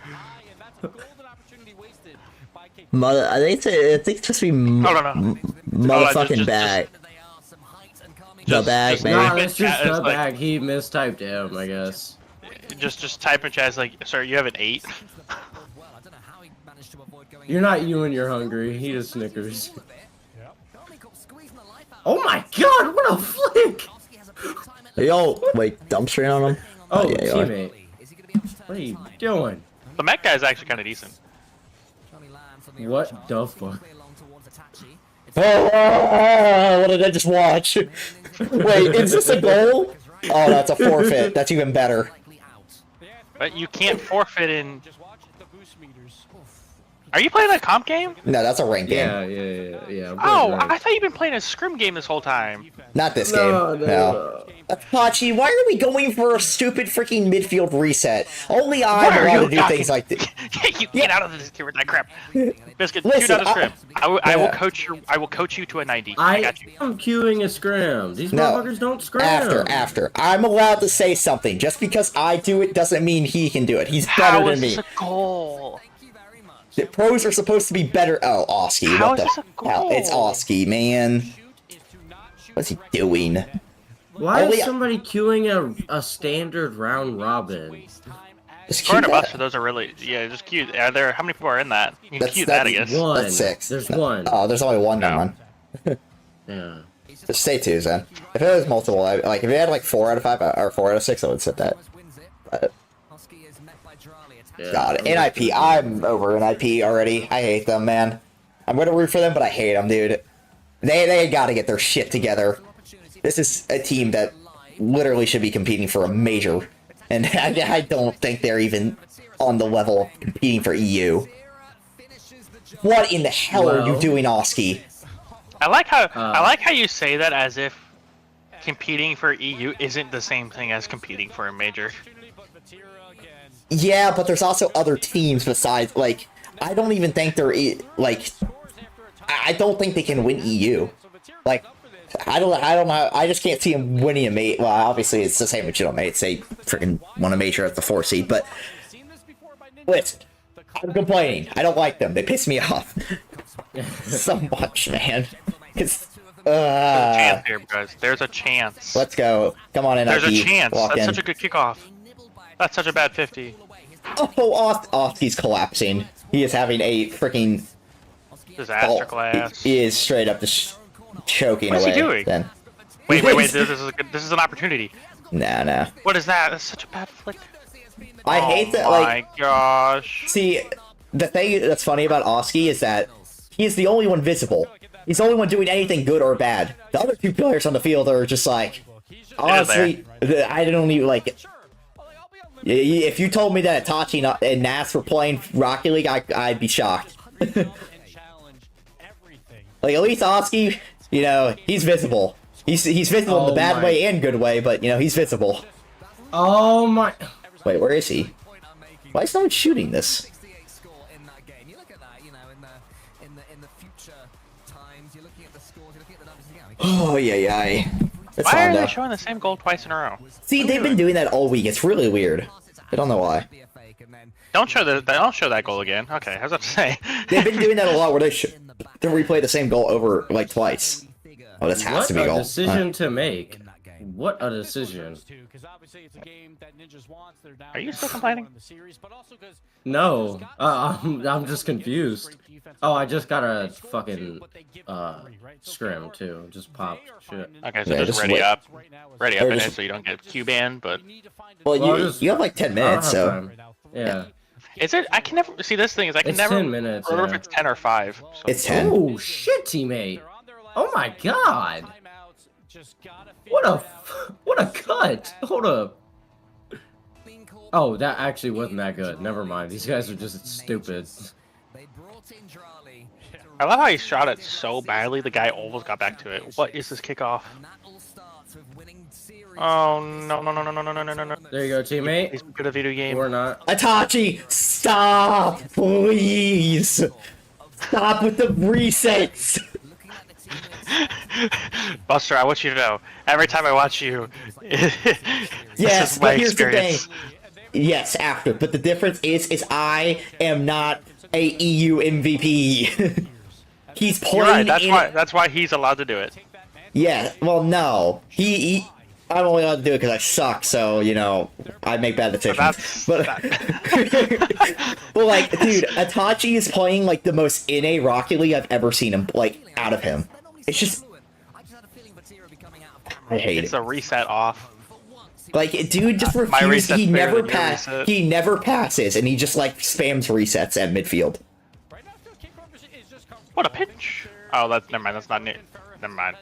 Mother, I think it's supposed to be motherfucking bag. The bag, Nah, man. that's just It's the like- bag. He mistyped him, I guess. Just type in chat like, sir, you have an 8. You're not you when you're hungry. He just Snickers. Oh my god, what a flick! Yo, wait, dumpstering on him? Oh, yeah, you are. teammate. What are you doing? The mech guy is actually kind of decent. What the fuck? Oh, what did I just watch? Wait, is this a goal? Oh, that's a forfeit. That's even better. But you can't forfeit in... Are you playing a comp game? No, that's a ranked game. Yeah. Oh, I thought you've been playing a scrim game this whole time. Not this No, game. no. Hachi, why are we going for a stupid freaking midfield reset? Only I'm allowed to do things like this. You get out of this with that crap. Biscuit, Listen, shoot out a scrim. I will yeah. coach you. I will coach you to a 90. I I got you. am queuing a scrim. These No. motherfuckers don't scrim. After. I'm allowed to say something. Just because I do it doesn't mean he can do it. He's better How than is me. this a goal? The pros are supposed to be better. Oh, Oski, How what is this the a hell? It's goal? Oski, man. What's he doing? Why Only- is somebody queuing a standard round robin? Just Scoring keep a bus that. for those are really just cute. Are there? How many people are in that? You can That's- cue that, I that's guess. One. That's 6. There's No. one. Oh, there's only one. Never No. mind. Yeah. Just say 2, then. If it was multiple, like if it had like 4 out of 5 or 4 out of 6, I would set that. But, Yeah. God, NIP, I'm over NIP already. I hate them, man. I'm gonna root for them, but I hate them, dude. They gotta get their shit together. This is a team that literally should be competing for a major, and I don't think they're even on the level of competing for EU. What in the hell are you Well- doing, Oski? I like how you say that as if competing for EU isn't the same thing as competing for a major. Yeah, but there's also other teams besides, like, I don't even think they're, like, I don't think they can win EU. Like, I don't know, I just can't see them winning a mate. Well, obviously it's the same with Chittle mates, they freaking won a major at the 4 seed, but, listen, I'm complaining, I don't like them, they piss me off. So much, man. Cause, There's a chance here, guys. There's a chance. let's go. Come on in, There's a IP. chance. Walk That's in. such a good kickoff. That's such a bad 50. Oh, Oski's collapsing. He is having a freaking... Disaster class. He is straight up just choking What is away. he doing? Then. Wait. This is an opportunity. Nah. What is that? That's such a bad flick. I hate that, Oh like... my gosh. See, the thing that's funny about Oski is that he is the only one visible. He's the only one doing anything good or bad. The other 2 players on the field are just like... Honestly, I don't even, like... If you told me that Itachi and Nas were playing Rocket League, I'd be shocked. Like, at least Oski, you know, he's visible. He's visible in the bad way and good way, but, you know, he's visible. Oh my... Wait, where is he? Why is no one shooting this? 68 score in that game. You look at that, you know, in the future times, you're looking at the scores, you're looking at the numbers again. Oh, yeah. It's Why fine, are though. they showing the same goal twice in a row? See, they've been doing that all week. It's really weird. I don't know why. Don't show that goal again. Okay, I was about to say. They've been doing that a lot where they replay the same goal over, like, twice. Oh, this has to be a goal. What a decision to make. What a decision. Are you still complaining? No, I'm just confused. Oh, I just got a fucking scrim too. Just popped. Shit. Okay, so Yeah, just just ready wait. up in just- it so you don't get Q banned. But Well, Well, you have like 10 minutes, I don't so... have time. Yeah. is it? I can never see this thing. Is I can It's never 10 minutes, remember if yeah. it's 10 or 5. So. It's 10. Oh shit, teammate. Oh my god. What a cut. Hold up. Oh, that actually wasn't that good. Never mind. These guys are just stupid. I love how he shot it so badly. The guy almost got back to it. What is this kickoff? Oh no! There you go, teammate. He's good at video game. Or not. Itachi, stop, please. Stop with the resets. Buster, I want you to know. Every time I watch you, this Yes, is my but here's experience. the thing. Yes, after, but the difference is I am not a EU MVP. He's playing. You're right. That's why he's allowed to do it. Yeah. Well, no. I'm only allowed to do it because I suck. So you know, I make bad decisions. But well, like, dude, Itachi is playing like the most NA Rocket League I've ever seen him like out of him. It's just, I hate It's it. a reset off. Like, dude just My refuses. reset's He better never than your pass. reset. He never passes, and he just like spams resets at midfield. What a pinch! Oh, that's never mind. That's not it. Never mind.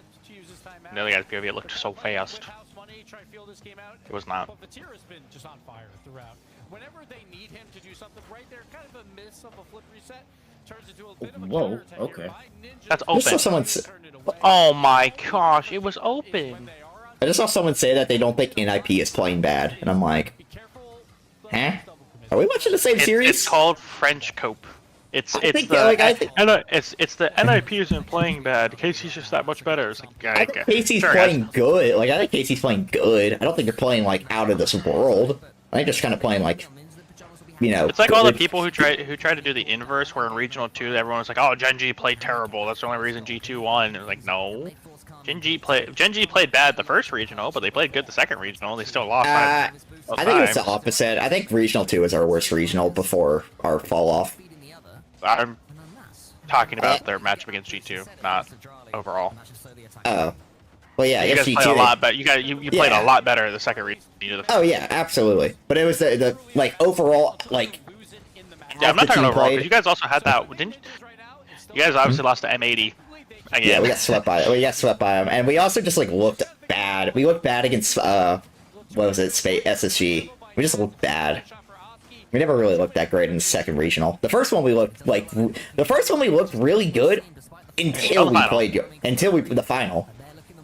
The other guy's POV looked so fast. It was not. Whoa, okay. That's I just saw open. someone. Oh my gosh! It was open. I just saw someone say that they don't think NIP is playing bad, and I'm like, huh? Are we watching the same series? It's called French Cope. It's I it's think, the like, I think- it's the NIP isn't playing bad. Casey's just that much better. It's like, I okay. think Casey's Sure, playing guys. good. Like, I think Casey's playing good. I don't think they're playing like out of this world. I think just kind of playing like, you know. It's like all the good. people who try to do the inverse, where in regional 2 everyone was like, "Oh, Gen G played terrible. That's the only reason G2 won." And it was like, no, Gen G played bad the first regional, but they played good the second regional. They still lost. I by think it's the time. opposite. I think Regional 2 is our worst regional before our fall off. I'm talking about their matchup against G2, not overall. Oh. Well, yeah, I You guess guys G2. played a lot better. You played Yeah. a lot better the second region. Oh, yeah, absolutely. But it was the like, overall, like. Yeah, I'm not the talking team overall, played. because you guys also had that. Didn't you guys obviously lost to M80 again? Yeah, we got swept by them, and we also just like looked bad. We looked bad against what was it, SSG? We just looked bad. We never really looked that great in the second regional. The first one we looked really good until we played the final.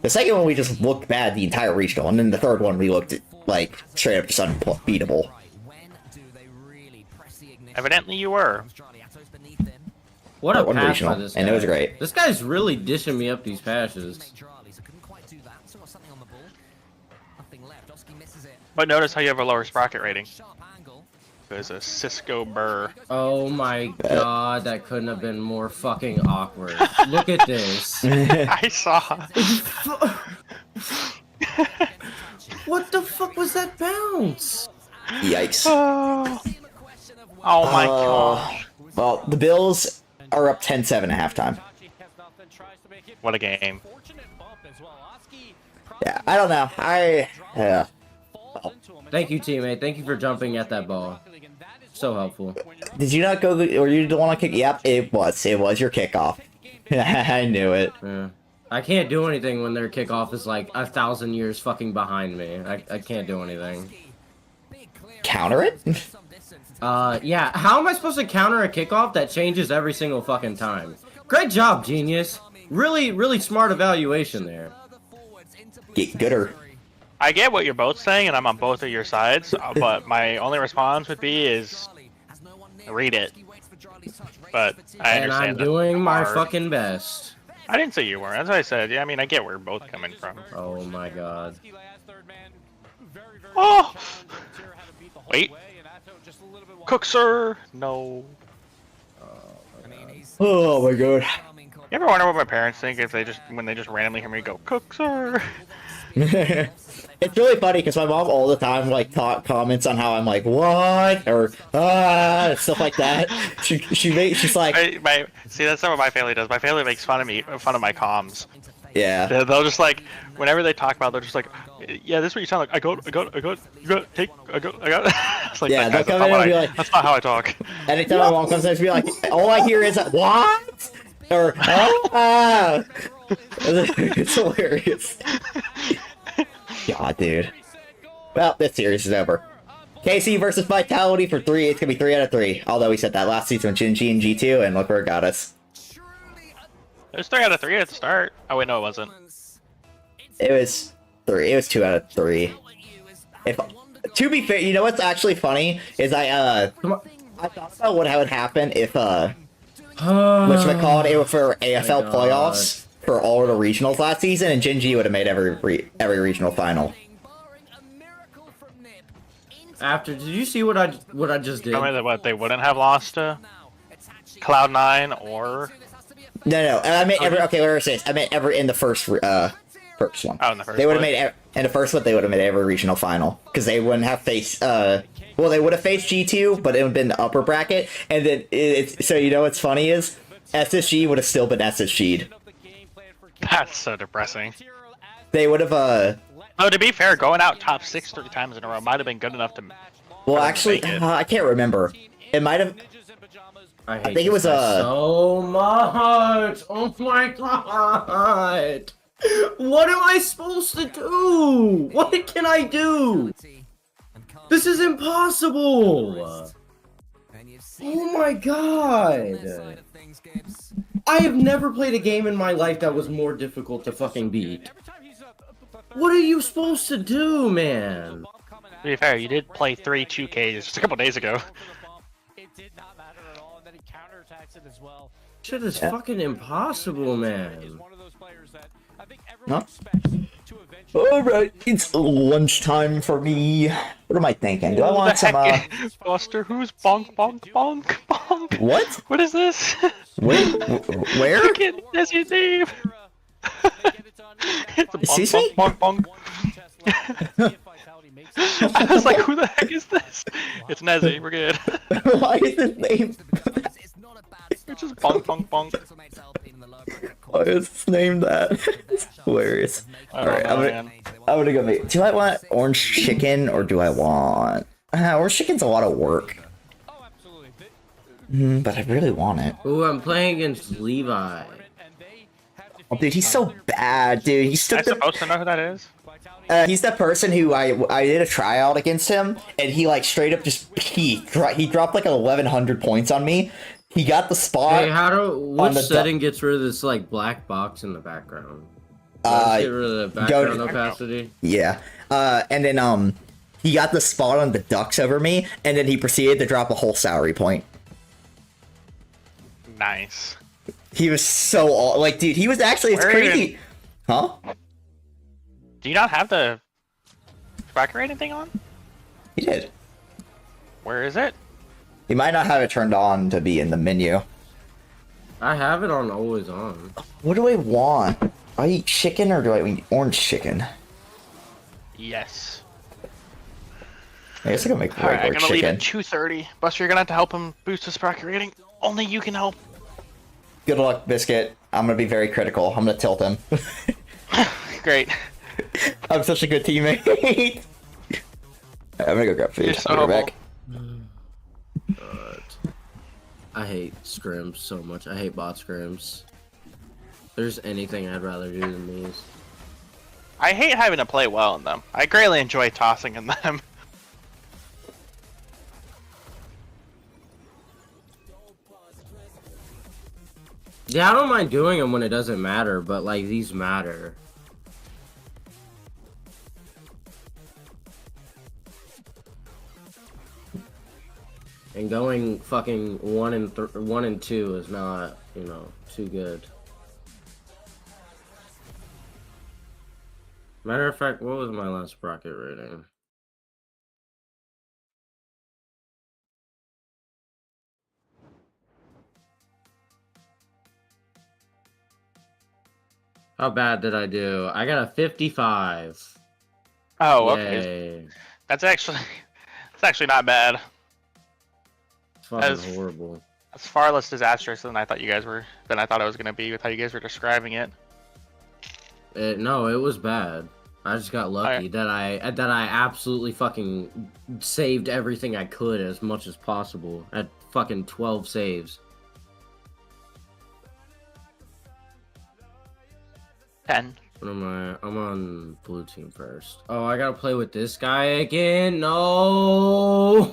The second one we just looked bad the entire regional, and then the third one we looked like straight up just unbeatable. Evidently you were. What a One pass regional, by this guy. and it was great. This guy's really dishing me up these passes. But notice how you have a lower sprocket rating. There's a Cisco Burr. Oh my god, that couldn't have been more fucking awkward. Look at this. I saw. What the fuck was that bounce? Yikes. Oh my gosh. Well, the Bills are up 10-7 at halftime. What a game. Yeah, I don't know. Thank you, teammate. Thank you for jumping at that ball. So helpful. Did you not go, or you don't want to kick? Yep, it was your kickoff. I knew it. Yeah. I can't do anything when their kickoff is like 1,000 years fucking behind me. I can't do anything. Counter it? Yeah. How am I supposed to counter a kickoff that changes every single fucking time? Great job, genius. Really, really smart evaluation there. get gooder. I get what you're both saying, and I'm on both of your sides. But my only response would be is read it. But I And understand. I'm that doing my hard. fucking best. I didn't say you weren't. That's what I said. Yeah, I mean, I get where you're both coming from. Oh my god. Oh! Wait. Cook, sir! No. Oh my god. You ever wonder what my parents think if they just when they just randomly hear me go, cook, sir? It's really funny because my mom all the time like comments on how I'm like what or stuff like that. She's like See, that's not what my family does. My family makes fun of my comms. yeah. They'll just like whenever they talk about it, they're just like, yeah, this is what you sound like. I go, take, I go. It's like, Yeah, that, they'll guys, come in and be like, that's not how I talk. anytime my mom comes in, she'll be like, all I hear is what? Or it's hilarious. God, dude. Well, this series is over. KC versus Vitality for 3. It's gonna be 3 out of 3. Although we said that last season with Gen G and G2, and look where it got us. It was 3 out of 3 at the start. Oh wait, no, it wasn't. It was 3. It was 2 out of 3. If to be fair, you know what's actually funny is I thought about what would happen if whatchamacallit it for AFL playoffs for all of the regionals last season, and Gen G would have made every regional final. After, did you see what I just did? Tell me that what they wouldn't have lost to Cloud9 or No. I meant every. Okay, what was this? I meant every in the first one. Oh, in the first They would have one? made in the first one. They would have made every regional final because they wouldn't have faced. Well, they would have faced G2, but it would have been the upper bracket, and then it's so you know what's funny is SSG would have still been SSG'd. That's so depressing. They would have. Oh, to be fair, going out top 6 3 times in a row might have been good enough to. Well, actually, make it. I can't remember. It might have. I think it was so much. Oh my god. What am I supposed to do? What can I do? This is impossible. Oh my god. I have never played a game in my life that was more difficult to fucking beat. What are you supposed to do, man? To be fair, you did play 3 2Ks just a couple days ago. Shit is fucking impossible, man. Huh? Alright, it's lunchtime for me. What am I thinking? Do I want some, Buster, who's bonk, bonk, bonk, bonk? What? What is this? Wait, where? I can't guess his name. It's a Excuse bonk, me? bonk, bonk, bonk. I was like, who the heck is this? It's Nezzy, we're good. Why is his name? It's just bonk, bonk, bonk. Why is his name that? It's hilarious. Alright, I'm gonna go make. Do I want orange chicken or do I want. Orange chicken's a lot of work. But I really want it. Ooh, I'm playing against Levi. Oh, dude, he's so bad, dude. He's still Am I supposed to know who that is? he's that person who I did a tryout against him, and he like straight up just peaked. He dropped like 1,100 points on me. He got the spot. Hey, which setting gets rid of this like black box in the background? Let's get rid of the background opacity. Yeah. And then he got the spot on the Ducks over me, and then he proceeded to drop a whole salary point. Nice. He was so like, dude, he was actually it's crazy. Huh? Do you not have the tracker rating thing on? He did. Where is it? He might not have it turned on to be in the menu. I have it on always on. What do I want? Do I eat chicken or do I eat orange chicken? Yes. I guess I can make Alright, I'm regular gonna leave chicken. at 2:30. Buster, you're gonna have to help him boost his tracker rating. Only you can help. Good luck, Biscuit. I'm gonna be very critical. I'm gonna tilt him. Great. I'm such a good teammate. I'm gonna go grab food. You're so I'll be right back. I hate scrims so much. I hate bot scrims. There's anything I'd rather do than these. I hate having to play well in them. I greatly enjoy tossing in them. Yeah, I don't mind doing them when it doesn't matter, but like these matter. And going fucking 1 and 2 is not, you know, too good. Matter of fact, what was my last bracket rating? How bad did I do? I got a 55. Oh, okay. Yay. That's actually not bad. It's fucking As- horrible. It's far less disastrous than I thought you guys were. Than I thought it was gonna be with how you guys were describing it. No, it was bad. I just got lucky that I absolutely fucking saved everything I could as much as possible at fucking 12 saves. 10. What am I? I'm on blue team first. Oh, I gotta play with this guy again? No!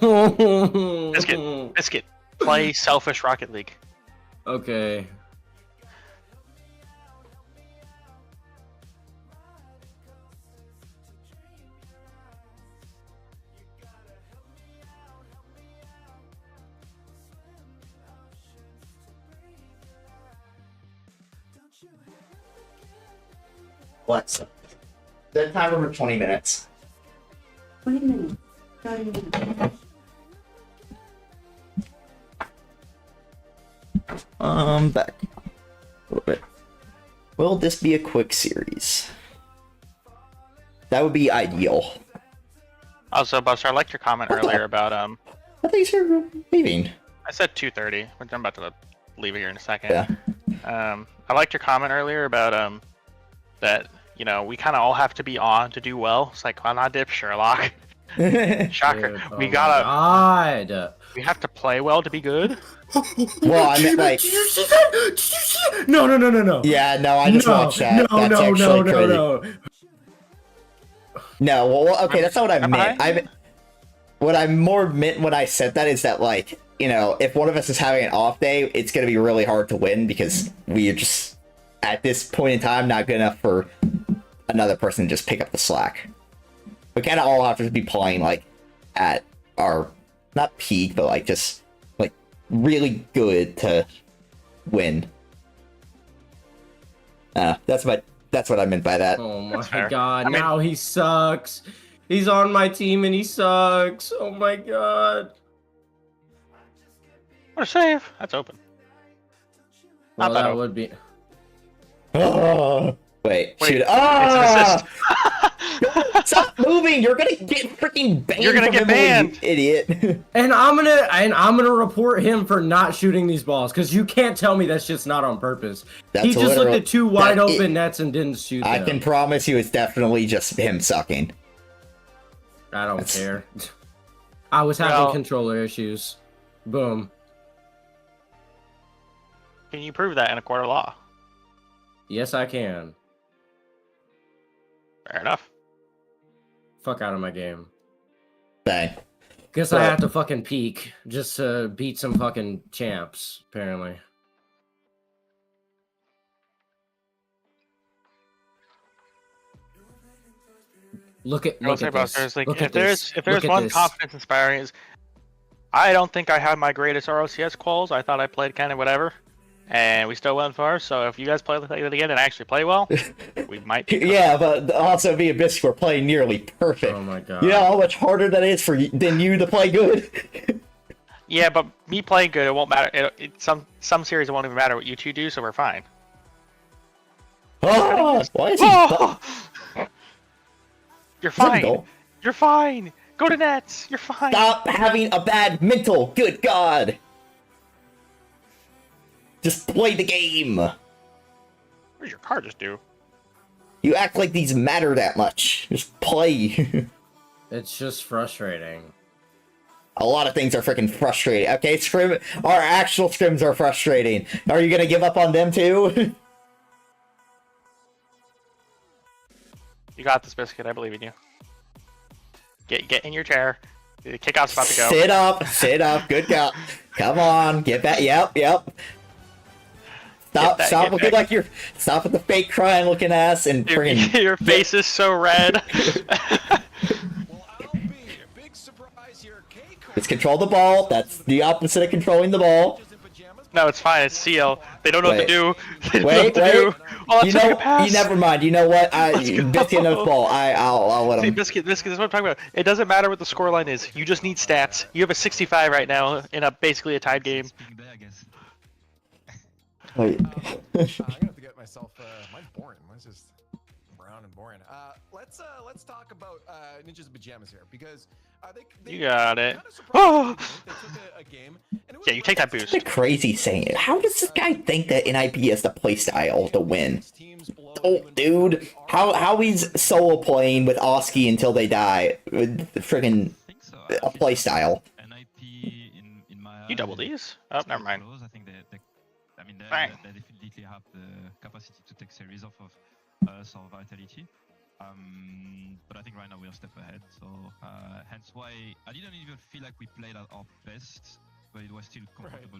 Biscuit. Play Selfish Rocket League. Okay. Alexa, set timer for 20 minutes. 20 minutes. 30 minutes. Back. A little bit. Will this be a quick series? That would be ideal. Also, Buster, I liked your comment earlier about I think you're leaving. I said 2:30, which I'm about to leave it here in a second. Yeah. I liked your comment earlier about that, you know, we kind of all have to be on to do well. It's like, why not dip Sherlock? Shocker. Dude, oh We my gotta. God. We have to play well to be good. Well, I meant like. Did you see that? Did you see that? No, no, no, no, no. Yeah, no, I just watched that. No, That's no, actually no, crazy. no. No, well, okay, that's not what I meant. I? What I more meant when I said that is that, like, you know, if one of us is having an off day, it's going to be really hard to win because we are just, at this point in time, not good enough for another person to just pick up the slack. We kind of all have to be playing, like, at our, not peak, but, like, just, like, really good to win. That's what I meant by that. Oh my fair. God, I mean- now he sucks. He's on my team and he sucks. Oh my God. What a save. That's open. Well, Not that that open. would be. Wait, Wait, shoot. it's an assist. Stop moving! You're gonna get freaking banned. You're gonna from get Emily, banned. you idiot. And I'm gonna report him for not shooting these balls because you can't tell me that shit's not on purpose. That's He just looked literal- at two wide that- open nets and didn't shoot I them. can promise you it's definitely just him sucking. I don't That's- care. I was having Well- controller issues. Boom. Can you prove that in a court of law? Yes, I can. Fair enough. Fuck out of my game. Dang. Guess I have to fucking peak just to beat some fucking champs, apparently. Look at I will look say, at this. Buster, it's like, Look if at this. there's Look at one this. confidence inspiring is, I don't think I had my greatest RLCS quals. I thought I played kind of whatever, and we still went far. So if you guys play like that again and actually play well, we might. Be Yeah, but also me and Biscuit were playing nearly perfect. Oh my god. You know how much harder that is for than you to play good? Yeah, but me playing good, it won't matter. Some series it won't even matter what you two do, so we're fine. Oh, why is he? Oh! You're Is that a fine. goal? You're fine. Go to nets. You're fine. Stop having a bad mental. Good God. Just play the game. What does your car just do? You act like these matter that much. Just play. It's just frustrating. A lot of things are freaking frustrating. Okay, our actual scrims are frustrating. Are you gonna give up on them too? You got this, Biscuit. I believe in you. Get in your chair. The kickoff's about to go. Sit up. Good go. Come on, get back. Yep. Stop with the fake crying looking ass and freaking. Your face is so red. Well, LB, big surprise here. Keiko Just control the ball. That's the opposite of controlling the ball. No, it's fine. It's CL. They don't know what to Wait. do. They don't know Wait, what to wait. do. Oh, that's You such a know, good pass. you never mind. You know what? Let's go. Biscuit knows ball. I'll let See, him. Biscuit, this is what I'm talking about. It doesn't matter what the scoreline is. You just need stats. You have a 65 right now in a basically a tied game. Wait. I'm gonna have to get myself. Mine's boring. Mine's just brown and boring. Let's talk about Ninjas Pajamas here because they You got it. kinda surprised Oh. me. They took a game, and it was Yeah, you take that It's boost. crazy saying it. How does this guy think that NIP has the playstyle to win? Oh, dude. How he's solo playing with Oski until they die with the friggin' a playstyle. You double these? Oh, never mind. I think they Bang. definitely have the capacity to take series off of us or Vitality. But I think right now we're a step ahead, so hence why I didn't even feel like we played at our best, but it was still comfortable.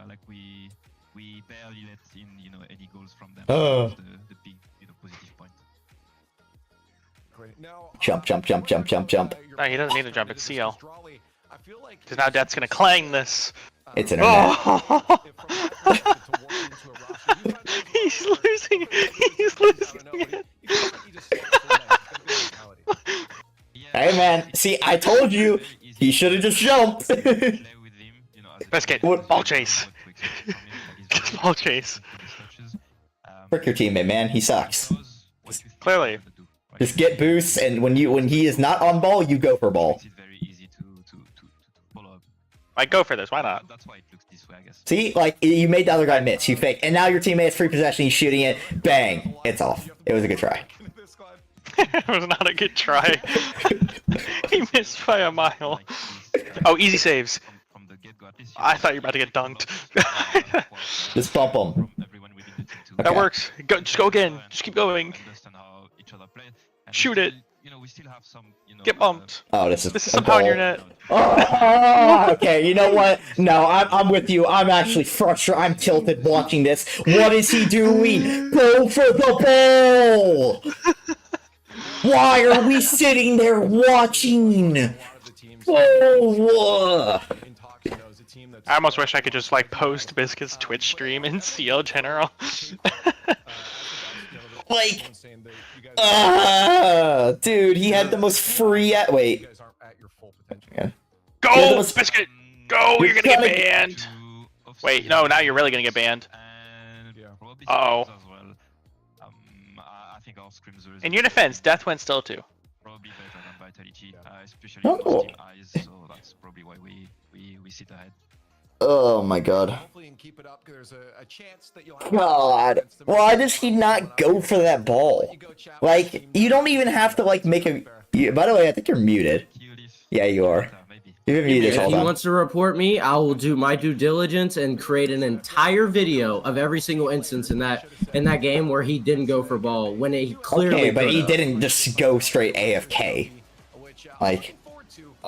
Like we barely let in any goals from them. That was the big positive point. Now, Jump, jump, jump, jump, jump, jump. No, he doesn't need to jump. It's CL. Because now Dad's gonna clang this. It's internet. Oh! He's losing. He's losing it. Hey man, see, I told you, he should have just jumped. Biscuit, ball chase. Ball chase. Frick your teammate, man. He sucks. Clearly. Just get boosts, and when he is not on ball, you go for ball. Like, go for this. Why not? That's why it looks this way, I guess. See, like, you made the other guy miss. You fake, and now your teammate has free possession. He's shooting it. Bang! It's off. It was a good try. It was not a good try. He missed by a mile. Oh, easy saves. I thought you were about to get dunked. Just bump him. That works. Go, just go again. Just keep going. Shoot it. Get bumped. Oh, this is This is somehow in your net. Oh, okay, you know what? No, I'm with you. I'm actually frustrated. I'm tilted watching this. What is he doing? Go for the ball! Why are we sitting there watching? Oh, I almost wish I could just like post Biscuit's Twitch stream in CL general. like, dude, he had the most free. Wait. Yeah. Go, Biscuit! Go! You're gonna get banned. Wait, no, now you're really gonna get banned. Uh oh. In your defense, Death went still too. Probably better than Vitality, especially Oh. with Team Eyes, so that's probably why we sit ahead. Oh my god. God. Why does he not go for that ball? Like, you don't even have to, like, make a... By the way, I think you're muted. Yeah, you are. You've been muted this If whole he time. wants to report me, I will do my due diligence and create an entire video of every single instance in that game where he didn't go for ball when he clearly. Okay, but he could've. didn't just go straight AFK. Like,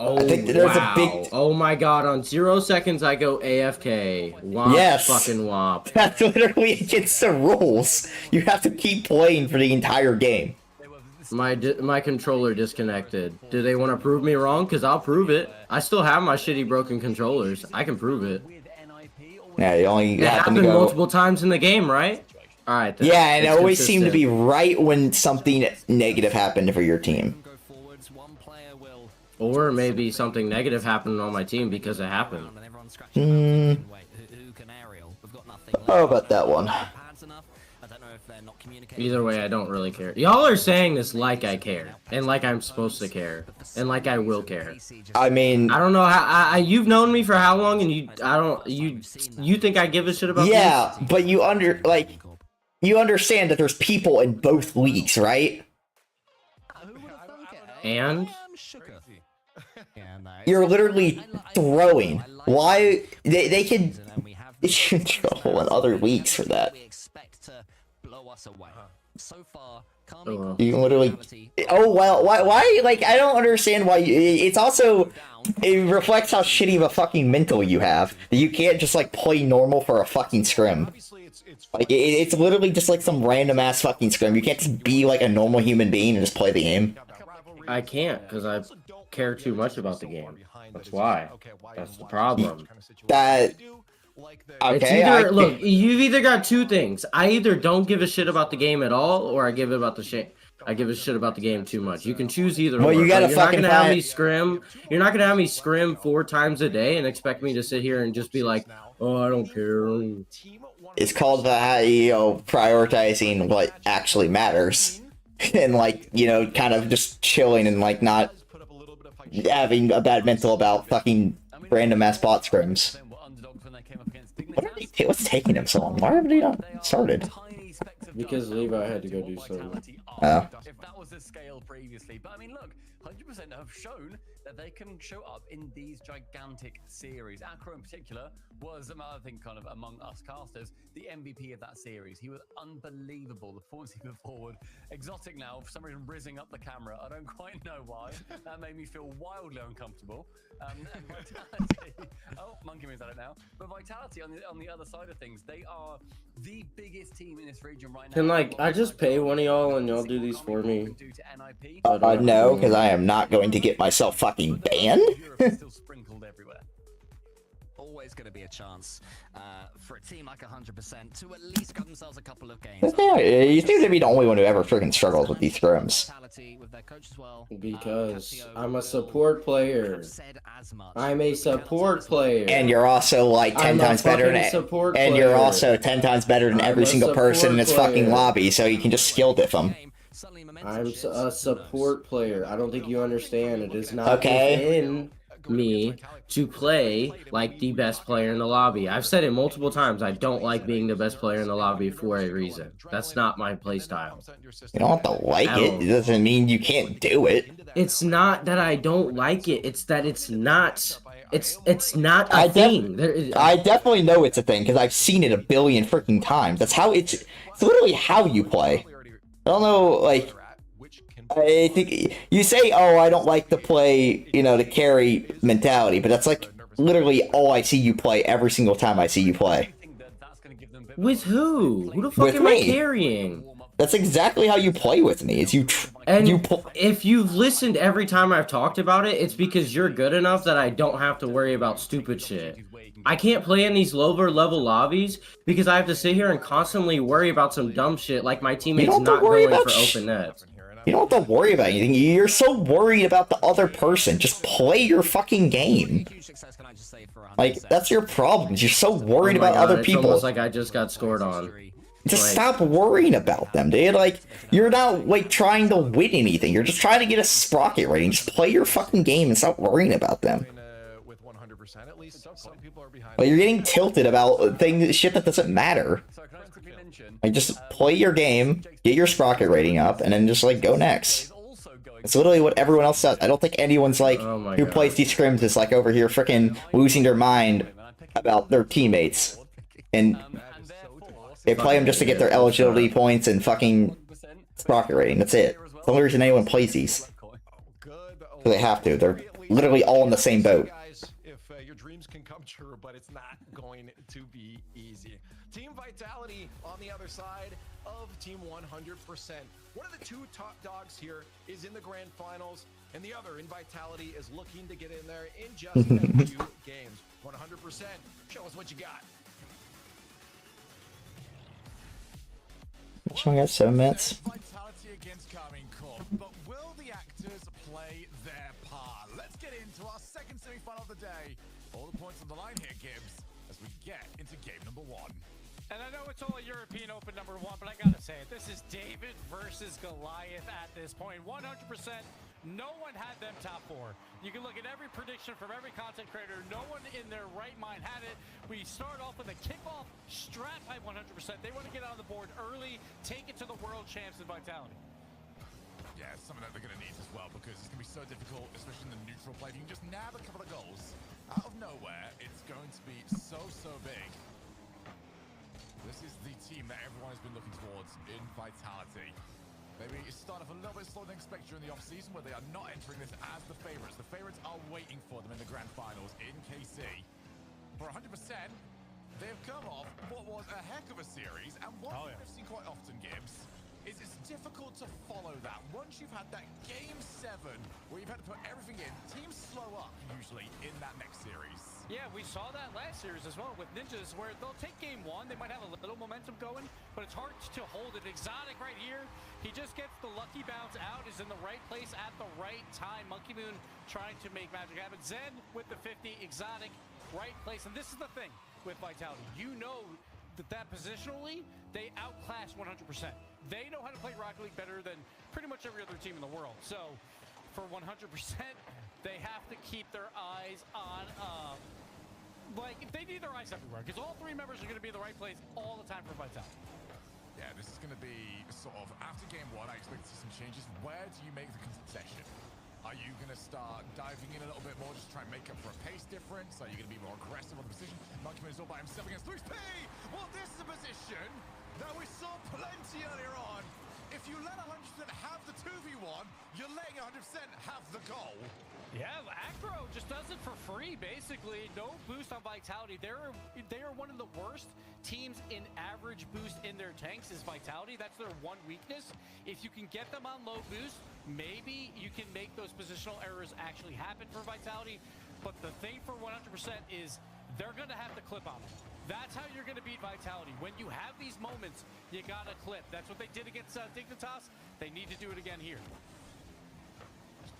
Oh, I think there's wow. a big... Oh my god, on 0 seconds I go AFK. Womp Yes. fucking womp. That's literally against the rules. You have to keep playing for the entire game. My controller disconnected. Do they want to prove me wrong? Because I'll prove it. I still have my shitty broken controllers. I can prove it. Yeah, you only It happen to happened go... multiple times in the game, right? Alright then. Yeah, and it It's always seemed to be consistent. right when something negative happened for your team. Or maybe something negative happened on my team because it happened. Hmm. How about that one? Either way, I don't really care. Y'all are saying this like I care, and like I'm supposed to care, and like I will care. I mean... I don't know how. You've known me for how long, and you think I give a shit about Yeah, this? but you understand that there's people in both leagues, right? And You're literally throwing. Why they can control in other leagues for that. You can literally. Oh well, why? Like I don't understand why. It's also it reflects how shitty of a fucking mental you have that you can't just like play normal for a fucking scrim. Like it's literally just like some random ass fucking scrim. You can't just be like a normal human being and just play the game. I can't because care too much about the game. That's why. That's the problem. That It's okay. either look, you've either got two things. I either don't give a shit about the game at all, or I give a shit about the game too much. You can choose either. Well, or, you gotta but you're not fucking gonna have find- me scrim. You're not gonna have me scrim 4 times a day and expect me to sit here and just be like, oh, I don't care. It's called prioritizing what actually matters, and like kind of just chilling and like not having a bad mental about fucking random ass bot scrims. What's taking him so long? Why haven't he not started? Because Levi had to go do something. Oh. If that was the scale previously, but I mean, look, 100% have shown that they can show up in these gigantic series. Acro in particular was, I think, kind of among us casters, the MVP of that series. He was unbelievable. The performance he put forward. Exotic now, for some reason, rizzing up the camera. I don't quite know why. That made me feel wildly uncomfortable. Vitality. Oh, Monkey Moon's at it now. But Vitality on the other side of things, they are the biggest team in this region right now. Can I just pay one of y'all and y'all do these for me? No, because I am not going to get myself fucking banned. Still sprinkled everywhere. Always going to be a chance for a team like 100% to at least cut themselves a couple of games. Yeah, you seem to be the only one who ever freaking struggles with these scrims. Because I'm a support player. I'm a support player. And you're also like 10 times better than support and player. you're also 10 times better than every single person in this fucking player. lobby, so you can just skill diff them. I'm a support player. I don't think you understand. It is not Okay. within me to play like the best player in the lobby. I've said it multiple times. I don't like being the best player in the lobby for a reason. That's not my play style. You don't have to like it. It doesn't mean you can't do it. It's not that I don't like it. It's that it's not. It's not a thing. I definitely know it's a thing because I've seen it a billion freaking times. That's how it's literally how you play. I don't know, like, I think you say, oh, I don't like to play, the carry mentality, but that's like literally all I see you play every single time I see you play. With who? Who the fuck With am I me. carrying? That's exactly how you play with me. Is if you've listened every time I've talked about it, it's because you're good enough that I don't have to worry about stupid shit. I can't play in these lower level lobbies because I have to sit here and constantly worry about some dumb shit like my teammates not going for open nets. You don't have to worry about anything. You're so worried about the other person. Just play your fucking game. Like, that's your problem. You're so worried about other people. It's almost like I just got scored on. Just stop worrying about them, dude. Like, you're not, like, trying to win anything. You're just trying to get a sprocket rating. Just play your fucking game and stop worrying about them. Like, you're getting tilted about shit that doesn't matter. Like, just play your game, get your sprocket rating up, and then just, like, go next. It's literally what everyone else does. I don't think anyone's, like, who plays these scrims is, like, over here freaking losing their mind about their teammates. And they play them just to get their eligibility points and fucking sprocket rating. That's it. That's the only reason anyone plays these. So they have to. They're literally all in the same boat. Your dreams can come true, but it's not going to be easy. Team Vitality on the other side of Team 100%. One of the two top dogs here is in the grand finals, and the other in Vitality is looking to get in there in just a few games. 100%. Show us what you got. Showing us 7 minutes. Vitality against Carmine Corp, but will the actors play their part? Let's get into our second semi-final of the day. All the points on the line here, Gibbs, as we get into game number 1. And I know it's only European Open number 1, but I gotta say it. This is David versus Goliath at this point. 100%, no one had them top 4. You can look at every prediction from every content creator. No one in their right mind had it. We start off with a kickoff strat by 100%. They want to get on the board early, take it to the world champs in Vitality. Yeah, it's something that they're going to need as well, because it's going to be so difficult, especially in the neutral play. If you can just nab a couple of goals out of nowhere, it's going to be so big. This is the team that everyone has been looking towards in Vitality. Maybe it started off a little bit slower than expected in the offseason, where they are not entering this as the favorites. The favorites are waiting for them in the grand finals in KC. For 100%, they have come off what was a heck of a series, and what we've seen quite often, Gibbs, is it's difficult to follow follow that, once you've had that game 7 where you've had to put everything in, teams slow up usually in that next series. Yeah, we saw that last series as well with Ninjas, where they'll take game 1, they might have a little momentum going, but it's hard to hold it. Exotic right here, he just gets the lucky bounce out, is in the right place at the right time. Monkey Moon trying to make magic happen. Zen with the 50, Exotic, right place. And this is the thing with Vitality. You know that positionally, they outclass 100%. They know how to play Rocket League better than pretty much every other team in the world. So for 100%, they have to keep their eyes on, like, they need their eyes everywhere, because all 3 members are going to be in the right place all the time for Vitality. Yeah, this is going to be sort of, after game 1, I expect to see some changes. Where do you make the concession? Are you going to start diving in a little bit more, just try and make up for a pace difference? Are you going to be more aggressive on the position? Monkey Moon is all by himself against Luis P! Well, this is a position that we saw plenty earlier on. If you let 100% have the 2v1, you're letting 100% have the goal. Yeah, Acro just does it for free, basically. No boost on Vitality. They are one of the worst teams in average boost in their tanks is Vitality. That's their one weakness. If you can get them on low boost, maybe you can make those positional errors actually happen for Vitality. But the thing for 100% is they're going to have to clip on them. That's how you're going to beat Vitality. When you have these moments, you got to clip. That's what they did against Dignitas. They need to do it again here.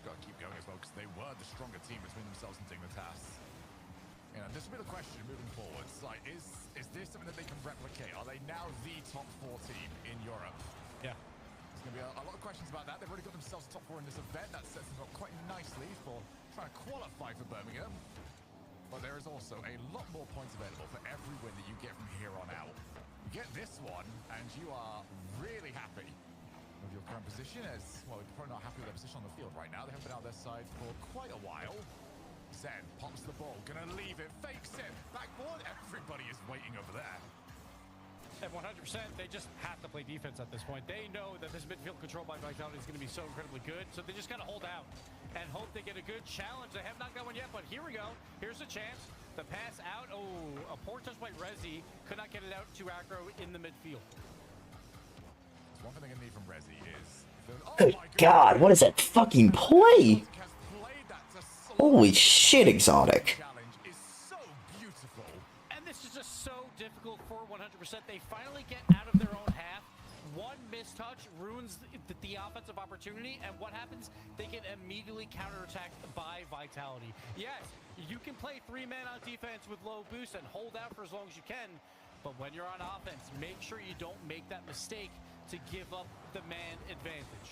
Got to keep going as well, because they were the stronger team between themselves and Dignitas. You know, this will be the question moving forwards. Like, is this something that they can replicate? Are they now the top 4 team in Europe? Yeah. There's going to be a lot of questions about that. They've already got themselves top 4 in this event. That sets them up quite nicely for trying to qualify for Birmingham. But there is also a lot more points available for every win that you get from here on out. You get this one, and you are really happy with your current position, as well, you're probably not happy with their position on the field right now. They haven't been out their side for quite a while. Zen pops the ball, gonna leave it, fakes it, backboard. Everybody is waiting over there. At 100%, they just have to play defense at this point. They know that this midfield control by Vitality is going to be so incredibly good, so they just got to hold out and hope they get a good challenge. They have not got one yet, but here we go. Here's a chance. The pass out. Oh, a poor touch by Rezi. Could not get it out to Acro in the midfield. One thing they're gonna need from Rezi is... Good God, what is that fucking play? Holy shit, Exotic. Challenge is so beautiful. And this is just so difficult for 100%. They finally get out of their own half. One mistouch ruins the offensive opportunity, and what happens? They get immediately counterattacked by Vitality. Yes, you can play 3 men on defense with low boost and hold out for as long as you can, but when you're on offense, make sure you don't make that mistake to give up the man advantage.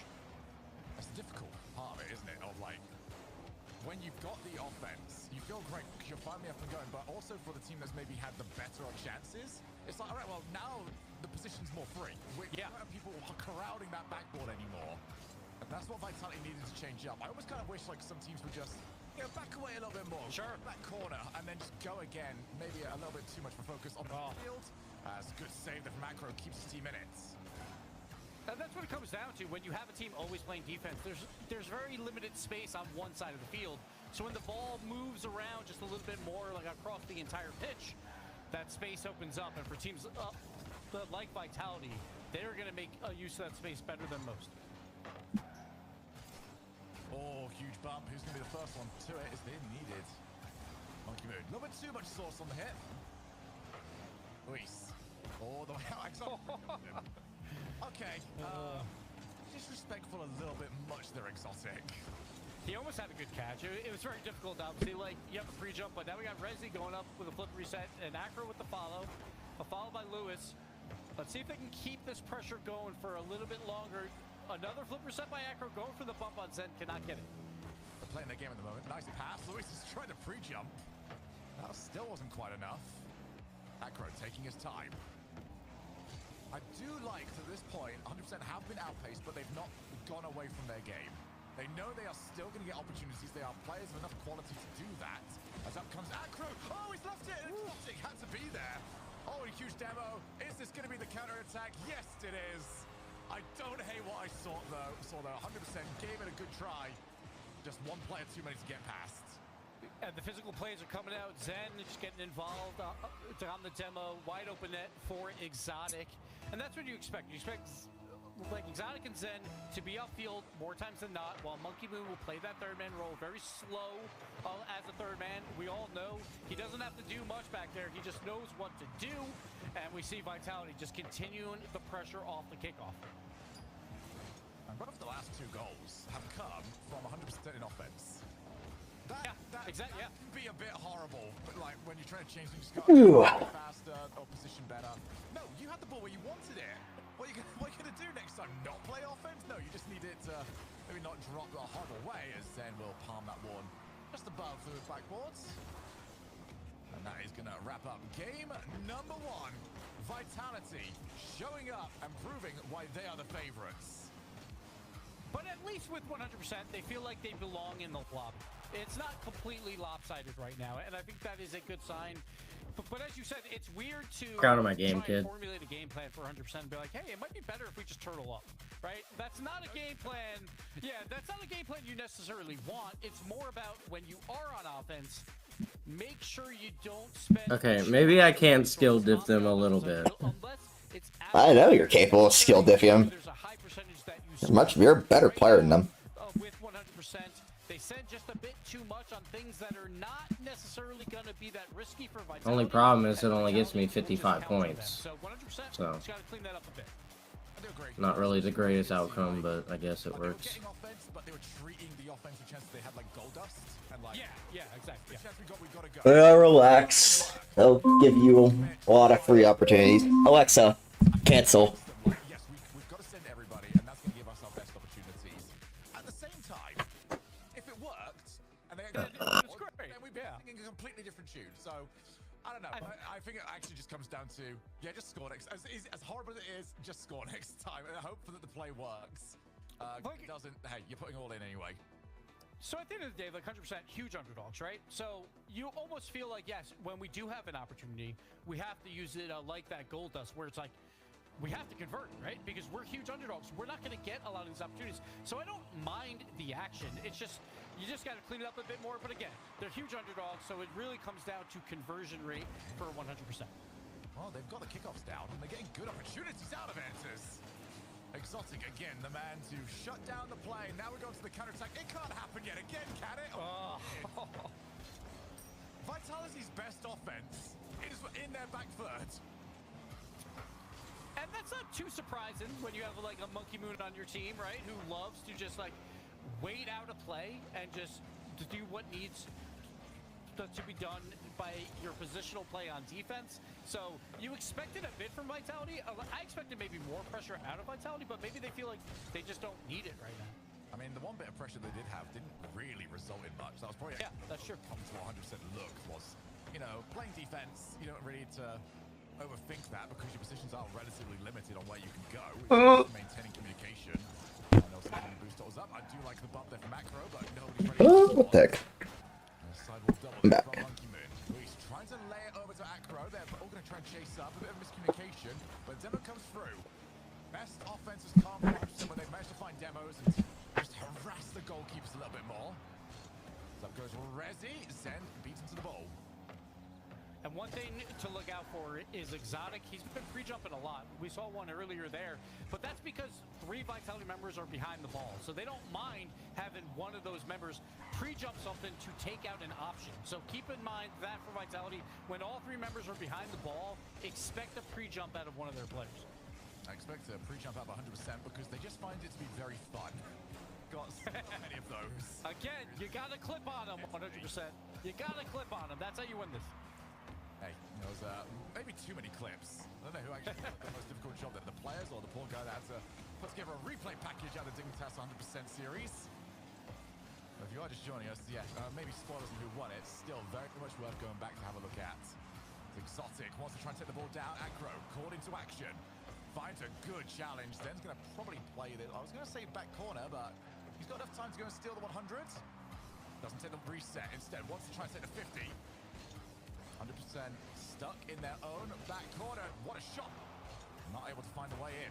That's the difficult part of it, isn't it? Of like, when you've got the offense, you feel great because you're finally up and going, but also for the team that's maybe had the better chances, it's like, all right, well, now the position's more free. We don't have people crowding that backboard anymore. And that's what Vitality needed to change up. I almost kind of wish like some teams would just, you know, back away a little bit more. Sure. Back corner, and then just go again. Maybe a little bit too much focus on the field. It's a good save that Macro keeps his team in it. And that's what it comes down to. When you have a team always playing defense, there's very limited space on one side of the field. So when the ball moves around just a little bit more, like across the entire pitch, that space opens up. And for teams like Vitality, they're going to make use of that space better than most. Oh, huge bump. Who's going to be the first one to it? Is they needed. Monkey Moon. A little bit too much sauce on the hit. Luis. All the way out. Okay. Disrespectful a little bit much there, Exotic. He almost had a good catch. It was very difficult, obviously. Like, you have a pre-jump, but now we got Rezi going up with a flip reset and Acro with the follow. A follow by Lewis. Let's see if they can keep this pressure going for a little bit longer. Another flip reset by Acro, going for the bump on Zen, cannot get it. They're playing their game at the moment. Nice pass. Lewis is trying to pre-jump. That still wasn't quite enough. Acro taking his time. I do like, to this point, 100% have been outpaced, but they've not gone away from their game. They know they are still going to get opportunities. They are players of enough quality to do that. As up comes Acro. Oh, he's left it. Exotic had to be there. Oh, a huge demo. Is this going to be the counter-attack? Yes, it is. I don't hate what I saw, though. 100% gave it a good try. Just one player too many to get past. And the physical plays are coming out. Zen just getting involved on the demo. Wide open net for Exotic. And that's what you expect. You expect like Exotic and Zen to be upfield more times than not, while Monkey Moon will play that third man role very slow as a third man. We all know he doesn't have to do much back there. He just knows what to do. And we see Vitality just continuing the pressure off the kickoff. And both the last 2 goals have come from 100% in offense. That can be a bit horrible, but like when you're trying to change things, just go faster or position better. No, you had the ball where you wanted it. What are you gonna do next time? Not play offense? No, you just need it to maybe not drop the horrible way, as Zen will palm that one just above the backboards. And that is gonna wrap up game number 1. Vitality showing up and proving why they are the favorites. But at least with 100%, they feel like they belong in the lobby. It's not completely lopsided right now, and I think that is a good sign. But as you said, it's weird to Proud of my game, try and kid. formulate a game plan for 100% and be like, hey, it might be better if we just turtle up, right? That's not a game plan. Yeah, that's not a game plan you necessarily want. It's more about when you are on offense, make sure you don't spend... Okay, maybe I can skill diff them a little bit. I know you're capable of skill diffing them. You're a better player than them. With 100%, they send just a bit too much on things that are not necessarily going to be that risky for Vitality. Only problem is it only gets me 55 points. So 100%, So, got to clean that up a bit. not really the greatest outcome, but I guess it works. But they were treating the offensive chances they had like gold dust and like Yeah, exactly. we gotta go. Relax. They'll give you a lot of free opportunities. Alexa, cancel. Yes, we've got to send everybody, and that's going to give us our best opportunities. At the same time, if it worked, and then we'd be singing a completely different tune. So, I don't know. I think it actually just comes down to, just score next. As horrible as it is, just score next time, and I hope that the play works. If it doesn't, hey, you're putting all in anyway. So at the end of the day, like 100% huge underdogs, right? So you almost feel like, yes, when we do have an opportunity, we have to use it like that gold dust, where it's like, we have to convert, right? Because we're huge underdogs. We're not going to get a lot of these opportunities. So I don't mind the action. It's just, you just got to clean it up a bit more. But again, they're huge underdogs, so it really comes down to conversion rate for 100%. Well, they've got the kickoffs down, and they're getting good opportunities out of it. Exotic again, the man to shut down the play. Now we're going to the counter-attack. It can't happen yet again, can it? Vitality's best offense is in their back third. And that's not too surprising when you have like a Monkey Moon on your team, right? Who loves to just like wait out a play and just to do what needs to be done by your positional play on defense. So you expected a bit from Vitality. I expected maybe more pressure out of Vitality, but maybe they feel like they just don't need it right now. I mean, the one bit of pressure they did have didn't really result in much. That was probably that's true. Come to 100% look was, playing defense. You don't really need to overthink that because your positions are relatively limited on where you can go. It's maintaining communication. And also the boost up. I do like the bump there from Macro, but nobody's ready to pick. I'm back. He's trying to lay it over to Acro. They're all going to try and chase up. A bit of miscommunication, but Demo comes through. Best offense has come from when they've managed to find demos and just harass the goalkeepers a little bit more. So up goes Rezi. Zen beats him to the ball. And one thing to look out for is Exotic. He's been pre-jumping a lot. We saw one earlier there, but that's because 3 Vitality members are behind the ball. So they don't mind having one of those members pre-jump something to take out an option. So keep in mind that for Vitality, when all 3 members are behind the ball, expect a pre-jump out of one of their players. I expect a pre-jump out of 100% because they just find it to be very fun. Got so many of those. Again, you got to clip on them 100%. You got to clip on them. That's how you win this. Hey, there was maybe too many clips. I don't know who actually did the most difficult job there, the players or the poor guy that had to put together a replay package out of the Dignitas 100% series. But if you are just joining us, maybe spoilers on who won it. Still very much worth going back to have a look at. Exotic wants to try and take the ball down. Acro called into action. Finds a good challenge. Zen's going to probably play this. I was going to say back corner, but he's got enough time to go and steal the 100. Doesn't take the reset. Instead, wants to try and take the 50. 100% stuck in their own back corner. What a shot. Not able to find a way in.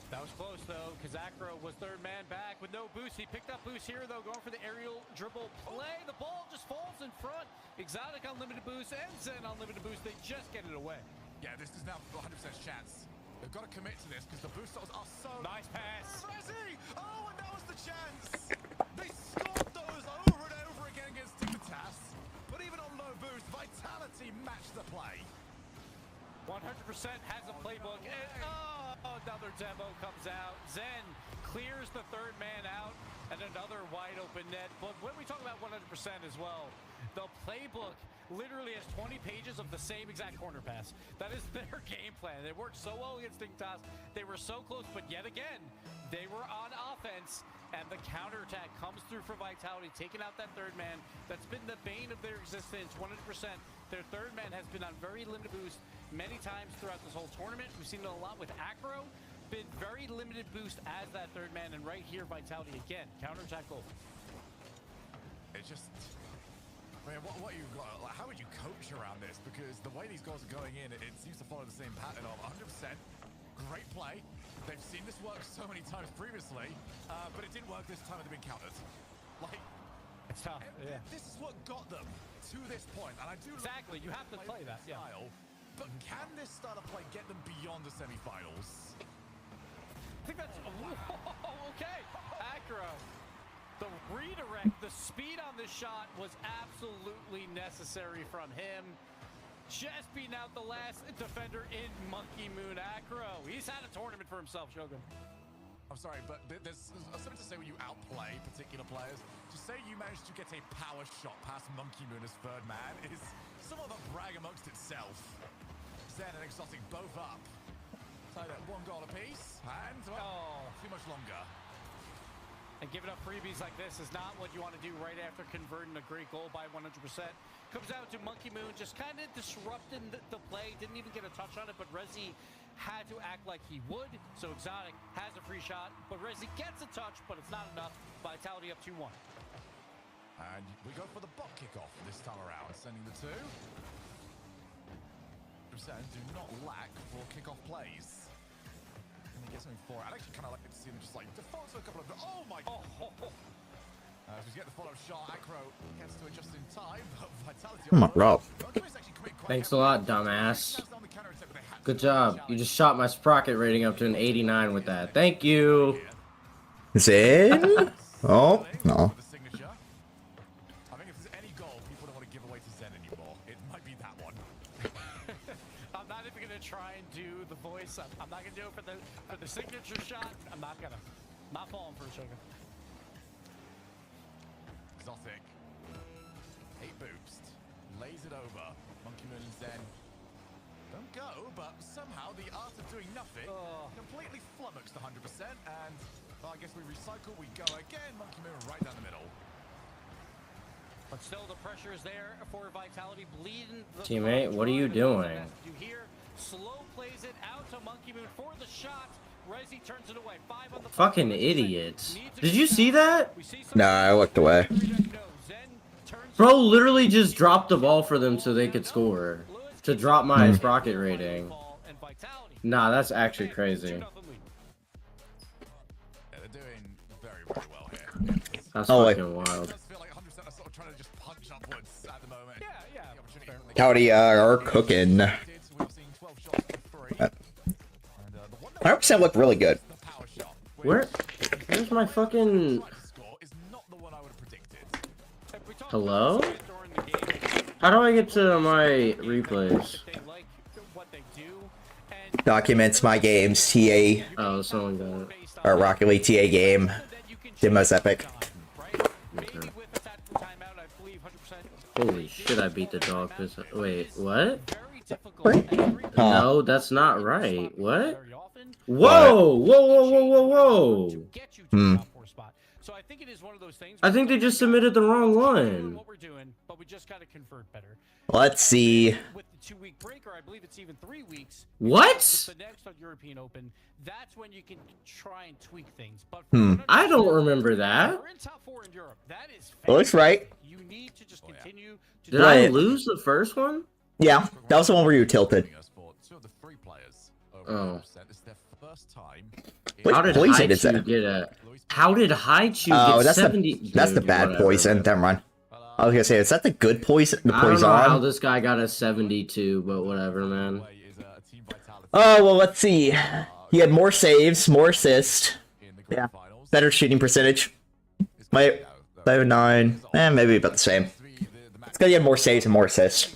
That was close, though, because Acro was third man back with no boost. He picked up boost here, though, going for the aerial dribble play. The ball just falls in front. Exotic on limited boost and Zen on limited boost. They just get it away. Yeah, this is now 100% chance. They've got to commit to this because the boost are so... Nice pass. Resi! Oh, and that was the chance. They scored those over and over again against Dignitas. But even on low boost, Vitality matched the play. 100% has a playbook. And, another demo comes out. Zen clears the third man out, and another wide open net. But when we talk about 100% as well, the playbook literally has 20 pages of the same exact corner pass. That is their game plan. They worked so well against Dignitas. They were so close, but yet again, they were on offense, and the counterattack comes through for Vitality, taking out that third man. That's been the bane of their existence, 100%. Their third man has been on very limited boost many times throughout this whole tournament. We've seen it a lot with Acro. Been very limited boost as that third man, and right here, Vitality again, counterattack goal. It just... I mean, what you got? Like, how would you coach around this? Because the way these goals are going in, it seems to follow the same pattern of 100%. Great play. They've seen this work so many times previously, but it didn't work this time. They've been countered. Like, it's tough. Yeah. This is what got them to this point, and I do exactly. You have to play that style. Yeah. But can this style of play get them beyond the semifinals? I think that's okay. Acro. The redirect, the speed on this shot was absolutely necessary from him. Just beating out the last defender in Monkey Moon Acro. He's had a tournament for himself, Shogun. I'm sorry, but there's something to say when you outplay particular players. To say you managed to get a power shot past Monkey Moon as third man is somewhat of a brag amongst itself. Zen and Exotic both up. Tied at 1 goal apiece, and well, too much longer. And giving up freebies like this is not what you want to do right after converting a great goal by 100%. Comes out to Monkey Moon, just kind of disrupting the play. Didn't even get a touch on it, but Rezi had to act like he would. So Exotic has a free shot, but Rezi gets a touch, but it's not enough. Vitality up 2-1. And we go for the butt kickoff this time around, sending the two. Do not lack for kickoff plays. Get something for it. I'd actually kind of like to see them just like default to a couple of... Oh my god! As we get the follow-up shot, Acro gets to it just in time, but Vitality... Oh my god. Thanks a lot, dumbass. Good job. You just shot my sprocket rating up to an 89 with that. Thank you. Zen? Oh, no. I think if there's any goal people don't want to give away to Zen anymore, it might be that one. I'm not even gonna try and do the voice. I'm not gonna do it for the signature shot. I'm not gonna. Not falling for a Shogun. Exotic. 8 boost. Lays it over. Monkey Moon and Zen don't go, but somehow the art of doing nothing completely flummoxed 100%. And well, I guess we recycle. We go again. Monkey Moon right down the middle. But still, the pressure is there for Vitality, bleeding. Teammate, what are you doing? You hear, slow plays it out to Monkey Moon for the shot. Rezi turns it away. 5 on the fucking idiots. Did you see that? Nah, I looked away. Bro literally just dropped the ball for them so they could score. To drop my sprocket rating. Nah, that's actually crazy. Yeah, they're doing very, very well here. That's fucking wild. Howdy, are cooking. 100% looked really good. Where's my fucking... Hello? How do I get to my replays? Documents my games, TA. Oh, someone got it. Or Rocket League TA game. Demo's epic. Okay. Holy shit, I beat the dog. Wait, what? No, that's not right. What? Whoa! Whoa, whoa, whoa, whoa, whoa! I think they just submitted the wrong one. Let's see. What? I don't remember that. Oh, it's right. Did I lose the first one? Yeah, that was the one where you tilted. Oh. How did Haichu get a... How did Haichu get 70? That's the bad poison. Never mind. I was gonna say, is that the good poison? The poison? I don't know how this guy got a 72, but whatever, man. Oh, well, let's see. He had more saves, more assists. Yeah. Better shooting percentage. Wait, 5-9. Maybe about the same. It's because he had more saves and more assists.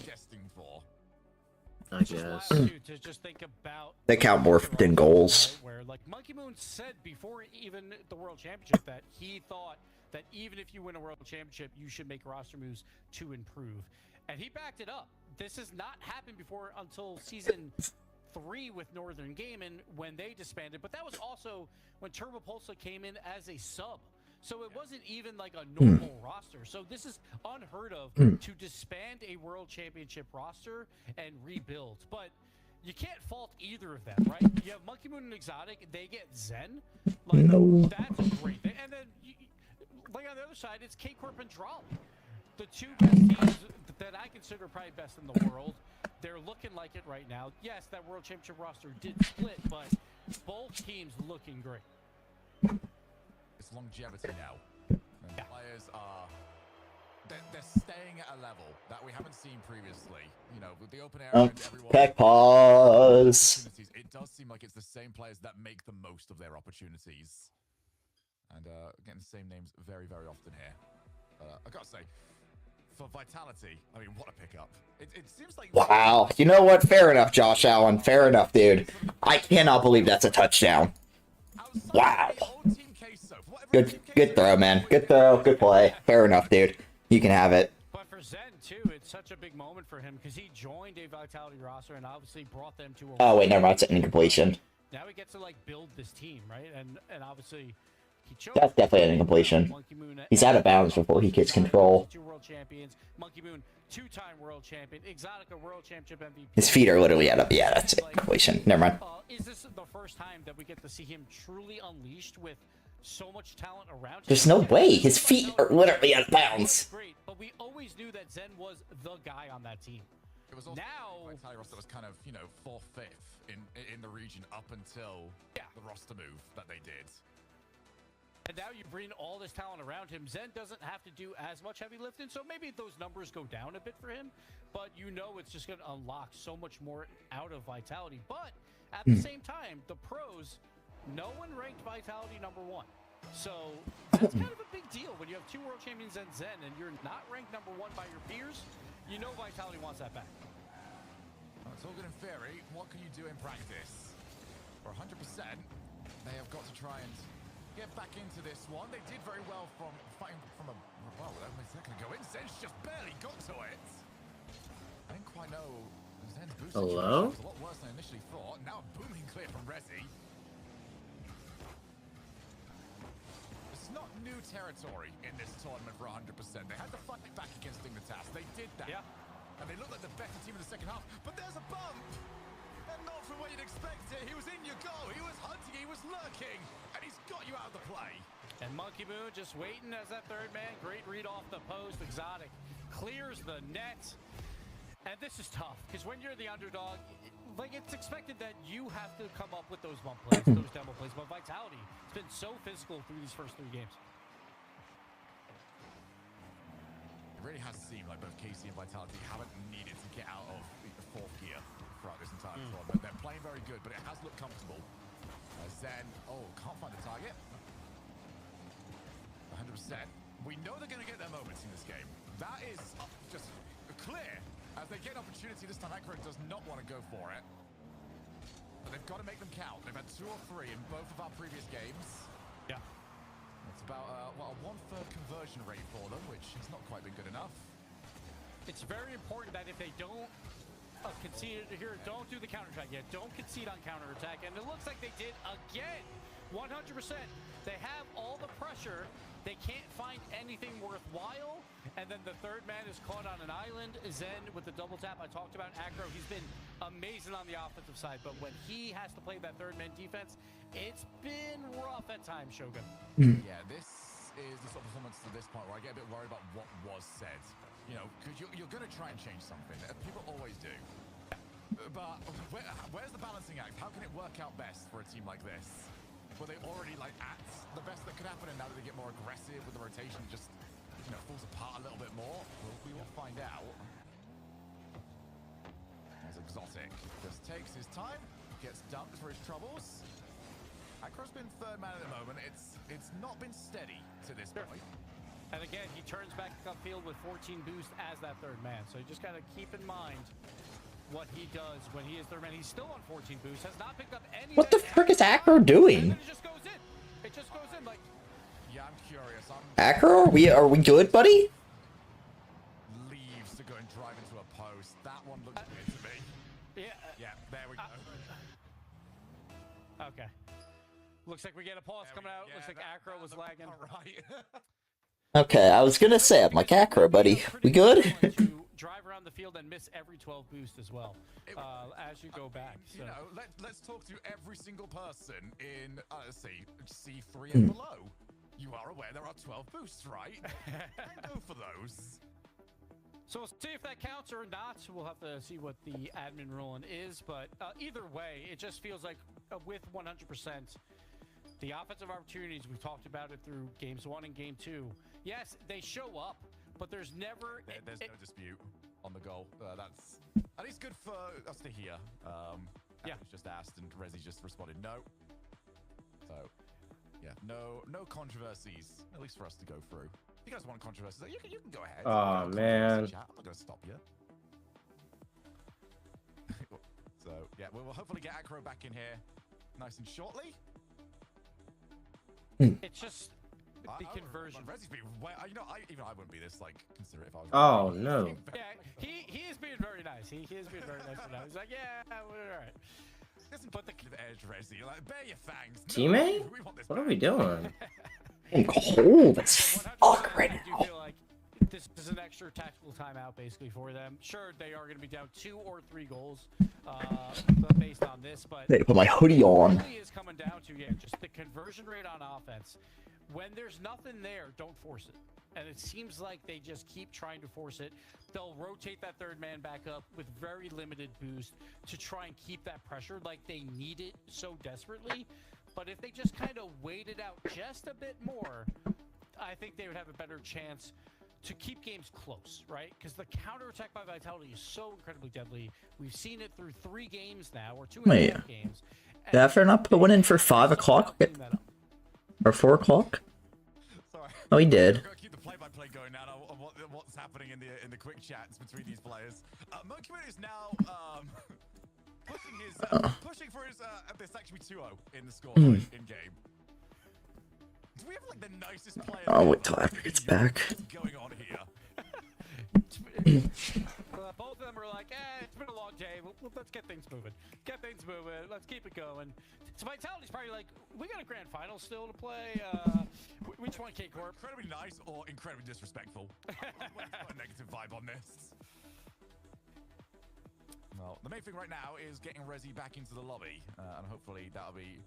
I guess. To just think about They count more than goals. where, like, Monkey Moon said before even the World Championship that he thought that even if you win a World Championship, you should make roster moves to improve. And he backed it up. This has not happened before until season 3 with Northern Gaming when they disbanded. But that was also when Turbo Pulsa came in as a sub. So it wasn't even like a normal roster. So this is unheard of to disband a World Championship roster and rebuild. But you can't fault either of them, right? You have Monkey Moon and Exotic. They get Zen. Like, that's a great thing. And then, like on the other side, it's K-Corp and Droll. The two best teams that I consider probably best in the world. They're looking like it right now. Yes, that World Championship roster did split, but both teams looking great. It's longevity now. And players are... They're staying at a level that we haven't seen previously. You know, with the open area and everyone... Peck pause. It does seem like it's the same players that make the most of their opportunities. And getting the same names very, very often here. I gotta say, for Vitality, I mean, what a pickup. It seems like... Wow. You know what? Fair enough, Josh Allen. Fair enough, dude. I cannot believe that's a touchdown. Wow. Good throw, man. Good throw. Good play. Fair enough, dude. You can have it. But for Zen, too, it's such a big moment for him because he joined a Vitality roster and obviously brought them to a... Oh, wait, never mind. It's an incompletion. Now he gets to, like, build this team, right? And obviously... That's definitely an incompletion. He's out of bounds before he gets control. 2 world champions, Monkey Moon, 2-time world champion, Exotica world championship MVP. His feet are literally out of... Yeah, that's an incompletion. Never mind. Is this the first time that we get to see him truly unleashed with so much talent around him? There's no way. His feet are literally out of bounds. Great, but we always knew that Zen was the guy on that team. It was also now Vitality roster was kind of, you know, 4th, 5th in the region up until the roster move that they did. And now you bring all this talent around him. Zen doesn't have to do as much heavy lifting, so maybe those numbers go down a bit for him. But you know it's just going to unlock so much more out of Vitality. But at the same time, the pros, no one ranked Vitality #1. So that's kind of a big deal when you have 2 world champions and Zen, and you're not ranked #1 by your peers. You know Vitality wants that back. Well, it's all good in theory. What can you do in practice? For 100%, they have got to try and get back into this one. They did very well from fighting from a... Well, it's not going to go in. Zen's just barely got to it. I didn't quite know Zen's boost Hello? was a lot worse than I initially thought. Now booming clear from Resi. This is not new territory in this tournament for 100%. They had to fight back against Dignitas. They did that. Yeah. And they looked like the better team in the second half. But there's a bump. And not from what you'd expect it. He was in your goal. He was hunting. He was lurking. And he's got you out of the play. And Monkey Moon just waiting as that third man. Great read off the post. Exotic clears the net. And this is tough. Because when you're the underdog, like, it's expected that you have to come up with those bump plays, those demo plays. But Vitality has been so physical through these first 3 games. It really has seemed like both KC and Vitality haven't needed to get out of the 4th gear throughout this entire tournament. They're playing very good, but it has looked comfortable. Zen, can't find the target. 100%. We know they're going to get their moments in this game. That is just clear. As they get an opportunity this time, Acro does not want to go for it. But they've got to make them count. They've had 2 or 3 in both of our previous games. Yeah. It's about a 1/3 conversion rate for them, which has not quite been good enough. It's very important that if they don't concede here, don't do the counterattack yet. Don't concede on counterattack. And it looks like they did again. 100%. They have all the pressure. They can't find anything worthwhile. And then the third man is caught on an island. Zen with the double tap. I talked about Acro. He's been amazing on the offensive side. But when he has to play that third man defense, it's been rough at times, Shogun. Yeah, this is the sort of performance to this point where I get a bit worried about what was said. You know, because you're going to try and change something. People always do. But where's the balancing act? How can it work out best for a team like this? Were they already, like, at the best that could happen, and now that they get more aggressive with the rotation, it just, you know, falls apart a little bit more? Well, we will find out. As Exotic just takes his time. gets dumped for his troubles. Acro's been third man at the moment. It's not been steady to this point. And again, he turns back upfield with 14 boost as that third man. So you just got to keep in mind what he does when he is third man. He's still on 14 boost, has not picked up any. What the frick is Acro doing? It just goes in. It just goes in like. Yeah, I'm curious. Acro, are we good, buddy? Leaves to go and drive into a post. That one looks weird to me. Yeah. Yeah, there we go. Okay. Looks like we get a pause coming out. Looks like Acro was lagging. All right. Okay, I was gonna say, I'm like, Acro, buddy. We good? To drive around the field and miss every 12 boost as well as you go back. So. You know, let's talk to every single person in, let's see, C3 and below. You are aware there are 12 boosts, right? Go for those. So we'll see if that counts or not. We'll have to see what the admin ruling is. But either way, it just feels like with 100%, the offensive opportunities, we talked about it through games 1 and game 2. Yes, they show up, but there's never... There's no dispute on the goal. That's at least good for us to hear. Yeah. It was just asked and Rezi just responded no. So, yeah, no controversies, at least for us to go through. If you guys want controversies, you can go ahead. Oh, man. I'm not going to stop you. So, yeah, we'll hopefully get Acro back in here nice and shortly. It's just the conversion. Rezi's been, you know, I wouldn't be this like considerate if I was. Oh no. Yeah, he is being very nice. He is being very nice for now. He's like, yeah, we're all right. But the edge, Rezi, like, bare your fangs. Teammate? No, What are we doing? I'm cold as fuck right I do now. feel like this is an extra tactical timeout basically for them. Sure, they are going to be down 2 or 3 goals based on this, but They put my hoodie on. It really is coming down to just the conversion rate on offense. When there's nothing there, don't force it. And it seems like they just keep trying to force it. They'll rotate that third man back up with very limited boost to try and keep that pressure like they need it so desperately. But if they just kind of wait it out just a bit more, I think they would have a better chance to keep games close, right? Because the counterattack by Vitality is so incredibly deadly. We've seen it through 3 games now, or 2.5 games. Did After not put one in for 5 o'clock? Or 4 o'clock? Sorry. Oh, he did. I've got to keep the play-by-play going now on what's happening in the quick chats between these players. Mercury is now pushing for his this actually 2-0 in the score in game. Do we have like the nicest player? Oh, wait till After gets back. What's going on here? Both of them are like, it's been a long day. Let's get things moving. Get things moving. Let's keep it going. So Vitality's probably like, we got a grand final still to play. Which one, K-Corp? Incredibly nice or incredibly disrespectful? I'm going to put a negative vibe on this. Well, the main thing right now is getting Rezi back into the lobby, and hopefully that'll be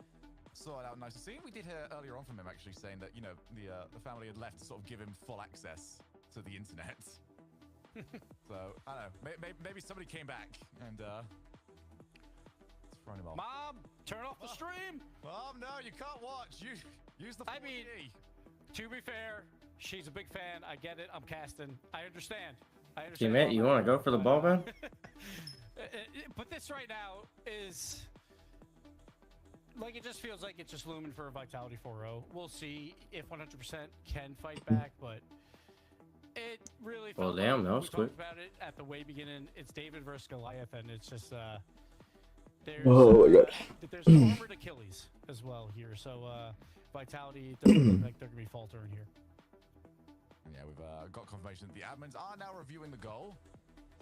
sorted out nice to see. We did hear earlier on from him actually saying that, you know, the family had left to sort of give him full access to the internet. So, I don't know, maybe somebody came back and thrown him off. Mom, turn off the stream! Mom, no, you can't watch. Use the 4D. I mean, to be fair, she's a big fan. I get it. I'm casting. I understand. Teammate, you want to go for the ball, man? But this right now is... Like, it just feels like it's just looming for a Vitality 4-0. We'll see if 100% can fight back, but it really felt Well, damn, like that was we quick. talked about it at the way beginning. It's David versus Goliath, and it's just, there's, Oh my god. there's an armored Achilles as well here, so, Vitality doesn't look like they're going to be faltering here. Yeah, we've got confirmation that the admins are now reviewing the goal.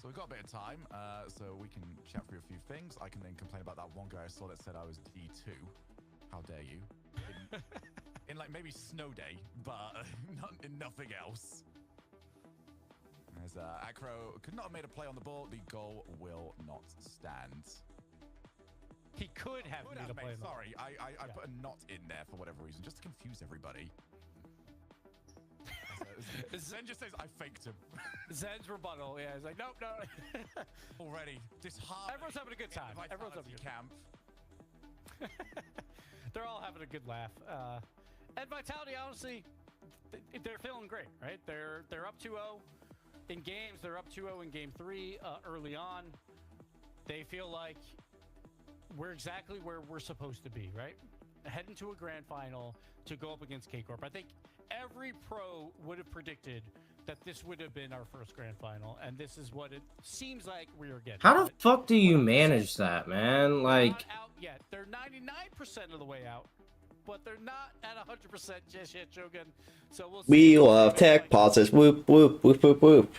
So we've got a bit of time, so we can chat through a few things. I can then complain about that one guy I saw that said I was D2. How dare you? In like maybe snow day, but in nothing else. As Acro could not have made a play on the ball, the goal will not stand. He could have made a play. Sorry, I put a not in there for whatever reason, just to confuse everybody. Zen just says I faked him. Zen's rebuttal, yeah, he's like, nope, no. Already disheartened. Everyone's having a good time. Everyone's having a good camp. They're all having a good laugh. And Vitality, honestly, they're feeling great, right? They're up 2-0 in games. They're up 2-0 in game 3 early on. They feel like we're exactly where we're supposed to be, right? Heading to a grand final to go up against K-Corp. I think every pro would have predicted that this would have been our first grand final, and this is what it seems like we are getting. How the fuck do you manage that, man? Like, not out yet. They're 99% of the way out, but they're not at 100% just yet, Shogun. So we'll see. We love tech pauses. Whoop, whoop, whoop, whoop, whoop.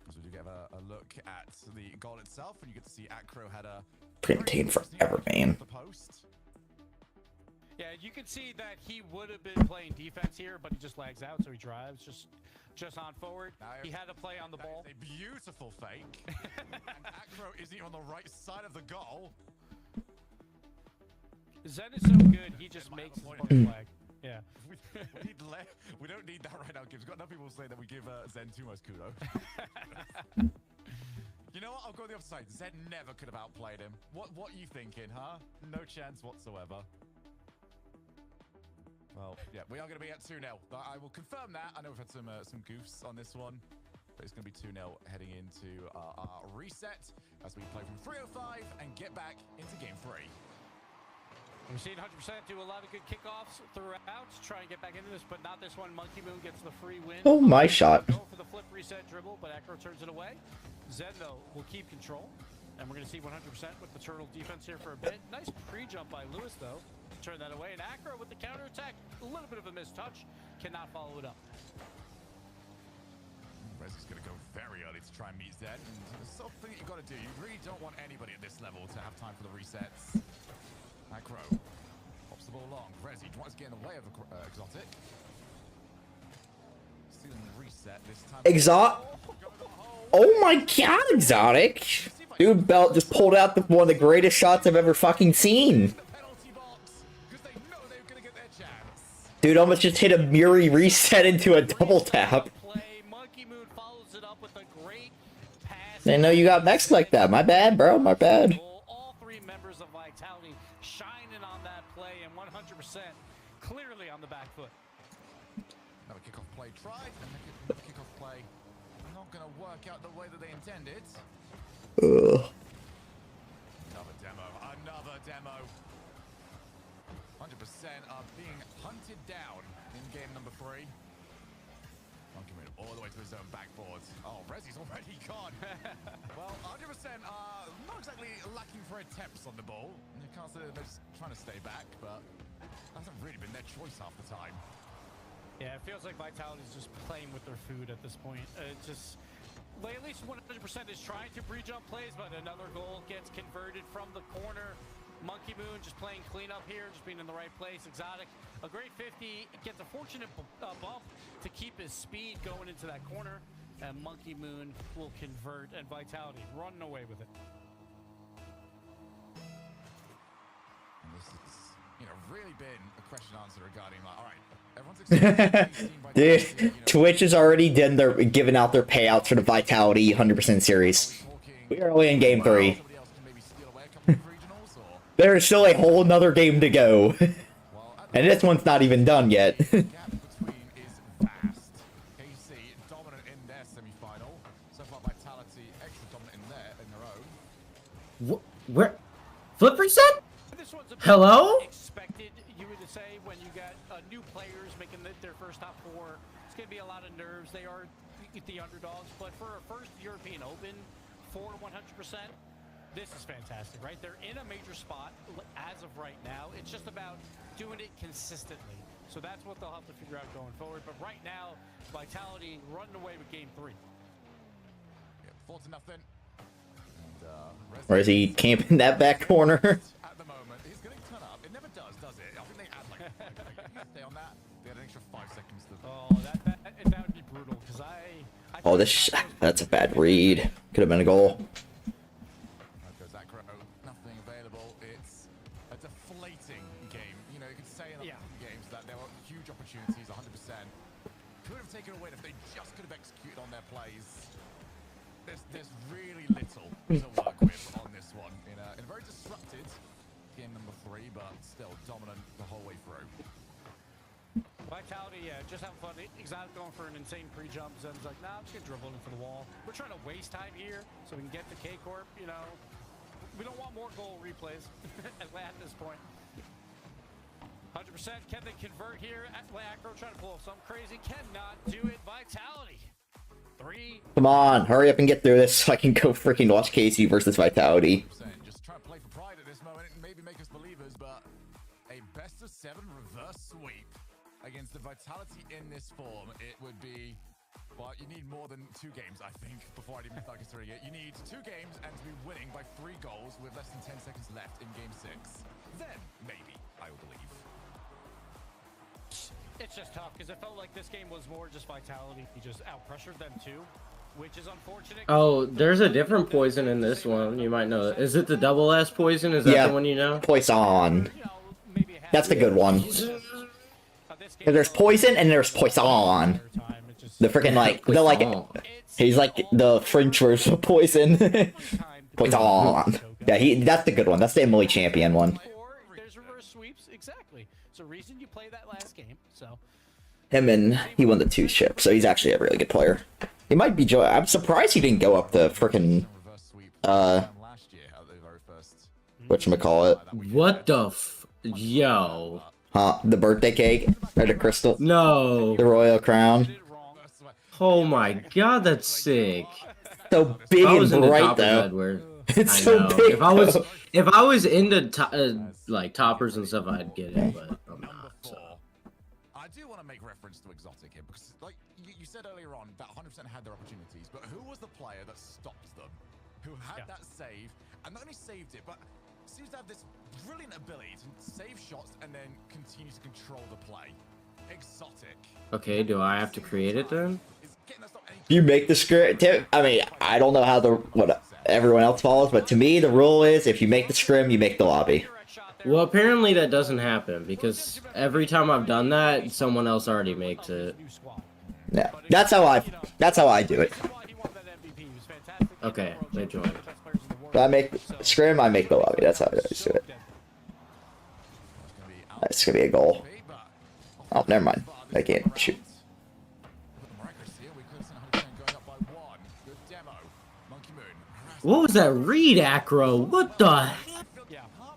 So we do get a look at the goal itself, and you get to see Acro had a Printing forever, man. the post. Yeah, you can see that he would have been playing defense here, but he just lags out, so he drives just on forward. He had to play on the ball. That is a beautiful fake. And Acro isn't even on the right side of the goal. Zen is so good, he just makes his fucking flag. Yeah. We don't need that right now, Gibbs. Got enough people say that we give Zen too much kudos. You know what? I'll go the other side. Zen never could have outplayed him. What are you thinking, huh? No chance whatsoever. Well, yeah, we are going to be at 2-0. I will confirm that. I know we've had some goofs on this one, but it's going to be 2-0 heading into our reset as we play from 3:05 and get back into game 3. We've seen 100% do a lot of good kickoffs throughout to try and get back into this, but not this one. Monkey Moon gets the free win. Oh, my shot. Go for the flip reset dribble, but Acro turns it away. Zen, though, will keep control, and we're going to see 100% with the turtle defense here for a bit. Nice pre-jump by Lewis, though. Turn that away, and Acro with the counter attack. A little bit of a missed touch. Cannot follow it up. Rez is going to go very early to try and meet Zen. And there's something you've got to do. You really don't want anybody at this level to have time for the resets. Acro pops the ball long. Rezi tries to get in the way of the Exotic. Stealing the reset this time. Oh my god, Exotic! Dude, Belt just pulled out one of the greatest shots I've ever fucking seen. Dude almost just hit a Muri reset into a double tap. I know you got mexed like that. My bad, bro. My bad. All three members of Vitality shining on that play and 100% clearly on the back foot. Another kickoff play tried, and the kickoff play not going to work out the way that they intended. Another demo. 100% are being hunted down in game number 3. Monkey Moon all the way to his own backboard. Oh, Rezi's already gone. Well, 100% are not exactly lacking for attempts on the ball. You can't say they're just trying to stay back, but that hasn't really been their choice half the time. Yeah, it feels like Vitality's just playing with their food at this point. Like at least 100% is trying to pre-jump plays, but another goal gets converted from the corner. Monkey Moon just playing cleanup here, just being in the right place. Exotic, a great 50, gets a fortunate bump to keep his speed going into that corner. And Monkey Moon will convert, and Vitality running away with it. And this has, really been a question answer regarding, like, all right, everyone's excited. Dude, Twitch has already given out their payouts for the Vitality 100% series. We are only in game 3. There's still a whole nother game to go. And this one's not even done yet. Where? Flip reset? Hello? Expected, you would say, when you got new players making their first top 4. It's going to be a lot of nerves. They are the underdogs, but for a first European Open for 100%, this is fantastic, right? They're in a major spot as of right now. It's just about doing it consistently. So that's what they'll have to figure out going forward. But right now, Vitality running away with game 3. Yeah, 4-0. Or is he camping that back corner? At the moment, he's going to turn up. It never does it? I think they add like stay on that. They had an extra 5 seconds to. Oh, that would be brutal because Oh, that's a bad read. Could have been a goal. That goes Acro. Nothing available. It's a deflating game. You could say in other games that there were huge opportunities. 100% could have taken away if they just could have executed on their plays. There's really little to work with on this one in a very disrupted game number 3, but still dominant the whole way through. Vitality, just having fun. Exotic going for an insane pre-jump. Zen's like, nah, I'm just gonna dribble into the wall. We're trying to waste time here so we can get the K-Corp, We don't want more goal replays at this point. 100%. Can they convert here? Acro trying to pull off something crazy. Cannot do it. Vitality. 3. Come on, hurry up and get through this so I can go freaking watch Casey versus Vitality. Just try to play for pride at this moment. Maybe make us believers, but a best of 7 reverse sweep against the Vitality in this form, it would be. Well, you need more than 2 games, I think, before I'd even start considering it. You need 2 games and to be winning by 3 goals with less than 10 seconds left in game 6. Then, maybe, I will believe. It's just tough because it felt like this game was more just Vitality. He just out-pressured them too, which is unfortunate. Oh, there's a different poison in this one. You might know. Is it the double S poison? Is that the one you know? Poison. That's the good one. There's poison and there's poison. The freaking he's like the French version of poison. Poison. Yeah, that's the good one. That's the Emily champion one. There's reverse sweeps, exactly. So reason you play that last game. So He won the 2 ship, so he's actually a really good player. He might be I'm surprised he didn't go up the freaking whatchamacallit. What the yo? Huh? The birthday cake or the crystal? No. The royal crown. Oh my god, that's sick. So big and bright though. It's so big. If I was into like toppers and stuff, I'd get it, but I'm not. So. I do want to make reference to Exotic here because, like you said earlier on, that 100% had their opportunities, but who was the player that stopped them? Who had that save and not only saved it, but seems to have this brilliant ability to save shots and then continue to control the play. Exotic. Okay, do I have to create it then? You make the script. I mean, I don't know how what everyone else follows, but to me, the rule is if you make the scrim, you make the lobby. Well, apparently that doesn't happen because every time I've done that, someone else already makes it. Yeah, that's how I do it. Okay, they join. So I make scrim, I make the lobby. That's how I always do it. That's gonna be a goal. Oh, never mind. I can't shoot. What was that read, Acro? What the?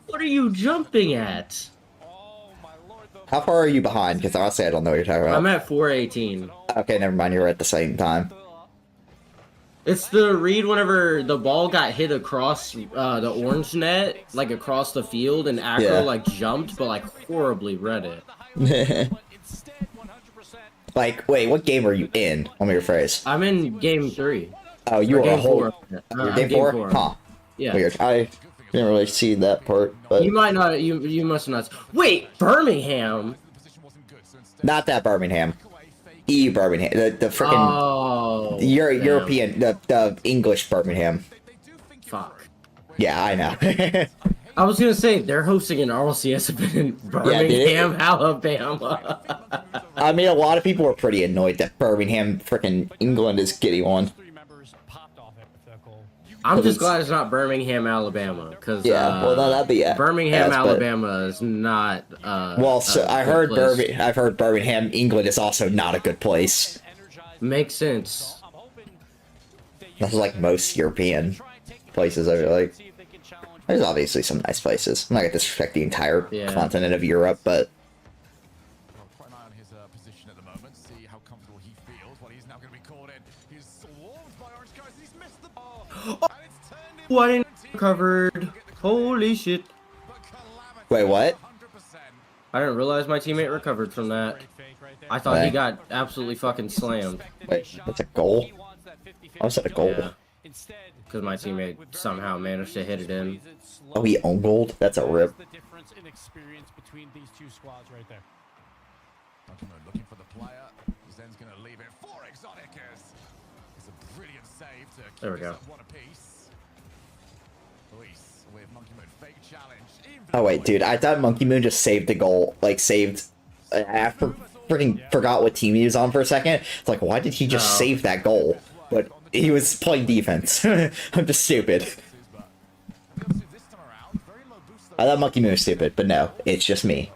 What are you jumping at? How far are you behind? Because honestly, I don't know what you're talking about. I'm at 418. Okay, never mind. You're at the same time. It's the read whenever the ball got hit across the orange net, like across the field, and Acro like jumped, but like horribly read it. Like, wait, what game are you in? Let me rephrase. I'm in game 3. Oh, you were a whole. You're game 4? Huh. Yeah. Weird. I didn't really see that part, but you might not. You must not. Wait, Birmingham. Not that Birmingham. EU Birmingham. The freaking. Oh. European. The English Birmingham. Fuck. Yeah, I know. I was gonna say they're hosting an RLCS event in Birmingham, Alabama. I mean, a lot of people were pretty annoyed that Birmingham, freaking England, is getting one. I'm just glad it's not Birmingham, Alabama, because well, no, that'd be Birmingham, Alabama is not. Well, so I've heard Birmingham, England is also not a good place. Makes sense. That's like most European places. I feel like there's obviously some nice places. I'm not gonna disrespect the entire continent of Europe, but. Oh, I didn't recovered. Holy shit. Wait, what? I didn't realize my teammate recovered from that. I thought he got absolutely fucking slammed. Wait, that's a goal? How is that a goal? Because my teammate somehow managed to hit it in. Oh, he owned gold? That's a rip. Looking for the player. Zen's gonna leave it for Exotic. It's a brilliant save to keep there we go. One apiece. Luis with Monkey Moon fake challenge. Oh wait, dude, I thought Monkey Moon just saved the goal. Like saved. I freaking forgot what team he was on for a second. It's like, why did he just save that goal? But he was playing defense. I'm just stupid. I thought Monkey Moon was stupid, but no, it's just me.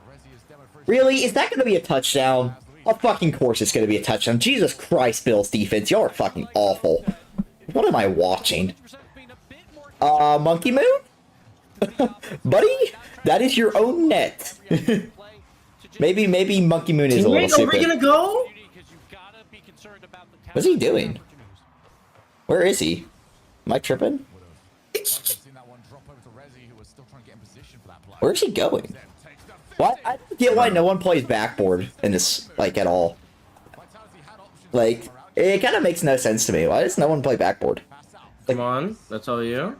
Really? Is that going to be a touchdown? Of fucking course it's going to be a touchdown. Jesus Christ, Bills defense. Y'all are fucking awful. What am I watching? Monkey Moon? Buddy, that is your own net. maybe Monkey Moon is a little Teammate, are we stupid. gonna go? What's he doing? Where is he? Am I tripping? Where's he going? What? I don't get why no one plays backboard in this, like, at all. Like, it kind of makes no sense to me. Why does no one play backboard? Come on, that's all you.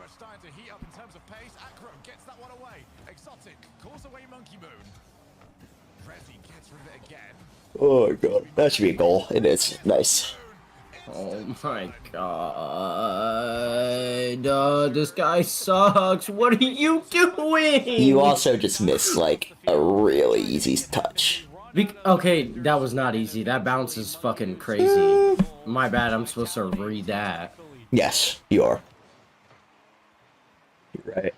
Oh god, that should be a goal. It is. Nice. Oh my god. This guy sucks. What are you doing? You also just missed, like, a really easy touch. Okay, that was not easy. That bounce is fucking crazy. My bad, I'm supposed to read that. Yes, you are. You're right.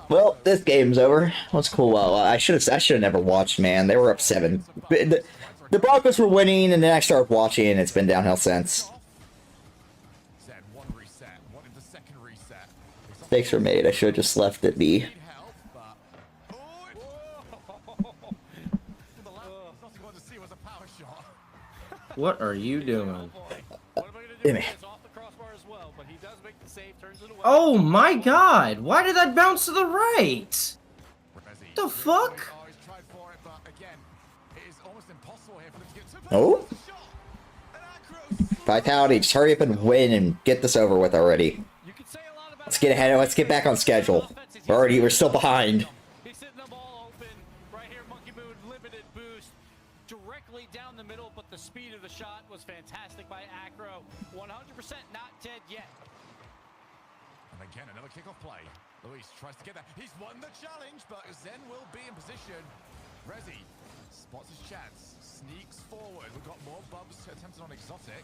Well, this game's over. That's cool. Well, I should have never watched, man. They were up 7. The Broncos were winning, and then I started watching, and it's been downhill since. Mistakes were made. I should have just left it be. What are you doing? Gimme. Oh my god! Why did that bounce to the right? The fuck? Oh? Vitality, just hurry up and win and get this over with already. Let's get ahead. Let's get back on schedule. We're still behind. Directly down the middle, but the speed of the shot was fantastic by Acro. 100% not dead yet. And again, another kickoff play. Luis tries to get that. He's won the challenge, but Zen will be in position. Rezi spots his chance, sneaks forward. We've got more bumps attempted on Exotic.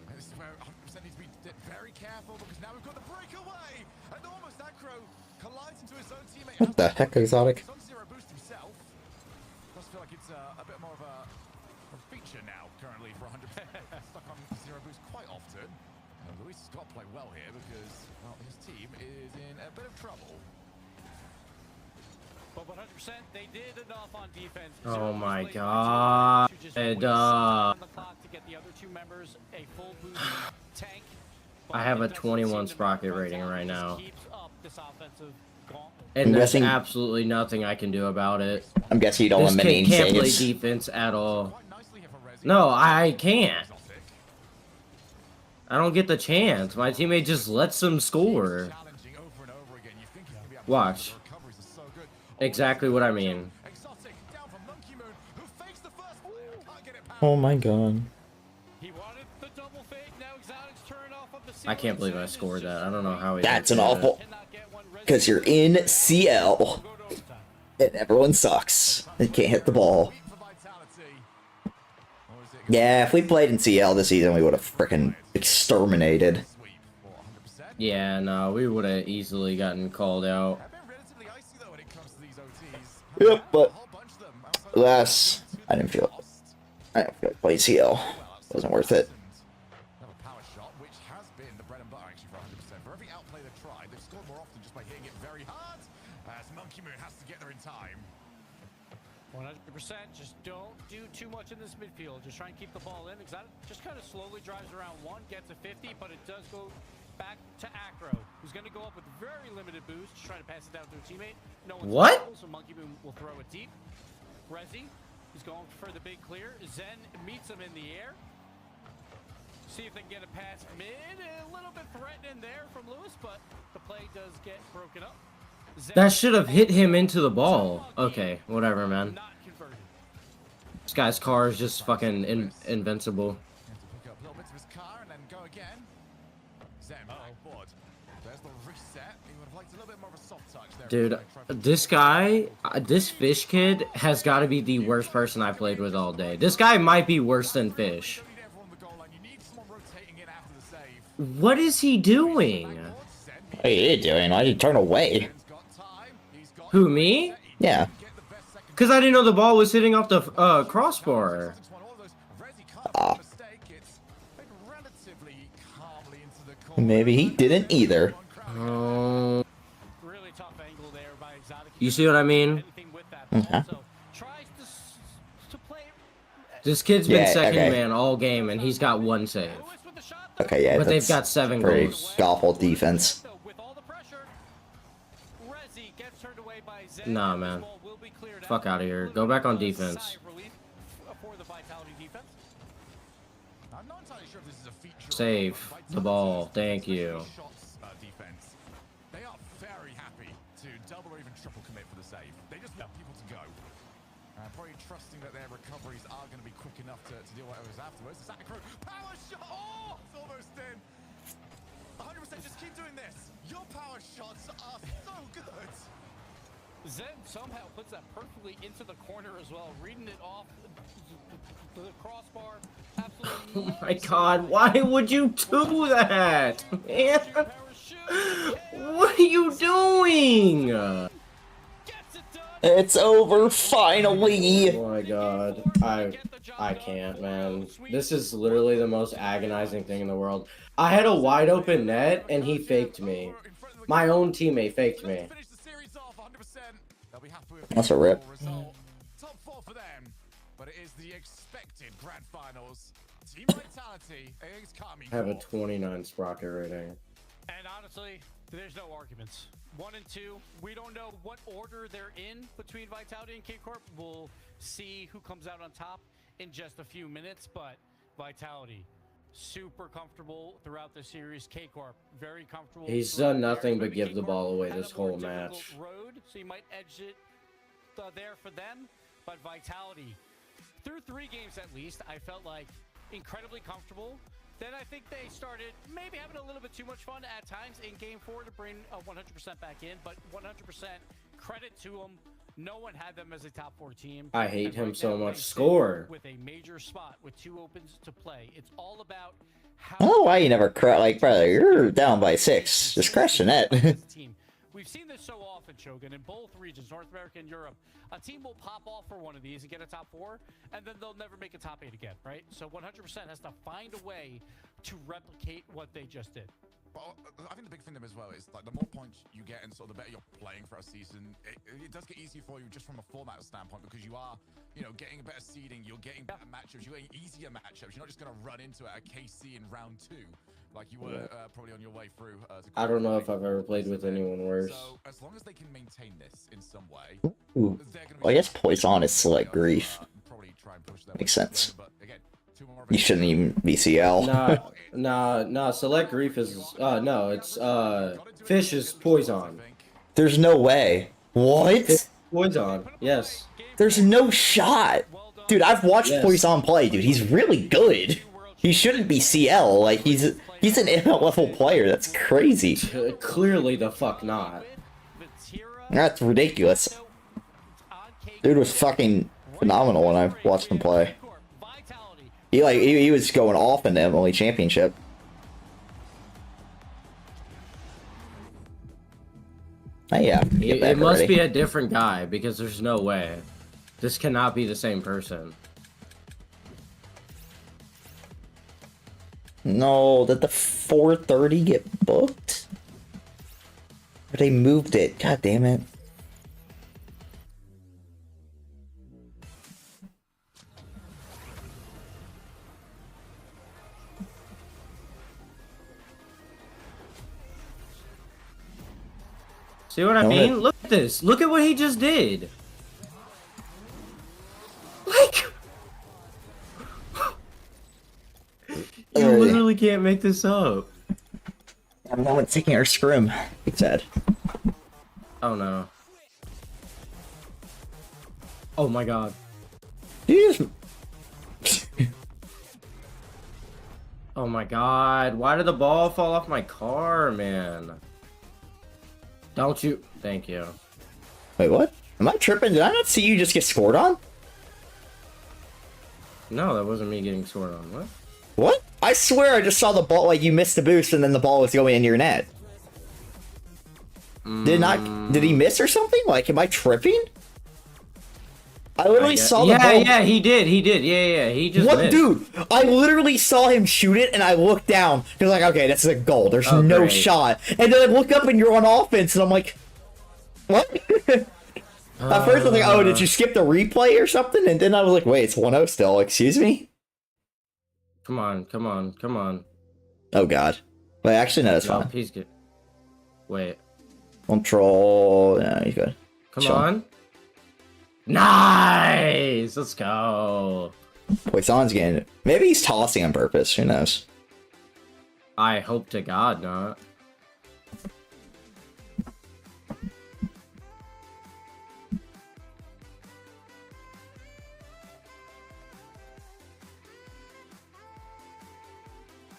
And this is where 100% needs to be very careful, because now we've got the breakaway. And almost Acro collides into his own teammate. What the heck, Exotic? Zero boost himself. Does feel like it's a bit more of a feature now, currently, for 100%. Stuck on zero boost quite often. And Luis has got to play well here because, well, his team is in a bit of trouble. But 100%, they did enough on defense. Oh my god. I have a 21 sprocket rating right now. And there's absolutely nothing I can do about it. I'm guessing you don't want many can't play saves. defense at all. No, I can't. I don't get the chance. My teammate just lets them score. Watch. Exactly what I mean. Oh my god. I can't believe I scored that. I don't know how he. That's an awful. Because you're in CL. And everyone sucks. They can't hit the ball. Yeah, if we played in CL this season, we would have freaking exterminated. Yeah, no, we would have easily gotten called out. Yep, but alas, I didn't feel like playing CL. Wasn't worth it. Power shot, which has been the bread and butter actually for 100%. For every outplay they've tried, they've scored more often just by hitting it very hard. As Monkey Moon has to get there in time. 100%. Just don't do too much in this midfield. Just try and keep the ball in. Because just kind of slowly drives around one, gets a 50, but it does go back to Acro, who's going to go up with very limited boost, trying to pass it down to a teammate. No one's what? Available, so Monkey Moon will throw it deep. Rezi is going for the big clear. Zen meets him in the air. See if they can get a pass mid. A little bit threatening there from Lewis, but the play does get broken up. That should have hit him into the ball. Okay, whatever, man. This guy's car is just fucking invincible. Pick up little bits of his car and then go again. Zen backboard. There's the reset. He would have liked a little bit more of a soft touch there. Dude, this guy, this Fish kid has got to be the worst person I played with all day. This guy might be worse than Fish. What is he doing? What are you doing? Why did you turn away? Who, me? Yeah. Because I didn't know the ball was hitting off the crossbar. Maybe he didn't either. Oh, Really tough angle there by Exotic. you see what I mean? Anything with that ball. Okay. So tries to play. This kid's been Yeah, second okay. man all game, and he's got 1 save. Lewis with the shot. Okay, yeah, But they've that's got 7 pretty goals. awful defense. With all the pressure, Rezi gets turned away by Zen. Nah, This man. ball will be cleared Fuck out. out of here. Go back on defense. Sigh of relief for the Vitality defense. I'm not entirely sure if this is a feature. Save the ball. Thank you. Shots, defense. They are very happy to double or even triple commit for the save. They just want people to go. Probably trusting that their recoveries are going to be quick enough to deal with whatever's afterwards. The Santa Cruz power shot. Oh, it's almost in. 100%. Just keep doing this. Your power shots are so good. Zen somehow puts that perfectly into the corner as well, reading it off the crossbar. Absolutely. Oh my god, why would you do that? Man, what are you doing? It's over finally. Oh my god, I can't, man. This is literally the most agonizing thing in the world. I had a wide open net and he faked me. My own teammate faked me. That's a rip. Top 4 for them, but it is the expected grand finals. Team Vitality against Kami. I have a 29 sprocket rating. And honestly, there's no arguments. 1 and 2, we don't know what order they're in between Vitality and K-Corp. We'll see who comes out on top in just a few minutes, but Vitality, super comfortable throughout the series. K-Corp, very comfortable. He's done nothing but give the ball away Had a this more whole difficult match. Road, so you might edge it there for them, but Vitality, through 3 games at least, I felt like incredibly comfortable. Then I think they started maybe having a little bit too much fun at times in Game 4 to bring 100% back in, but 100% credit to them. No one had them as a top 4 team. I hate And him right so now, much. they sit Score. with a major spot with 2 opens to play. It's all about how I don't know why you never cry. Like, brother, you're down by 6. Just crush the net. team. We've seen this so often, Shogun, in both regions, North America and Europe. A team will pop off for one of these and get a top 4, and then they'll never make a top 8 again, right? So 100% has to find a way to replicate what they just did. Well, I think the big thing as well is like the more points you get and sort of the better you're playing for a season, it does get easier for you just from a format standpoint because you are, you know, getting better seeding, you're getting better matchups, you're getting easier matchups. You're not just going to run into it at KC in round 2 like you were probably on your way through. I don't know if I've ever played with anyone worse. So as long as they can maintain this in some way, Ooh. Well, I guess Poison is select grief. probably try and push them. Makes sense. But again, 2 more You shouldn't even be CL. Nah, select grief is, no, it's, fish is poison. There's no way. What? Poison, yes. There's no shot. Dude, I've watched Yes. Poison play, dude. He's really good. He shouldn't be CL. Like, he's an ML level player. That's crazy. Clearly the fuck not. That's ridiculous. Dude was fucking phenomenal when I watched him play. He was going off in the MLE championship. Oh yeah, It must be a different guy because there's no way. This cannot be the same person. No, did the 4:30 get booked? Or they moved it? God damn it. See what I mean? Look at this. Look at what he just did. Like, you literally can't make this up. I'm not taking our scrim, he said. Oh no. Oh my god. You just... Oh my god. Why did the ball fall off my car, man? Don't you? Thank you. Wait, what? Am I tripping? Did I not see you just get scored on? No, that wasn't me getting scored on. What? What? I swear I just saw the ball, like you missed the boost and then the ball was going in your net. Did he miss or something? Like, am I tripping? I literally saw the yeah, ball. Yeah, he did. Yeah. He just What, missed. dude? I literally saw him shoot it, and I looked down. He was like, okay, this is a goal. There's no great. shot. And then I look up, and you're on offense, and I'm like, what? At first, I was like, oh, did you skip the replay or something? And then I was like, wait, it's 1-0 still. Excuse me? Come on. Oh, God. Wait, actually, no, it's No, fine. he's good. Wait. Control. Yeah, he's good. Come on. Nice! Let's go. Poisson's getting it. Maybe he's tossing on purpose. Who knows? I hope to God not.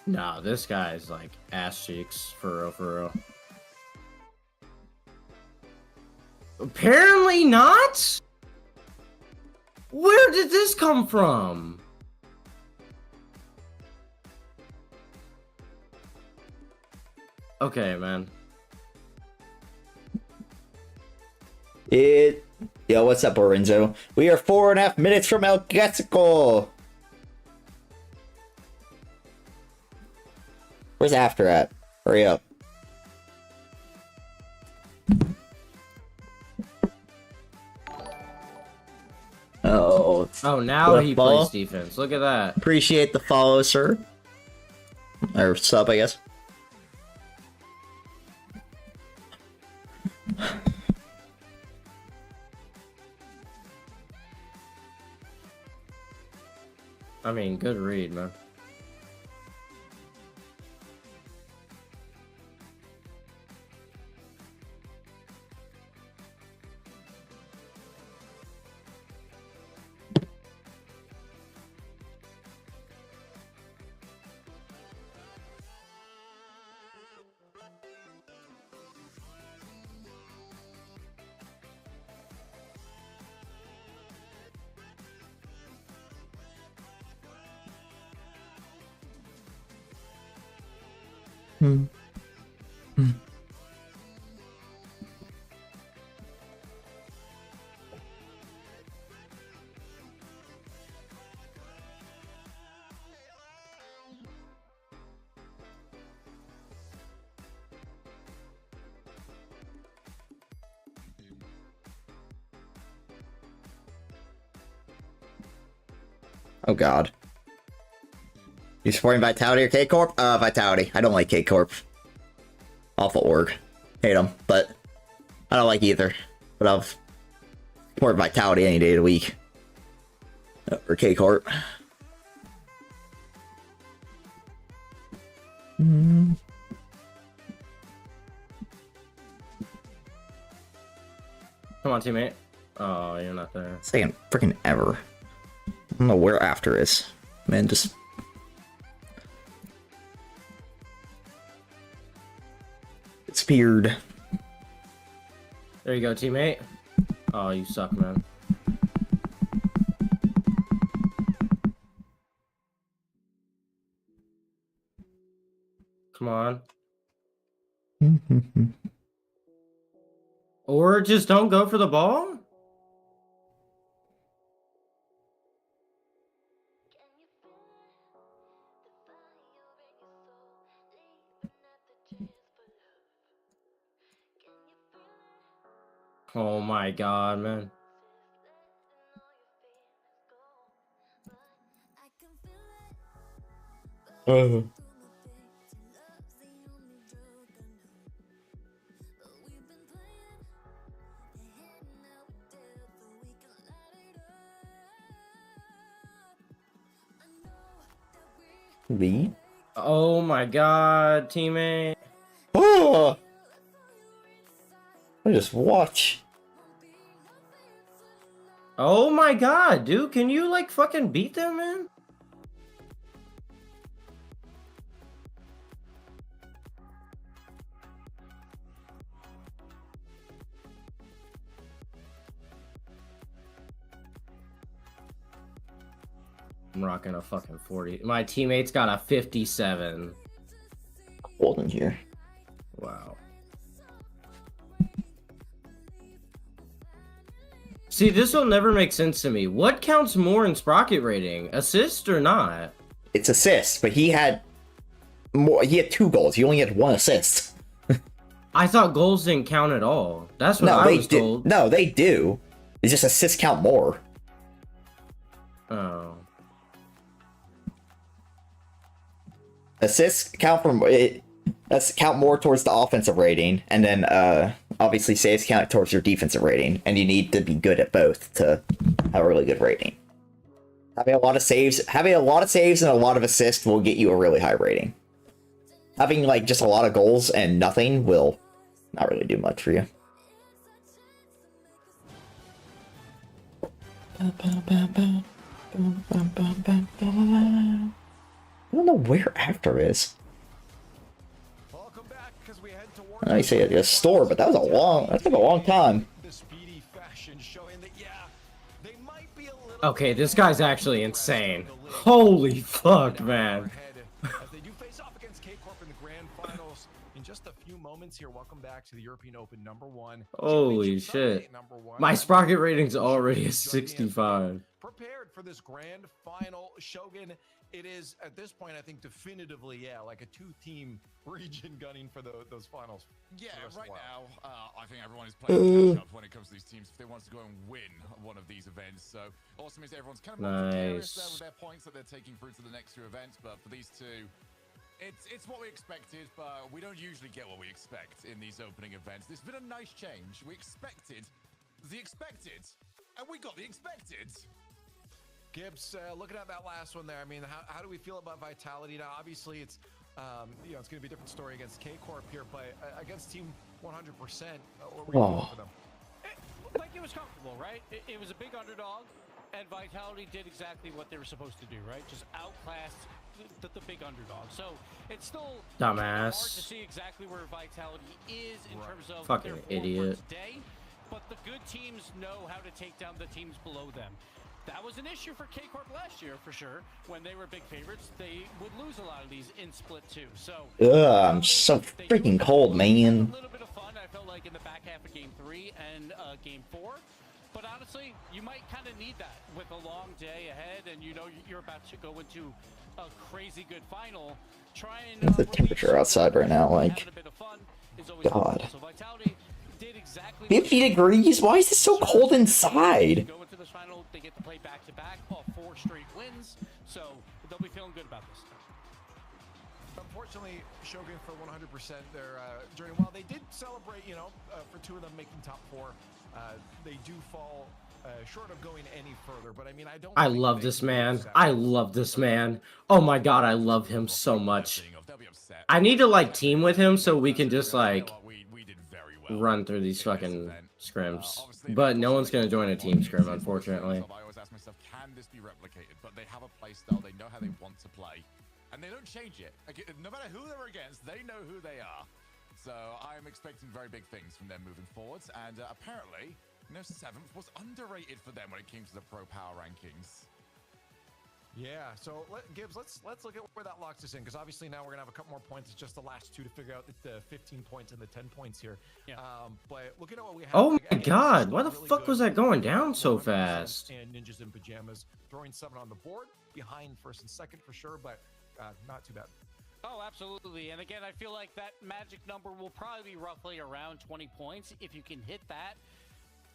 No, this guy's like ass cheeks for real. Apparently not? Where did this come from? Okay, man. Yo, what's up, Lorenzo? We are 4.5 minutes from El Clásico. Where's after at? Hurry up. Oh. Oh, now he ball. plays defense. Look at that. Appreciate the follow, sir. Or sub, I guess. I mean, good read, man. Oh, God. You supporting Vitality or K-Corp? Vitality. I don't like K-Corp. Awful org. Hate them, but I don't like either. But I'll support Vitality any day of the week. Or K-Corp. Come on, teammate. Oh, you're not there. It's taking freaking ever. I don't know where after is. Man, just... disappeared. There you go, teammate. Oh, you suck, man. Come on. Or just don't go for the ball? Oh my God, man. V? Oh my God, teammate. Oh! I just watch. Oh my God, dude. Can you, like, fucking beat them, man? I'm rocking a fucking 40. My teammate's got a 57. Golden here. Wow. See, this will never make sense to me. What counts more in Sprocket rating? Assist or not? It's assists, but he had more. He had 2 goals. He only had 1 assist. I thought goals didn't count at all. That's what I was told. No, they do. It's just assists count more. Oh. Assists count from it. That's count more towards the offensive rating, and then obviously saves count towards your defensive rating, and you need to be good at both to have a really good rating. Having a lot of saves and a lot of assists will get you a really high rating. Having like just a lot of goals and nothing will not really do much for you. I don't know where after is. I say a store, but that took a long time. Okay, this guy's actually insane. Holy fuck, man. Welcome back to the European Open #1. Holy shit. My Sprocket rating's already at 65. Prepared for this grand final, Shogun. It is at this point, I think, definitively, like a 2-team region gunning for those finals. Yeah, right now, I think everyone is playing catch up when it comes to these teams if they want to go and win one of these events. So, also means everyone's kind of more precarious there with their points that they're taking through to the next 2 events. But for these 2, it's what we expected, but we don't usually get what we expect in these opening events. There's been a nice change. We expected the expected, and we got the expected. Gibbs, looking at that last one there, I mean, how do we feel about Vitality now? Obviously, it's it's going to be a different story against K-Corp here, but against Team 100%, what were you doing for them? It was comfortable, right? It was a big underdog, and Vitality did exactly what they were supposed to do, right? Just outclassed the big underdog. So it's still hard to see exactly where Vitality is in terms of fucking idiot. Day, but the good teams know how to take down the teams below them. That was an issue for K-Corp last year, for sure. When they were big favorites, they would lose a lot of these in Split 2. So, I'm so freaking cold, man. A little bit of fun, I felt like, in the back half of Game 3 and Game 4. But honestly, you might kind of need that with a long day ahead, and you know you're about to go into a crazy good final. Try and What's the temperature outside right now? Like, God. So Vitality did exactly 50 degrees? Why is it so cold inside? Go into this final, they get to play back-to-back off 4 straight wins, so they'll be feeling good about this. Unfortunately, Shogun for 100% their journey. While they did celebrate, for 2 of them making top 4, they do fall short of going any further. But I mean, I love this man. I love this man. Oh my god, I love him so much. I need to like team with him so we can just like run through these fucking scrims. But no one's gonna join a team scrim, unfortunately. I always ask myself, can this be replicated? But they have a play style, they know how they want to play, and they don't change it. Like, no matter who they're against, they know who they are. So I'm expecting very big things from them moving forwards, and apparently, 7th was underrated for them when it came to the Pro Power rankings. Yeah, so Gibbs, let's look at where that locks us in, because obviously now we're gonna have a couple more points. It's just the last 2 to figure out the 15 points and the 10 points here. Yeah. But looking at what we have. Oh my god, why the fuck was that going down so fast? And Ninjas in Pajamas throwing 7 on the board, behind 1st and 2nd for sure, but not too bad. Oh, absolutely. And again, I feel like that magic number will probably be roughly around 20 points. If you can hit that,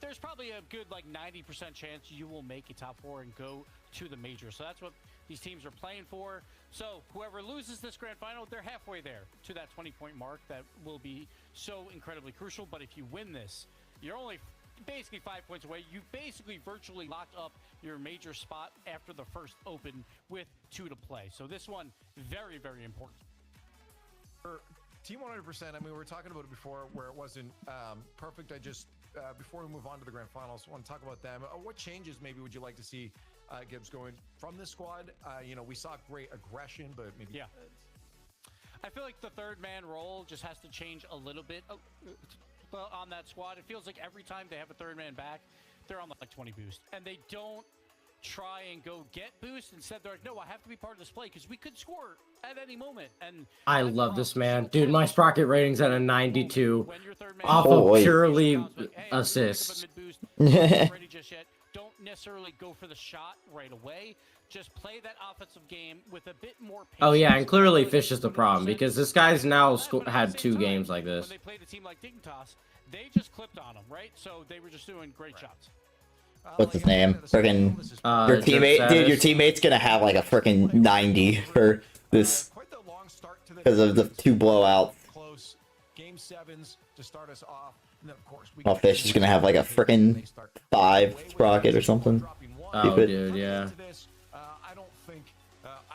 there's probably a good 90% chance you will make a top 4 and go to the major. So that's what these teams are playing for. So whoever loses this grand final, they're halfway there to that 20-point mark. That will be so incredibly crucial. But if you win this, you're only basically 5 points away. You basically virtually locked up your major spot after the first open with 2 to play. So this one, very, very important. For Team 100%, I mean, we were talking about it before where it wasn't perfect. I just, before we move on to the grand finals, I want to talk about them. What changes maybe would you like to see Gibbs going from this squad? We saw great aggression, but maybe... Yeah. I feel like the 3rd man role just has to change a little bit on that squad. It feels like every time they have a 3rd man back, they're on 20 boost. And they don't try and go get boost. Instead, they're like, no, I have to be part of this play because we could score at any moment. And I love this man. Dude, my Sprocket rating's at a 92 off of purely assists. Ready just yet. necessarily go for the shot right away. Just play that offensive game with a bit more patience. Oh yeah, and clearly Fish is the problem because this guy's now had 2 games like When this. they played a team like Dignitas, they just clipped on them, right? So they were just doing great shots. What's his name? Freaking your Drip teammate, dude. Your status. teammate's gonna have like a freaking 90 for this because of the 2 blowouts. Close game 7s to start us off. And then, of course, we While Fish is gonna have like a freaking 5 sprocket or something. Oh, Stupid. dude, yeah. I don't think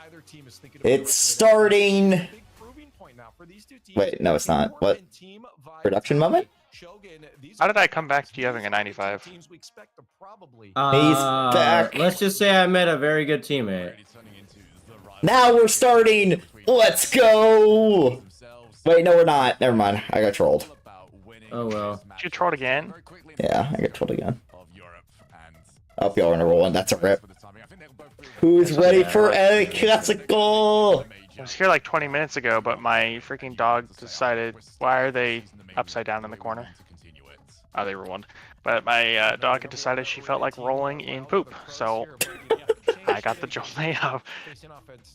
either team is thinking It's starting. big proving point now for these 2 teams. Wait, no, it's not. What? Production moment? How did I come back to you having a 95? back. Let's just say I met a very good teammate. Now we're starting. Let's go. Wait, no, we're not. Never mind. I got trolled. Oh well. Did you troll again? Yeah, I got trolled again. I hope y'all are gonna roll in. That's a rip. Who's ready for a classical? I was here like 20 minutes ago, but my freaking dog decided, why are they upside down in the corner? Oh, they were one. But my dog had decided she felt like rolling in poop, so I got the joy of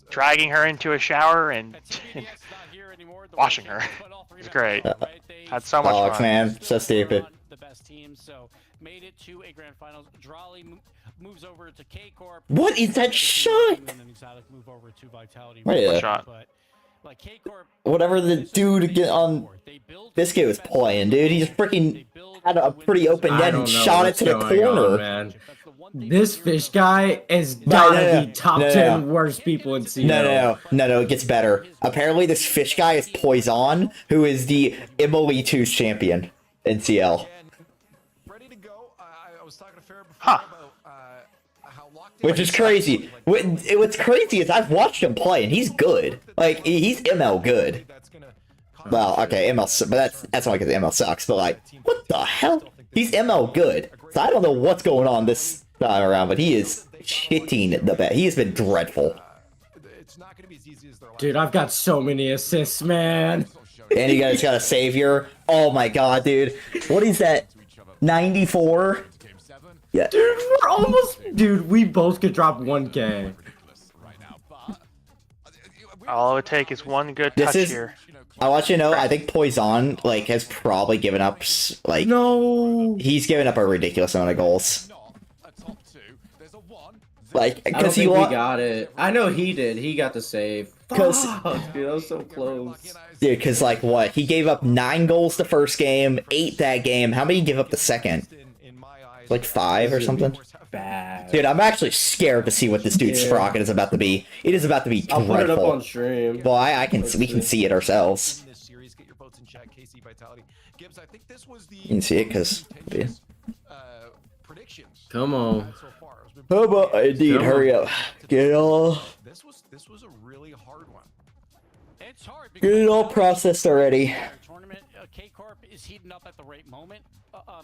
dragging her into a shower and washing her. It was great. Had so much Dogs, fun. man. So stupid. The best team, so made it to a grand finals. Drawley moves over to K Corp. What is that shot? Move over to Vitality. What is Shot. But like K Corp, Whatever the dude get on Biscuit was playing, dude. He just freaking had a pretty open I net don't and know shot it what's to the going on, corner. man. This Fish guy is No, gotta no, no. be top No, 10 no. worst people in CL. No, it gets better. Apparently this Fish guy is Poison, who is the Emily 2's champion in CL. Huh. Which is crazy. What's crazy is I've watched him play and he's good. Like, he's ML good. Well, okay, ML, but that's not because ML sucks, but like, what the hell? He's ML good. So I don't know what's going on this time around, but he is shitting the bed. He has been dreadful. Dude, I've got so many assists, man. And you guys got a savior. Oh my god, dude. What is that? 94? Yeah. Dude, we're almost... Dude, we both could drop 1K. All it would take is one good This touch is- here. I want you to know, I think Poison, like, has probably given up, like... No! He's given up a ridiculous amount of goals. Like, I don't because he think we wa- got it. I know he did. He got the save. 'Cause- Fuck, dude, that was so close. Dude, because, like, what? He gave up 9 goals the first game, 8 that game. How many did he give up the second? Like 5 or something? Bad. Dude, I'm actually scared to see what this dude's Yeah. sprocket is about to be. It is about to be I'll put it up dreadful. on stream. Well, we can see it ourselves. You can see it because... Come on. How about indeed, hurry up. Get it all... This was a really hard one. it's hard. Get it all processed already. Tournament, K Corp is heating up at the right moment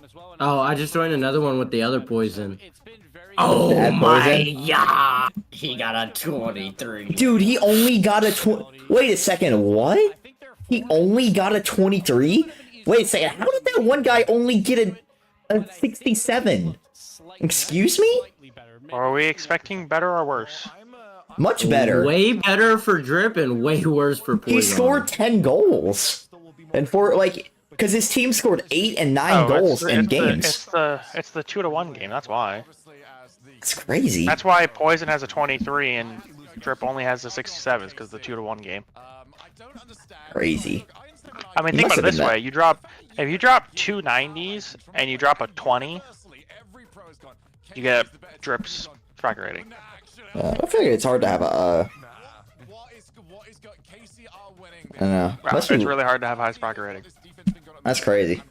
as well. And Oh, I just joined another one with the other Poison. it's been very. Oh That my Poison? god! He got a 23. Dude, he only got a Wait a second, what? He only got a 23? Wait a second, how did that one guy only get a 67? Excuse me? Are we expecting better or worse? Much better. Way better for Drip and way worse for Poison. He scored 10 goals. And for, like, because his team scored 8 and 9 goals in games. It's the 2-1 game. That's why. It's crazy. That's why Poison has a 23 and Drip only has a 67 because the 2-1 game. Crazy. I mean, He think must about it have this been way: if you drop 2 90s and you drop a 20, you get Drip's strike rating. I figure it's hard to have a, I don't know. Wow, it's really hard to have high sprocket rating, That's crazy.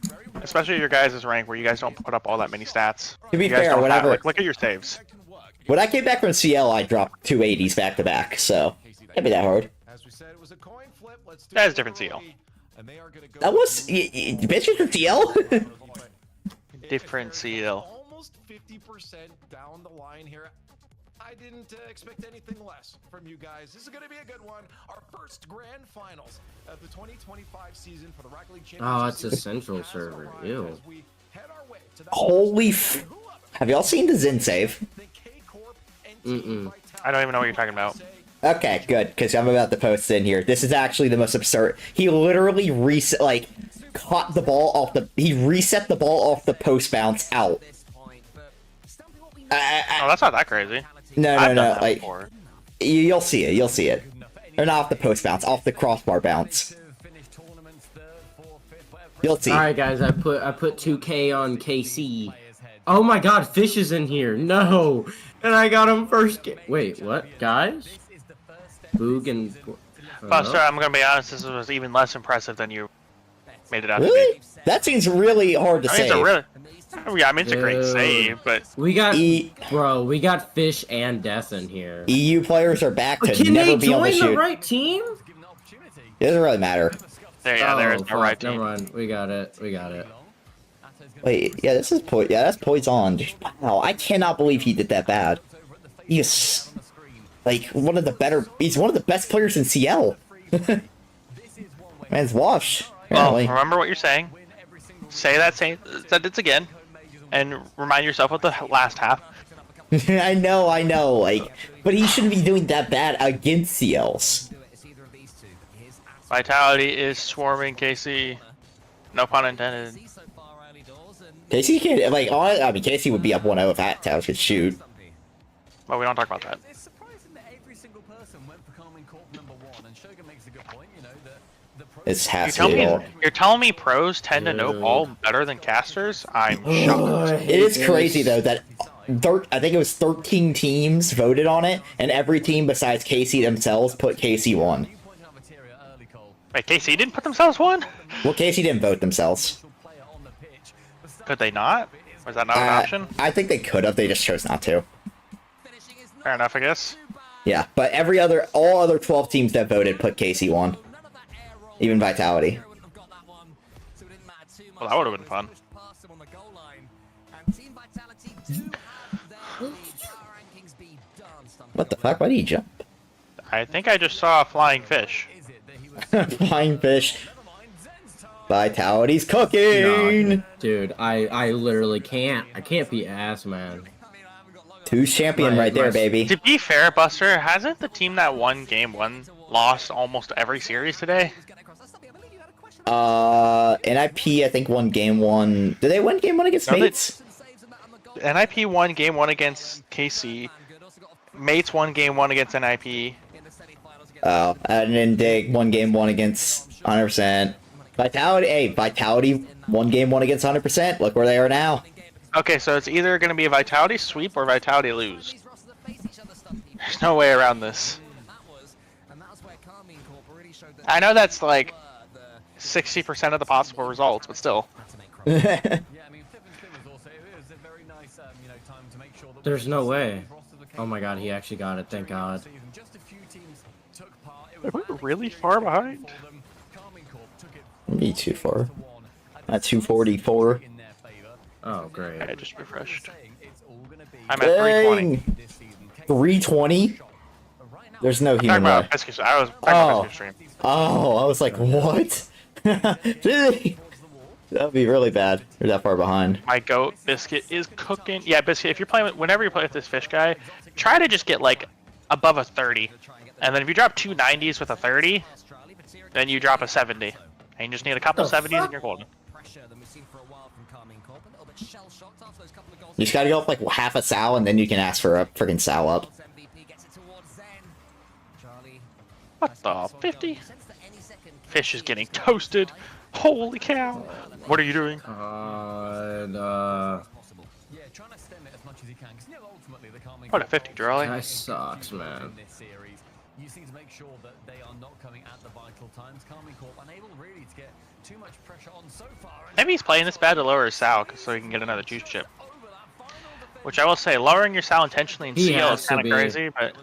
especially your guys' rank where you guys don't put up all that many stats. To be You guys fair, don't have- whatever. like, look at your saves. When I came back from CL, I dropped 2 80s back to back, so can't be that hard. That is different CL. That was bitches in CL. Different CL. Almost 50% down the line here. I didn't expect anything less from you guys. This is going to be a good one. Our first grand finals of the 2025 season for the Rocket League Championship. Oh, it's a central server. Ew. Holy f... Have y'all seen the Zen save? Mm-mm. I don't even know what you're talking about. Okay, good, because I'm about to post it in here. This is actually the most absurd. He literally caught the ball off the. He reset the ball off the post bounce out. Oh, that's not that crazy. No, I've done no. that Like, before. you'll see it. You'll see it. Or not off the post bounce, off the crossbar bounce. You'll see. All right, guys. I put 2K on KC. Oh my God, Fish is in here. No, and I got him first. Wait, what, guys? Boog and. Buster, I'm gonna be honest. This was even less impressive than you made it out Really? to be. That seems really hard to I mean, save. it's a really. Yeah, I mean, it's a great Dude. save, but We got bro. We got Fish and Death in here. EU players are back to Can never they be able to join shoot. the right team? It doesn't really matter. there is no fuck, right never team. mind. We got it. We got it. Wait, yeah, this is yeah, that's Poison. Wow, I cannot believe he did that bad. He is like one of the better. He's one of the best players in CL. Man's washed. Well, Apparently. remember what you're saying. Say that sentence again, and remind yourself of the last half. I know. Like, but he shouldn't be doing that bad against CLs. Vitality is swarming KC. No pun intended. KC can't like. I mean, KC would be up 1-0 if that Towers could shoot. But we don't talk about that. It's surprising that every single person went for Carmine Corp #1, and Shogun makes a good point, you know, that the It's has You're to be all. telling me pros tend to know ball better than casters? I'm shocked. It is crazy though that I think it was 13 teams voted on it, and every team besides KC themselves put KC 1. Wait, KC didn't put themselves 1? Well, KC didn't vote themselves. Could they not? Was that not an option? I think they could have. They just chose not to. Fair enough, I guess. Yeah, but all other 12 teams that voted put KC 1. Even Vitality. Well, that would have been fun. What the fuck? Why did he jump? I think I just saw a flying fish. Flying fish. Vitality's cooking! Dude, I literally can't. I can't be ass, man. Who's champion right there, baby? To be fair, Buster, hasn't the team that won game 1 lost almost every series today? NIP, I think, won game 1. Did they win game 1 against Mates? NIP won game 1 against KC. Mates won game 1 against NIP. Oh, and then they won game 1 against 100%. Vitality, hey, Vitality won game 1 against 100%. Look where they are now. Okay, so it's either going to be a Vitality sweep or Vitality lose. There's no way around this. I know that's like 60% of the possible results, but still. There's no way. Oh my God, he actually got it. Thank God. Are we really far behind? Be too far. At 244. Oh, great. I just refreshed. I'm at 320. 320? There's no human I way. was talking about Biscuit Stream. Oh, I was like, what? Really? That would be really bad. You're that far behind. My goat Biscuit is cooking. Yeah, Biscuit. If you're playing with, whenever you play with this fish guy, try to just get like above a 30, and then if you drop 2 90s with a 30, then you drop a 70, and you just need a couple 70s and you're golden. You just gotta go up like half a Sal, and then you can ask for a freaking Sal up. What the 50? Fish is getting toasted. Holy cow! What are you doing? What a 50, Drawley. That sucks, man. You seem to make sure that they are not coming at the vital times. Carmine Corp unable really to get too much pressure on so far. Maybe he's playing this bad to lower his Sal so he can get another juice chip. Which I will say, lowering your Sal intentionally in CL is kind of crazy, but...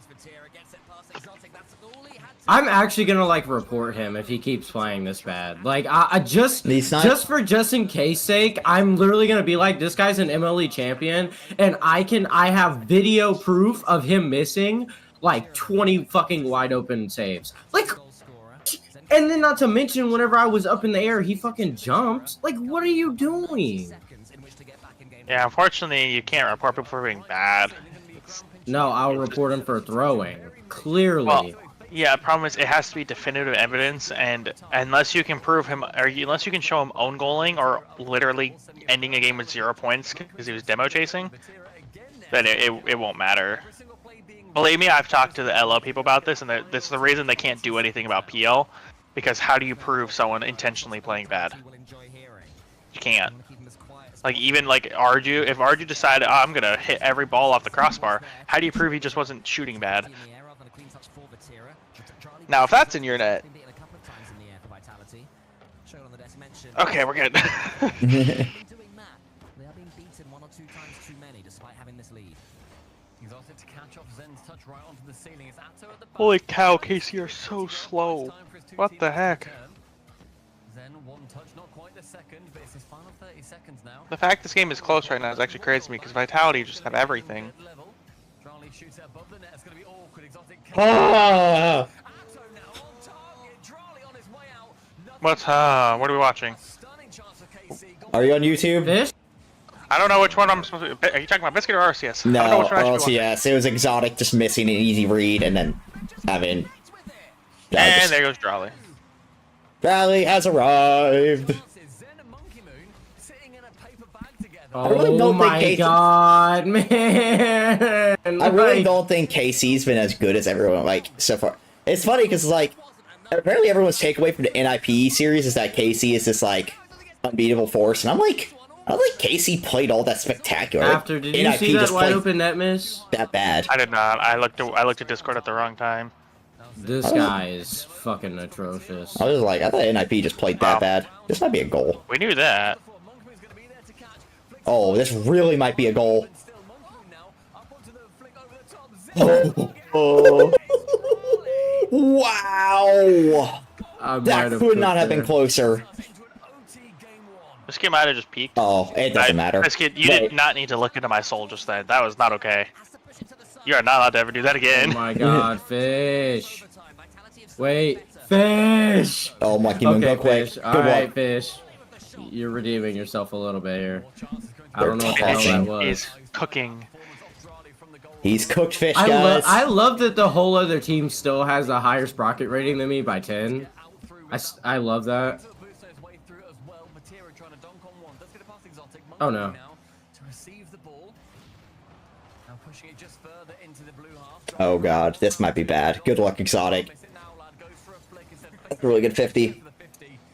I'm actually gonna like report him if he keeps playing this bad. Like I just just in case sake, I'm literally gonna be like, this guy's an MLE champion, and I have video proof of him missing like 20 fucking wide open saves. Like, and then not to mention whenever I was up in the air, he fucking jumped. Like, what are you doing? Yeah, unfortunately, you can't report people for being bad. No, I'll report him for throwing. Clearly. Well, yeah, the problem is it has to be definitive evidence, and unless you can prove him, or unless you can show him own goaling or literally ending a game with 0 points because he was demo chasing, then it won't matter. Believe me, I've talked to the LO people about this, and that's the reason they can't do anything about PL, because how do you prove someone intentionally playing bad? You can't. Like, even like Arju, if Arju decided, oh, I'm gonna hit every ball off the crossbar, how do you prove he just wasn't shooting bad? Now, if that's in your net, okay, we're good. Holy cow, Casey, you're so slow. What the heck? The fact this game is close right now is actually crazy to me because Vitality just have everything. Ah! What are we watching? Are you on YouTube? Fish? I don't know which one I'm supposed to. Are you talking about Biscuit or RCS? I don't know No, which one I should be watching. RLCS. It was exotic, just missing an easy read, and then having. And there goes Drawley. Rally has arrived. Oh my god, man! I really don't think KC's been as good as everyone, like, so far. It's funny, because, like, apparently everyone's takeaway from the NIP series is that KC is this, like, unbeatable force, and I'm like, I don't think KC played all that spectacular. After, did you NIP see that just wide played open net miss? that bad. I did not. I looked at Discord at the wrong time. This guy is fucking atrocious. I was like, I thought NIP just played that bad. This might be a goal. We knew that. Oh, this really might be a goal. Oh. Wow! That could not have been closer. This kid might have just peeked. Oh, it doesn't matter. This kid, you did not need to look into my soul just then. That was not okay. You are not allowed to ever do that again. Oh my god, fish. Wait, fish! Oh, Monkey Moon, Okay, go quick. fish. Good Alright, one. fish. You're redeeming yourself a little bit here. I don't know what the They're hell that tossing. was. He's cooking. He's cooked fish, guys. I love that the whole other team still has a higher sprocket rating than me by 10. I love that. Oh no. Oh god, this might be bad. Good luck, Exotic. That's a really good 50.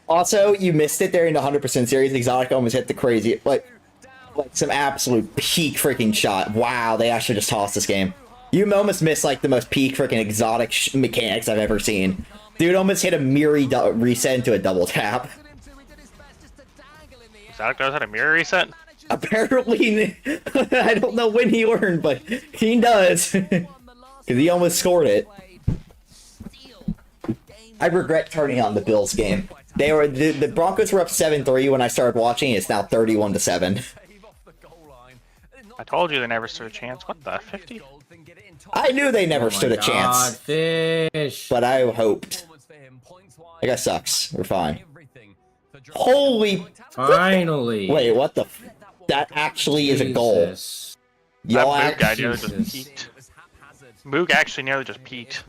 Also, you missed it there in the 100% series. Exotic almost hit the crazy, like some absolute peak freaking shot. Wow, they actually just tossed this game. You almost missed like the most peak freaking Exotic mechanics I've ever seen. Dude almost hit a Miri reset into a double tap. Exotic knows how to mirror reset? Apparently, I don't know when he learned, but he does. Because he almost scored it. I regret turning on the Bills game. They were the Broncos were up 7-3 when I started watching. It's now 31-7. I told you they never stood a chance. What the 50? I knew they never Oh stood a my chance, God, fish. but I hoped. That guy sucks. We're fine. Holy! Finally. Wait, what the? That actually is a goal. Jesus. Y'all That Moog guy actually. nearly just peaked. Moog actually nearly just peaked.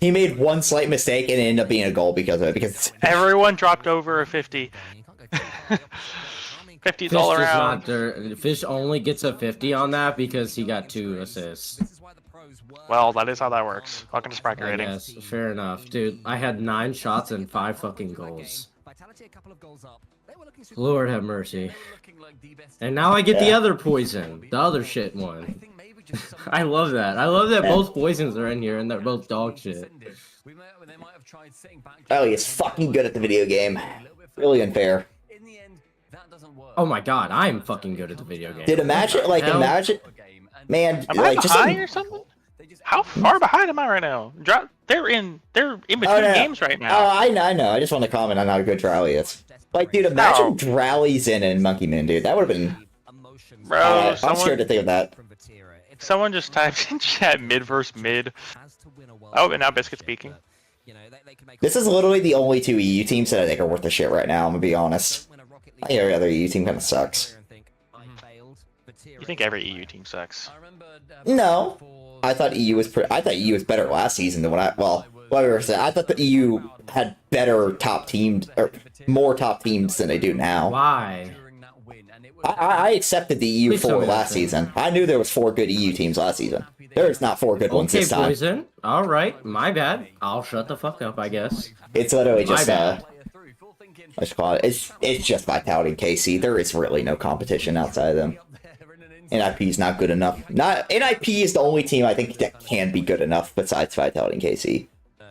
He made one slight mistake and it ended up being a goal because of it. Because Everyone dropped over a 50. 50's Fish all does around. not Fish only gets a 50 on that because he got 2 assists. Well, that is how that works. Welcome to Sprocket I rating. guess. Fair enough. Dude, I had 9 shots and 5 fucking goals. Lord have mercy. And now I get the other poison. The other shit one. I love that. I love that both poisons are in here and they're both dog shit. oh, he's fucking good at the video game. Really unfair. Oh my god, I'm fucking good at the video game. Dude, imagine, like, Hell. imagine, man, Am I like, just behind or something? How far behind am I right now? They're in between games right Oh, now. I know. I just want to comment on how good Drowley is. Like, dude, imagine No. Drowley's in Monkey Moon, dude. That would have been. Bro, I'm scared to think of that. someone just typed in chat mid versus mid. Oh, and now Biscuit speaking. This is literally the only 2 EU teams that I think are worth the shit right now. I'm gonna be honest. I think every other EU team kind of sucks. You think every EU team sucks? No, I thought EU was I thought EU was better last season than what what we were saying. I thought the EU had better top teams or more top teams than they do now. Why? I accepted the EU Please tell 4 me last that's it. season. I knew there was 4 good EU teams last season. There is not 4 good ones Okay, this time. Poison. All right, my bad. I'll shut the fuck up, I guess. It's literally just My bad. I just call it. It's just Vitality and KC. There is really no competition outside of them. NIP is not good enough. NIP is the only team I think that can be good enough besides Vitality and KC.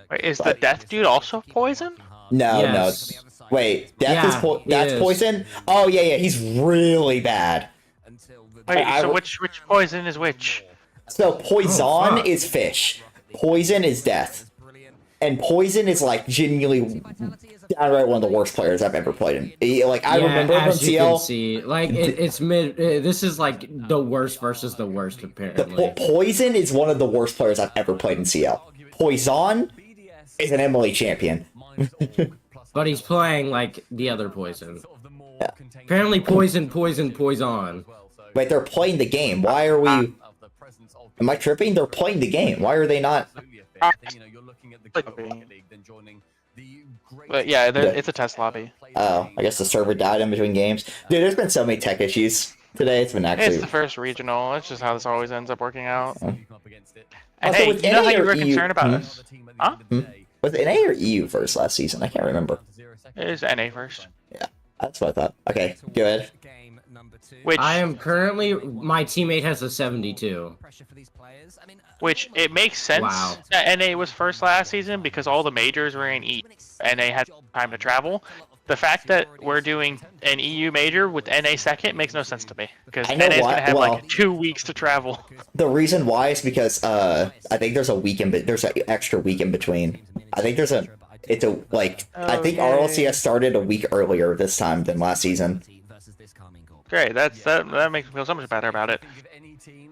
Wait, is the Death Dude also Poison? No, Yes. no. Wait, that's Yeah, he that's is. Poison? Oh yeah, he's really bad. Wait, I- so which Poison is which? So Poison fuck. is Fish. Poison is Death. And Poison is like genuinely downright one of the worst players I've ever played in. I remember him from as you can CL. see, like it's mid. This is like the worst versus the worst, apparently. Poison is one of the worst players I've ever played in CL. Poison is an MLE champion. But he's playing like the other Poison. Yeah. Apparently, Poison. Wait, they're playing the game. Why are we... Am I tripping? They're playing the game. Why are they not... But yeah, it's a test lobby. Oh, I guess the server died in between games. Dude, there's been so many tech issues today. It's been actually... It's the first regional. It's just how this always ends up working out. Oh. And Also, hey, with you know NA how you or were EU? concerned about us? Huh? Was it NA or EU first last season? I can't remember. It is NA first. Yeah, that's what I thought. Okay, go ahead. Which I am currently. My teammate has a 72. it makes sense Wow. that NA was first last season because all the majors were in E. NA had time to travel. The fact that we're doing an EU major with NA second makes no sense to me because I know NA is why- gonna have well- like 2 weeks to travel. The reason why is because I think there's a week there's an extra week in between. I think there's I think RLCS started a week earlier this time than last season. Great, that makes me feel so much better about it.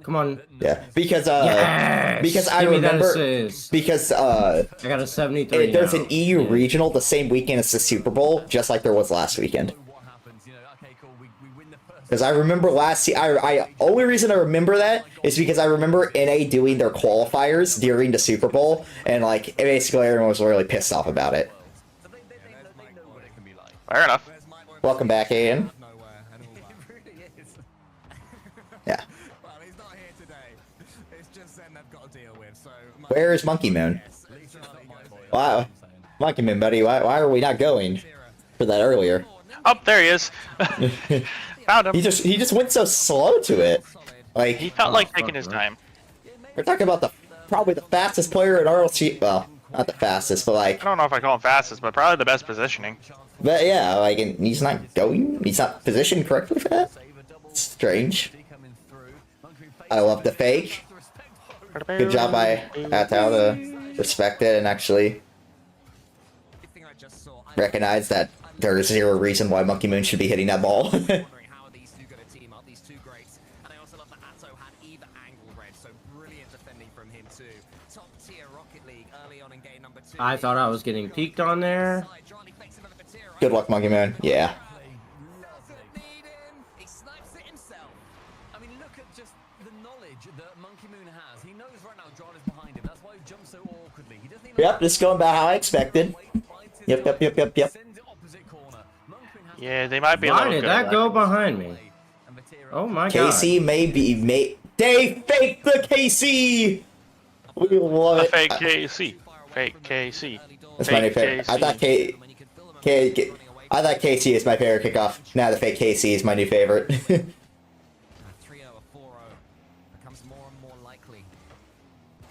Come on. Yeah, because Yes! because I Give me that remember assist. because I got a 73. there's now. an EU regional the same weekend as the Super Bowl, just like there was last weekend. Because I remember I only reason I remember that is because I remember NA doing their qualifiers during the Super Bowl, and like basically everyone was really pissed off about it. Fair enough. Welcome back, Aiden. Yeah. Well, he's not here today. It's just Zen they've got to deal with. So Where is Monkey Moon? Wow, Monkey Moon, buddy. Why are we not going for that earlier? Oh, there he is. Found him. He just went so slow to it. Like He felt like taking his time. we're talking about probably the fastest player at RLC. Well, not the fastest, but I don't know if I call him fastest, but probably the best positioning. but yeah, like and he's not going. He's not positioned correctly for that. It's strange. I love the fake. Good job by Atao to respect it and actually recognize that there is zero reason why Monkey Moon should be hitting that ball. wondering how are these two going to team up, these two greats. And I also love that Atto had either angle red, so brilliant defending from him too. Top tier Rocket League early on in game number 2. I thought I was getting peeked on there. Good luck, Monkey Moon. Yeah. He snipes it himself. I mean, look at just the knowledge that Monkey Moon has. He knows right now John is behind him. That's why he jumps so awkwardly. He doesn't even Yep, just going about how I expected. Yep. sends it opposite corner. Monkey Moon has Yeah, they might be a Why little did good at that go behind me? Oh my god. KC they faked the KC. We love A it. fake KC. Fake KC. That's my new Fake favorite. I KC. thought I thought KC is my favorite kickoff. Now the fake KC is my new favorite. 3-0 or 4-0 becomes more and more likely.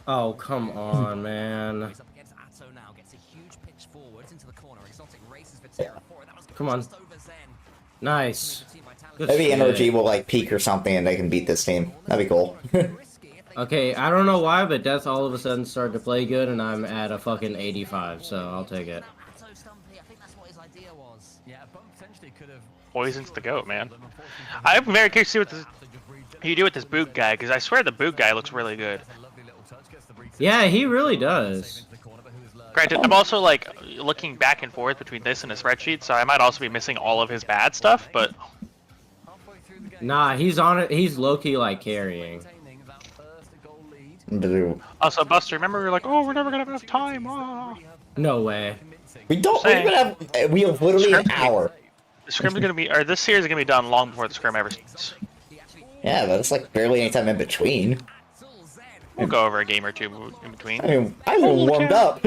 Oh come on, man. He's up against Atto now, gets a huge pitch forwards into the corner. Exotic races for Terra 4. That was Come on. just over Zen. Nice. Team Vitality. Good Maybe shit. NRG will like peak or something and they can beat this team. That'd be cool. Okay, I don't know why, but Death all of a sudden started to play good, and I'm at a fucking 85, so I'll take it. Atto Stumpy, I think that's what his idea was. Yeah, but potentially could have. Poison's the goat, man. I'm very curious to see what you do with this boot guy, because I swear the boot guy looks really good. Yeah, he really does. Granted, I'm also like looking back and forth between this and a spreadsheet, so I might also be missing all of his bad stuff, but Nah, he's on it. He's low-key like carrying. Also, Buster, remember we were like, oh, we're never gonna have enough time. Ah. No way. We don't even have. We have literally an hour. The scrim's gonna be, or this series is gonna be done long before the scrim ever starts. Yeah, but it's like barely any time in between. We'll go over a game or two in between. I mean, I haven't warmed up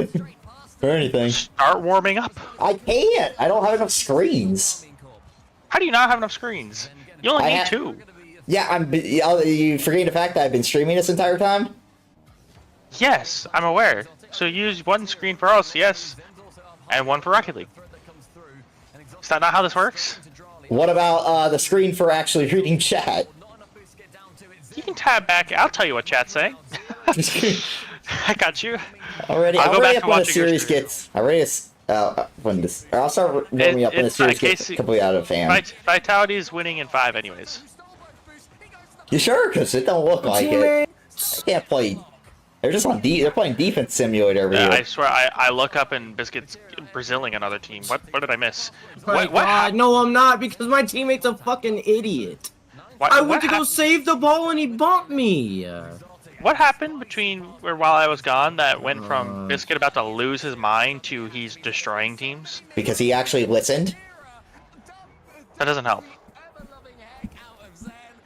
or anything. Start warming up. I can't. I don't have enough screens. How do you not have enough screens? You only need 2. Yeah, you forgetting the fact that I've been streaming this entire time? Yes, I'm aware. So use one screen for RLCS and one for Rocket League. Is that not how this works? What about the screen for actually reading chat? You can tab back. I'll tell you what chat's saying. I got you. Already, I'll I'm go ready back up to when the watching your series stream. gets. I'm ready to. When this, I'll start warming up when the series gets completely out of fan. Vitality is winning in 5 anyways. You sure? Because it don't look like it. I can't play. They're just on they're playing defense simulator over here. I swear, I look up and Biscuit's Braziling another team. What did I miss? God, no, I'm not, because my teammate's a fucking idiot. I went to go save the ball and he bumped me. What happened between while I was gone that went from Biscuit about to lose his mind to he's destroying teams? Because he actually listened. That doesn't help.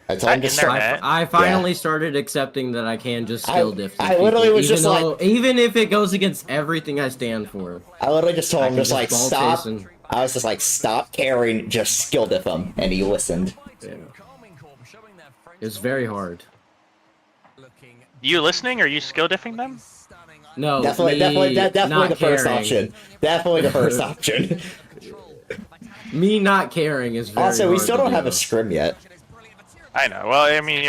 I told him to start. I finally started accepting that I can just skill diff. I literally was just like, even if it goes against everything I stand for. I literally just told him, just like, ball stop. chasing. I was just like, stop caring, just skill diff him, and he listened. Yeah. It's very hard. You listening or you skill diffing them? No, definitely the first caring. option. Definitely the first option. Me not caring is very Also, we hard still to don't do. have a scrim yet. I know. Well, I mean,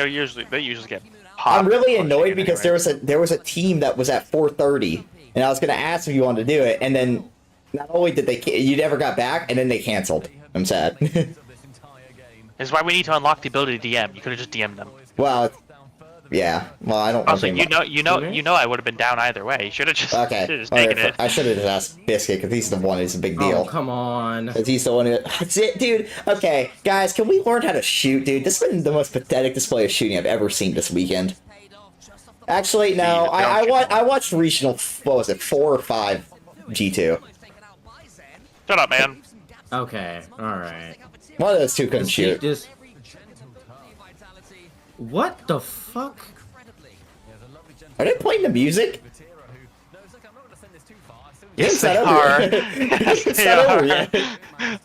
they usually get popped. I'm really annoyed because there was a team that was at 4:30, and I was gonna ask if you wanted to do it, and then not only did you never got back, and then they canceled. I'm sad. This is why we need to unlock the ability to DM. You could have just DM'd them. Well, yeah. Well, I don't. Also, you know, I would have been down either way. You should have just, taken it. I should have just asked Biscuit because he's the one who's a big deal. Oh, come on. Because he's the one who. That's it, dude. Okay, guys, can we learn how to shoot, dude? This has been the most pathetic display of shooting I've ever seen this weekend. Actually, no. I watched regional. What was it? 4 or 5 G2. Shut up, man. Okay, alright. One of those two couldn't shoot. What the fuck? Are they playing the music? Yes, they over are. yet. Yes, It's they not over are. yet.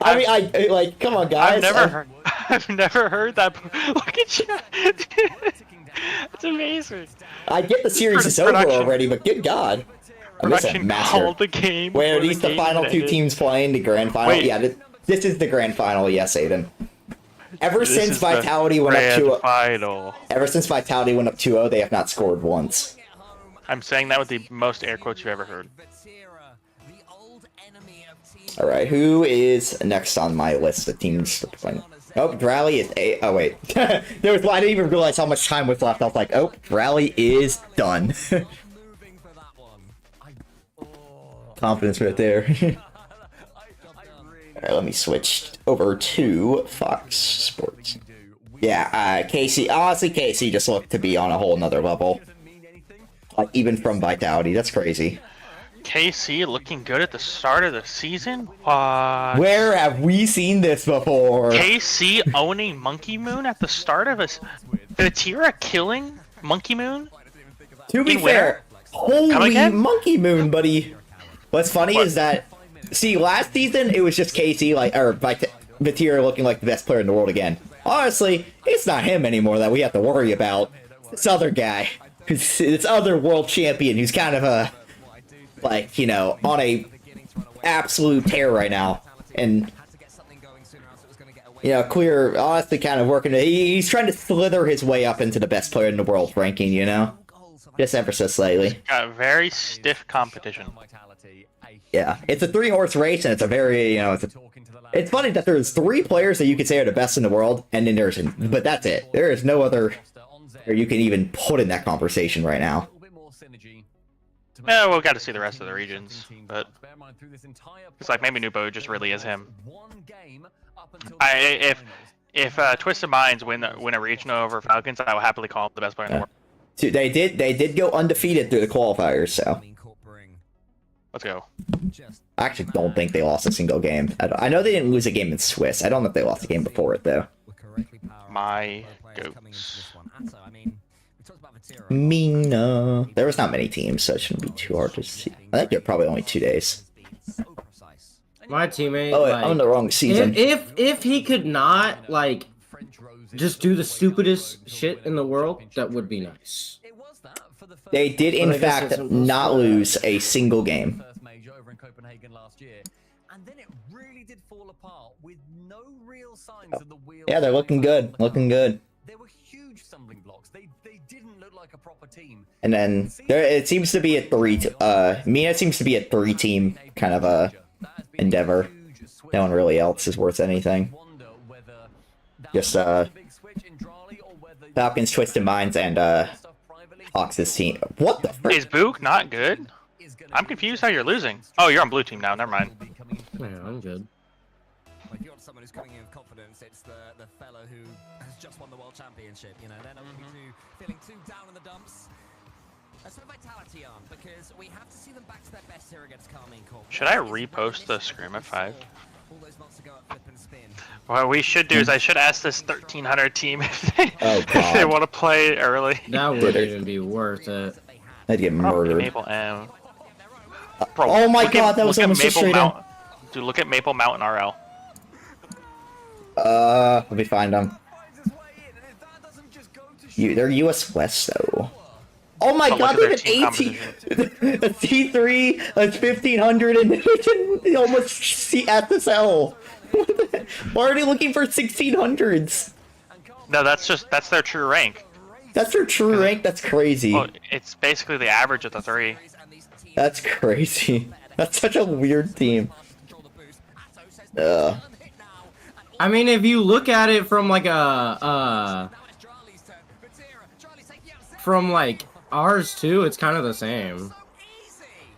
I mean, I like, come on, guys. I've never heard that. Look at you. It's amazing. I get the series is over already, but good God. I miss a Production master. called the game. Wait, are before these the game final 2 ended. teams playing the grand final? Wait. Yeah, this is the grand final. Yes, Aiden. Ever This since is the Vitality went up grand 2-0, final. ever since Vitality went up 2-0, they have not scored once. I'm saying that with the most air quotes you've ever heard. All right, who is next on my list of teams playing? Oh, Rally is oh wait, I didn't even realize how much time was left. I was like, oh, Rally is done. Confidence right there. Alright, let me switch over to Fox Sports. Yeah, Casey, honestly, Casey just looked to be on a whole nother level. Like, even from Vitality, that's crazy. KC looking good at the start of the season? What? Where have we seen this before? KC owning Monkey Moon at the start of Vatira killing Monkey Moon? To be In fair, Come holy again? Monkey Moon, buddy. What's funny is that, see, last season it was just Casey, Vatira looking like the best player in the world again. Honestly, it's not him anymore that we have to worry about. This other guy, this other world champion who's kind of a, like, you know, on a absolute tear right now. And, you know, Clear, honestly, kind of working, he's trying to slither his way up into the best player in the world ranking, you know? Just ever so slightly. Got very stiff competition. Yeah, it's a 3-horse race, and it's a very, you know, it's funny that there's 3 players that you could say are the best in the world, and then but that's it. There is no other or you can even put in that conversation right now. Yeah, we'll got to see the rest of the regions, but it's like maybe Nubo just really is him. If Twisted Minds win a regional over Falcons, I will happily call them the best player in the world. Dude, they did go undefeated through the qualifiers, so Let's go. I actually don't think they lost a single game. I know they didn't lose a game in Swiss. I don't know if they lost a game before it though. My goats. Mina. There was not many teams, so it shouldn't be too hard to see. I think they're probably only 2 days. My teammate. Oh, wait, like, I'm in the wrong season. If he could not like just do the stupidest shit in the world, that would be nice. They did, in fact, not lose a single game. First major over in Copenhagen last year, and then it really did fall apart with no real signs of the wheel. Yeah, they're looking good. Looking good. There were huge stumbling blocks. They didn't look like a proper team. And then it seems to be a Mina seems to be a 3-team kind of a endeavor. No one really else is worth anything. Just Falcons, Twisted Minds, and Fox's team. What the frick? Is Book not good? I'm confused how you're losing. Oh, you're on blue team now. Never mind. Yeah, I'm good. If you want someone who's coming in with confidence, it's the fellow who has just won the world championship. You know, they're not going to be feeling too down in the dumps. Let's put vitality on, because we have to see them back to their best here against Carmine Corp. Should I repost the scrim at 5? All those months ago at Flip and Spin. What we should do is I should ask this 1300 team if they, Oh, if they want to play early. That wouldn't even be worth it. I'd get murdered. Maple M. Bro, Oh my look god, at, that was look at almost a Maple straight Mountain. Dude, look at Maple Mountain RL. Let me find them. They're US West though. Oh my But god, look they at have their 18, team a T3, a 1500, and they almost see SSL. We're already looking for 1600s. No, that's their true rank. That's their true rank. That's crazy. Well, it's basically the average of the 3. That's crazy. That's such a weird team. I mean, if you look at it from like from like ours too, it's kind of the same.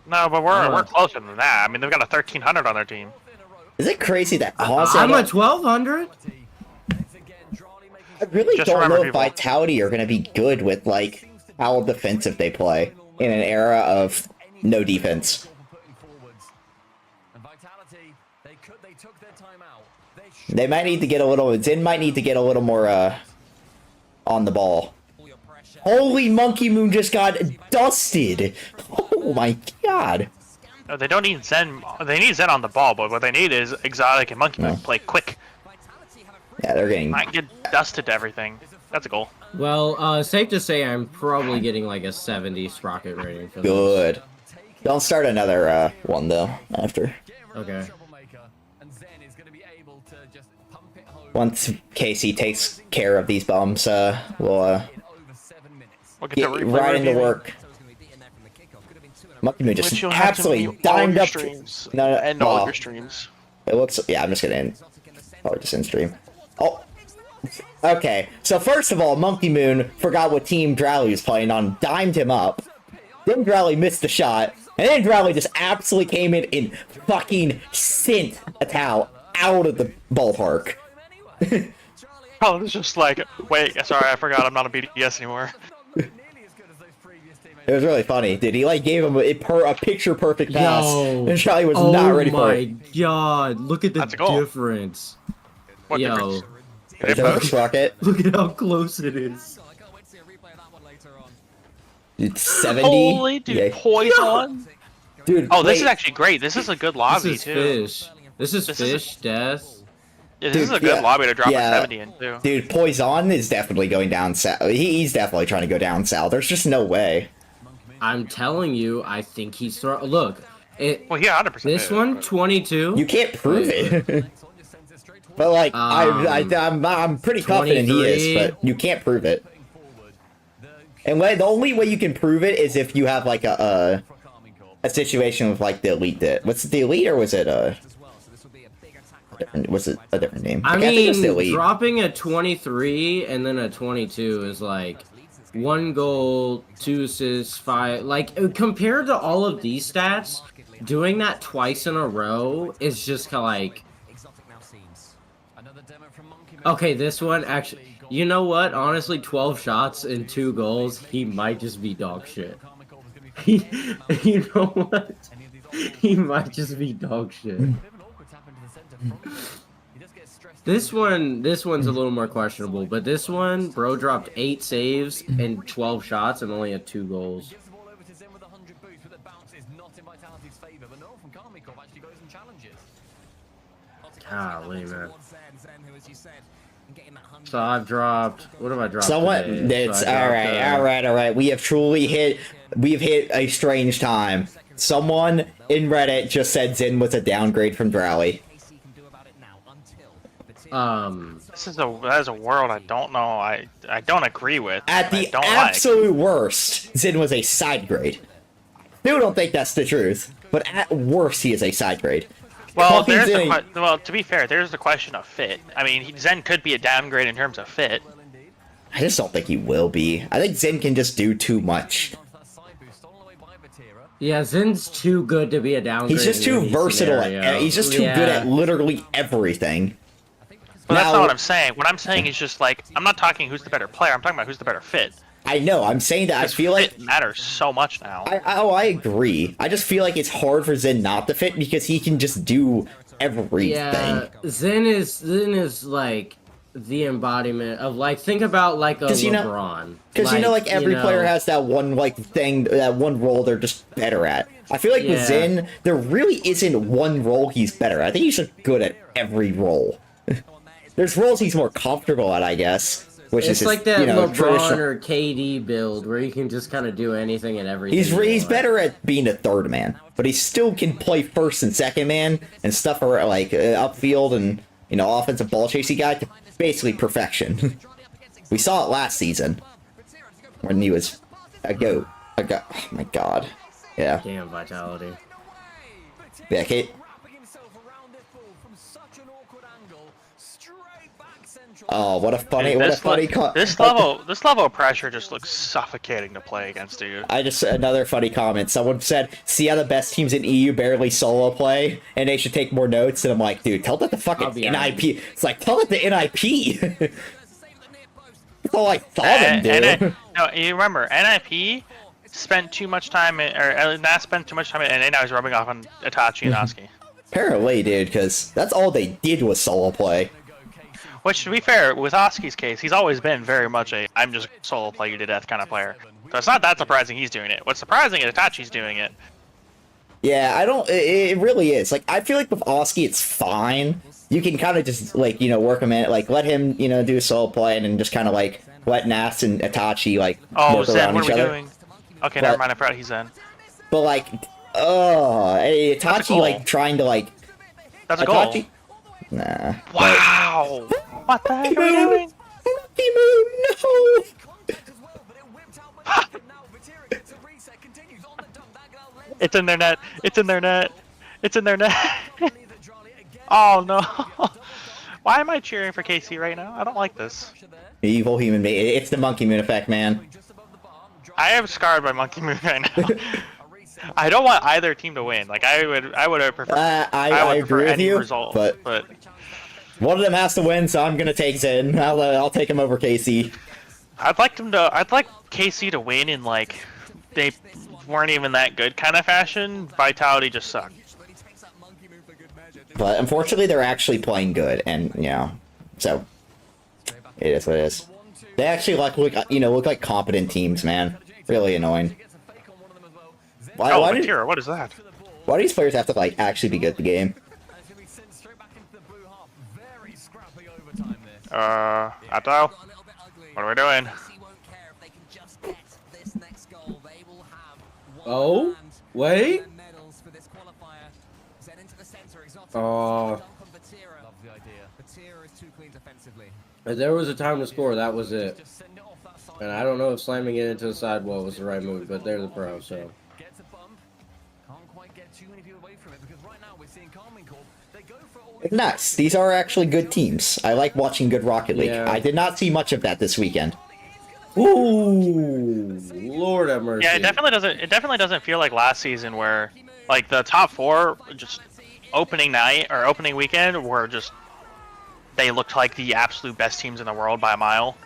No, but we're closer than that. I mean, they've got a 1300 on their team. Is it crazy that honestly, I'm a 1200? I really Just don't remember, know if people. Vitality are going to be good with like how defensive they play in an era of no defense. They might need to get a little. Zin might need to get a little more on the ball. Holy Monkey Moon just got dusted. Oh my god. No, they don't need Zen. They need Zen on the ball, but what they need is Exotic and Monkey Moon play quick. Yeah, they're getting. Not get dusted to everything. That's a goal. Well, safe to say I'm probably getting like a 70 sprocket rating for this. Good. Don't start another one though after. Okay. Once Casey takes care of these bums, we'll get right into work. Monkey Moon just absolutely dimed up. No, End all of your streams. It looks. Yeah, I'm just gonna end. Probably just end stream. Oh. Okay. So first of all, Monkey Moon forgot what team Drowley was playing on, dimed him up. Then Drowley missed the shot, and then Drowley just absolutely came in and fucking sent a towel out of the ballpark. Oh, it's just like, wait, sorry, I forgot I'm not a BDS anymore. It was really funny, dude. He like gave him a picture perfect pass, Yo. and Charlie was not ready for it. Oh my god, look at the difference. What Yo. difference? Rocket. Look at how close it is. It's 70. Holy dude, Yeah. Poison. Dude, Oh, this wait. is actually great. This is a good lobby This is too. fish. This is This fish, death. Yeah, this is a good lobby to drop a 70 in too. Dude, Poison is definitely going down south. He's definitely trying to go down south. There's just no way. I'm telling you, I think he's Look, Well, yeah, 100%. this one, 22. You can't prove it. But like, I'm pretty confident he 23. is, but you can't prove it. And the only way you can prove it is if you have like a situation with like the elite. Was it the elite or was it was it a different name? I think it was the mean, elite. dropping a 23 and then a 22 is like 1 goal, 2 assists, 5. Like compared to all of these stats, doing that twice in a row is just kind of like. Okay, this one actually. You know what? Honestly, 12 shots and 2 goals. He might just be dog shit. You know what? He might just be dog shit. This one's a little more questionable, but this one, bro dropped 8 saves and 12 shots and only had 2 goals. Golly, man. So I've dropped. What have I dropped? Somewhat. Today? It's So I dropped, all right. We've hit a strange time. Someone in Reddit just said Zin was a downgrade from Drowley. That is a world I don't know. I don't agree with. At the don't absolute worst, Zin was a side grade. Still don't think that's the truth, but at worst, he is a side grade. Well, to be fair, there's the question of fit. I mean, Zen could be a downgrade in terms of fit. I just don't think he will be. I think Zen can just do too much. Yeah, Zen's too good to be a downgrade. He's just too versatile. He's just too good at literally everything. But that's not what I'm saying. What I'm saying is just like, I'm not talking who's the better player. I'm talking about who's the better fit. I know. I'm saying that I feel like it matters so much now. I agree. I just feel like it's hard for Zen not to fit because he can just do everything. Yeah, Zen is like the embodiment of like, think about like a LeBron. Because like every player has that one like thing, that one role they're just better at. I feel like with Zen, there really isn't one role he's better at. I think he's just good at every role. There's roles he's more comfortable at, I guess. Which it's is like that LeBron traditional... or KD build where you can just kind of do anything and everything. He's better at being a third man, but he still can play first and second man and stuff around, like upfield and offensive ball chasing guy to basically perfection. We saw it last season when he was a goat. Oh my god. Yeah. Damn vitality. Yeah, Kate. Oh, what a funny, this level of pressure just looks suffocating to play against, dude. Another funny comment. Someone said, "See how the best teams in EU barely solo play, and they should take more notes." And I'm like, dude, tell that the fucking NIP. It's like, tell it the NIP. That's all I saw them do. No, you remember NIP spent too much time, or not spent too much time, and now he's rubbing off on Itachi and Oski. Apparently, dude, because that's all they did was solo play. Which, to be fair, with Oski's case, he's always been very much a I'm just solo play you to death kind of player. So it's not that surprising he's doing it. What's surprising is Itachi's doing it. Yeah, it really is. Like, I feel like with Oski, it's fine. You can kind of just, like, work him in, like, let him, do solo play and then just kind of, like, let Nas and Itachi, like, work Zen, around what each are we other. doing? Okay, never mind, I forgot he's Zen. But, like, Itachi, like, trying to, like... That's a goal. Nah. Wow! What the heck are we doing? Monkey Moon, no! It's in their net. It's in their net. It's in their net. Oh no! Why am I cheering for KC right now? I don't like this. Evil human being. It's the Monkey Moon effect, man. I am scarred by Monkey Moon right now. I don't want either team to win. Like I would have preferred. I agree with you, result, but one of them has to win, so I'm gonna take Zen. I'll take him over KC. I'd like KC to win in like they weren't even that good kind of fashion. Vitality just sucked. But unfortunately, they're actually playing good, and so it is what it is. They actually look like competent teams, man. Really annoying. Why what is that? Why do these players have to like actually be good at the game? Atto, what are we doing? Oh, wait. Oh. If there was a time to score, that was it. And I don't know if slamming it into the sidewall was the right move, but they're the pro, so. Nice. These are actually good teams. I like watching good Rocket League. Yeah. I did not see much of that this weekend. Ooh, Lord have mercy. Yeah, it definitely doesn't feel like last season where like the top four just opening night or opening weekend were just they looked like the absolute best teams in the world by a mile.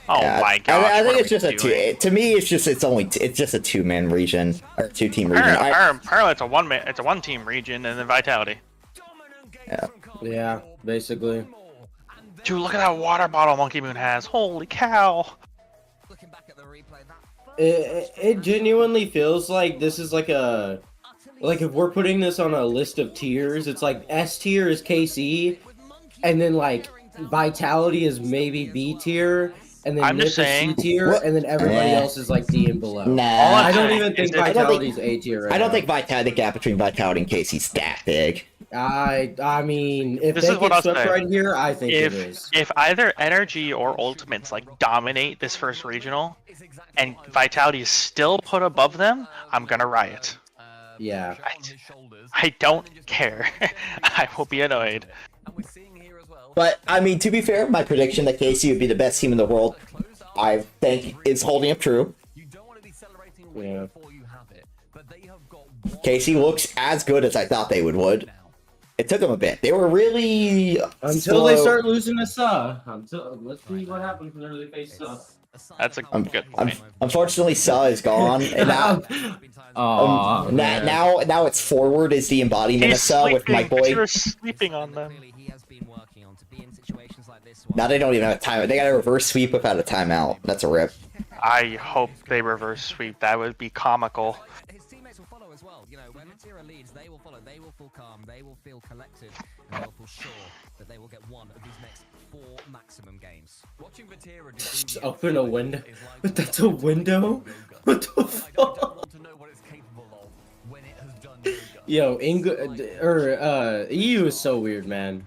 Oh Yeah, my gosh! I think what it's are just we a doing? two. To me, it's just a 2-man region or 2-team region. Apparently, it's a one-team region, and then Vitality. Yeah. Yeah, basically. Dude, look at that water bottle Monkey Moon has. Holy cow! It genuinely feels like this is like if we're putting this on a list of tiers, it's like S tier is KC, and then like Vitality is maybe B tier, and then I'm Nip just is saying- C tier, What? and then everybody Eh. else is like D and below. Nah. I don't even think Is it- Vitality is A tier right I don't now. think the gap between Vitality and Casey's that big. I mean, if This they is what get I'll swept say. right here, I think it is. If either Energy or Ultimates like dominate this first regional, and Vitality is still put above them, I'm gonna riot. Yeah. I don't care. I will be annoyed. But I mean, to be fair, my prediction that Casey would be the best team in the world, I think, is holding up true. Yeah. Casey looks as good as I thought they would. It took them a bit. They were really Until slow. they start losing to Sa. Let's see what happens whenever they face Sa. That's a good point. Unfortunately, Sa is gone, and now now it's forward is the embodiment of Sa with my boy. You're sleeping on them. Now they don't even have a timeout. They got a reverse sweep without a timeout. That's a rip. I hope they reverse sweep. That would be comical. His teammates will follow as well. You know, when Vatira leads, they will follow. They will feel calm. They will feel collected. And they will feel sure that they will get one of these next 4 maximum games. Watching Vatira Just open a window. That's a window? What the fuck? Yo, EU is so weird, man.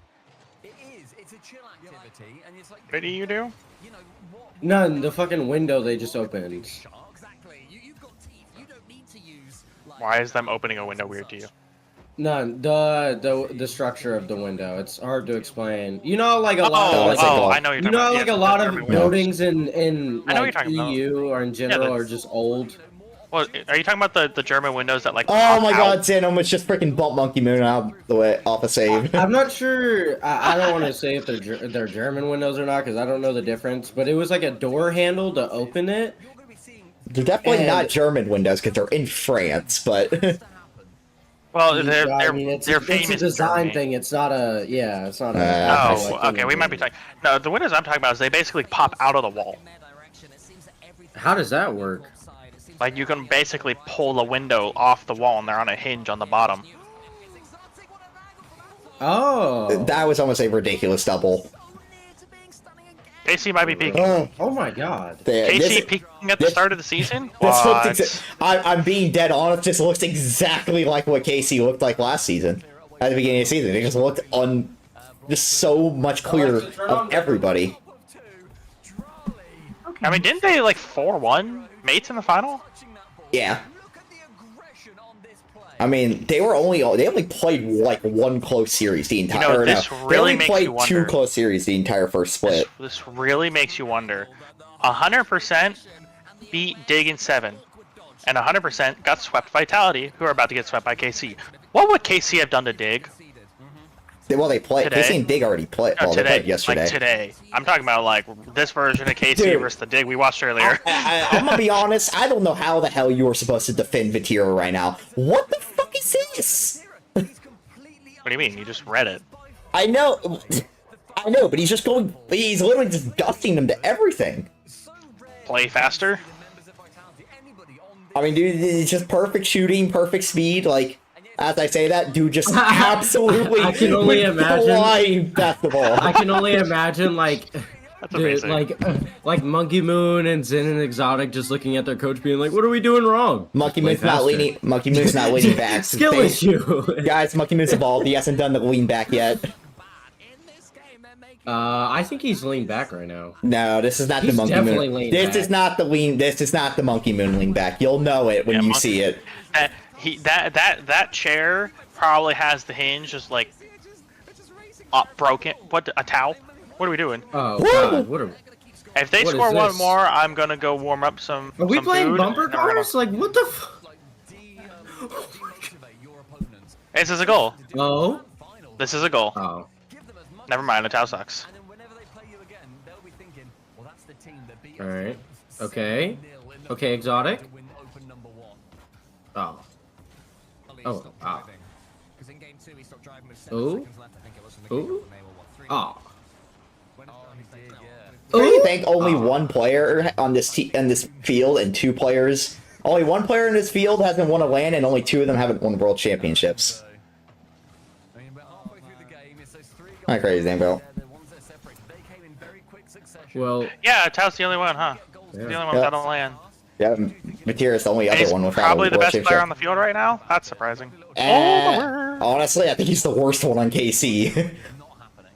What do you do? None. The fucking window they just opened. Why is them opening a window weird to you? None. The structure of the window. It's hard to explain. You know, like a lot. Oh, of, it's like I know you're you talking know, about. like Yeah, a lot the of German buildings in I know what like you're talking about. EU or in general that's- are just old. Well, are you talking about the German windows that like? Oh pop my out? god, Xanom was just freaking bump Monkey Moon out the way off a save. I'm not sure. I don't want to say if they're German windows or not because I don't know the difference. But it was like a door handle to open it. They're definitely And- not German windows because they're in France, but Well, I they're mean, it's famous. a in design Germany. thing. It's not a It's not a. Oh, like, okay, we might be talking. No, the windows I'm talking about is they basically pop out of the wall. How does that work? Like you can basically pull the window off the wall and they're on a hinge on the bottom. Oh. that was almost a ridiculous double. KC might be peaking. Oh my god. KC peaking at the start of the season? This What? looks I'm being dead honest. This looks exactly like what Casey looked like last season. At the beginning of the season, it just looked just so much clearer of everybody. I mean, didn't they like 4-1 mates in the final? Yeah. I mean, they only played like one close series the entire. You know, this they really only makes played you 2 wonder. close series the entire first split. This really makes you wonder. 100% beat Dig in 7, and 100% got swept Vitality, who are about to get swept by KC. What would KC have done to Dig? Well, they played. Today? Casey and Dig already played. No, Well, they today, played yesterday. like today. I'm talking about like this version of KC Dude. versus the Dig we watched earlier. I'm gonna be honest. I don't know how the hell you were supposed to defend Vatira right now. What the fuck is this? What do you mean? You just read it. I know, but he's just going. He's literally just dusting them to everything. Play faster. I mean, dude, it's just perfect shooting, perfect speed. Like, as I say that, dude just absolutely I can only imagine. flying basketball. I can only imagine like. That's Dude, amazing. like Monkey Moon and Zen and Exotic just looking at their coach being like, what are we doing wrong? Monkey Play Moon's not faster. leaning. Monkey Moon's not leaning back. Skill They- issue. Guys, Monkey Moon's evolved. He hasn't done the lean back yet. I think he's leaned back right now. No, this is not He's the Monkey definitely Moon. leaned This back. is not the lean. This is not the Monkey Moon lean back. You'll know it when Yeah, you Monkey- see it. That chair probably has the hinge just like up broken. What a towel? What are we doing? Oh Woo! god, what are If they What is score one this? more, I'm gonna go warm up some. we some playing food, bumper and then we're gonna- cars? Like what the This is a goal. Oh? This is a goal. Oh. Never mind, the Tau sucks. And then whenever they play you again, they'll be thinking, well, that's the team that beat All us right. 7-0 Okay. in the Okay, exotic. to win open number 1. Oh. Ollie Oh, stopped ah. driving. 'Cause in game 2 he stopped driving with 7 Ooh. seconds left. I think it was from the Ooh. kickoff, and they were, what, 3 Oh. When Oh, he did, yeah. Do you think Oh. only one player on this in this field and 2 players? Only one player in this field hasn't won a LAN, and only 2 of them haven't won world championships. I mean, we're halfway through the game. It's those 3 Not crazy, goals bro. there, the ones that separate. They came in very quick succession. Well, Yeah, Tau's the only one, huh? The only one without a LAN. Yeah, Matira's the only And other he's one without probably a the world best player championship. on the field right now. That's surprising. Honestly, I think he's the worst one on KC. Not happening.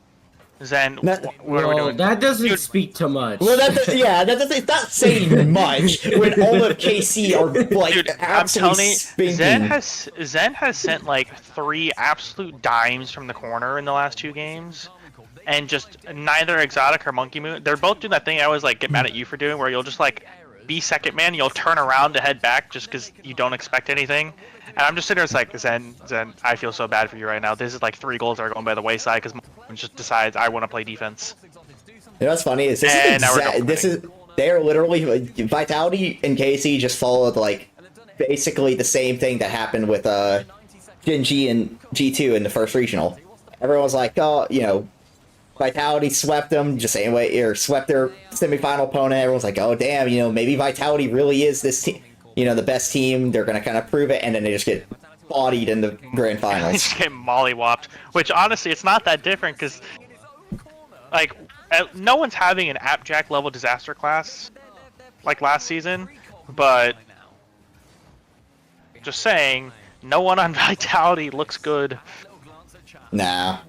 Zen, That- what are we well, doing? that doesn't Dude. speak to much. Well, it's not saying much when all of KC are like Dude, I'm absolutely telling you, spinking. Zen has sent like 3 absolute dimes from the corner in the last 2 games, and just neither Exotic or Monkey Moon. They're both doing that thing I always like get mad at you for doing, where you'll just like be second man, you'll turn around to head back just because you don't expect anything. And I'm just sitting there, it's like, Zen, I feel so bad for you right now. This is like 3 goals that are going by the wayside because just decides I want to play defense. You know what's funny is this And is now we're exact. double This is they're literally Vitality and KC just followed like basically the same thing that happened with Genji and G2 in the first regional. Everyone was like, oh, you know, Vitality swept them just same way, or swept their semifinal opponent. Everyone's like, oh damn, you know, maybe Vitality really is this team, you know, the best team. They're gonna kind of prove it, and then they just get bodied in the grand They finals. just get mollywopped, which honestly, it's not that different because, like, no one's having an Appjack level disaster class like last season, but just saying, no one on Vitality looks good. Nah,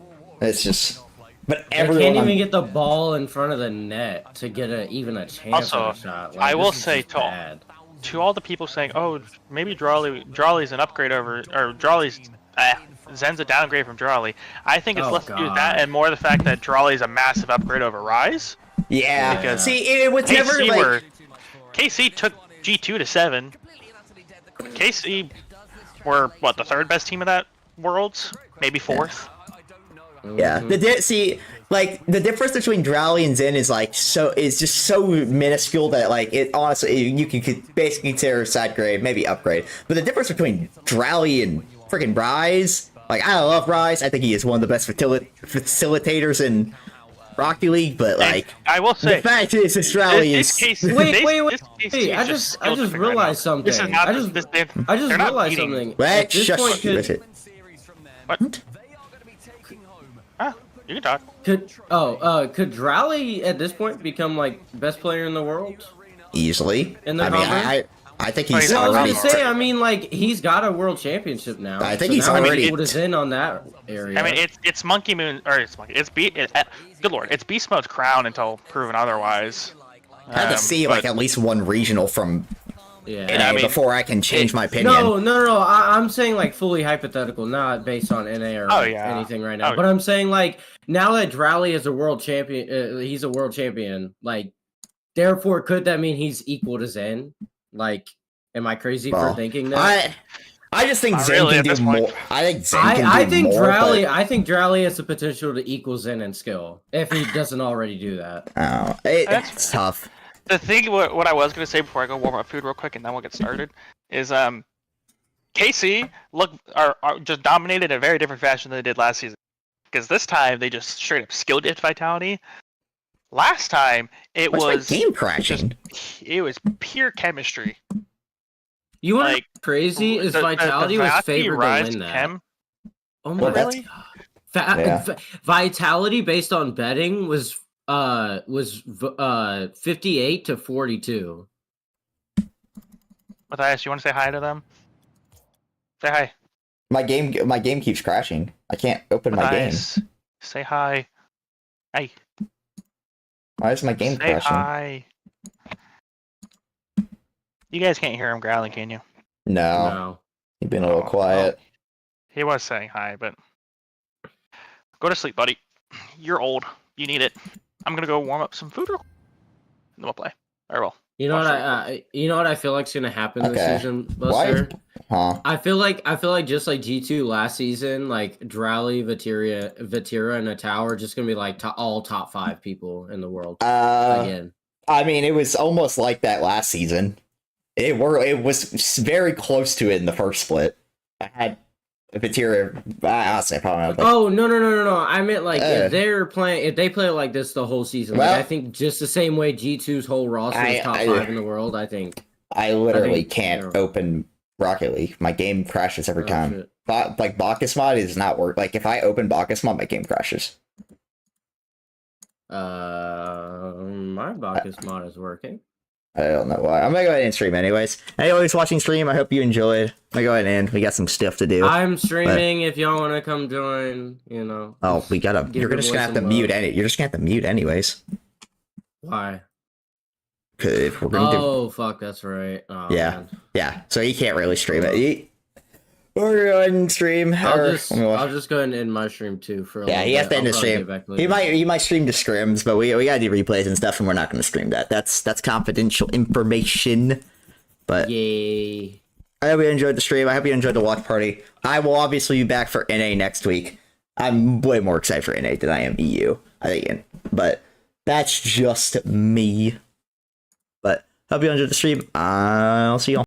it's just. But They everyone can't on- even get the ball in front of the net to get even a chance Also, at a shot. Like, I will this is say just bad. to all the people saying, "Oh, maybe Drawley's an upgrade over, or Drawley's Zen's a downgrade from Drawley." I think it's Oh, less to do with God. that and more the fact that Drawley's a massive upgrade over Rise. Yeah, Because see, it was never KC like. KC took G2 to 7. KC were what, the 3rd best team of that Worlds, maybe 4th. Yeah, see, like the difference between Drowley and Zen is like is just so minuscule that like it honestly you could basically consider side grade, maybe upgrade. But the difference between Drowley and freaking Rise, like I love Rise, I think he is one of the best facilitators in Rocket League. But like, I will say, the fact is, this Drowley this is. case, Wait, this, wait, this wait! case I is just skill different right realized now. something. This is not. I just they're not realized beating- something. Wait, At this shush, point, shush it. What? Ah, you can talk. could Drowley at this point become like best player in the world? Easily. In the I mean, conference? I think Oh, he's he's No, I was already. gonna say. I mean, like he's got a world championship now. I think so he's now already- equal to Zen on that area. I mean, it's Monkey Moon, or it's good lord, it's Beast Mode's crown until proven otherwise. I had to see like at least one regional from yeah. NA I mean, before I can change my opinion. No. I'm saying like fully hypothetical, not based on NA or Oh, yeah. anything right now. Oh, But I'm saying like now that Drowley is a world champion, he's a world champion. Like, therefore, could that mean he's equal to Zen? Like, am I crazy for thinking that? I just think Not Zen really can at do this point. more. I think Zen can do I think more. Drowley. But, I think Drowley has the potential to equal Zen in skill if he doesn't already do that. it's tough. The thing, what I was gonna say before I go warm up food real quick and then we'll get started, is KC are just dominated in a very different fashion than they did last season. Because this time they just straight up skill dipped Vitality. Last time it What's was my game crashing? it was pure chemistry. You want Like, crazy? Is the Vitality was Vati favored to Rise win that? Chem, Oh my Well, god! really? Yeah. Vitality based on betting was 58 to 42. Matthias, you want to say hi to them? Say hi. My game keeps crashing. I can't open my game. Matthias, say hi. Hey, Why is my game say crashing? hi. You guys can't hear him growling, can you? No, No. you've been a little Oh, quiet. He was saying hi, but go to sleep, buddy. You're old. You need it. I'm gonna go warm up some food real quick, and then we'll play. Or well, You know what Watch you know what I feel like's gonna happen this Okay. season, Why? Buster? huh? I feel like just like G2 last season, like Drowley, Vatira, and Natao are just gonna be like all top 5 people in the world again. I mean, it was almost like that last season. It was very close to it in the first split. I had Vatira. Honestly, probably not. Oh no! I meant like if they play like this the whole season, Well, like I think just the same way G2's whole roster is top 5 in the world. I think I literally can't open Rocket League. My game crashes every time. Like Bacchus mod is not work. Like if I open Bacchus mod, my game crashes. My Bacchus mod is working. I don't know why. I'm gonna go ahead and stream anyways. Anybody's watching stream, I hope you enjoyed. I'm gonna go ahead and end. We got some stuff to do. I'm streaming if y'all want to come join, you know. Oh, we gotta. You're just gonna have to mute You're just gonna have to mute anyways. Why? Cause if we're gonna do. Fuck, that's right. Oh, yeah, man. yeah. So you can't really stream it. We're going to go ahead and stream. I'll just go ahead and end my stream too for a little he has bit. to end the stream. He might stream the scrims, but we gotta do replays and stuff, and we're not gonna stream that. That's confidential information. But yay! I hope you enjoyed the stream. I hope you enjoyed the watch party. I will obviously be back for NA next week. I'm way more excited for NA than I am EU. I think, but that's just me. But hope you enjoyed the stream. I'll see you all.